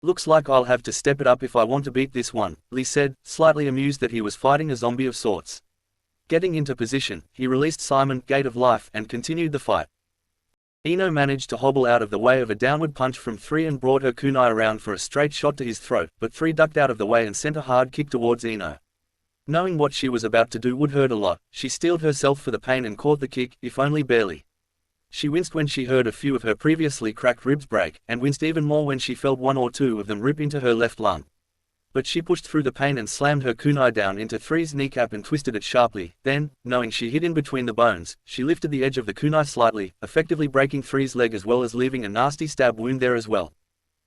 Looks like I'll have to step it up if I want to beat this one, Lee said, slightly amused that he was fighting a zombie of sorts. Getting into position, he released Simon, Gate of Life, and continued the fight. Ino managed to hobble out of the way of a downward punch from 3 and brought her kunai around for a straight shot to his throat, but 3 ducked out of the way and sent a hard kick towards Ino. Knowing what she was about to do would hurt a lot, she steeled herself for the pain and caught the kick, if only barely. She winced when she heard a few of her previously cracked ribs break, and winced even more when she felt 1 or 2 of them rip into her left lung. But she pushed through the pain and slammed her kunai down into 3's kneecap and twisted it sharply. Then, knowing she hit in between the bones, she lifted the edge of the kunai slightly, effectively breaking 3's leg as well as leaving a nasty stab wound there as well.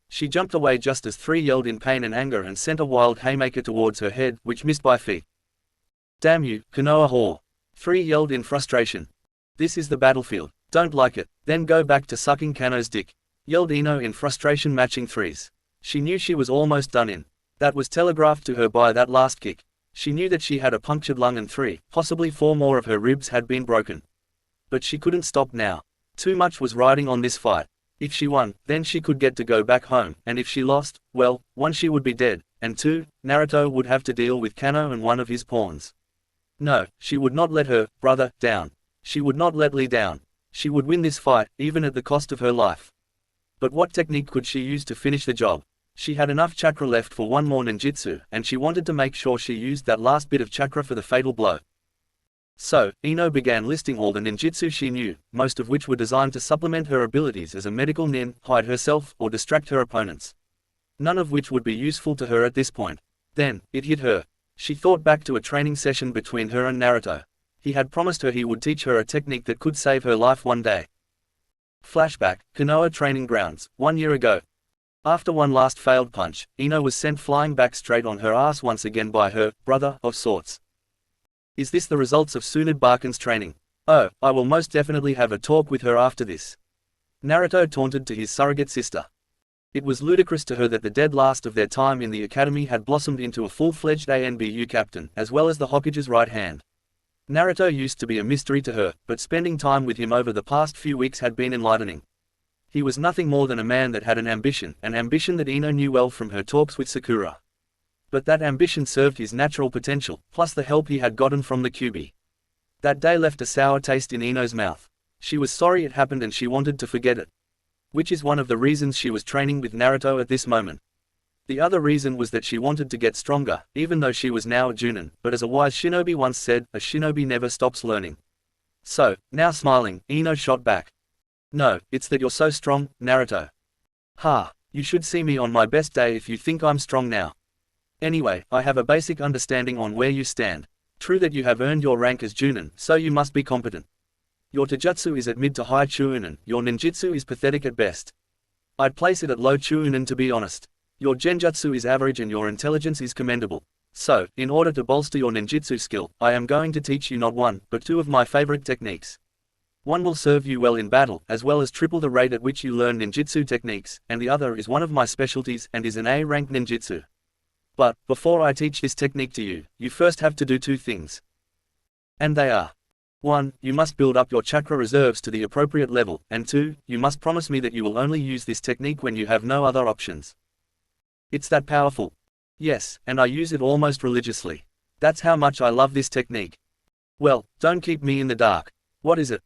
She jumped away just as 3 yelled in pain and anger and sent a wild haymaker towards her head, which missed by feet. "Damn you, Konoha whore!" 3 yelled in frustration. This is the battlefield. Don't like it, then go back to sucking Kano's dick, yelled Ino in frustration, matching threes. She knew she was almost done in. That was telegraphed to her by that last kick. She knew that she had a punctured lung and 3, possibly 4 more of her ribs had been broken. But she couldn't stop now. Too much was riding on this fight. If she won, then she could get to go back home, and if she lost, well, 1, she would be dead, and 2, Naruto would have to deal with Kano and one of his pawns. No, she would not let her brother down. She would not let Lee down. She would win this fight, even at the cost of her life. But what technique could she use to finish the job? She had enough chakra left for one more ninjutsu, and she wanted to make sure she used that last bit of chakra for the fatal blow. So, Ino began listing all the ninjutsu she knew, most of which were designed to supplement her abilities as a medical nin, hide herself, or distract her opponents. None of which would be useful to her at this point. Then, it hit her. She thought back to a training session between her and Naruto. He had promised her he would teach her a technique that could save her life one day. Flashback, Konoha training grounds, 1 year ago. After one last failed punch, Ino was sent flying back straight on her ass once again by her brother of sorts. Is this the results of Tsunade Baken's training? Oh, I will most definitely have a talk with her after this. Naruto taunted to his surrogate sister. It was ludicrous to her that the dead last of their time in the academy had blossomed into a full-fledged ANBU captain, as well as the Hokage's right hand. Naruto used to be a mystery to her, but spending time with him over the past few weeks had been enlightening. He was nothing more than a man that had an ambition that Ino knew well from her talks with Sakura. But that ambition served his natural potential, plus the help he had gotten from the Kyuubi. That day left a sour taste in Ino's mouth. She was sorry it happened and she wanted to forget it. Which is one of the reasons she was training with Naruto at this moment. The other reason was that she wanted to get stronger, even though she was now a Junin, but as a wise shinobi once said, a shinobi never stops learning. So, now smiling, Ino shot back. No, it's that you're so strong, Naruto. Ha, you should see me on my best day if you think I'm strong now. Anyway, I have a basic understanding on where you stand. True that you have earned your rank as Junin, so you must be competent. Your taijutsu is at mid to high chuunin, your ninjutsu is pathetic at best. I'd place it at low chuunin to be honest. Your genjutsu is average and your intelligence is commendable. So, in order to bolster your ninjutsu skill, I am going to teach you not 1, but 2 of my favorite techniques. One will serve you well in battle, as well as triple the rate at which you learn ninjutsu techniques, and the other is one of my specialties and is an A-rank ninjutsu. But, before I teach this technique to you, you first have to do 2 things. And they are: 1, you must build up your chakra reserves to the appropriate level, and 2, you must promise me that you will only use this technique when you have no other options. It's that powerful. Yes, and I use it almost religiously. That's how much I love this technique. Well, don't keep me in the dark. What is it?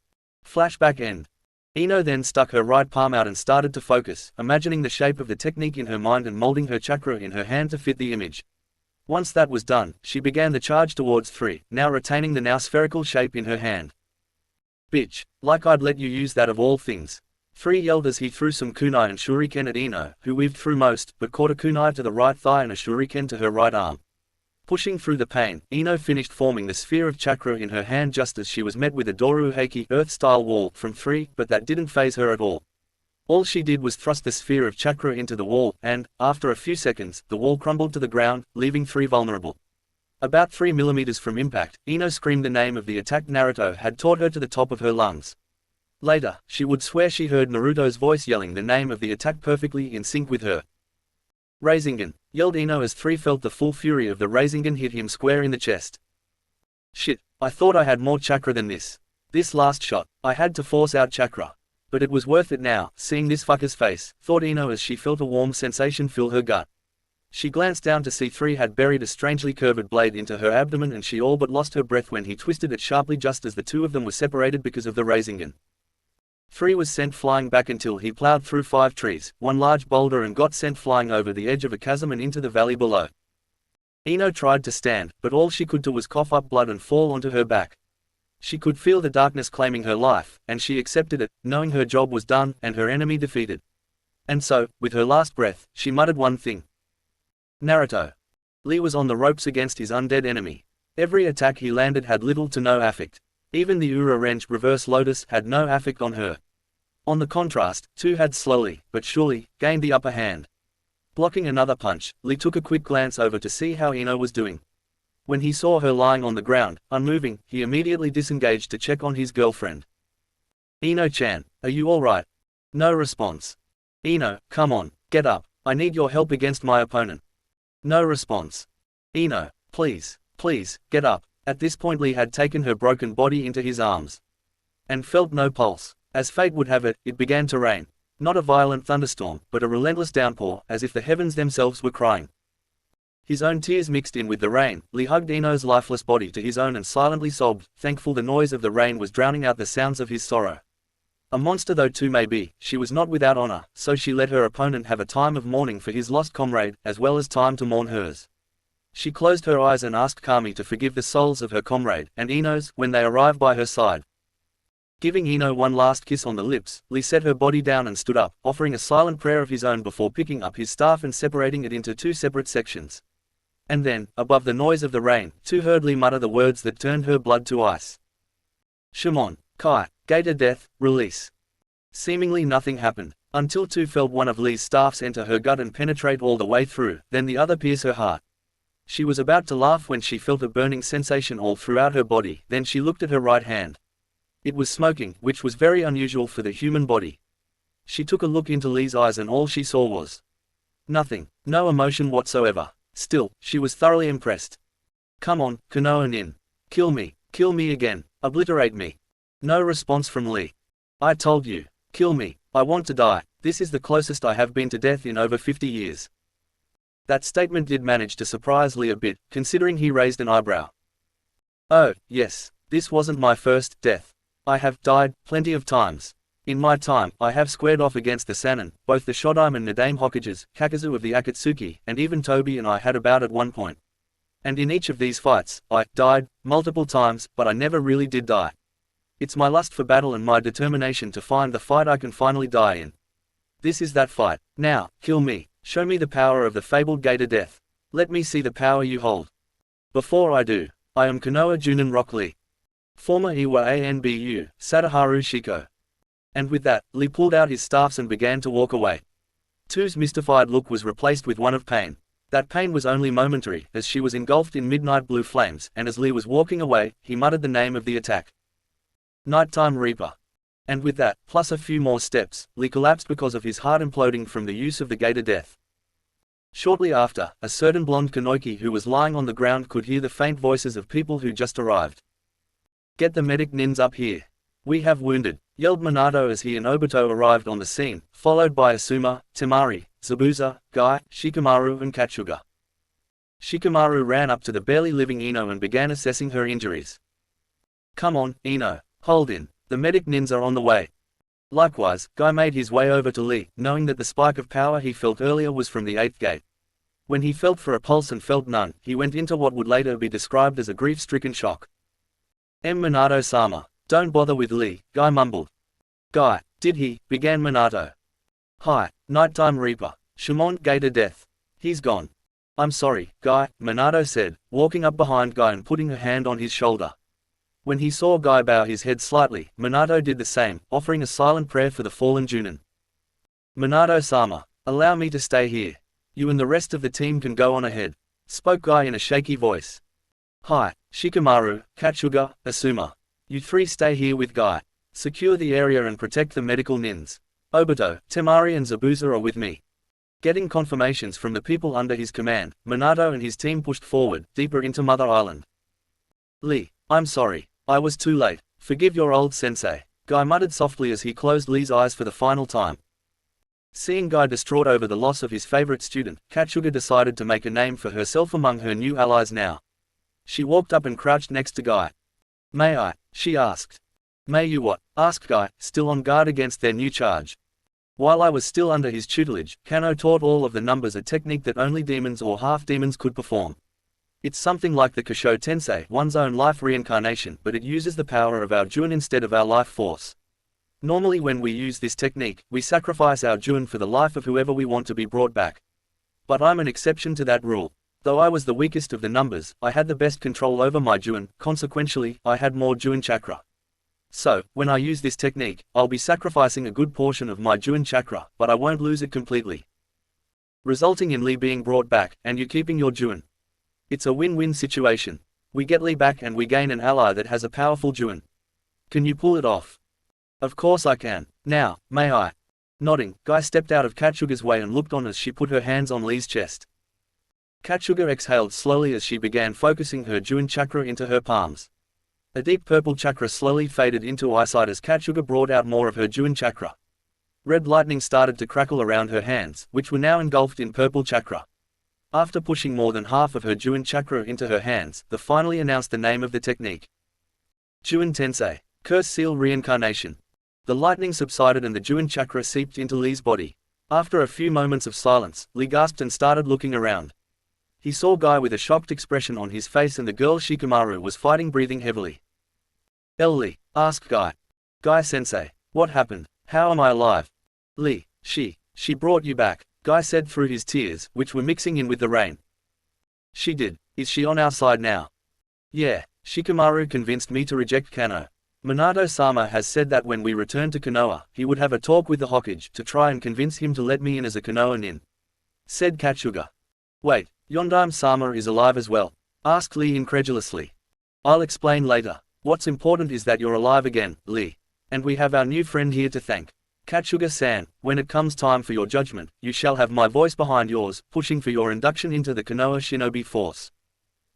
Flashback end. Ino then stuck her right palm out and started to focus, imagining the shape of the technique in her mind and molding her chakra in her hand to fit the image. Once that was done, she began the charge towards 3, now retaining the now spherical shape in her hand. Bitch, like I'd let you use that of all things. 3 yelled as he threw some kunai and shuriken at Ino, who weaved through most, but caught a kunai to the right thigh and a shuriken to her right arm. Pushing through the pain, Ino finished forming the sphere of chakra in her hand just as she was met with a Doruheiki earth-style wall from 3, but that didn't faze her at all. All she did was thrust the sphere of chakra into the wall, and, after a few seconds, the wall crumbled to the ground, leaving 3 vulnerable. About 3 millimeters from impact, Ino screamed the name of the attack Naruto had taught her to the top of her lungs. Later, she would swear she heard Naruto's voice yelling the name of the attack perfectly in sync with her. Rasengan, yelled Ino as 3 felt the full fury of the Rasengan hit him square in the chest. Shit, I thought I had more chakra than this. This last shot, I had to force out chakra. But it was worth it now, seeing this fucker's face, thought Ino as she felt a warm sensation fill her gut. She glanced down to see 3 had buried a strangely curved blade into her abdomen and she all but lost her breath when he twisted it sharply just as the 2 of them were separated because of the Rasengan. 3 was sent flying back until he plowed through 5 trees, 1 large boulder and got sent flying over the edge of a chasm and into the valley below. Ino tried to stand, but all she could do was cough up blood and fall onto her back. She could feel the darkness claiming her life, and she accepted it, knowing her job was done and her enemy defeated. And so, with her last breath, she muttered one thing. Naruto. Lee was on the ropes against his undead enemy. Every attack he landed had little to no affect. Even the Ura Wrench Reverse Lotus had no affect on her. On the contrast, 2 had slowly, but surely, gained the upper hand. Blocking another punch, Lee took a quick glance over to see how Ino was doing. When he saw her lying on the ground, unmoving, he immediately disengaged to check on his girlfriend. Ino-chan, are you alright? No response. Ino, come on, get up, I need your help against my opponent. No response. Ino, please, please, get up. At this point Lee had taken her broken body into his arms. And felt no pulse. As fate would have it, it began to rain. Not a violent thunderstorm, but a relentless downpour, as if the heavens themselves were crying. His own tears mixed in with the rain. Lee hugged Ino's lifeless body to his own and silently sobbed, thankful the noise of the rain was drowning out the sounds of his sorrow. A monster though too may be, she was not without honor, so she let her opponent have a time of mourning for his lost comrade, as well as time to mourn hers. She closed her eyes and asked Kami to forgive the souls of her comrade, and Ino's, when they arrived by her side. Giving Ino one last kiss on the lips, Lee set her body down and stood up, offering a silent prayer of his own before picking up his staff and separating it into two separate sections. And then, above the noise of the rain, two heard Lee mutter the words that turned her blood to ice. Shimon, Kai, Gate of Death, release. Seemingly nothing happened, until two felt one of Lee's staffs enter her gut and penetrate all the way through, then the other pierce her heart. She was about to laugh when she felt a burning sensation all throughout her body, then she looked at her right hand. It was smoking, which was very unusual for the human body. She took a look into Lee's eyes and all she saw was nothing, no emotion whatsoever. Still, she was thoroughly impressed. Come on, Konoha nin. Kill me again, obliterate me. No response from Lee. I told you, kill me, I want to die, this is the closest I have been to death in over 50 years. That statement did manage to surprise Lee a bit, considering he raised an eyebrow. Oh, yes, this wasn't my first death. I have died plenty of times. In my time, I have squared off against the Sannin, both the Shodime and Nadame Hokages, Kakazu of the Akatsuki, and even Toby and I had a bout at one point. And in each of these fights, I died multiple times, but I never really did die. It's my lust for battle and my determination to find the fight I can finally die in. This is that fight. Now, kill me. Show me the power of the fabled Gate of Death. Let me see the power you hold. Before I do, I am Konoha Junin Rock Lee. Former Iwa Anbu, Sadaharu Shiko. And with that, Lee pulled out his staffs and began to walk away. Two's mystified look was replaced with one of pain. That pain was only momentary, as she was engulfed in midnight blue flames, and as Lee was walking away, he muttered the name of the attack. Nighttime Reaper. And with that, plus a few more steps, Lee collapsed because of his heart imploding from the use of the Gate of Death. Shortly after, a certain blonde Kanoiki who was lying on the ground could hear the faint voices of people who just arrived. Get the medic nins up here. We have wounded, yelled Minato as he and Obito arrived on the scene, followed by Asuma, Temari, Zabuza, Guy, Shikamaru and Katsuga. Shikamaru ran up to the barely living Ino and began assessing her injuries. Come on, Ino, hold in, the medic nins are on the way. Likewise, Guy made his way over to Lee, knowing that the spike of power he felt earlier was from the 8th gate. When he felt for a pulse and felt none, he went into what would later be described as a grief-stricken shock. Minato-sama. Don't bother with Lee, Guy mumbled. Guy, did he, began Minato. Hi, Nighttime Reaper, Shimon, Gate of Death. He's gone. I'm sorry, Guy, Minato said, walking up behind Guy and putting her hand on his shoulder. When he saw Guy bow his head slightly, Minato did the same, offering a silent prayer for the fallen Junin. Minato-sama, allow me to stay here. You and the rest of the team can go on ahead, spoke Guy in a shaky voice. Hi, Shikamaru, Katsuga, Asuma. You three stay here with Guy. Secure the area and protect the medical nins. Obito, Temari and Zabuza are with me. Getting confirmations from the people under his command, Minato and his team pushed forward, deeper into Mother Island. Lee, I'm sorry. I was too late. Forgive your old sensei, Guy muttered softly as he closed Lee's eyes for the final time. Seeing Guy distraught over the loss of his favorite student, Katsuga decided to make a name for herself among her new allies now. She walked up and crouched next to Guy. May I? She asked. May you what? Asked Guy, still on guard against their new charge. While I was still under his tutelage, Kano taught all of the numbers a technique that only demons or half-demons could perform. It's something like the Kosho Tensei, one's own life reincarnation, but it uses the power of our Jun instead of our life force. Normally when we use this technique, we sacrifice our Jun for the life of whoever we want to be brought back. But I'm an exception to that rule. Though I was the weakest of the numbers, I had the best control over my Jun, consequentially, I had more Jun chakra. So, when I use this technique, I'll be sacrificing a good portion of my Jun chakra, but I won't lose it completely. Resulting in Lee being brought back, and you keeping your Jun. It's a win-win situation. We get Lee back and we gain an ally that has a powerful Jun. Can you pull it off? Of course I can. Now, may I? Nodding, Guy stepped out of Katsuga's way and looked on as she put her hands on Lee's chest. Katsuga exhaled slowly as she began focusing her Juen chakra into her palms. A deep purple chakra slowly faded into eyesight as Katsuga brought out more of her Juen chakra. Red lightning started to crackle around her hands, which were now engulfed in purple chakra. After pushing more than half of her Juen chakra into her hands, the finally announced the name of the technique. Juen Tensei, Curse Seal Reincarnation. The lightning subsided and the Juen chakra seeped into Lee's body. After a few moments of silence, Lee gasped and started looking around. He saw Guy with a shocked expression on his face and the girl Shikamaru was fighting, breathing heavily. Lee, asked Guy. Guy-sensei, what happened? How am I alive? Lee, she brought you back, Guy said through his tears, which were mixing in with the rain. She did. Is she on our side now? Yeah, Shikamaru convinced me to reject Kano. Minato-sama has said that when we return to Konoha, he would have a talk with the Hokage to try and convince him to let me in as a Konoha nin, said Katsuga. Wait, Yondaime-sama is alive as well? Asked Lee incredulously. I'll explain later. What's important is that you're alive again, Lee. And we have our new friend here to thank. Katsuga-san, when it comes time for your judgment, you shall have my voice behind yours, pushing for your induction into the Konoha Shinobi Force.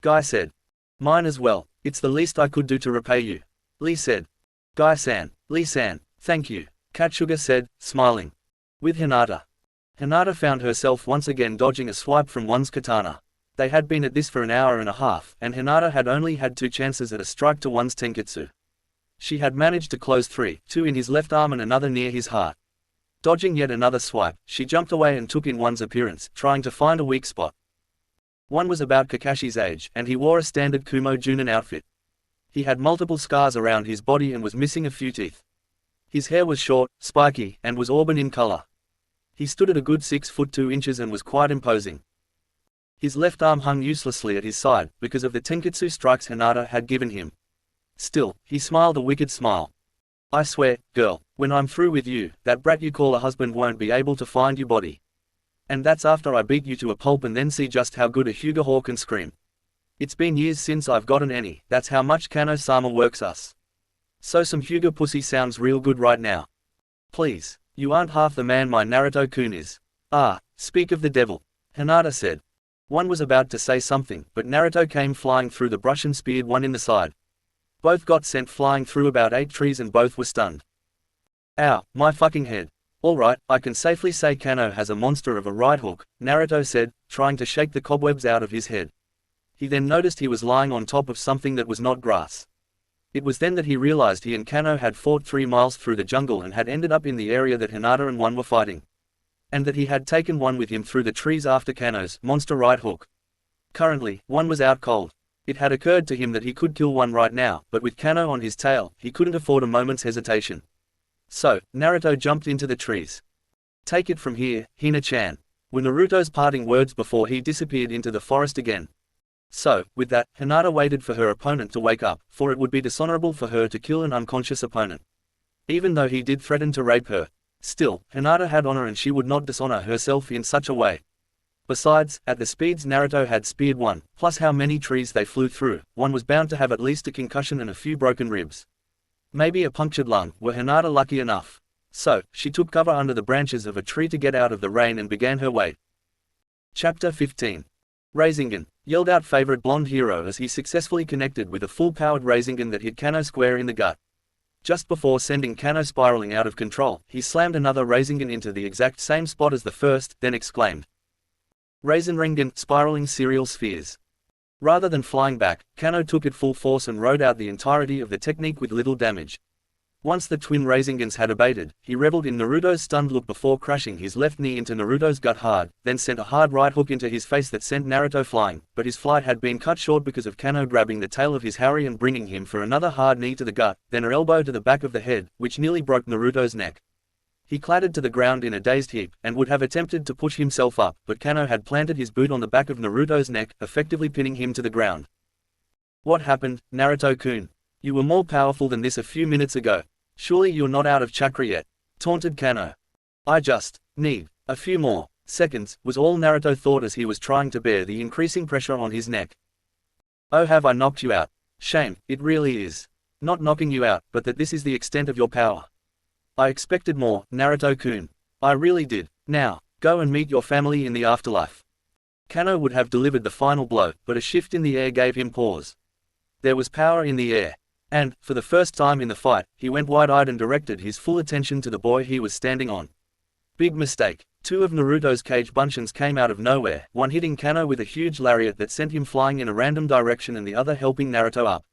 Guy said. Mine as well, it's the least I could do to repay you. Lee said. Guy-san, Lee-san, thank you, Katsuga said, smiling. With Hinata. Hinata found herself once again dodging a swipe from one's katana. They had been at this for an hour and a half, and Hinata had only had 2 chances at a strike to one's tenketsu. She had managed to close 3, 2 in his left arm and another near his heart. Dodging yet another swipe, she jumped away and took in one's appearance, trying to find a weak spot. One was about Kakashi's age, and he wore a standard Kumo Junin outfit. He had multiple scars around his body and was missing a few teeth. His hair was short, spiky, and was auburn in color. He stood at a good 6 foot 2 inches and was quite imposing. His left arm hung uselessly at his side, because of the tenketsu strikes Hinata had given him. Still, he smiled a wicked smile. I swear, girl, when I'm through with you, that brat you call a husband won't be able to find your body. And that's after I beat you to a pulp and then see just how good a Hyuga whore can scream. It's been years since I've gotten any, that's how much Kano-sama works us. So some Hyuga pussy sounds real good right now. Please, you aren't half the man my Naruto-kun is. Ah, speak of the devil, Hinata said. One was about to say something, but Naruto came flying through the brush and speared one in the side. Both got sent flying through about 8 trees and both were stunned. Ow, my fucking head. Alright, I can safely say Kano has a monster of a right hook, Naruto said, trying to shake the cobwebs out of his head. He then noticed he was lying on top of something that was not grass. It was then that he realized he and Kano had fought 3 miles through the jungle and had ended up in the area that Hinata and one were fighting. And that he had taken one with him through the trees after Kano's monster right hook. Currently, one was out cold. It had occurred to him that he could kill one right now, but with Kano on his tail, he couldn't afford a moment's hesitation. So, Naruto jumped into the trees. Take it from here, Hina-chan, were Naruto's parting words before he disappeared into the forest again. So, with that, Hinata waited for her opponent to wake up, for it would be dishonorable for her to kill an unconscious opponent. Even though he did threaten to rape her. Still, Hinata had honor and she would not dishonor herself in such a way. Besides, at the speeds Naruto had speared one, plus how many trees they flew through, one was bound to have at least a concussion and a few broken ribs. Maybe a punctured lung, were Hinata lucky enough. So, she took cover under the branches of a tree to get out of the rain and began her way. Chapter 15. Rasengan, yelled out favorite blonde hero as he successfully connected with a full-powered Rasengan that hit Kano square in the gut. Just before sending Kano spiraling out of control, he slammed another Rasengan into the exact same spot as the first, then exclaimed. Rasengan, spiraling serial spheres. Rather than flying back, Kano took it full force and rode out the entirety of the technique with little damage. Once the twin Rasengans had abated, he reveled in Naruto's stunned look before crashing his left knee into Naruto's gut hard, then sent a hard right hook into his face that sent Naruto flying, but his flight had been cut short because of Kano grabbing the tail of his Harry and bringing him for another hard knee to the gut, then an elbow to the back of the head, which nearly broke Naruto's neck. He clattered to the ground in a dazed heap, and would have attempted to push himself up, but Kano had planted his boot on the back of Naruto's neck, effectively pinning him to the ground. What happened, Naruto-kun? You were more powerful than this a few minutes ago. Surely you're not out of chakra yet, taunted Kano. I just need a few more seconds, was all Naruto thought as he was trying to bear the increasing pressure on his neck. Oh, have I knocked you out? Shame, it really is. Not knocking you out, but that this is the extent of your power. I expected more, Naruto-kun. I really did. Now, go and meet your family in the afterlife. Kano would have delivered the final blow, but a shift in the air gave him pause. There was power in the air. And, for the first time in the fight, he went wide-eyed and directed his full attention to the boy he was standing on. Big mistake. Two of Naruto's cage bunchins came out of nowhere, one hitting Kano with a huge lariat that sent him flying in a random direction and the other helping Naruto up.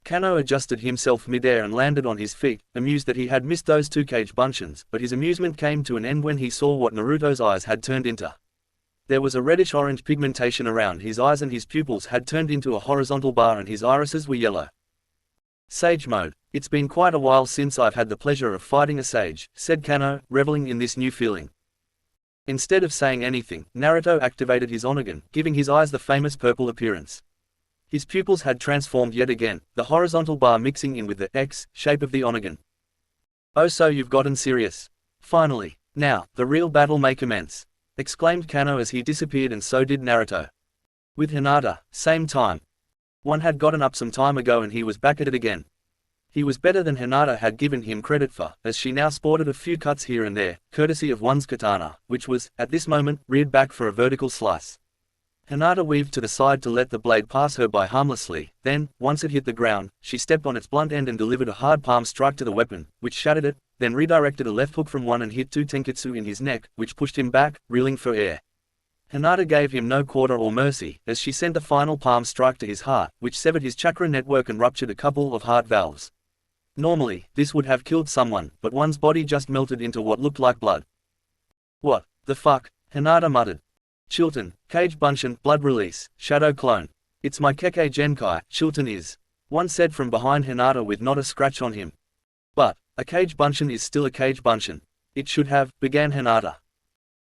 Kano adjusted himself mid-air and landed on his feet, amused that he had missed those two cage bunchins, but his amusement came to an end when he saw what Naruto's eyes had turned into. There was a reddish-orange pigmentation around his eyes and his pupils had turned into a horizontal bar and his irises were yellow. Sage mode. It's been quite a while since I've had the pleasure of fighting a sage, said Kano, reveling in this new feeling. Instead of saying anything, Naruto activated his Onagon, giving his eyes the famous purple appearance. His pupils had transformed yet again, the horizontal bar mixing in with the X shape of the Onagon. Oh, so you've gotten serious. Finally. Now, the real battle may commence, exclaimed Kano as he disappeared, and so did Naruto. With Hinata, same time. One had gotten up some time ago and he was back at it again. He was better than Hinata had given him credit for, as she now sported a few cuts here and there, courtesy of one's katana, which was, at this moment, reared back for a vertical slice. Hinata weaved to the side to let the blade pass her by harmlessly, then, once it hit the ground, she stepped on its blunt end and delivered a hard palm strike to the weapon, which shattered it, then redirected a left hook from one and hit two tenketsu in his neck, which pushed him back, reeling for air. Hinata gave him no quarter or mercy, as she sent a final palm strike to his heart, which severed his chakra network and ruptured a couple of heart valves. Normally, this would have killed someone, but one's body just melted into what looked like blood. What the fuck? Hinata muttered. Chilton, Cage Bunshin, blood release, shadow clone. It's my Kekkei Genkai, Chilton is. One said from behind Hinata with not a scratch on him. But, a Cage Bunshin is still a Cage Bunshin. It should have, began Hinata.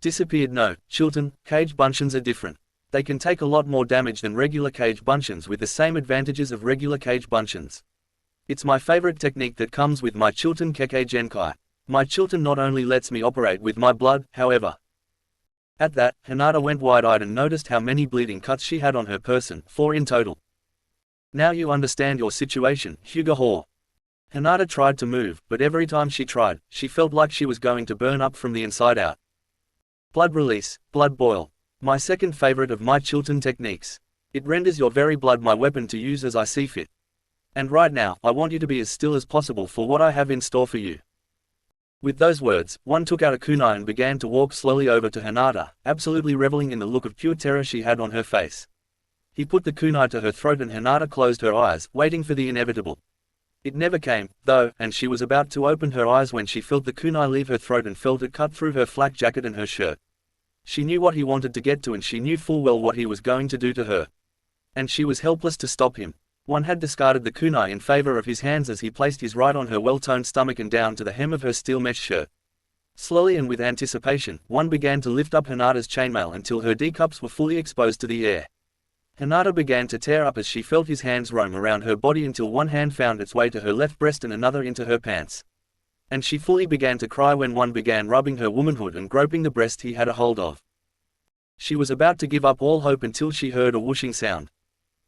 Disappeared. No, Chilton, Cage Bunshins are different. They can take a lot more damage than regular Cage Bunshins with the same advantages of regular Cage Bunshins. It's my favorite technique that comes with my Chilton Kekkei Genkai. My Chilton not only lets me operate with my blood, however. At that, Hinata went wide-eyed and noticed how many bleeding cuts she had on her person, 4 in total. Now you understand your situation, Hyuga Hor. Hinata tried to move, but every time she tried, she felt like she was going to burn up from the inside out. Blood release, blood boil. My second favorite of my Chilton techniques. It renders your very blood my weapon to use as I see fit. And right now, I want you to be as still as possible for what I have in store for you. With those words, one took out a kunai and began to walk slowly over to Hinata, absolutely reveling in the look of pure terror she had on her face. He put the kunai to her throat and Hinata closed her eyes, waiting for the inevitable. It never came, though, and she was about to open her eyes when she felt the kunai leave her throat and felt it cut through her flak jacket and her shirt. She knew what he wanted to get to and she knew full well what he was going to do to her. And she was helpless to stop him. One had discarded the kunai in favor of his hands as he placed his right on her well-toned stomach and down to the hem of her steel mesh shirt. Slowly and with anticipation, one began to lift up Hinata's chainmail until her D-cups were fully exposed to the air. Hinata began to tear up as she felt his hands roam around her body until one hand found its way to her left breast and another into her pants. And she fully began to cry when one began rubbing her womanhood and groping the breast he had a hold of. She was about to give up all hope until she heard a whooshing sound.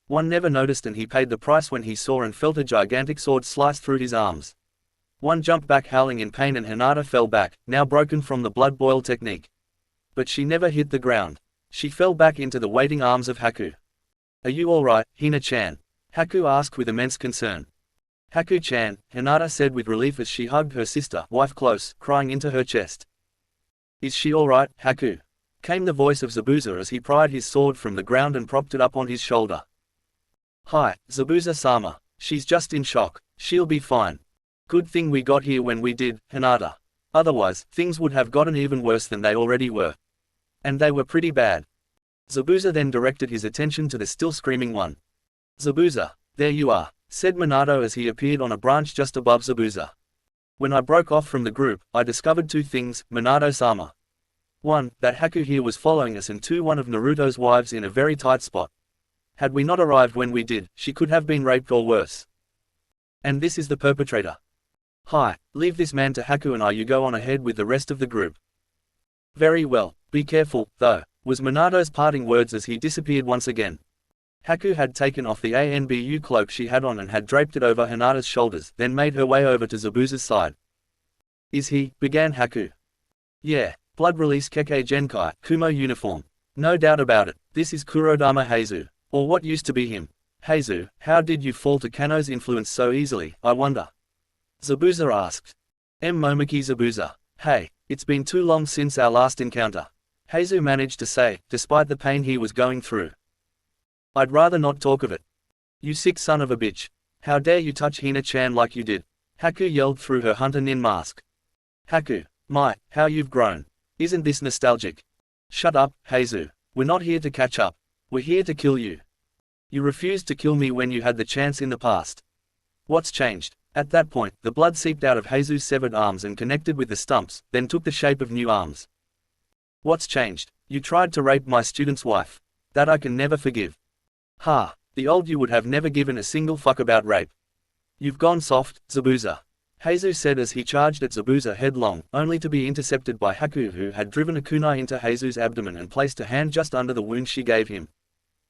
One never noticed and he paid the price when he saw and felt a gigantic sword slice through his arms. One jumped back howling in pain and Hinata fell back, now broken from the blood boil technique. But she never hit the ground. She fell back into the waiting arms of Haku. Are you alright, Hina-chan? Haku asked with immense concern. Haku-chan, Hinata said with relief as she hugged her sister, wife close, crying into her chest. Is she alright, Haku? Came the voice of Zabuza as he pried his sword from the ground and propped it up on his shoulder. Hi, Zabuza-sama. She's just in shock. She'll be fine. Good thing we got here when we did, Hinata. Otherwise, things would have gotten even worse than they already were. And they were pretty bad. Zabuza then directed his attention to the still screaming one. Zabuza, there you are, said Minato as he appeared on a branch just above Zabuza. When I broke off from the group, I discovered 2 things, Minato-sama. 1, that Haku here was following us and 2, one of Naruto's wives in a very tight spot. Had we not arrived when we did, she could have been raped or worse. And this is the perpetrator. Hi, leave this man to Haku and you go on ahead with the rest of the group. Very well, be careful, though, was Minato's parting words as he disappeared once again. Haku had taken off the ANBU cloak she had on and had draped it over Hinata's shoulders, then made her way over to Zabuza's side. Is he, began Haku. Yeah, blood release Kekkei Genkai, Kumo uniform. No doubt about it, this is Kurodama Heizu, or what used to be him. Heizu, how did you fall to Kano's influence so easily, I wonder? Zabuza asked. Momiki Zabuza. Hey, it's been too long since our last encounter. Heizu managed to say, despite the pain he was going through. I'd rather not talk of it. You sick son of a bitch. How dare you touch Hina-chan like you did? Haku yelled through her hunter nin mask. Haku, my, how you've grown. Isn't this nostalgic? Shut up, Heizu. We're not here to catch up. We're here to kill you. You refused to kill me when you had the chance in the past. What's changed? At that point, the blood seeped out of Heizu's severed arms and connected with the stumps, then took the shape of new arms. What's changed? You tried to rape my student's wife. That I can never forgive. Ha, the old you would have never given a single fuck about rape. You've gone soft, Zabuza. Heizu said as he charged at Zabuza headlong, only to be intercepted by Haku, who had driven a kunai into Heizu's abdomen and placed a hand just under the wound she gave him.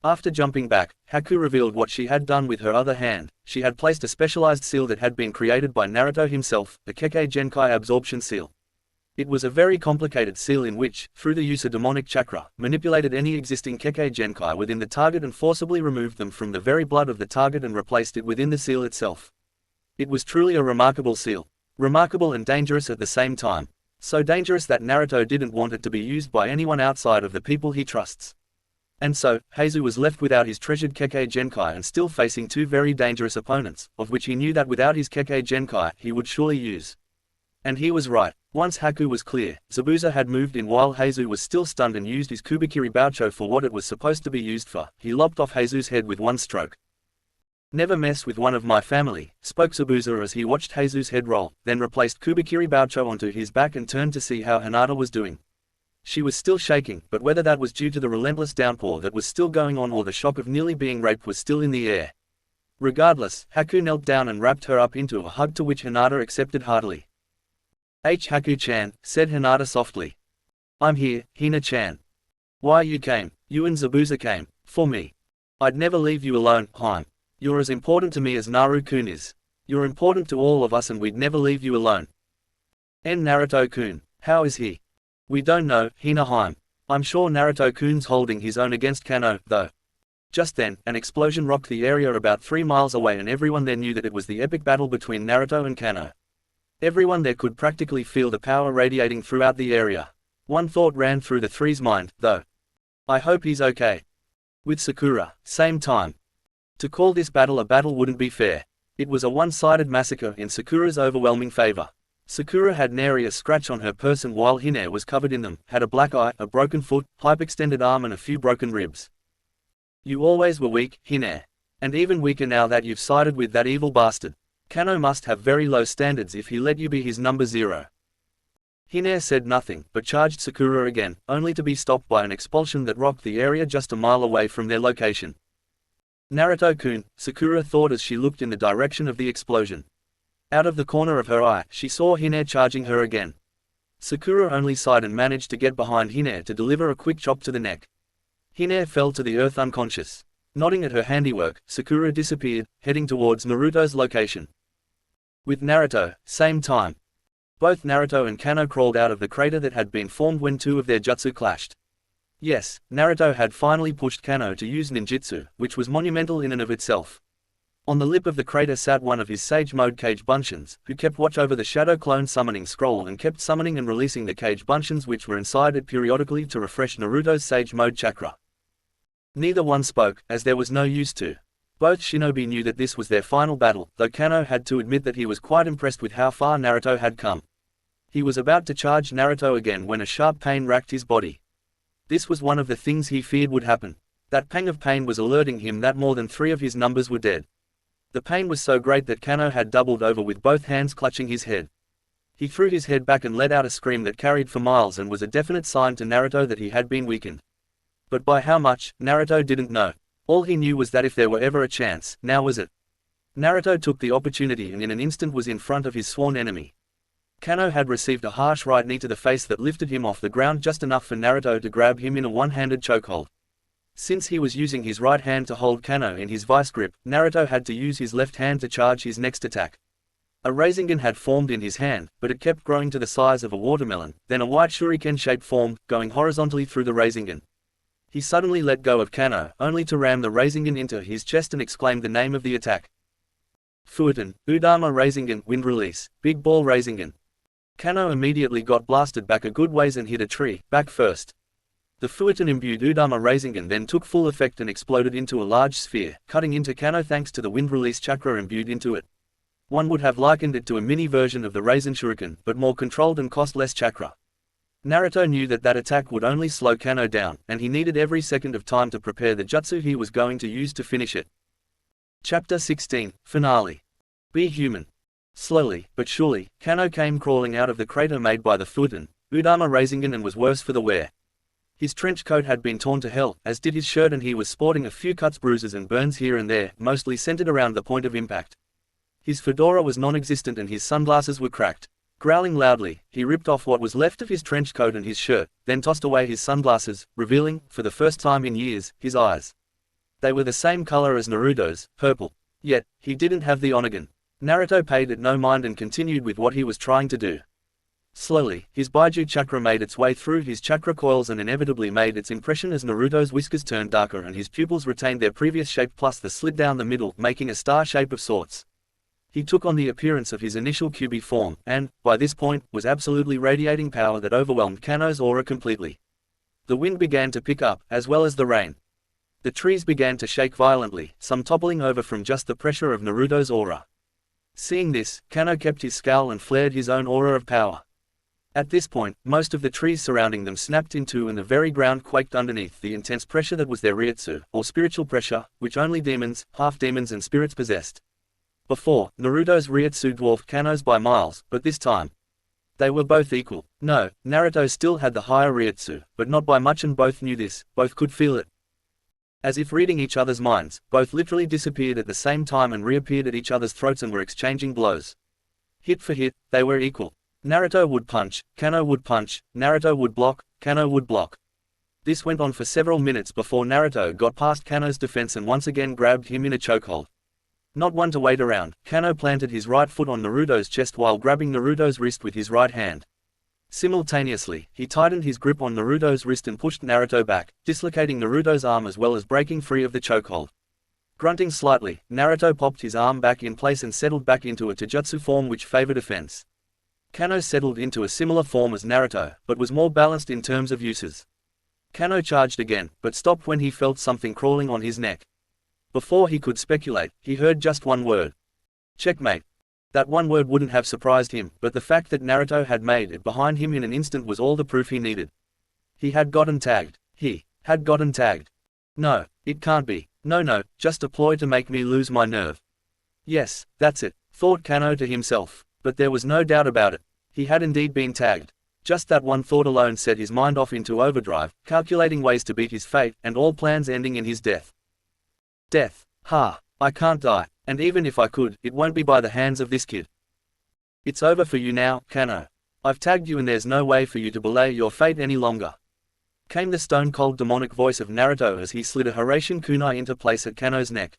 After jumping back, Haku revealed what she had done with her other hand. She had placed a specialized seal that had been created by Naruto himself, the Kekkei Genkai absorption seal. It was a very complicated seal in which, through the use of demonic chakra, manipulated any existing Kekkei Genkai within the target and forcibly removed them from the very blood of the target and replaced it within the seal itself. It was truly a remarkable seal. Remarkable and dangerous at the same time. So dangerous that Naruto didn't want it to be used by anyone outside of the people he trusts. And so, Heizu was left without his treasured Kekkei Genkai and still facing two very dangerous opponents, of which he knew that without his Kekkei Genkai he would surely use. And he was right. Once Haku was clear, Zabuza had moved in while Heizu was still stunned and used his Kubikiri Boucho for what it was supposed to be used for. He lopped off Heizu's head with one stroke. Never mess with one of my family, spoke Zabuza as he watched Heizu's head roll, then replaced Kubikiri Boucho onto his back and turned to see how Hinata was doing. She was still shaking, but whether that was due to the relentless downpour that was still going on or the shock of nearly being raped was still in the air. Regardless, Haku knelt down and wrapped her up into a hug to which Hinata accepted heartily. Haku-chan, said Hinata softly. I'm here, Hina-chan. Why you came, you and Zabuza came, for me. I'd never leave you alone, Haim. You're as important to me as Naru-kun is. You're important to all of us and we'd never leave you alone. Naruto-kun, how is he? We don't know, Hina-Haim. I'm sure Naruto-kun's holding his own against Kano, though. Just then, an explosion rocked the area about 3 miles away and everyone there knew that it was the epic battle between Naruto and Kano. Everyone there could practically feel the power radiating throughout the area. One thought ran through the three's mind, though. I hope he's okay. With Sakura, same time. To call this battle a battle wouldn't be fair. It was a one-sided massacre in Sakura's overwhelming favor. Sakura had nary a scratch on her person while Hinata was covered in them, had a black eye, a broken foot, hyperextended arm and a few broken ribs. You always were weak, Hinata. And even weaker now that you've sided with that evil bastard. Kano must have very low standards if he let you be his number 0. Hinata said nothing, but charged Sakura again, only to be stopped by an expulsion that rocked the area just a mile away from their location. Naruto-kun, Sakura thought as she looked in the direction of the explosion. Out of the corner of her eye, she saw Hinata charging her again. Sakura only sighed and managed to get behind Hinata to deliver a quick chop to the neck. Hinata fell to the earth unconscious. Nodding at her handiwork, Sakura disappeared, heading towards Naruto's location. With Naruto, same time. Both Naruto and Kano crawled out of the crater that had been formed when two of their jutsu clashed. Yes, Naruto had finally pushed Kano to use ninjutsu, which was monumental in and of itself. On the lip of the crater sat one of his Sage Mode Cage Bunshins, who kept watch over the Shadow Clone summoning scroll and kept summoning and releasing the Cage Bunshins which were inside it periodically to refresh Naruto's Sage Mode chakra. Neither one spoke, as there was no use to. Both shinobi knew that this was their final battle, though Kano had to admit that he was quite impressed with how far Naruto had come. He was about to charge Naruto again when a sharp pain racked his body. This was one of the things he feared would happen. That pang of pain was alerting him that more than 3 of his numbers were dead. The pain was so great that Kano had doubled over with both hands clutching his head. He threw his head back and let out a scream that carried for miles and was a definite sign to Naruto that he had been weakened. But by how much, Naruto didn't know. All he knew was that if there were ever a chance, now was it. Naruto took the opportunity and in an instant was in front of his sworn enemy. Kano had received a harsh right knee to the face that lifted him off the ground just enough for Naruto to grab him in a one-handed chokehold. Since he was using his right hand to hold Kano in his vice grip, Naruto had to use his left hand to charge his next attack. A rasengan had formed in his hand, but it kept growing to the size of a watermelon. Then a white shuriken shape formed, going horizontally through the rasengan. He suddenly let go of Kano, only to ram the rasengan into his chest and exclaimed the name of the attack. Futon, Udama Rasengan, Wind Release, Big Ball Rasengan. Kano immediately got blasted back a good ways and hit a tree, back first. The Futon imbued Udama Rasengan then took full effect and exploded into a large sphere, cutting into Kano thanks to the wind release chakra imbued into it. One would have likened it to a mini version of the Rasen Shuriken, but more controlled and cost less chakra. Naruto knew that that attack would only slow Kano down, and he needed every second of time to prepare the jutsu he was going to use to finish it. Chapter 16, Finale. Be human. Slowly, but surely, Kano came crawling out of the crater made by the Futon, Udama Rasengan, and was worse for the wear. His trench coat had been torn to hell, as did his shirt, and he was sporting a few cuts, bruises and burns here and there, mostly centered around the point of impact. His fedora was non-existent and his sunglasses were cracked. Growling loudly, he ripped off what was left of his trench coat and his shirt, then tossed away his sunglasses, revealing, for the first time in years, his eyes. They were the same color as Naruto's, purple. Yet, he didn't have the Onagan. Naruto paid it no mind and continued with what he was trying to do. Slowly, his Baiju chakra made its way through his chakra coils and inevitably made its impression as Naruto's whiskers turned darker and his pupils retained their previous shape plus the slit down the middle, making a star shape of sorts. He took on the appearance of his initial Kyuubi form, and, by this point, was absolutely radiating power that overwhelmed Kano's aura completely. The wind began to pick up, as well as the rain. The trees began to shake violently, some toppling over from just the pressure of Naruto's aura. Seeing this, Kano kept his scowl and flared his own aura of power. At this point, most of the trees surrounding them snapped in two and the very ground quaked underneath the intense pressure that was their Ryutsu, or spiritual pressure, which only demons, half-demons and spirits possessed. Before, Naruto's Ryutsu dwarfed Kano's by miles, but this time, they were both equal. No, Naruto still had the higher Ryutsu, but not by much, and both knew this, both could feel it. As if reading each other's minds, both literally disappeared at the same time and reappeared at each other's throats and were exchanging blows. Hit for hit, they were equal. Naruto would punch, Kano would punch, Naruto would block, Kano would block. This went on for several minutes before Naruto got past Kano's defense and once again grabbed him in a chokehold. Not one to wait around, Kano planted his right foot on Naruto's chest while grabbing Naruto's wrist with his right hand. Simultaneously, he tightened his grip on Naruto's wrist and pushed Naruto back, dislocating Naruto's arm as well as breaking free of the chokehold. Grunting slightly, Naruto popped his arm back in place and settled back into a taijutsu form which favored offense. Kano settled into a similar form as Naruto, but was more balanced in terms of uses. Kano charged again, but stopped when he felt something crawling on his neck. Before he could speculate, he heard just one word. Checkmate. That one word wouldn't have surprised him, but the fact that Naruto had made it behind him in an instant was all the proof he needed. He had gotten tagged. He had gotten tagged. No, it can't be. No, just a ploy to make me lose my nerve. Yes, that's it, thought Kano to himself, but there was no doubt about it. He had indeed been tagged. Just that one thought alone set his mind off into overdrive, calculating ways to beat his fate, and all plans ending in his death. Death. Ha! I can't die, and even if I could, it won't be by the hands of this kid. It's over for you now, Kano. I've tagged you and there's no way for you to belay your fate any longer. Came the stone-cold demonic voice of Naruto as he slid a Hiraishin kunai into place at Kano's neck.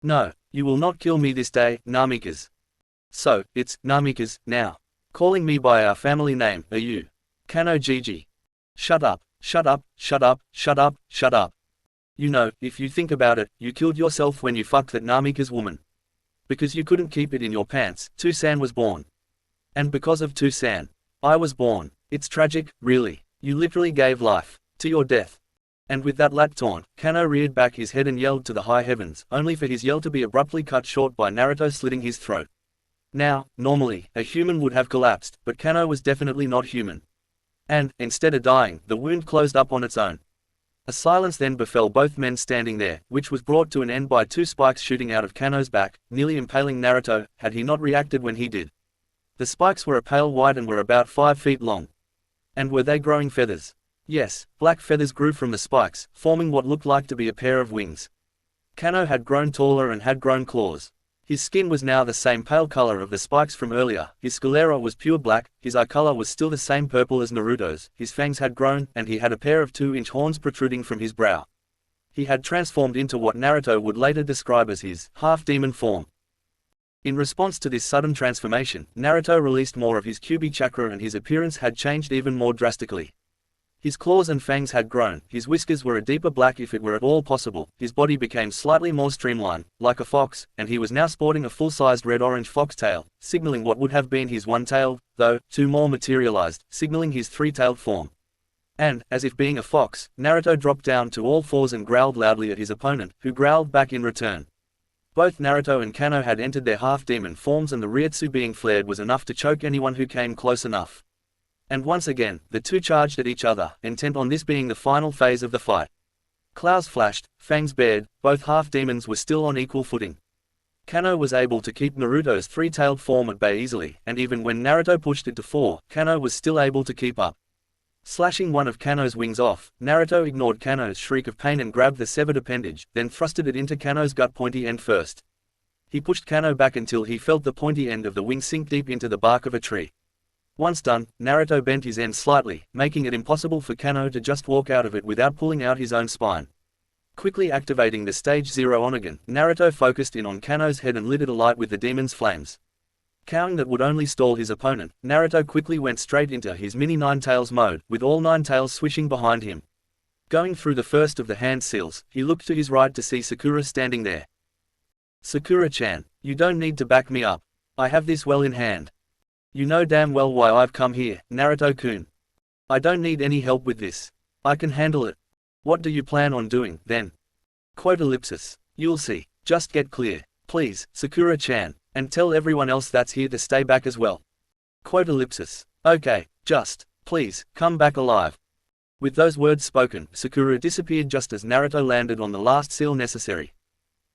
No, you will not kill me this day, Namikaze. So, it's Namikaze, now. Calling me by our family name, are you? Kano Gigi. Shut up, shut up, shut up, shut up, shut up. You know, if you think about it, you killed yourself when you fucked that Namikaze woman. Because you couldn't keep it in your pants, Tusan was born. And because of Tusan, I was born. It's tragic, really. You literally gave life to your death. And with that lat taunt, Kano reared back his head and yelled to the high heavens, only for his yell to be abruptly cut short by Naruto slitting his throat. Now, normally, a human would have collapsed, but Kano was definitely not human. And, instead of dying, the wound closed up on its own. A silence then befell both men standing there, which was brought to an end by two spikes shooting out of Kano's back, nearly impaling Naruto, had he not reacted when he did. The spikes were a pale white and were about 5 feet long. And were they growing feathers? Yes, black feathers grew from the spikes, forming what looked like to be a pair of wings. Kano had grown taller and had grown claws. His skin was now the same pale color of the spikes from earlier, his sclera was pure black, his eye color was still the same purple as Naruto's, his fangs had grown, and he had a pair of 2-inch horns protruding from his brow. He had transformed into what Naruto would later describe as his half-demon form. In response to this sudden transformation, Naruto released more of his Kyuubi chakra and his appearance had changed even more drastically. His claws and fangs had grown, his whiskers were a deeper black if it were at all possible, his body became slightly more streamlined, like a fox, and he was now sporting a full-sized red-orange fox tail, signaling what would have been his one-tailed, though, two more materialized, signaling his three-tailed form. And, as if being a fox, Naruto dropped down to all fours and growled loudly at his opponent, who growled back in return. Both Naruto and Kano had entered their half-demon forms and the Ryutsu being flared was enough to choke anyone who came close enough. And once again, the two charged at each other, intent on this being the final phase of the fight. Claws flashed, fangs bared, both half-demons were still on equal footing. Kano was able to keep Naruto's three-tailed form at bay easily, and even when Naruto pushed it to four, Kano was still able to keep up. Slashing one of Kano's wings off, Naruto ignored Kano's shriek of pain and grabbed the severed appendage, then thrusted it into Kano's gut pointy end first. He pushed Kano back until he felt the pointy end of the wing sink deep into the bark of a tree. Once done, Naruto bent his end slightly, making it impossible for Kano to just walk out of it without pulling out his own spine. Quickly activating the Stage 0 Onegan, Naruto focused in on Kano's head and lit it alight with the demon's flames. Cowing that would only stall his opponent, Naruto quickly went straight into his mini Nine Tails mode, with all nine tails swishing behind him. Going through the first of the hand seals, he looked to his right to see Sakura standing there. "Sakura-chan, you don't need to back me up. I have this well in hand. You know damn well why I've come here, Naruto-kun. I don't need any help with this. I can handle it. What do you plan on doing, then?" Quote ellipsis. "You'll see. Just get clear. Please, Sakura-chan. And tell everyone else that's here to stay back as well." Quote ellipsis. "Okay, just, please, come back alive." With those words spoken, Sakura disappeared just as Naruto landed on the last seal necessary.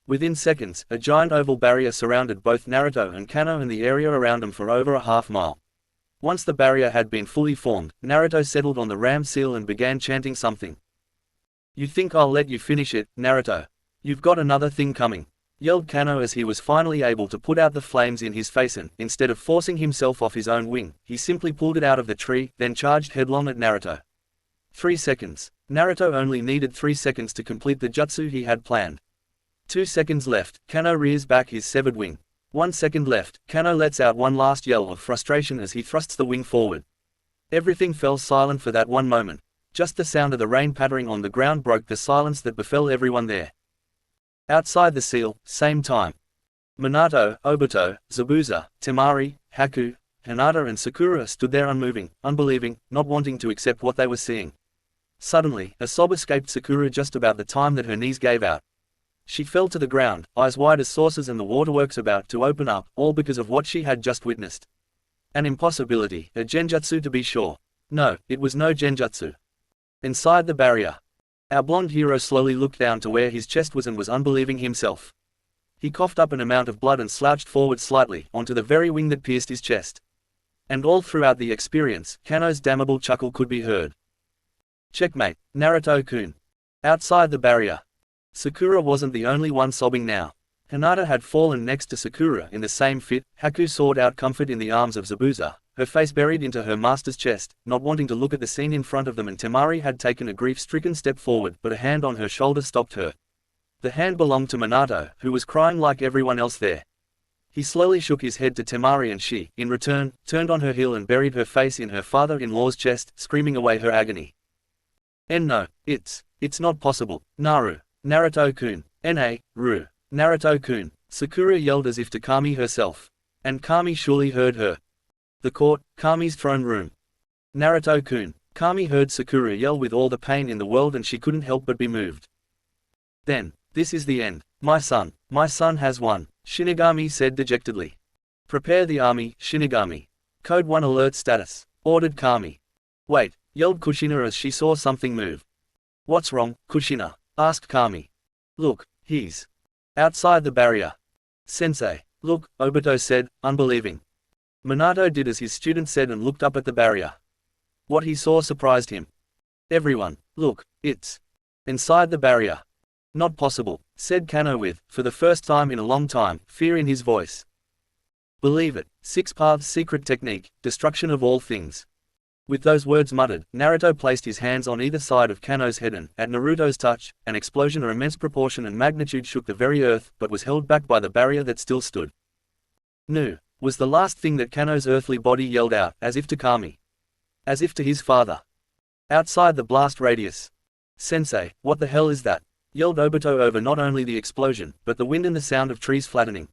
Within seconds, a giant oval barrier surrounded both Naruto and Kano and the area around them for over a half-mile. Once the barrier had been fully formed, Naruto settled on the ram seal and began chanting something. "You think I'll let you finish it, Naruto? You've got another thing coming," yelled Kano as he was finally able to put out the flames in his face and, instead of forcing himself off his own wing, he simply pulled it out of the tree, then charged headlong at Naruto. 3 seconds. Naruto only needed 3 seconds to complete the jutsu he had planned. 2 seconds left, Kano rears back his severed wing. 1 second left, Kano lets out one last yell of frustration as he thrusts the wing forward. Everything fell silent for that one moment. Just the sound of the rain pattering on the ground broke the silence that befell everyone there. Outside the seal, same time. Minato, Obito, Zabuza, Temari, Haku, Hinata and Sakura stood there unmoving, unbelieving, not wanting to accept what they were seeing. Suddenly, a sob escaped Sakura just about the time that her knees gave out. She fell to the ground, eyes wide as saucers and the waterworks about to open up, all because of what she had just witnessed. An impossibility, a genjutsu to be sure. No, it was no genjutsu. Inside the barrier. Our blonde hero slowly looked down to where his chest was and was unbelieving himself. He coughed up an amount of blood and slouched forward slightly, onto the very wing that pierced his chest. And all throughout the experience, Kano's damnable chuckle could be heard. "Checkmate, Naruto-kun." Outside the barrier. Sakura wasn't the only one sobbing now. Hinata had fallen next to Sakura in the same fit. Haku sought out comfort in the arms of Zabuza, her face buried into her master's chest, not wanting to look at the scene in front of them, and Temari had taken a grief-stricken step forward, but a hand on her shoulder stopped her. The hand belonged to Minato, who was crying like everyone else there. He slowly shook his head to Temari and she, in return, turned on her heel and buried her face in her father-in-law's chest, screaming away her agony. No, it's not possible, Naruto-kun, Naruto-kun, Sakura yelled as if to Kami herself. And Kami surely heard her. The court, Kami's throne room. Naruto-kun, Kami heard Sakura yell with all the pain in the world and she couldn't help but be moved. "Then, this is the end. My son has won," Shinigami said dejectedly. "Prepare the army, Shinigami. Code 1 alert status," ordered Kami. "Wait," yelled Kushina as she saw something move. "What's wrong, Kushina?" asked Kami. "Look, he's outside the barrier." "Sensei, look," Obito said, unbelieving. Minato did as his student said and looked up at the barrier. What he saw surprised him. "Everyone, look, it's inside the barrier." "Not possible," said Kano with, for the first time in a long time, fear in his voice. "Believe it, 6 paths secret technique, destruction of all things." With those words muttered, Naruto placed his hands on either side of Kano's head and, at Naruto's touch, an explosion of immense proportion and magnitude shook the very earth, but was held back by the barrier that still stood. Nu, was the last thing that Kano's earthly body yelled out, as if to Kami. As if to his father. Outside the blast radius. Sensei, what the hell is that? Yelled Obito over not only the explosion, but the wind and the sound of trees flattening.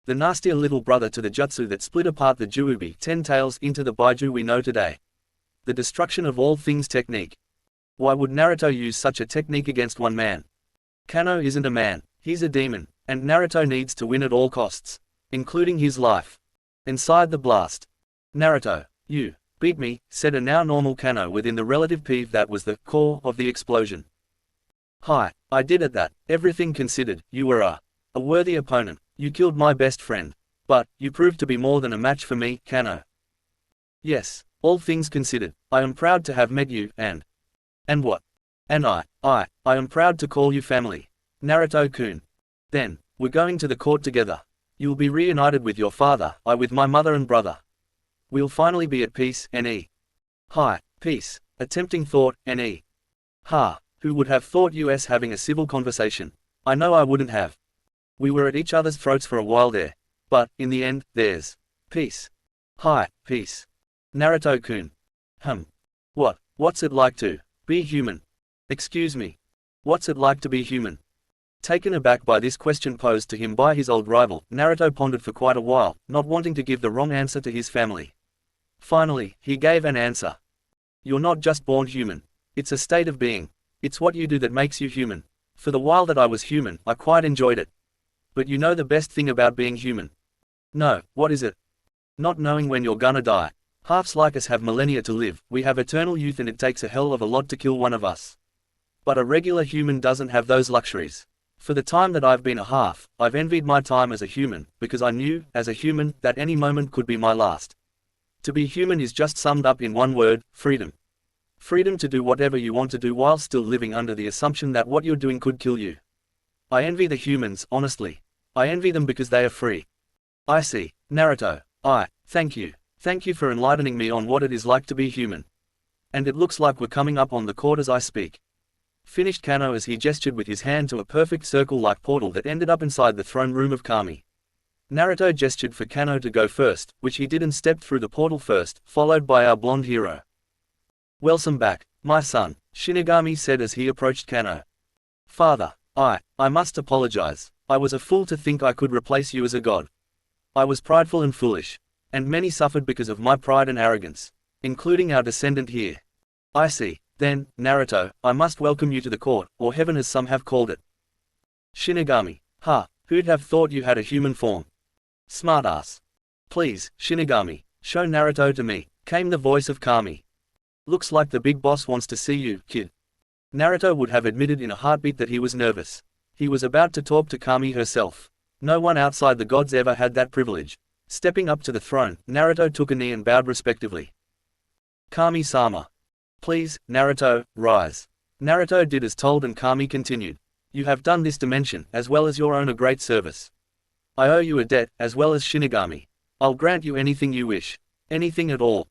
The nastier little brother to the jutsu that split apart the Juubi 10 tails into the Baiju we know today. The destruction of all things technique. Why would Naruto use such a technique against one man? Kano isn't a man, he's a demon, and Naruto needs to win at all costs, including his life. Inside the blast. Naruto, you beat me, said a now normal Kano within the relative peeve that was the core of the explosion. Hi, I did at that, everything considered, you were a worthy opponent. You killed my best friend. But, you proved to be more than a match for me, Kano. Yes, all things considered, I am proud to have met you, and what? And I am proud to call you family. Naruto-kun. Then, we're going to the court together. You'll be reunited with your father, I with my mother and brother. We'll finally be at peace, ne. Hi, peace, a tempting thought, ne. Ha, who would have thought us having a civil conversation? I know I wouldn't have. We were at each other's throats for a while there. But, in the end, there's peace. Hi, peace. Naruto-kun. What's it like to be human? Excuse me. What's it like to be human? Taken aback by this question posed to him by his old rival, Naruto pondered for quite a while, not wanting to give the wrong answer to his family. Finally, he gave an answer. You're not just born human. It's a state of being. It's what you do that makes you human. For the while that I was human, I quite enjoyed it. But you know the best thing about being human? No, what is it? Not knowing when you're gonna die. Halves like us have millennia to live, we have eternal youth and it takes a hell of a lot to kill one of us. But a regular human doesn't have those luxuries. For the time that I've been a half, I've envied my time as a human, because I knew, as a human, that any moment could be my last. To be human is just summed up in one word, freedom. Freedom to do whatever you want to do while still living under the assumption that what you're doing could kill you. I envy the humans, honestly. I envy them because they are free. I see, Naruto. Thank you. Thank you for enlightening me on what it is like to be human. And it looks like we're coming up on the court as I speak. Finished Kano as he gestured with his hand to a perfect circle-like portal that ended up inside the throne room of Kami. Naruto gestured for Kano to go first, which he did and stepped through the portal first, followed by our blonde hero. Welcome back, my son, Shinigami said as he approached Kano. Father, I must apologize. I was a fool to think I could replace you as a god. I was prideful and foolish. And many suffered because of my pride and arrogance. Including our descendant here. I see. Then, Naruto, I must welcome you to the court, or heaven as some have called it. Shinigami. Who'd have thought you had a human form? Smartass. Please, Shinigami, show Naruto to me, came the voice of Kami. Looks like the big boss wants to see you, kid. Naruto would have admitted in a heartbeat that he was nervous. He was about to talk to Kami herself. No one outside the gods ever had that privilege. Stepping up to the throne, Naruto took a knee and bowed respectively. Kami-sama. Please, Naruto, rise. Naruto did as told and Kami continued. You have done this dimension, as well as your own a great service. I owe you a debt, as well as Shinigami. I'll grant you anything you wish. Anything at all.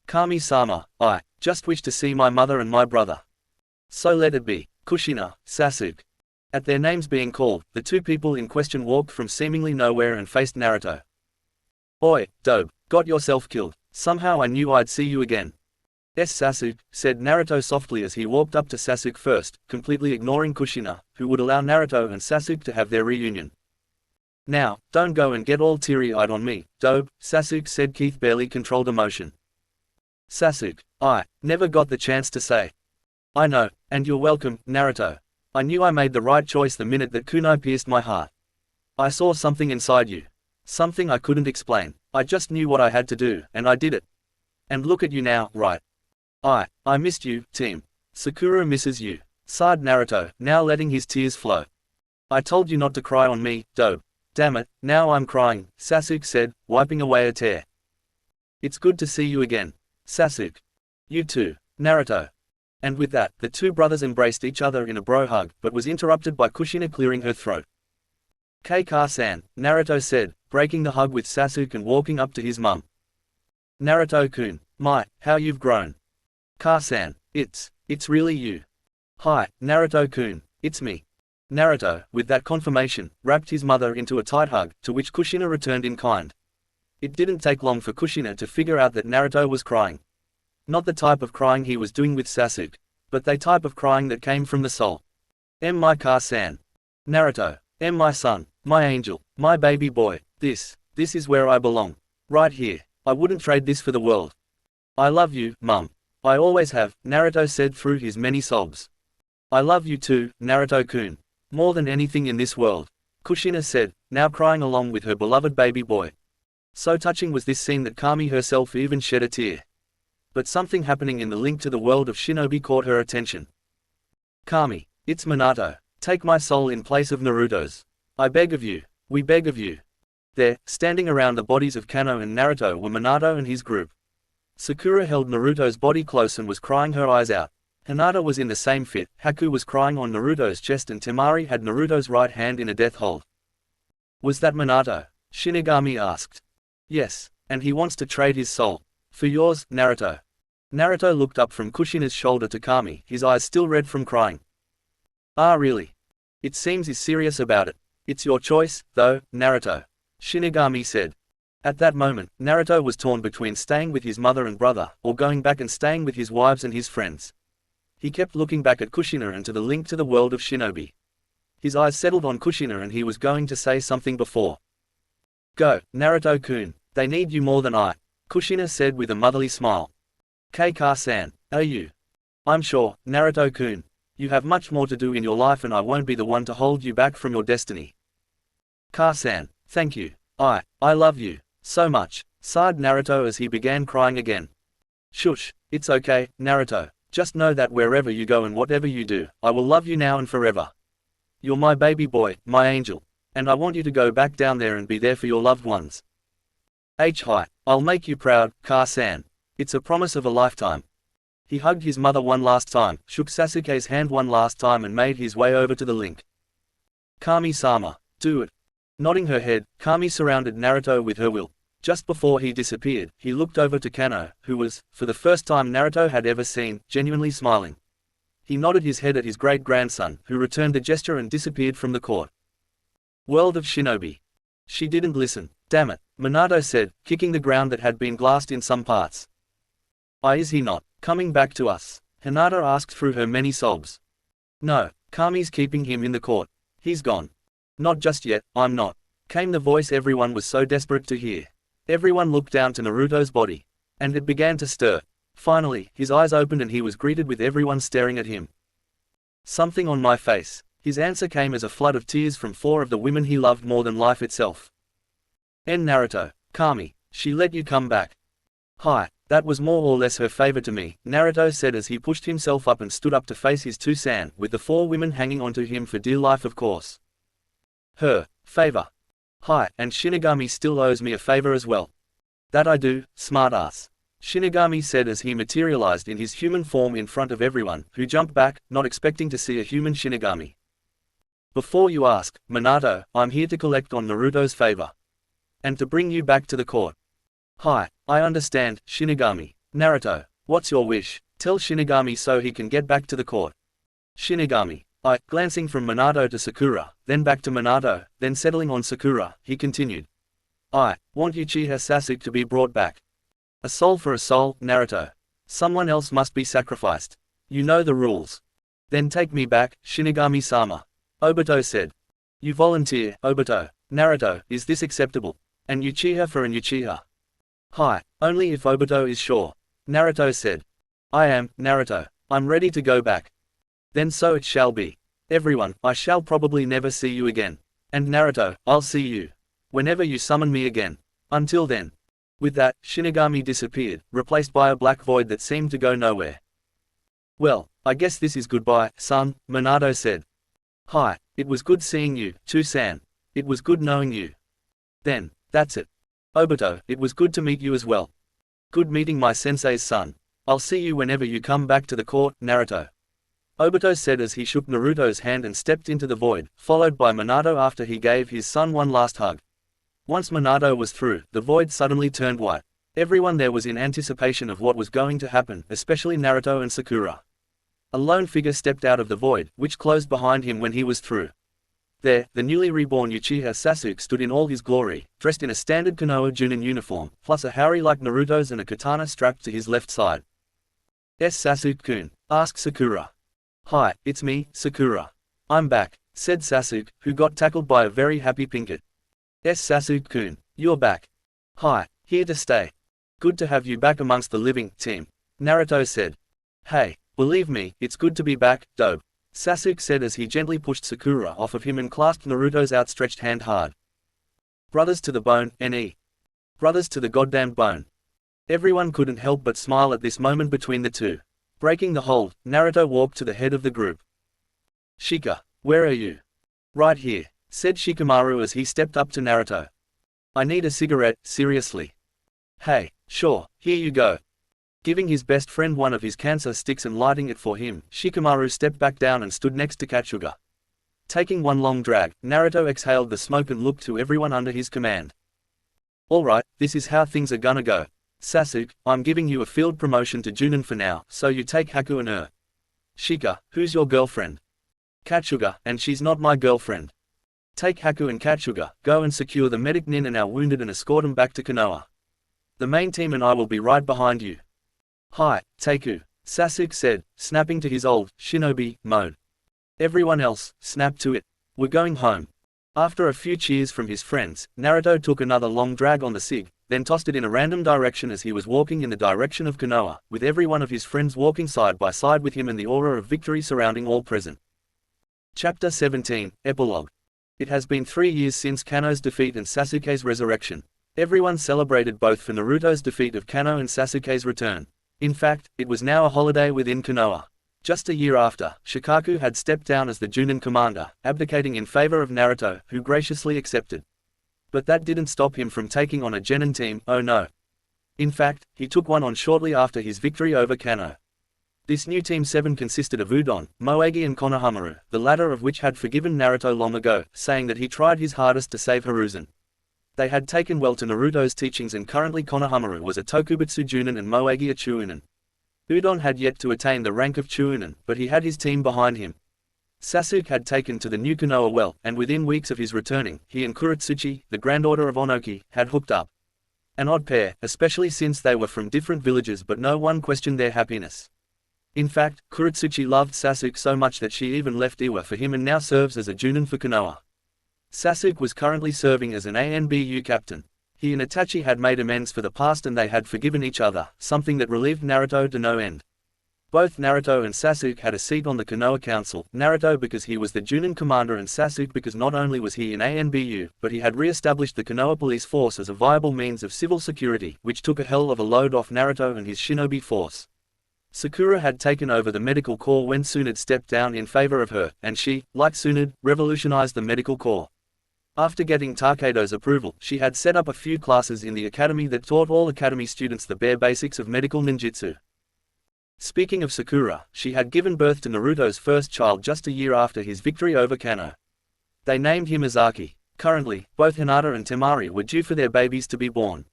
Kami-sama, I just wish to see my mother and my brother. So let it be. Kushina, Sasuke. At their names being called, the two people in question walked from seemingly nowhere and faced Naruto. Oi, dope, got yourself killed. Somehow I knew I'd see you again. Yes, Sasuke, said Naruto softly as he walked up to Sasuke first, completely ignoring Kushina, who would allow Naruto and Sasuke to have their reunion. Now, don't go and get all teary-eyed on me, dope, Sasuke said. Keith barely controlled emotion. Sasuke, I never got the chance to say. I know, and you're welcome, Naruto. I knew I made the right choice the minute that kunai pierced my heart. I saw something inside you. Something I couldn't explain. I just knew what I had to do, and I did it. And look at you now, right? I missed you, team. Sakura misses you, sighed Naruto, now letting his tears flow. I told you not to cry on me, dope. Damn it, now I'm crying, Sasuke said, wiping away a tear. It's good to see you again, Sasuke. You too, Naruto. And with that, the two brothers embraced each other in a bro hug, but was interrupted by Kushina clearing her throat. Kaka-san, Naruto said, breaking the hug with Sasuke and walking up to his mum. Naruto-kun, how you've grown. Ka-san, it's really you. Hi, Naruto-kun, it's me. Naruto, with that confirmation, wrapped his mother into a tight hug, to which Kushina returned in kind. It didn't take long for Kushina to figure out that Naruto was crying. Not the type of crying he was doing with Sasuke, but the type of crying that came from the soul. My Car-san. Naruto, my son, my angel, my baby boy, this is where I belong. Right here. I wouldn't trade this for the world. I love you, Mum. I always have, Naruto said through his many sobs. I love you too, Naruto-kun. More than anything in this world. Kushina said, now crying along with her beloved baby boy. So touching was this scene that Kami herself even shed a tear. But something happening in the link to the world of Shinobi caught her attention. Kami, it's Minato. Take my soul in place of Naruto's. I beg of you. We beg of you. There, standing around the bodies of Kano and Naruto were Minato and his group. Sakura held Naruto's body close and was crying her eyes out. Hinata was in the same fit, Haku was crying on Naruto's chest and Temari had Naruto's right hand in a death hold. Was that Minato? Shinigami asked. Yes, and he wants to trade his soul. For yours, Naruto. Naruto looked up from Kushina's shoulder to Kami, his eyes still red from crying. Ah really? It seems he's serious about it. It's your choice, though, Naruto. Shinigami said. At that moment, Naruto was torn between staying with his mother and brother, or going back and staying with his wives and his friends. He kept looking back at Kushina and to the link to the world of Shinobi. His eyes settled on Kushina and he was going to say something before. Go, Naruto-kun, they need you more than I, Kushina said with a motherly smile. Car-san, are you? I'm sure, Naruto-kun. You have much more to do in your life and I won't be the one to hold you back from your destiny. Car-san, thank you. I love you, so much, sighed Naruto as he began crying again. Shush, it's okay, Naruto. Just know that wherever you go and whatever you do, I will love you now and forever. You're my baby boy, my angel. And I want you to go back down there and be there for your loved ones. Hi, I'll make you proud, Car-san. It's a promise of a lifetime. He hugged his mother one last time, shook Sasuke's hand one last time and made his way over to the link. Kami-sama, do it. Nodding her head, Kami surrounded Naruto with her will. Just before he disappeared, he looked over to Kano, who was, for the first time Naruto had ever seen, genuinely smiling. He nodded his head at his great-grandson, who returned the gesture and disappeared from the court. World of Shinobi. She didn't listen. Damn it, Minato said, kicking the ground that had been glassed in some parts. Is he not coming back to us? Hinata asked through her many sobs. No, Kami's keeping him in the court. He's gone. Not just yet, I'm not. Came the voice everyone was so desperate to hear. Everyone looked down to Naruto's body. And it began to stir. Finally, his eyes opened and he was greeted with everyone staring at him. Something on my face. His answer came as a flood of tears from 4 of the women he loved more than life itself. Naruto, Kami, she let you come back. Hi, that was more or less her favor to me, Naruto said as he pushed himself up and stood up to face his 2 san, with the 4 women hanging onto him for dear life of course. Her favor. Hi, and Shinigami still owes me a favor as well. That I do, smartass. Shinigami said as he materialized in his human form in front of everyone, who jumped back, not expecting to see a human Shinigami. Before you ask, Minato, I'm here to collect on Naruto's favor. And to bring you back to the court. Hi, I understand, Shinigami. Naruto, what's your wish? Tell Shinigami so he can get back to the court. Shinigami. Glancing from Minato to Sakura, then back to Minato, then settling on Sakura, he continued. I want Uchiha Sasuke to be brought back. A soul for a soul, Naruto. Someone else must be sacrificed. You know the rules. Then take me back, Shinigami-sama. Obito said. You volunteer, Obito. Naruto, is this acceptable? An Uchiha for an Uchiha. Hi, only if Obito is sure. Naruto said. I am, Naruto. I'm ready to go back. Then so it shall be. Everyone, I shall probably never see you again. And Naruto, I'll see you. Whenever you summon me again. Until then. With that, Shinigami disappeared, replaced by a black void that seemed to go nowhere. Well, I guess this is goodbye, son, Minato said. Hi, it was good seeing you, Chu-san. It was good knowing you. Then, that's it. Obito, it was good to meet you as well. Good meeting my sensei's son. I'll see you whenever you come back to the court, Naruto. Obito said as he shook Naruto's hand and stepped into the void, followed by Minato after he gave his son one last hug. Once Minato was through, the void suddenly turned white. Everyone there was in anticipation of what was going to happen, especially Naruto and Sakura. A lone figure stepped out of the void, which closed behind him when he was through. There, the newly reborn Uchiha Sasuke stood in all his glory, dressed in a standard Konoha Junin uniform, plus a hari like Naruto's and a katana strapped to his left side. Sasuke-kun? Asked Sakura. Hi, it's me, Sakura. I'm back, said Sasuke, who got tackled by a very happy Pinkett. Sasuke-kun, you're back. Hi, here to stay. Good to have you back amongst the living, team, Naruto said. Hey, believe me, it's good to be back, dope, Sasuke said as he gently pushed Sakura off of him and clasped Naruto's outstretched hand hard. Brothers to the bone, NE. Brothers to the goddamned bone. Everyone couldn't help but smile at this moment between the two. Breaking the hold, Naruto walked to the head of the group. Shika, where are you? Right here, said Shikamaru as he stepped up to Naruto. I need a cigarette, seriously. Hey, sure, here you go. Giving his best friend one of his cancer sticks and lighting it for him, Shikamaru stepped back down and stood next to Katsuga. Taking one long drag, Naruto exhaled the smoke and looked to everyone under his command. Alright, this is how things are gonna go. Sasuke, I'm giving you a field promotion to Junin for now, so you take Haku and her. Shika, who's your girlfriend? Katsuga, and she's not my girlfriend. Take Haku and Katsuga, go and secure the medic Nin and our wounded and escort them back to Konoha. The main team and I will be right behind you. Hi, Teiku, Sasuke said, snapping to his old, Shinobi, mode. Everyone else, snap to it. We're going home. After a few cheers from his friends, Naruto took another long drag on the cig, then tossed it in a random direction as he was walking in the direction of Konoha, with every one of his friends walking side by side with him and the aura of victory surrounding all present. Chapter 17, Epilogue. It has been 3 years since Kano's defeat and Sasuke's resurrection. Everyone celebrated both for Naruto's defeat of Kano and Sasuke's return. In fact, it was now a holiday within Konoha. Just a year after, Shikaku had stepped down as the Junin commander, abdicating in favor of Naruto, who graciously accepted. But that didn't stop him from taking on a genin team, oh no. In fact, he took one on shortly after his victory over Kano. This new Team 7 consisted of Udon, Moegi and Konohamaru, the latter of which had forgiven Naruto long ago, saying that he tried his hardest to save Hiruzen. They had taken well to Naruto's teachings and currently Konohamaru was a Tokubutsu Junin and Moegi a Chuunin. Udon had yet to attain the rank of Chuunin, but he had his team behind him. Sasuke had taken to the new Konoha well, and within weeks of his returning, he and Kuretsuchi, the granddaughter of Onoki, had hooked up. An odd pair, especially since they were from different villages, but no one questioned their happiness. In fact, Kuretsuchi loved Sasuke so much that she even left Iwa for him and now serves as a Junin for Konoha. Sasuke was currently serving as an ANBU captain. He and Itachi had made amends for the past and they had forgiven each other, something that relieved Naruto to no end. Both Naruto and Sasuke had a seat on the Konoha Council, Naruto because he was the Junin commander and Sasuke because not only was he in ANBU, but he had re-established the Konoha police force as a viable means of civil security, which took a hell of a load off Naruto and his shinobi force. Sakura had taken over the medical corps when Tsunade stepped down in favor of her, and she, like Tsunade, revolutionized the medical corps. After getting Takedo's approval, she had set up a few classes in the academy that taught all academy students the bare basics of medical ninjutsu. Speaking of Sakura, she had given birth to Naruto's first child just a year after his victory over Kano. They named him Izaki. Currently, both Hinata and Temari were due for their babies to be born.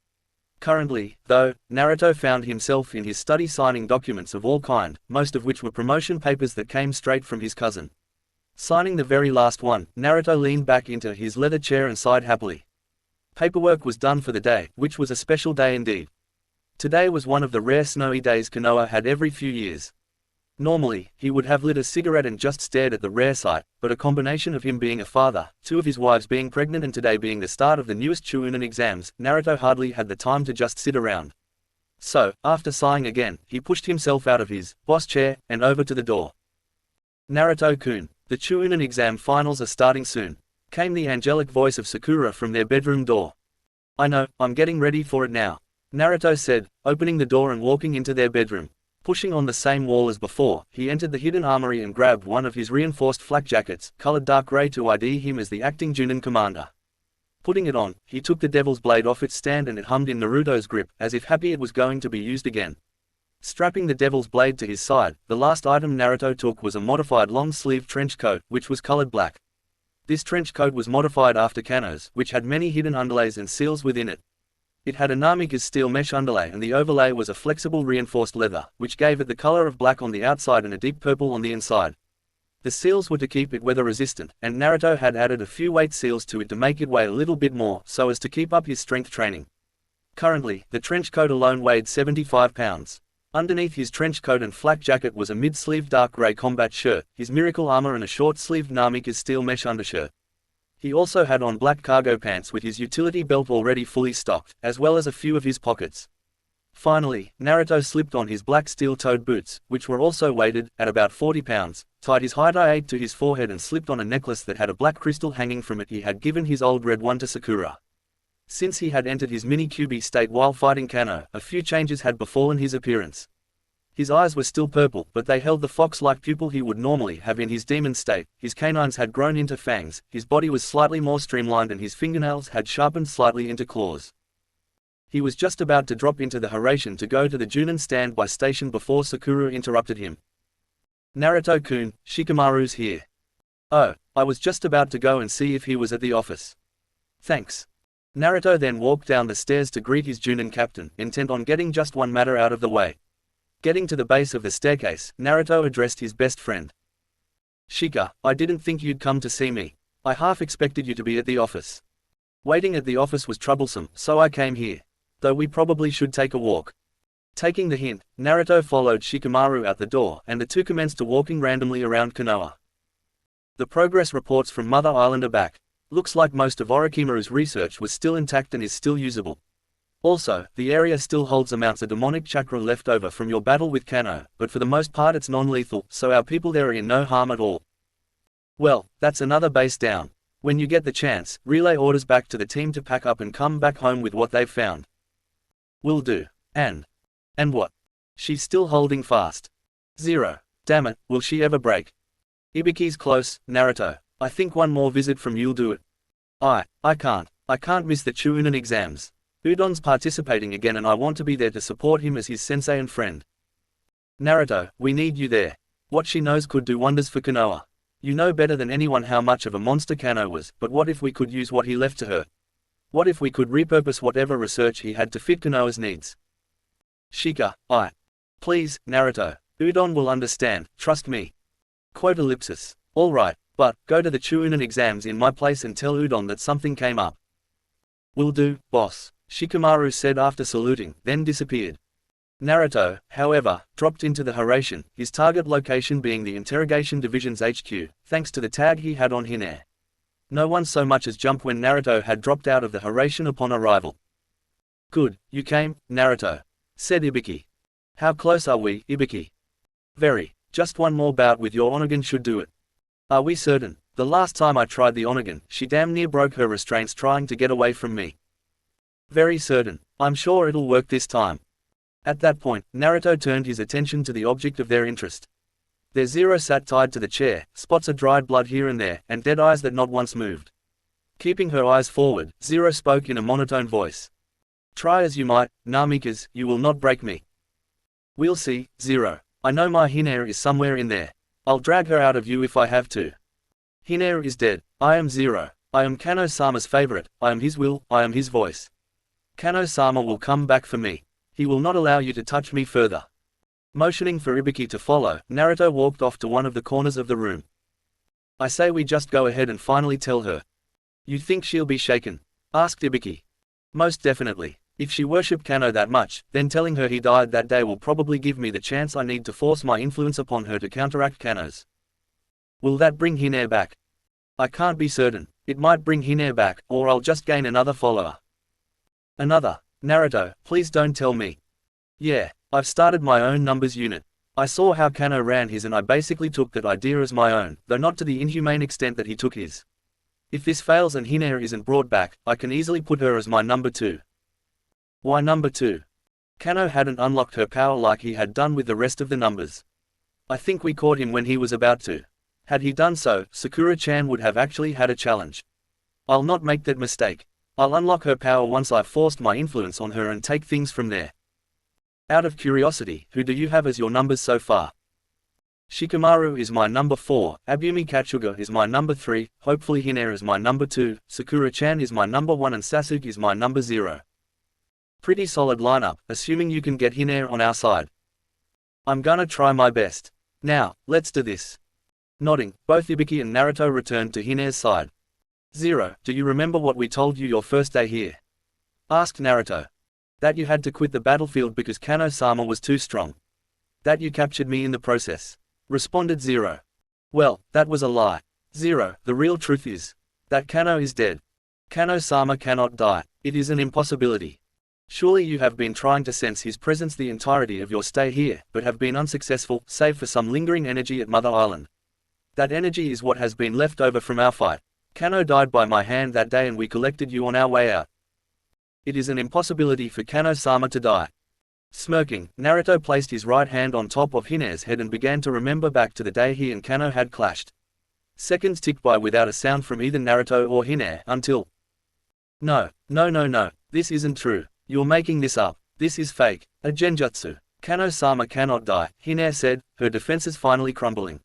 Currently, though, Naruto found himself in his study signing documents of all kind, most of which were promotion papers that came straight from his cousin. Signing the very last one, Naruto leaned back into his leather chair and sighed happily. Paperwork was done for the day, which was a special day indeed. Today was one of the rare snowy days Konoha had every few years. Normally, he would have lit a cigarette and just stared at the rare sight, but a combination of him being a father, 2 of his wives being pregnant and today being the start of the newest Chuunin exams, Naruto hardly had the time to just sit around. So, after sighing again, he pushed himself out of his boss chair, and over to the door. Naruto-kun, the Chuunin exam finals are starting soon, came the angelic voice of Sakura from their bedroom door. I know, I'm getting ready for it now, Naruto said, opening the door and walking into their bedroom. Pushing on the same wall as before, he entered the hidden armory and grabbed one of his reinforced flak jackets, colored dark gray to ID him as the acting Junin commander. Putting it on, he took the devil's blade off its stand and it hummed in Naruto's grip, as if happy it was going to be used again. Strapping the devil's blade to his side, the last item Naruto took was a modified long-sleeved trench coat, which was colored black. This trench coat was modified after Kano's, which had many hidden underlays and seals within it. It had a Namika's steel mesh underlay and the overlay was a flexible reinforced leather, which gave it the color of black on the outside and a deep purple on the inside. The seals were to keep it weather resistant, and Naruto had added a few weight seals to it to make it weigh a little bit more so as to keep up his strength training. Currently, the trench coat alone weighed 75 pounds. Underneath his trench coat and flak jacket was a mid-sleeved dark grey combat shirt, his miracle armor and a short-sleeved Namika's steel mesh undershirt. He also had on black cargo pants with his utility belt already fully stocked, as well as a few of his pockets. Finally, Naruto slipped on his black steel-toed boots, which were also weighted, at about 40 pounds, tied his hide to his forehead and slipped on a necklace that had a black crystal hanging from it he had given his old red one to Sakura. Since he had entered his mini-QB state while fighting Kano, a few changes had befallen his appearance. His eyes were still purple, but they held the fox-like pupil he would normally have in his demon state, his canines had grown into fangs, his body was slightly more streamlined and his fingernails had sharpened slightly into claws. He was just about to drop into the Haraishin to go to the Junin standby station before Sakura interrupted him. Naruto-kun, Shikamaru's here. Oh, I was just about to go and see if he was at the office. Thanks. Naruto then walked down the stairs to greet his Junin captain, intent on getting just one matter out of the way. Getting to the base of the staircase, Naruto addressed his best friend. Shika, I didn't think you'd come to see me. I half expected you to be at the office. Waiting at the office was troublesome, so I came here. Though we probably should take a walk. Taking the hint, Naruto followed Shikamaru out the door, and the two commenced to walking randomly around Konoha. The progress reports from Mother Island are back. Looks like most of Orochimaru's research was still intact and is still usable. Also, the area still holds amounts of demonic chakra left over from your battle with Kano, but for the most part it's non-lethal, so our people there are in no harm at all. Well, that's another base down. When you get the chance, relay orders back to the team to pack up and come back home with what they've found. Will do. And what? She's still holding fast. 0. Damn it, will she ever break? Ibuki's close, Naruto. I think one more visit from you'll do it. I can't miss the Chunin exams. Udon's participating again and I want to be there to support him as his sensei and friend. Naruto, we need you there. What she knows could do wonders for Konoha. You know better than anyone how much of a monster Kano was, but what if we could use what he left to her? What if we could repurpose whatever research he had to fit Konoha's needs? Shika, Please, Naruto. Udon will understand, trust me. Quote ellipsis. Alright, but, go to the Chunin exams in my place and tell Udon that something came up. Will do, boss, Shikamaru said after saluting, then disappeared. Naruto, however, dropped into the Haraishin, his target location being the Interrogation Division's HQ, thanks to the tag he had on Hinna. No one so much as jumped when Naruto had dropped out of the Haraishin upon arrival. Good, you came, Naruto, said Ibuki. How close are we, Ibuki? Very. Just one more bout with your Onagon should do it. Are we certain? The last time I tried the Onagon, she damn near broke her restraints trying to get away from me. Very certain. I'm sure it'll work this time. At that point, Naruto turned his attention to the object of their interest. Their Zero sat tied to the chair, spots of dried blood here and there, and dead eyes that not once moved. Keeping her eyes forward, Zero spoke in a monotone voice. Try as you might, Namikaze, you will not break me. We'll see, Zero. I know my Hinna is somewhere in there. I'll drag her out of you if I have to. Hinna is dead. I am Zero. I am Kano-sama's favorite. I am his will, I am his voice. Kano-sama will come back for me. He will not allow you to touch me further. Motioning for Ibuki to follow, Naruto walked off to one of the corners of the room. I say we just go ahead and finally tell her. You think she'll be shaken? Asked Ibuki. Most definitely. If she worshipped Kano that much, then telling her he died that day will probably give me the chance I need to force my influence upon her to counteract Kano's. Will that bring Hinna back? I can't be certain. It might bring Hinna back, or I'll just gain another follower. Another? Naruto, please don't tell me. Yeah, I've started my own numbers unit. I saw how Kano ran his and I basically took that idea as my own, though not to the inhumane extent that he took his. If this fails and Hinna isn't brought back, I can easily put her as my number 2. Why number 2? Kano hadn't unlocked her power like he had done with the rest of the numbers. I think we caught him when he was about to. Had he done so, Sakura-chan would have actually had a challenge. I'll not make that mistake. I'll unlock her power once I've forced my influence on her and take things from there. Out of curiosity, who do you have as your numbers so far? Shikamaru is my number 4, Abumi Katsuga is my number 3, hopefully Hinna is my number 2, Sakura-chan is my number 1 and Sasuke is my number 0. Pretty solid lineup, assuming you can get Hinna on our side. I'm gonna try my best. Now, let's do this. Nodding, both Ibiki and Naruto returned to Hine's side. Zero, do you remember what we told you your first day here? Asked Naruto. That you had to quit the battlefield because Kano-sama was too strong. That you captured me in the process. Responded Zero. Well, that was a lie. Zero, the real truth is that Kano is dead. Kano-sama cannot die. It is an impossibility. Surely you have been trying to sense his presence the entirety of your stay here, but have been unsuccessful, save for some lingering energy at Mother Island. That energy is what has been left over from our fight. Kano died by my hand that day and we collected you on our way out. It is an impossibility for Kano-sama to die. Smirking, Naruto placed his right hand on top of Hine's head and began to remember back to the day he and Kano had clashed. Seconds ticked by without a sound from either Naruto or Hine, until… No, this isn't true. You're making this up. This is fake. A genjutsu. Kano-sama cannot die, Hine said, her defenses finally crumbling.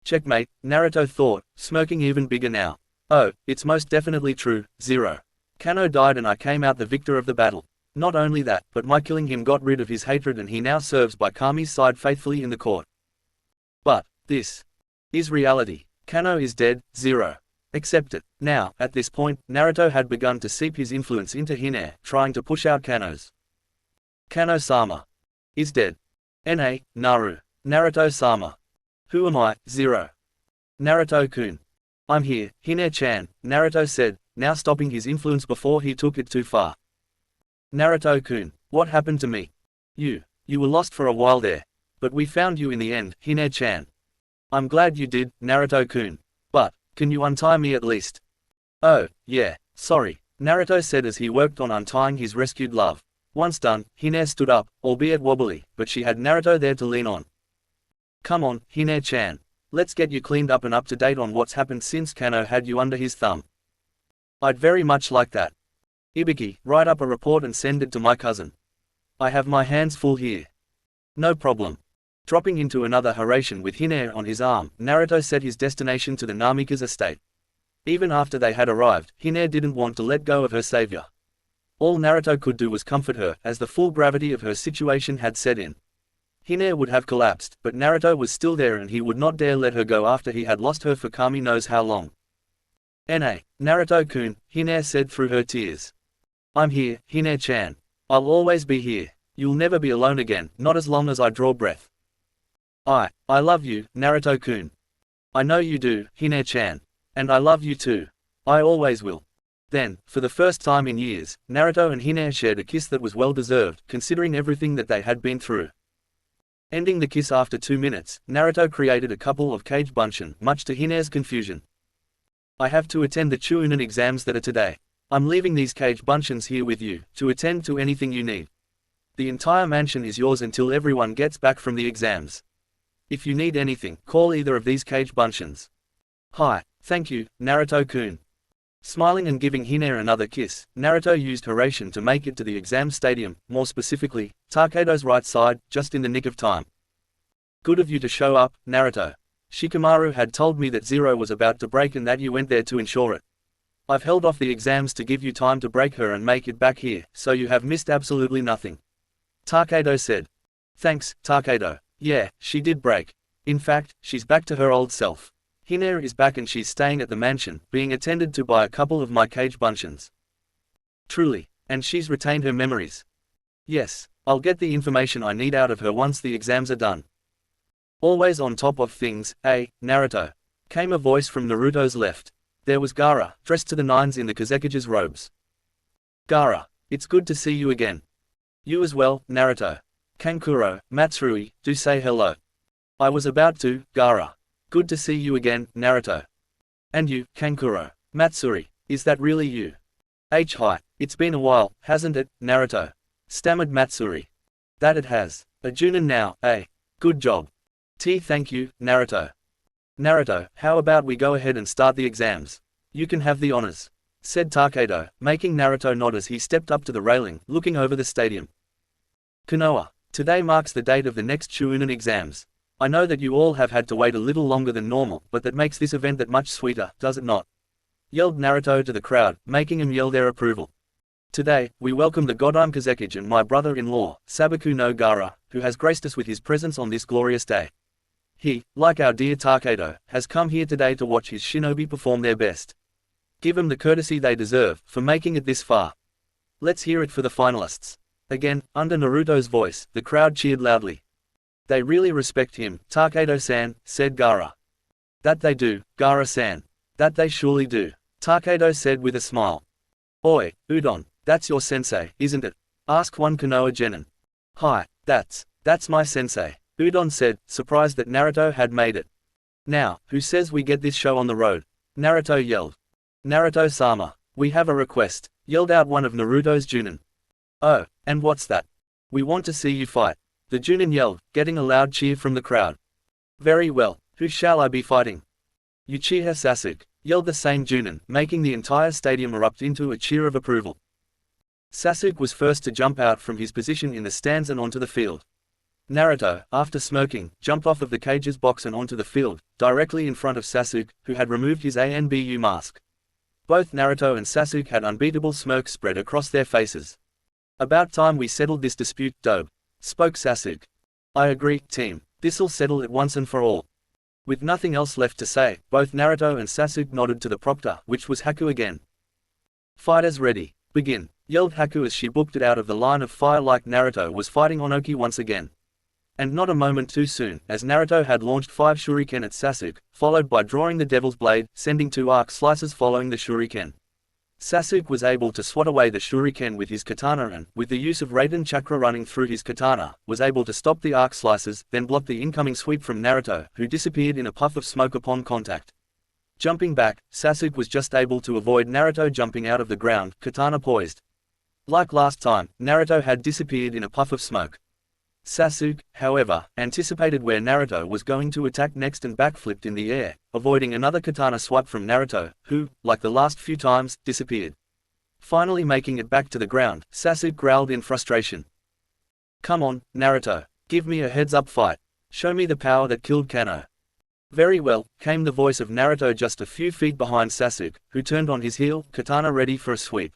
Checkmate, Naruto thought, smirking even bigger now. Oh, it's most definitely true, Zero. Kano died and I came out the victor of the battle. Not only that, but my killing him got rid of his hatred and he now serves by Kami's side faithfully in the court. But this is reality. Kano is dead, Zero. Accept it. Now, at this point, Naruto had begun to seep his influence into Hine, trying to push out Kano's. Kano-sama is dead. Naru. Naruto-sama. Who am I, Zero? Naruto-kun. I'm here, Hine-chan, Naruto said, now stopping his influence before he took it too far. Naruto-kun, what happened to me? You were lost for a while there. But we found you in the end, Hine-chan. I'm glad you did, Naruto-kun. But, can you untie me at least? Oh, yeah, sorry, Naruto said as he worked on untying his rescued love. Once done, Hine stood up, albeit wobbly, but she had Naruto there to lean on. Come on, Hine-chan. Let's get you cleaned up and up to date on what's happened since Kano had you under his thumb. I'd very much like that. Ibiki, write up a report and send it to my cousin. I have my hands full here. No problem. Dropping into another haration with Hine on his arm, Naruto set his destination to the Namika's estate. Even after they had arrived, Hine didn't want to let go of her savior. All Naruto could do was comfort her, as the full gravity of her situation had set in. Hine would have collapsed, but Naruto was still there and he would not dare let her go after he had lost her for Kami knows how long. Naruto-kun, Hine said through her tears. I'm here, Hine-chan. I'll always be here. You'll never be alone again, not as long as I draw breath. I love you, Naruto-kun. I know you do, Hine-chan. And I love you too. I always will. Then, for the first time in years, Naruto and Hine shared a kiss that was well deserved, considering everything that they had been through. Ending the kiss after 2 minutes, Naruto created a couple of cage bunshin, much to Hine's confusion. I have to attend the Chunin exams that are today. I'm leaving these cage bunshins here with you, to attend to anything you need. The entire mansion is yours until everyone gets back from the exams. If you need anything, call either of these cage bunshins. Hi, thank you, Naruto-kun. Smiling and giving Hine another kiss, Naruto used Haration to make it to the exam stadium, more specifically, Takedo's right side, just in the nick of time. Good of you to show up, Naruto. Shikamaru had told me that Zero was about to break and that you went there to ensure it. I've held off the exams to give you time to break her and make it back here, so you have missed absolutely nothing. Takedo said. Thanks, Takedo. Yeah, she did break. In fact, she's back to her old self. Hine is back and she's staying at the mansion, being attended to by a couple of my cage bunshins. Truly. And she's retained her memories. Yes, I'll get the information I need out of her once the exams are done. Always on top of things, Naruto. Came a voice from Naruto's left. There was Gaara, dressed to the nines in the Kazekige's robes. Gaara, it's good to see you again. You as well, Naruto. Kankuro, Matsuri, do say hello. I was about to, Gaara. Good to see you again, Naruto. And you, Kankuro. Matsuri, is that really you? Hi, it's been a while, hasn't it, Naruto? Stammered Matsuri. That it has. A Junin now, Good job. Thank you, Naruto. Naruto, how about we go ahead and start the exams? You can have the honors. Said Takedo, making Naruto nod as he stepped up to the railing, looking over the stadium. Konoha. Today marks the date of the next Chunin exams. I know that you all have had to wait a little longer than normal, but that makes this event that much sweeter, does it not? Yelled Naruto to the crowd, making them yell their approval. Today, we welcome the Godime Kazekage and my brother-in-law, Sabaku no Gaara, who has graced us with his presence on this glorious day. He, like our dear Takedo, has come here today to watch his shinobi perform their best. Give them the courtesy they deserve for making it this far. Let's hear it for the finalists. Again, under Naruto's voice, the crowd cheered loudly. They really respect him, Takedo-san, said Gaara. That they do, Gaara-san. That they surely do, Takedo said with a smile. Oi, Udon, that's your sensei, isn't it? Asked one Konoha genin. Hi, that's my sensei, Udon said, surprised that Naruto had made it. Now, who says we get this show on the road? Naruto yelled. Naruto-sama, we have a request, yelled out one of Naruto's junin. Oh, and what's that? We want to see you fight, the junin yelled, getting a loud cheer from the crowd. Very well, who shall I be fighting? Uchiha Sasuke, yelled the same junin, making the entire stadium erupt into a cheer of approval. Sasuke was first to jump out from his position in the stands and onto the field. Naruto, after smoking, jumped off of the cage's box and onto the field, directly in front of Sasuke, who had removed his ANBU mask. Both Naruto and Sasuke had unbeatable smoke spread across their faces. About time we settled this dispute, dope, spoke Sasuke. I agree, team, this'll settle it once and for all. With nothing else left to say, both Naruto and Sasuke nodded to the proctor, which was Haku again. Fighters ready, begin, yelled Haku as she booked it out of the line of fire like Naruto was fighting Onoki once again. And not a moment too soon, as Naruto had launched 5 shuriken at Sasuke, followed by drawing the Devil's Blade, sending 2 arc slices following the shuriken. Sasuke was able to swat away the shuriken with his katana and, with the use of Raiden chakra running through his katana, was able to stop the arc slices, then block the incoming sweep from Naruto, who disappeared in a puff of smoke upon contact. Jumping back, Sasuke was just able to avoid Naruto jumping out of the ground, katana poised. Like last time, Naruto had disappeared in a puff of smoke. Sasuke, however, anticipated where Naruto was going to attack next and backflipped in the air, avoiding another katana swipe from Naruto, who, like the last few times, disappeared. Finally making it back to the ground, Sasuke growled in frustration. Come on, Naruto, give me a heads-up fight. Show me the power that killed Kano. Very well, came the voice of Naruto just a few feet behind Sasuke, who turned on his heel, katana ready for a sweep.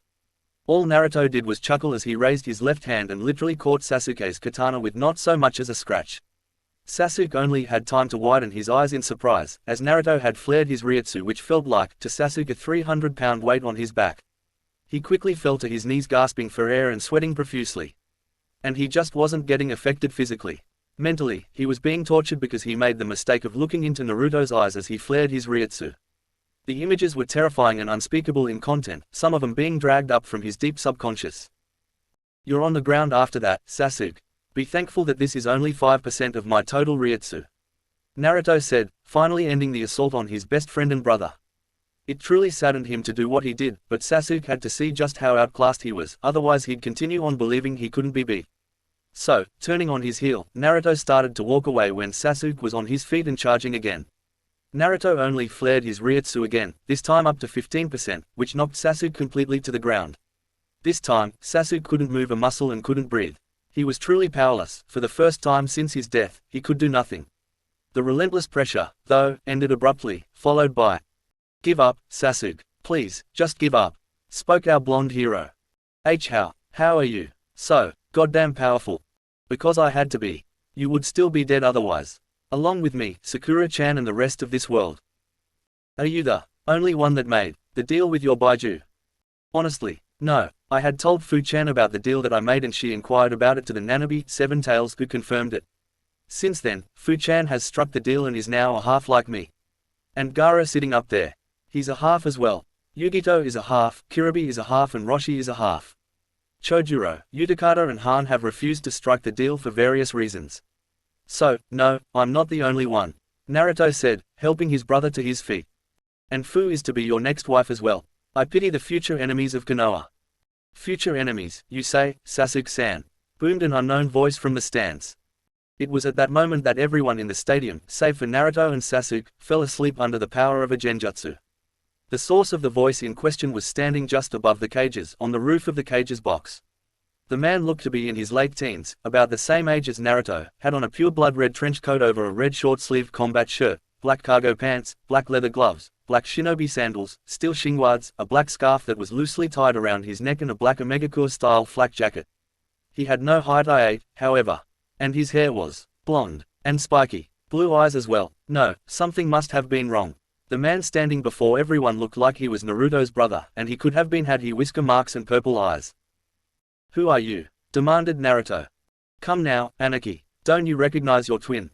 All Naruto did was chuckle as he raised his left hand and literally caught Sasuke's katana with not so much as a scratch. Sasuke only had time to widen his eyes in surprise, as Naruto had flared his ryutsu, which felt like, to Sasuke, a 300-pound weight on his back. He quickly fell to his knees, gasping for air and sweating profusely. And he just wasn't getting affected physically. Mentally, he was being tortured because he made the mistake of looking into Naruto's eyes as he flared his ryutsu. The images were terrifying and unspeakable in content, some of them being dragged up from his deep subconscious. You're on the ground after that, Sasuke. Be thankful that this is only 5% of my total ryutsu. Naruto said, finally ending the assault on his best friend and brother. It truly saddened him to do what he did, but Sasuke had to see just how outclassed he was, otherwise he'd continue on believing he couldn't be beat. So, turning on his heel, Naruto started to walk away when Sasuke was on his feet and charging again. Naruto only flared his ryutsu again, this time up to 15%, which knocked Sasuke completely to the ground. This time, Sasuke couldn't move a muscle and couldn't breathe. He was truly powerless. For the first time since his death, he could do nothing. The relentless pressure, though, ended abruptly, followed by, "Give up, Sasuke. Please, just give up," spoke our blonde hero. How are you? So goddamn powerful. Because I had to be. You would still be dead otherwise. Along with me, Sakura-chan and the rest of this world. Are you the only one that made the deal with your Baiju? Honestly, no. I had told Fu-chan about the deal that I made and she inquired about it to the Nanabi, Seven Tails, who confirmed it. Since then, Fu-chan has struck the deal and is now a half like me. And Gaara sitting up there. He's a half as well. Yugito is a half, Kiribi is a half and Roshi is a half. Chojuro, Utakata and Han have refused to strike the deal for various reasons. So, no, I'm not the only one, Naruto said, helping his brother to his feet. And Fu is to be your next wife as well. I pity the future enemies of Konoha. Future enemies, you say, Sasuke-san? Boomed an unknown voice from the stands. It was at that moment that everyone in the stadium, save for Naruto and Sasuke, fell asleep under the power of a genjutsu. The source of the voice in question was standing just above the cages, on the roof of the cage's box. The man looked to be in his late teens, about the same age as Naruto, had on a pure blood red trench coat over a red short-sleeved combat shirt, black cargo pants, black leather gloves, black shinobi sandals, steel shinguards, a black scarf that was loosely tied around his neck and a black Omegakure-style flak jacket. He had no height, however. And his hair was blonde and spiky. Blue eyes as well. No, something must have been wrong. The man standing before everyone looked like he was Naruto's brother, and he could have been had he whisker marks and purple eyes. Who are you? Demanded Naruto. Come now, Anarchy. Don't you recognize your twin?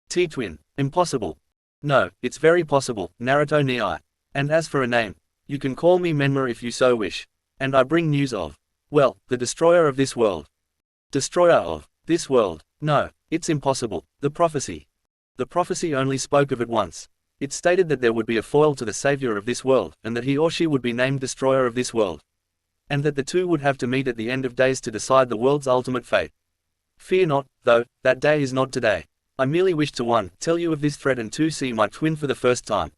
T-twin. Impossible. No, it's very possible, Naruto Nii. And as for a name, you can call me Menma if you so wish. And I bring news of, well, the destroyer of this world. Destroyer of this world. No, it's impossible. The prophecy. The prophecy only spoke of it once. It stated that there would be a foil to the savior of this world, and that he or she would be named destroyer of this world. And that the two would have to meet at the end of days to decide the world's ultimate fate. Fear not, though, that day is not today. I merely wish to 1. Tell you of this threat, and 2. See my twin for the first time.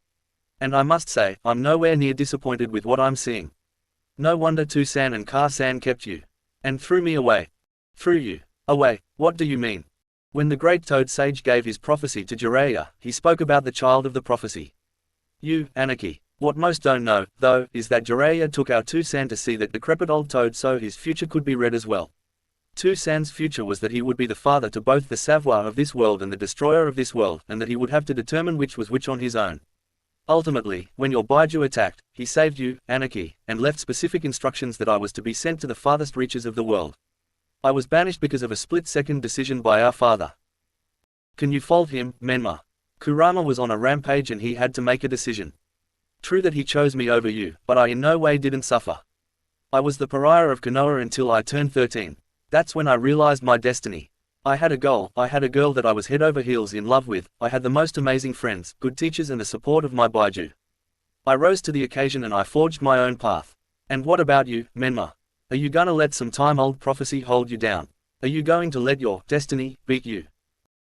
And I must say, I'm nowhere near disappointed with what I'm seeing. No wonder Tu-san and Ka-san kept you. And threw me away. Threw you away? What do you mean? When the great Toad Sage gave his prophecy to Jiraiya, he spoke about the child of the prophecy. You, Anarchy. What most don't know, though, is that Jiraiya took our Tu-san to see that decrepit old Toad so his future could be read as well. Tu-san's future was that he would be the father to both the savior of this world and the destroyer of this world, and that he would have to determine which was which on his own. Ultimately, when your Baiju attacked, he saved you, Anarchy, and left specific instructions that I was to be sent to the farthest reaches of the world. I was banished because of a split-second decision by our father. Can you fault him, Menma? Kurama was on a rampage and he had to make a decision. True that he chose me over you, but I in no way didn't suffer. I was the pariah of Konoha until I turned 13. That's when I realized my destiny. I had a goal, I had a girl that I was head over heels in love with, I had the most amazing friends, good teachers and the support of my Baiju. I rose to the occasion and I forged my own path. And what about you, Menma? Are you gonna let some time-old prophecy hold you down? Are you going to let your destiny beat you?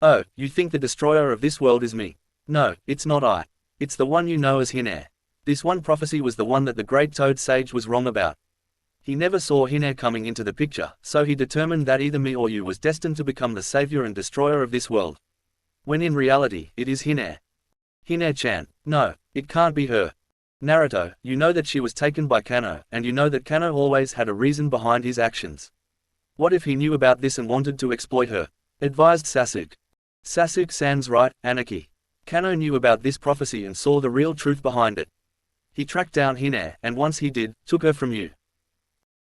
Oh, you think the destroyer of this world is me? No, it's not I. It's the one you know as Hinna. This one prophecy was the one that the great Toad Sage was wrong about. He never saw Hinna coming into the picture, so he determined that either me or you was destined to become the savior and destroyer of this world. When in reality, it is Hinna. Hinna-chan. No, it can't be her. Naruto, you know that she was taken by Kano, and you know that Kano always had a reason behind his actions. What if he knew about this and wanted to exploit her? Advised Sasuke. Sasuke-san's right, Anarchy. Kano knew about this prophecy and saw the real truth behind it. He tracked down Hinna, and once he did, took her from you.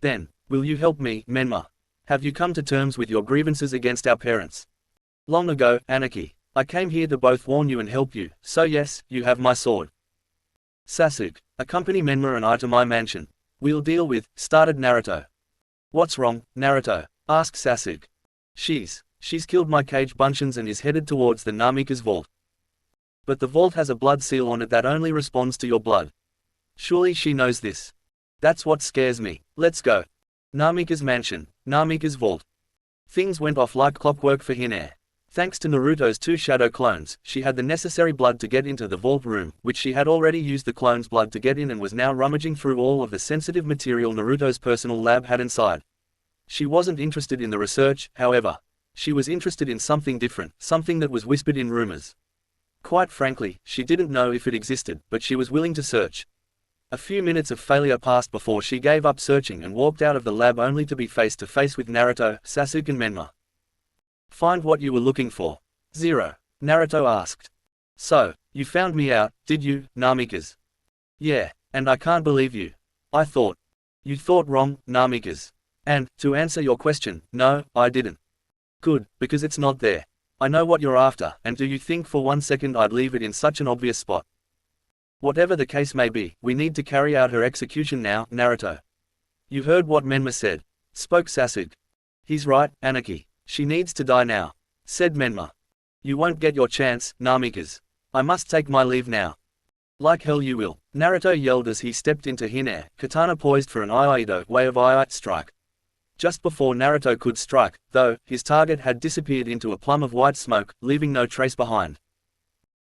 Then, will you help me, Menma? Have you come to terms with your grievances against our parents? Long ago, Anarchy. I came here to both warn you and help you, so yes, you have my sword. Sasuke, accompany Menma and I to my mansion. We'll deal with, started Naruto. What's wrong, Naruto? Asked Sasuke. She's killed my Kage Bunshins and is headed towards the Namika's vault. But the vault has a blood seal on it that only responds to your blood. Surely she knows this. That's what scares me. Let's go. Namika's mansion, Namika's vault. Things went off like clockwork for Hinna. Thanks to Naruto's 2 shadow clones, she had the necessary blood to get into the vault room, which she had already used the clone's blood to get in and was now rummaging through all of the sensitive material Naruto's personal lab had inside. She wasn't interested in the research, however. She was interested in something different, something that was whispered in rumors. Quite frankly, she didn't know if it existed, but she was willing to search. A few minutes of failure passed before she gave up searching and walked out of the lab only to be face to face with Naruto, Sasuke and Menma. Find what you were looking for. 0. Naruto asked. So, you found me out, did you, Namikaze? Yeah, and I can't believe you. I thought. You thought wrong, Namikaze. And, to answer your question, no, I didn't. Good, because it's not there. I know what you're after, and do you think for 1 second I'd leave it in such an obvious spot? Whatever the case may be, we need to carry out her execution now, Naruto. You heard what Menma said. Spoke Sasuke. He's right, Anarchy. She needs to die now. Said Menma. You won't get your chance, Namikaze. I must take my leave now. Like hell you will, Naruto yelled as he stepped into Hinna, katana poised for an Iaido way of Iai strike. Just before Naruto could strike, though, his target had disappeared into a plum of white smoke, leaving no trace behind.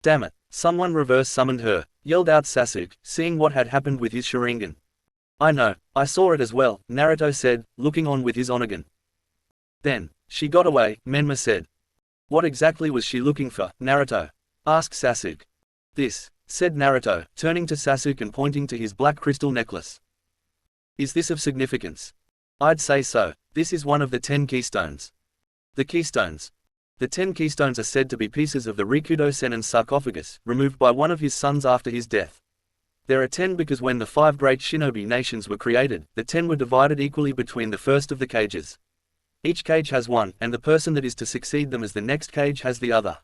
Damn it, someone reverse summoned her, yelled out Sasuke, seeing what had happened with his Sharingan. I know, I saw it as well, Naruto said, looking on with his Onagan. Then, she got away, Menma said. What exactly was she looking for, Naruto? Asked Sasuke. This, said Naruto, turning to Sasuke and pointing to his black crystal necklace. Is this of significance? I'd say so. This is one of the 10 keystones. The keystones. The 10 keystones are said to be pieces of the Rikudo Sennin's sarcophagus, removed by one of his sons after his death. There are 10 because when the 5 great shinobi nations were created, the 10 were divided equally between the first of the cages. Each cage has one, and the person that is to succeed them as the next cage has the other.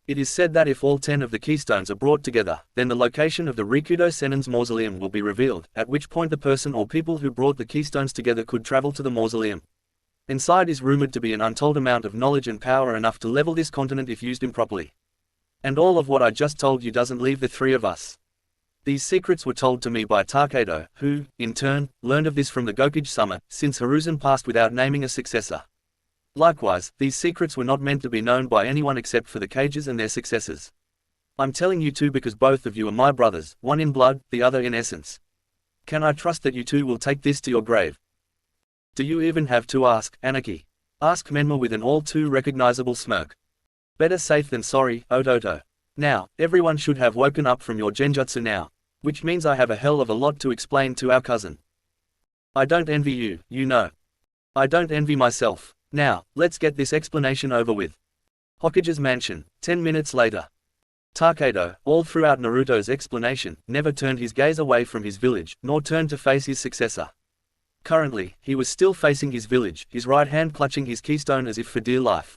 It is said that if all 10 of the keystones are brought together, then the location of the Rikudo Sennin's mausoleum will be revealed, at which point the person or people who brought the keystones together could travel to the mausoleum. Inside is rumored to be an untold amount of knowledge and power enough to level this continent if used improperly. And all of what I just told you doesn't leave the three of us. These secrets were told to me by Takedo, who, in turn, learned of this from the Gokage Summit, since Hiruzen passed without naming a successor. Likewise, these secrets were not meant to be known by anyone except for the cages and their successors. I'm telling you two because both of you are my brothers, one in blood, the other in essence. Can I trust that you two will take this to your grave? Do you even have to ask, Anarchy? Asked Menma with an all too recognizable smirk. Better safe than sorry, Ototo. Now, everyone should have woken up from your genjutsu now. Which means I have a hell of a lot to explain to our cousin. I don't envy you, you know. I don't envy myself. Now, let's get this explanation over with. Hokage's mansion, 10 minutes later. Takedo, all throughout Naruto's explanation, never turned his gaze away from his village, nor turned to face his successor. Currently, he was still facing his village, his right hand clutching his keystone as if for dear life.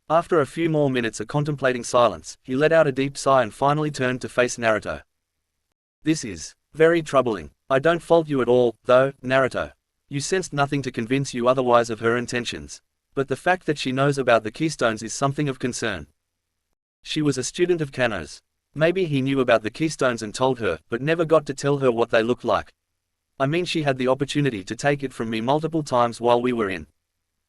After a few more minutes of contemplating silence, he let out a deep sigh and finally turned to face Naruto. This is very troubling. I don't fault you at all, though, Naruto. You sensed nothing to convince you otherwise of her intentions. But the fact that she knows about the keystones is something of concern. She was a student of Kano's. Maybe he knew about the keystones and told her, but never got to tell her what they looked like. I mean, she had the opportunity to take it from me multiple times while we were in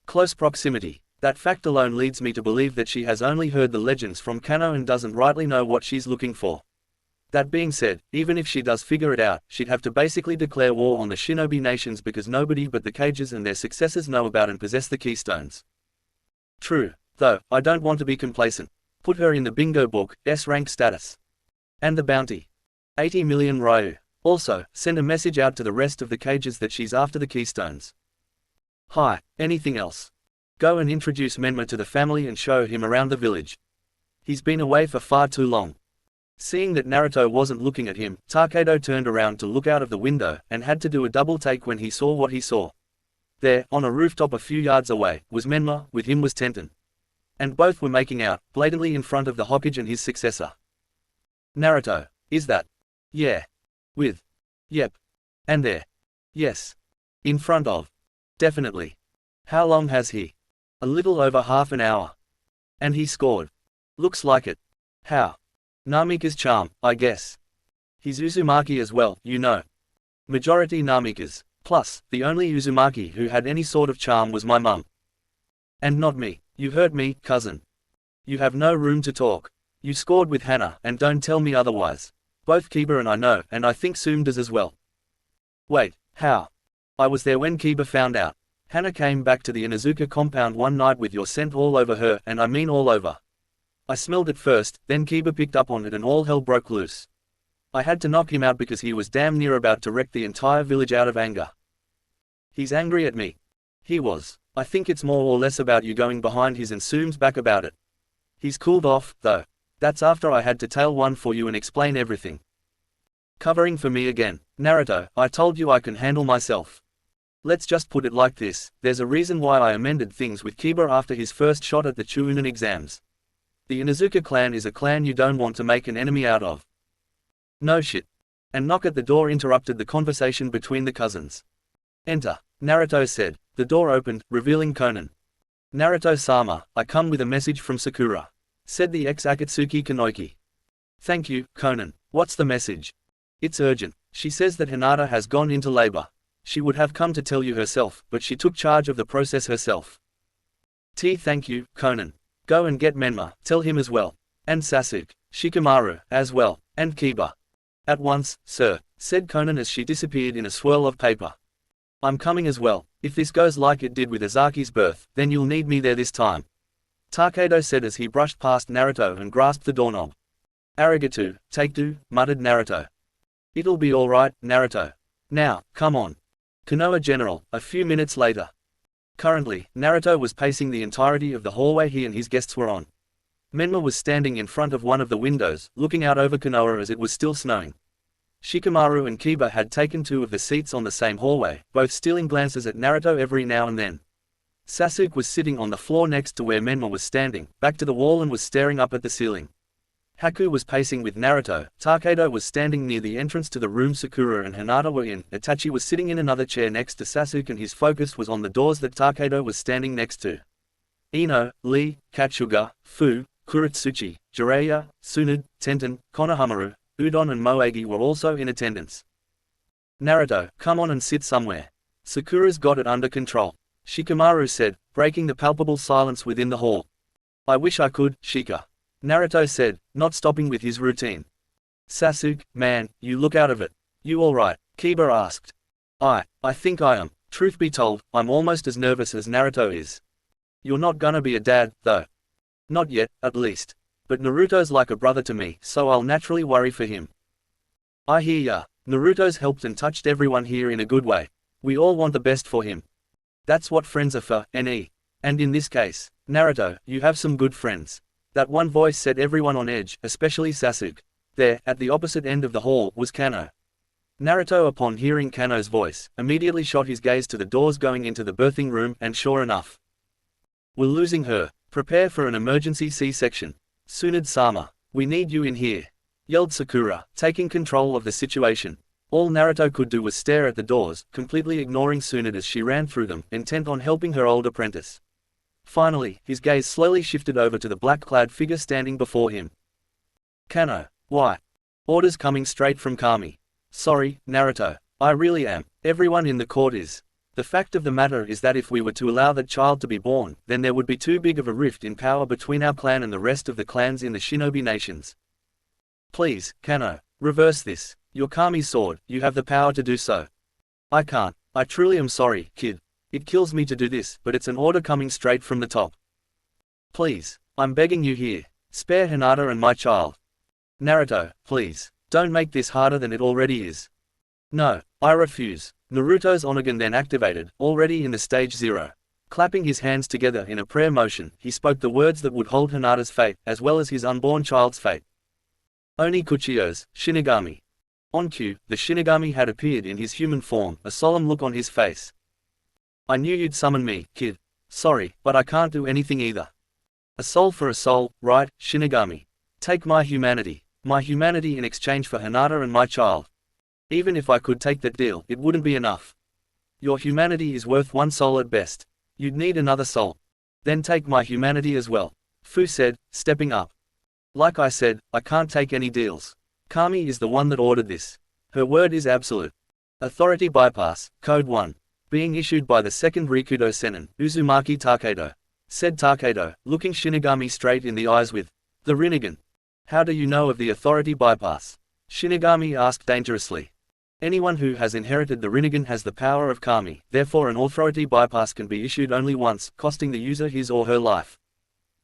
close proximity. That fact alone leads me to believe that she has only heard the legends from Kano and doesn't rightly know what she's looking for. That being said, even if she does figure it out, she'd have to basically declare war on the shinobi nations because nobody but the cages and their successors know about and possess the keystones. True, though, I don't want to be complacent. Put her in the bingo book, S-rank status. And the bounty. 80 million Ryu. Also, send a message out to the rest of the cages that she's after the keystones. Hi, anything else? Go and introduce Menma to the family and show him around the village. He's been away for far too long. Seeing that Naruto wasn't looking at him, Takedo turned around to look out of the window, and had to do a double take when he saw what he saw. There, on a rooftop a few yards away, was Menma, with him was Tenten. And both were making out, blatantly in front of the Hokage and his successor. Naruto, is that? Yeah. With? Yep. And there? Yes. In front of? Definitely. How long has he? A little over half an hour. And he scored. Looks like it. How? Namika's charm, I guess. He's Uzumaki as well, you know. Majority Namikas. Plus, the only Uzumaki who had any sort of charm was my mum. And not me. You heard me, cousin. You have no room to talk. You scored with Henna, and don't tell me otherwise. Both Kiba and I know, and I think Soom does as well. Wait, how? I was there when Kiba found out. Henna came back to the Inuzuka compound one night with your scent all over her, and I mean all over. I smelled it first, then Kiba picked up on it and all hell broke loose. I had to knock him out because he was damn near about to wreck the entire village out of anger. He's angry at me. He was. I think it's more or less about you going behind his and Soom's back about it. He's cooled off, though. That's after I had to tail one for you and explain everything. Covering for me again. Naruto, I told you I can handle myself. Let's just put it like this, there's a reason why I amended things with Kiba after his first shot at the Chuunin exams. The Inuzuka clan is a clan you don't want to make an enemy out of. No shit. And knock at the door interrupted the conversation between the cousins. Enter, Naruto said. The door opened, revealing Konan. Naruto-sama, I come with a message from Sakura, said the ex-Akatsuki Kanoiki. Thank you, Konan. What's the message? It's urgent. She says that Hinata has gone into labor. She would have come to tell you herself, but she took charge of the process herself. Thank you, Konan. Go and get Menma, tell him as well. And Sasuke, Shikamaru, as well, and Kiba. At once, sir, said Konan as she disappeared in a swirl of paper. I'm coming as well. If this goes like it did with Azaki's birth, then you'll need me there this time. Takedo said as he brushed past Naruto and grasped the doorknob. Arigato, take-do, muttered Naruto. It'll be alright, Naruto. Now, come on. Konoha General, a few minutes later. Currently, Naruto was pacing the entirety of the hallway he and his guests were on. Menma was standing in front of one of the windows, looking out over Konoha as it was still snowing. Shikamaru and Kiba had taken two of the seats on the same hallway, both stealing glances at Naruto every now and then. Sasuke was sitting on the floor next to where Menma was standing, back to the wall, and was staring up at the ceiling. Haku was pacing with Naruto, Takedo was standing near the entrance to the room Sakura and Hinata were in, Itachi was sitting in another chair next to Sasuke and his focus was on the doors that Takedo was standing next to. Ino, Lee, Katsuga, Fu, Kuretsuchi, Jiraiya, Tsunade, Tenten, Konohamaru, Udon and Moegi were also in attendance. Naruto, come on and sit somewhere. Sakura's got it under control, Shikamaru said, breaking the palpable silence within the hall. I wish I could, Shika. Naruto said, not stopping with his routine. Sasuke, man, you look out of it. You alright? Kiba asked. I think I am. Truth be told, I'm almost as nervous as Naruto is. You're not gonna be a dad, though. Not yet, at least. But Naruto's like a brother to me, so I'll naturally worry for him. I hear ya. Naruto's helped and touched everyone here in a good way. We all want the best for him. That's what friends are for, NE. And in this case, Naruto, you have some good friends. That one voice set everyone on edge, especially Sasuke. There, at the opposite end of the hall, was Kano. Naruto, upon hearing Kano's voice, immediately shot his gaze to the doors going into the birthing room, and sure enough. We're losing her. Prepare for an emergency C-section. Tsunade-sama, we need you in here, yelled Sakura, taking control of the situation. All Naruto could do was stare at the doors, completely ignoring Tsunade as she ran through them, intent on helping her old apprentice. Finally, his gaze slowly shifted over to the black-clad figure standing before him. Kano, why? Orders coming straight from Kami. Sorry, Naruto. I really am. Everyone in the court is. The fact of the matter is that if we were to allow that child to be born, then there would be too big of a rift in power between our clan and the rest of the clans in the Shinobi nations. Please, Kano, reverse this. Your Kami's sword, you have the power to do so. I can't. I truly am sorry, kid. It kills me to do this, but it's an order coming straight from the top. Please, I'm begging you here. Spare Hinata and my child. Naruto, please, don't make this harder than it already is. No, I refuse. Naruto's Onagan then activated, already in the stage 0. Clapping his hands together in a prayer motion, he spoke the words that would hold Hinata's fate, as well as his unborn child's fate. Oni Kuchio's, Shinigami. On cue, the Shinigami had appeared in his human form, a solemn look on his face. I knew you'd summon me, kid. Sorry, but I can't do anything either. A soul for a soul, right, Shinigami? Take my humanity in exchange for Hinata and my child. Even if I could take that deal, it wouldn't be enough. Your humanity is worth one soul at best. You'd need another soul. Then take my humanity as well, Fu said, stepping up. Like I said, I can't take any deals. Kami is the one that ordered this. Her word is absolute. Authority bypass, Code 1. Being issued by the second Rikudo Sennin, Uzumaki Takedo. Said Takedo, looking Shinigami straight in the eyes with the Rinnegan. How do you know of the authority bypass? Shinigami asked dangerously. Anyone who has inherited the Rinnegan has the power of Kami, therefore an authority bypass can be issued only once, costing the user his or her life.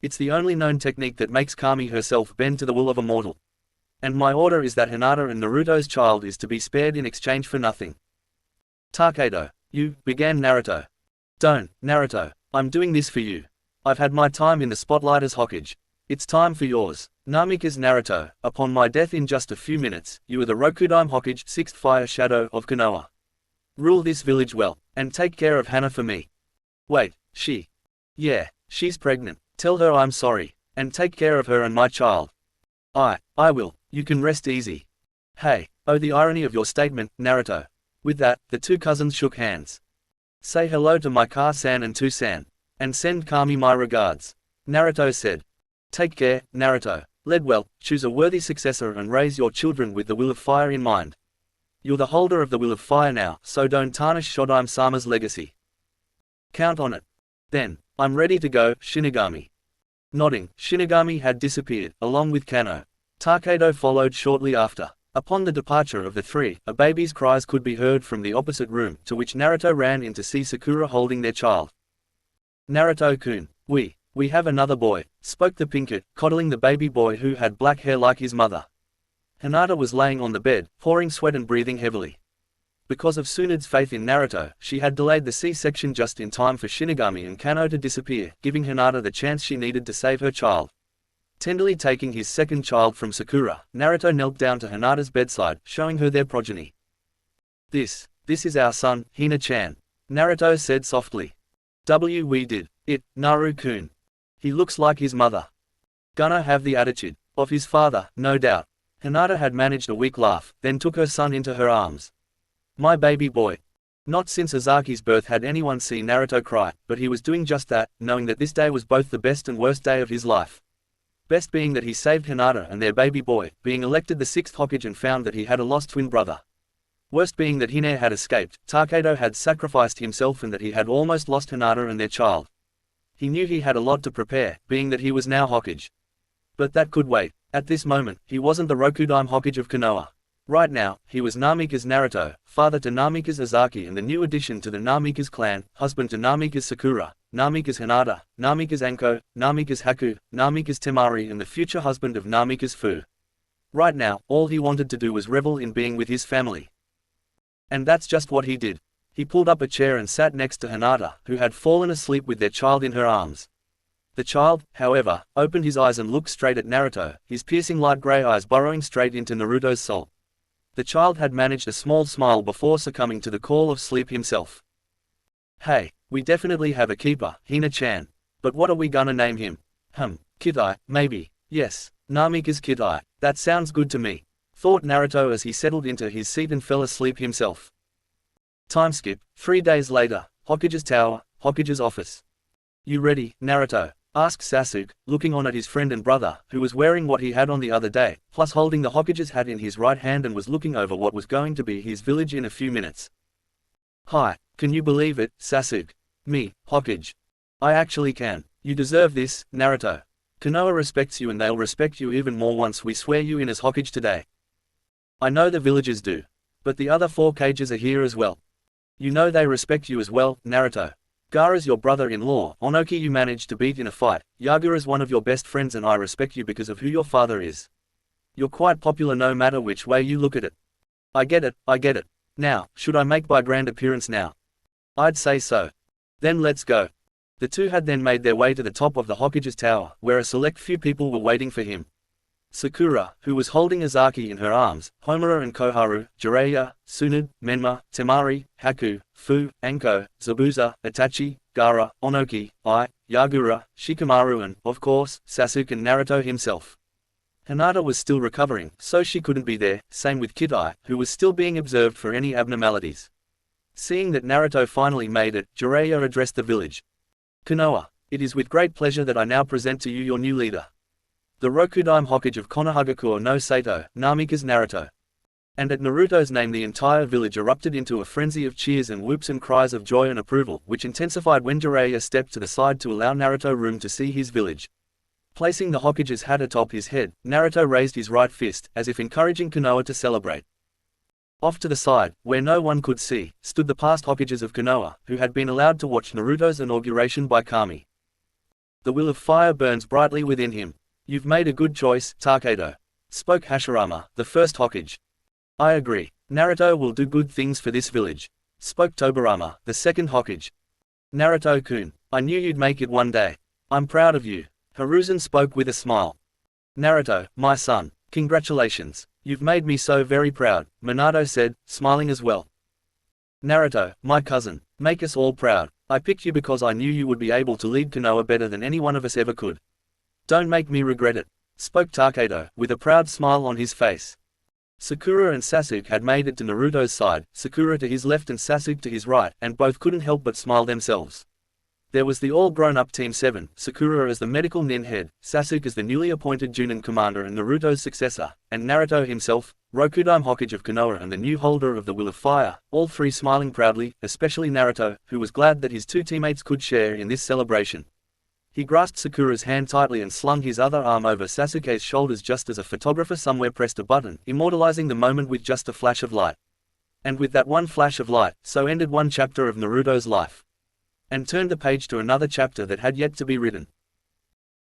It's the only known technique that makes Kami herself bend to the will of a mortal. And my order is that Hinata and Naruto's child is to be spared in exchange for nothing. Takedo. You, began Naruto. Don't, Naruto. I'm doing this for you. I've had my time in the spotlight as Hokage. It's time for yours. Namikaze Naruto, upon my death in just a few minutes, you are the Rokudime Hokage, 6th Fire Shadow of Konoha. Rule this village well, and take care of Henna for me. Wait, she? Yeah, she's pregnant. Tell her I'm sorry, and take care of her and my child. I will. You can rest easy. Hey, oh the irony of your statement, Naruto. With that, the two cousins shook hands. Say hello to my Ka-san and Tu-san. And send Kami my regards. Naruto said. Take care, Naruto. Lead well, choose a worthy successor and raise your children with the will of fire in mind. You're the holder of the will of fire now, so don't tarnish Shodime-sama's legacy. Count on it. Then, I'm ready to go, Shinigami. Nodding, Shinigami had disappeared, along with Kano. Takedo followed shortly after. Upon the departure of the three, a baby's cries could be heard from the opposite room, to which Naruto ran in to see Sakura holding their child. Naruto-kun, we have another boy, spoke the Pinkett, coddling the baby boy who had black hair like his mother. Hinata was laying on the bed, pouring sweat and breathing heavily. Because of Tsunade's faith in Naruto, she had delayed the C-section just in time for Shinigami and Kano to disappear, giving Hinata the chance she needed to save her child. Tenderly taking his second child from Sakura, Naruto knelt down to Hinata's bedside, showing her their progeny. This is our son, Hina-chan," Naruto said softly. We did it, Naru-kun. He looks like his mother. Gonna have the attitude of his father, no doubt. Hinata had managed a weak laugh, then took her son into her arms. My baby boy. Not since Azaki's birth had anyone seen Naruto cry, but he was doing just that, knowing that this day was both the best and worst day of his life. Best being that he saved Hinata and their baby boy, being elected the 6th Hokage and found that he had a lost twin brother. Worst being that Hinata had escaped, Takedo had sacrificed himself and that he had almost lost Hinata and their child. He knew he had a lot to prepare, being that he was now Hokage. But that could wait. At this moment, he wasn't the Rokudaime Hokage of Konoha. Right now, he was Namikaze Naruto, father to Namikaze Azaki and the new addition to the Namikaze clan, husband to Namikaze Sakura, Namikaze Hinata, Namikaze Anko, Namikaze Haku, Namikaze Temari and the future husband of Namikaze Fu. Right now, all he wanted to do was revel in being with his family. And that's just what he did. He pulled up a chair and sat next to Hinata, who had fallen asleep with their child in her arms. The child, however, opened his eyes and looked straight at Naruto, his piercing light grey eyes burrowing straight into Naruto's soul. The child had managed a small smile before succumbing to the call of sleep himself. Hey, we definitely have a keeper, Hina-chan. But what are we gonna name him? Kitai, maybe. Yes, Namikaze Kitai. That sounds good to me, thought Naruto as he settled into his seat and fell asleep himself. Time skip, 3 days later, Hokage's tower, Hokage's office. You ready, Naruto? Asked Sasuke, looking on at his friend and brother, who was wearing what he had on the other day, plus holding the Hokage's hat in his right hand and was looking over what was going to be his village in a few minutes. Hi, can you believe it, Sasuke? Me, Hokage. I actually can. You deserve this, Naruto. Konoha respects you and they'll respect you even more once we swear you in as Hokage today. I know the villagers do. But the other 4 Kages are here as well. You know they respect you as well, Naruto. Gaara's your brother-in-law, Onoki you managed to beat in a fight, Yagura's one of your best friends and I respect you because of who your father is. You're quite popular no matter which way you look at it. I get it. Now, should I make my grand appearance now? I'd say so. Then let's go. The two had then made their way to the top of the Hokage's tower, where a select few people were waiting for him. Sakura, who was holding Azaki in her arms, Homura and Koharu, Jiraiya, Tsunade, Menma, Temari, Haku, Fu, Anko, Zabuza, Itachi, Gaara, Onoki, Yagura, Shikamaru and, of course, Sasuke and Naruto himself. Hinata was still recovering, so she couldn't be there, same with Kitai, who was still being observed for any abnormalities. Seeing that Naruto finally made it, Jiraiya addressed the village. Konoha, it is with great pleasure that I now present to you your new leader. The Rokudaime Hokage of Konohagakure no Sato, Namikaze Naruto. And at Naruto's name the entire village erupted into a frenzy of cheers and whoops and cries of joy and approval, which intensified when Jiraiya stepped to the side to allow Naruto room to see his village. Placing the Hokage's hat atop his head, Naruto raised his right fist, as if encouraging Konoha to celebrate. Off to the side, where no one could see, stood the past Hokages of Konoha, who had been allowed to watch Naruto's inauguration by Kami. The will of fire burns brightly within him. You've made a good choice, Takedo. Spoke Hashirama, the first Hokage. I agree. Naruto will do good things for this village. Spoke Tobirama, the second Hokage. Naruto-kun, I knew you'd make it one day. I'm proud of you. Hiruzen spoke with a smile. Naruto, my son, congratulations. You've made me so very proud, Minato said, smiling as well. Naruto, my cousin, make us all proud. I picked you because I knew you would be able to lead Konoha better than any one of us ever could. Don't make me regret it, spoke Takedo, with a proud smile on his face. Sakura and Sasuke had made it to Naruto's side, Sakura to his left and Sasuke to his right, and both couldn't help but smile themselves. There was the all-grown-up Team 7, Sakura as the medical nin head, Sasuke as the newly appointed Junin commander and Naruto's successor, and Naruto himself, Rokudaime Hokage of Konoha and the new holder of the Will of Fire, all three smiling proudly, especially Naruto, who was glad that his 2 teammates could share in this celebration. He grasped Sakura's hand tightly and slung his other arm over Sasuke's shoulders just as a photographer somewhere pressed a button, immortalizing the moment with just a flash of light. And with that one flash of light, so ended one chapter of Naruto's life. And turned the page to another chapter that had yet to be written.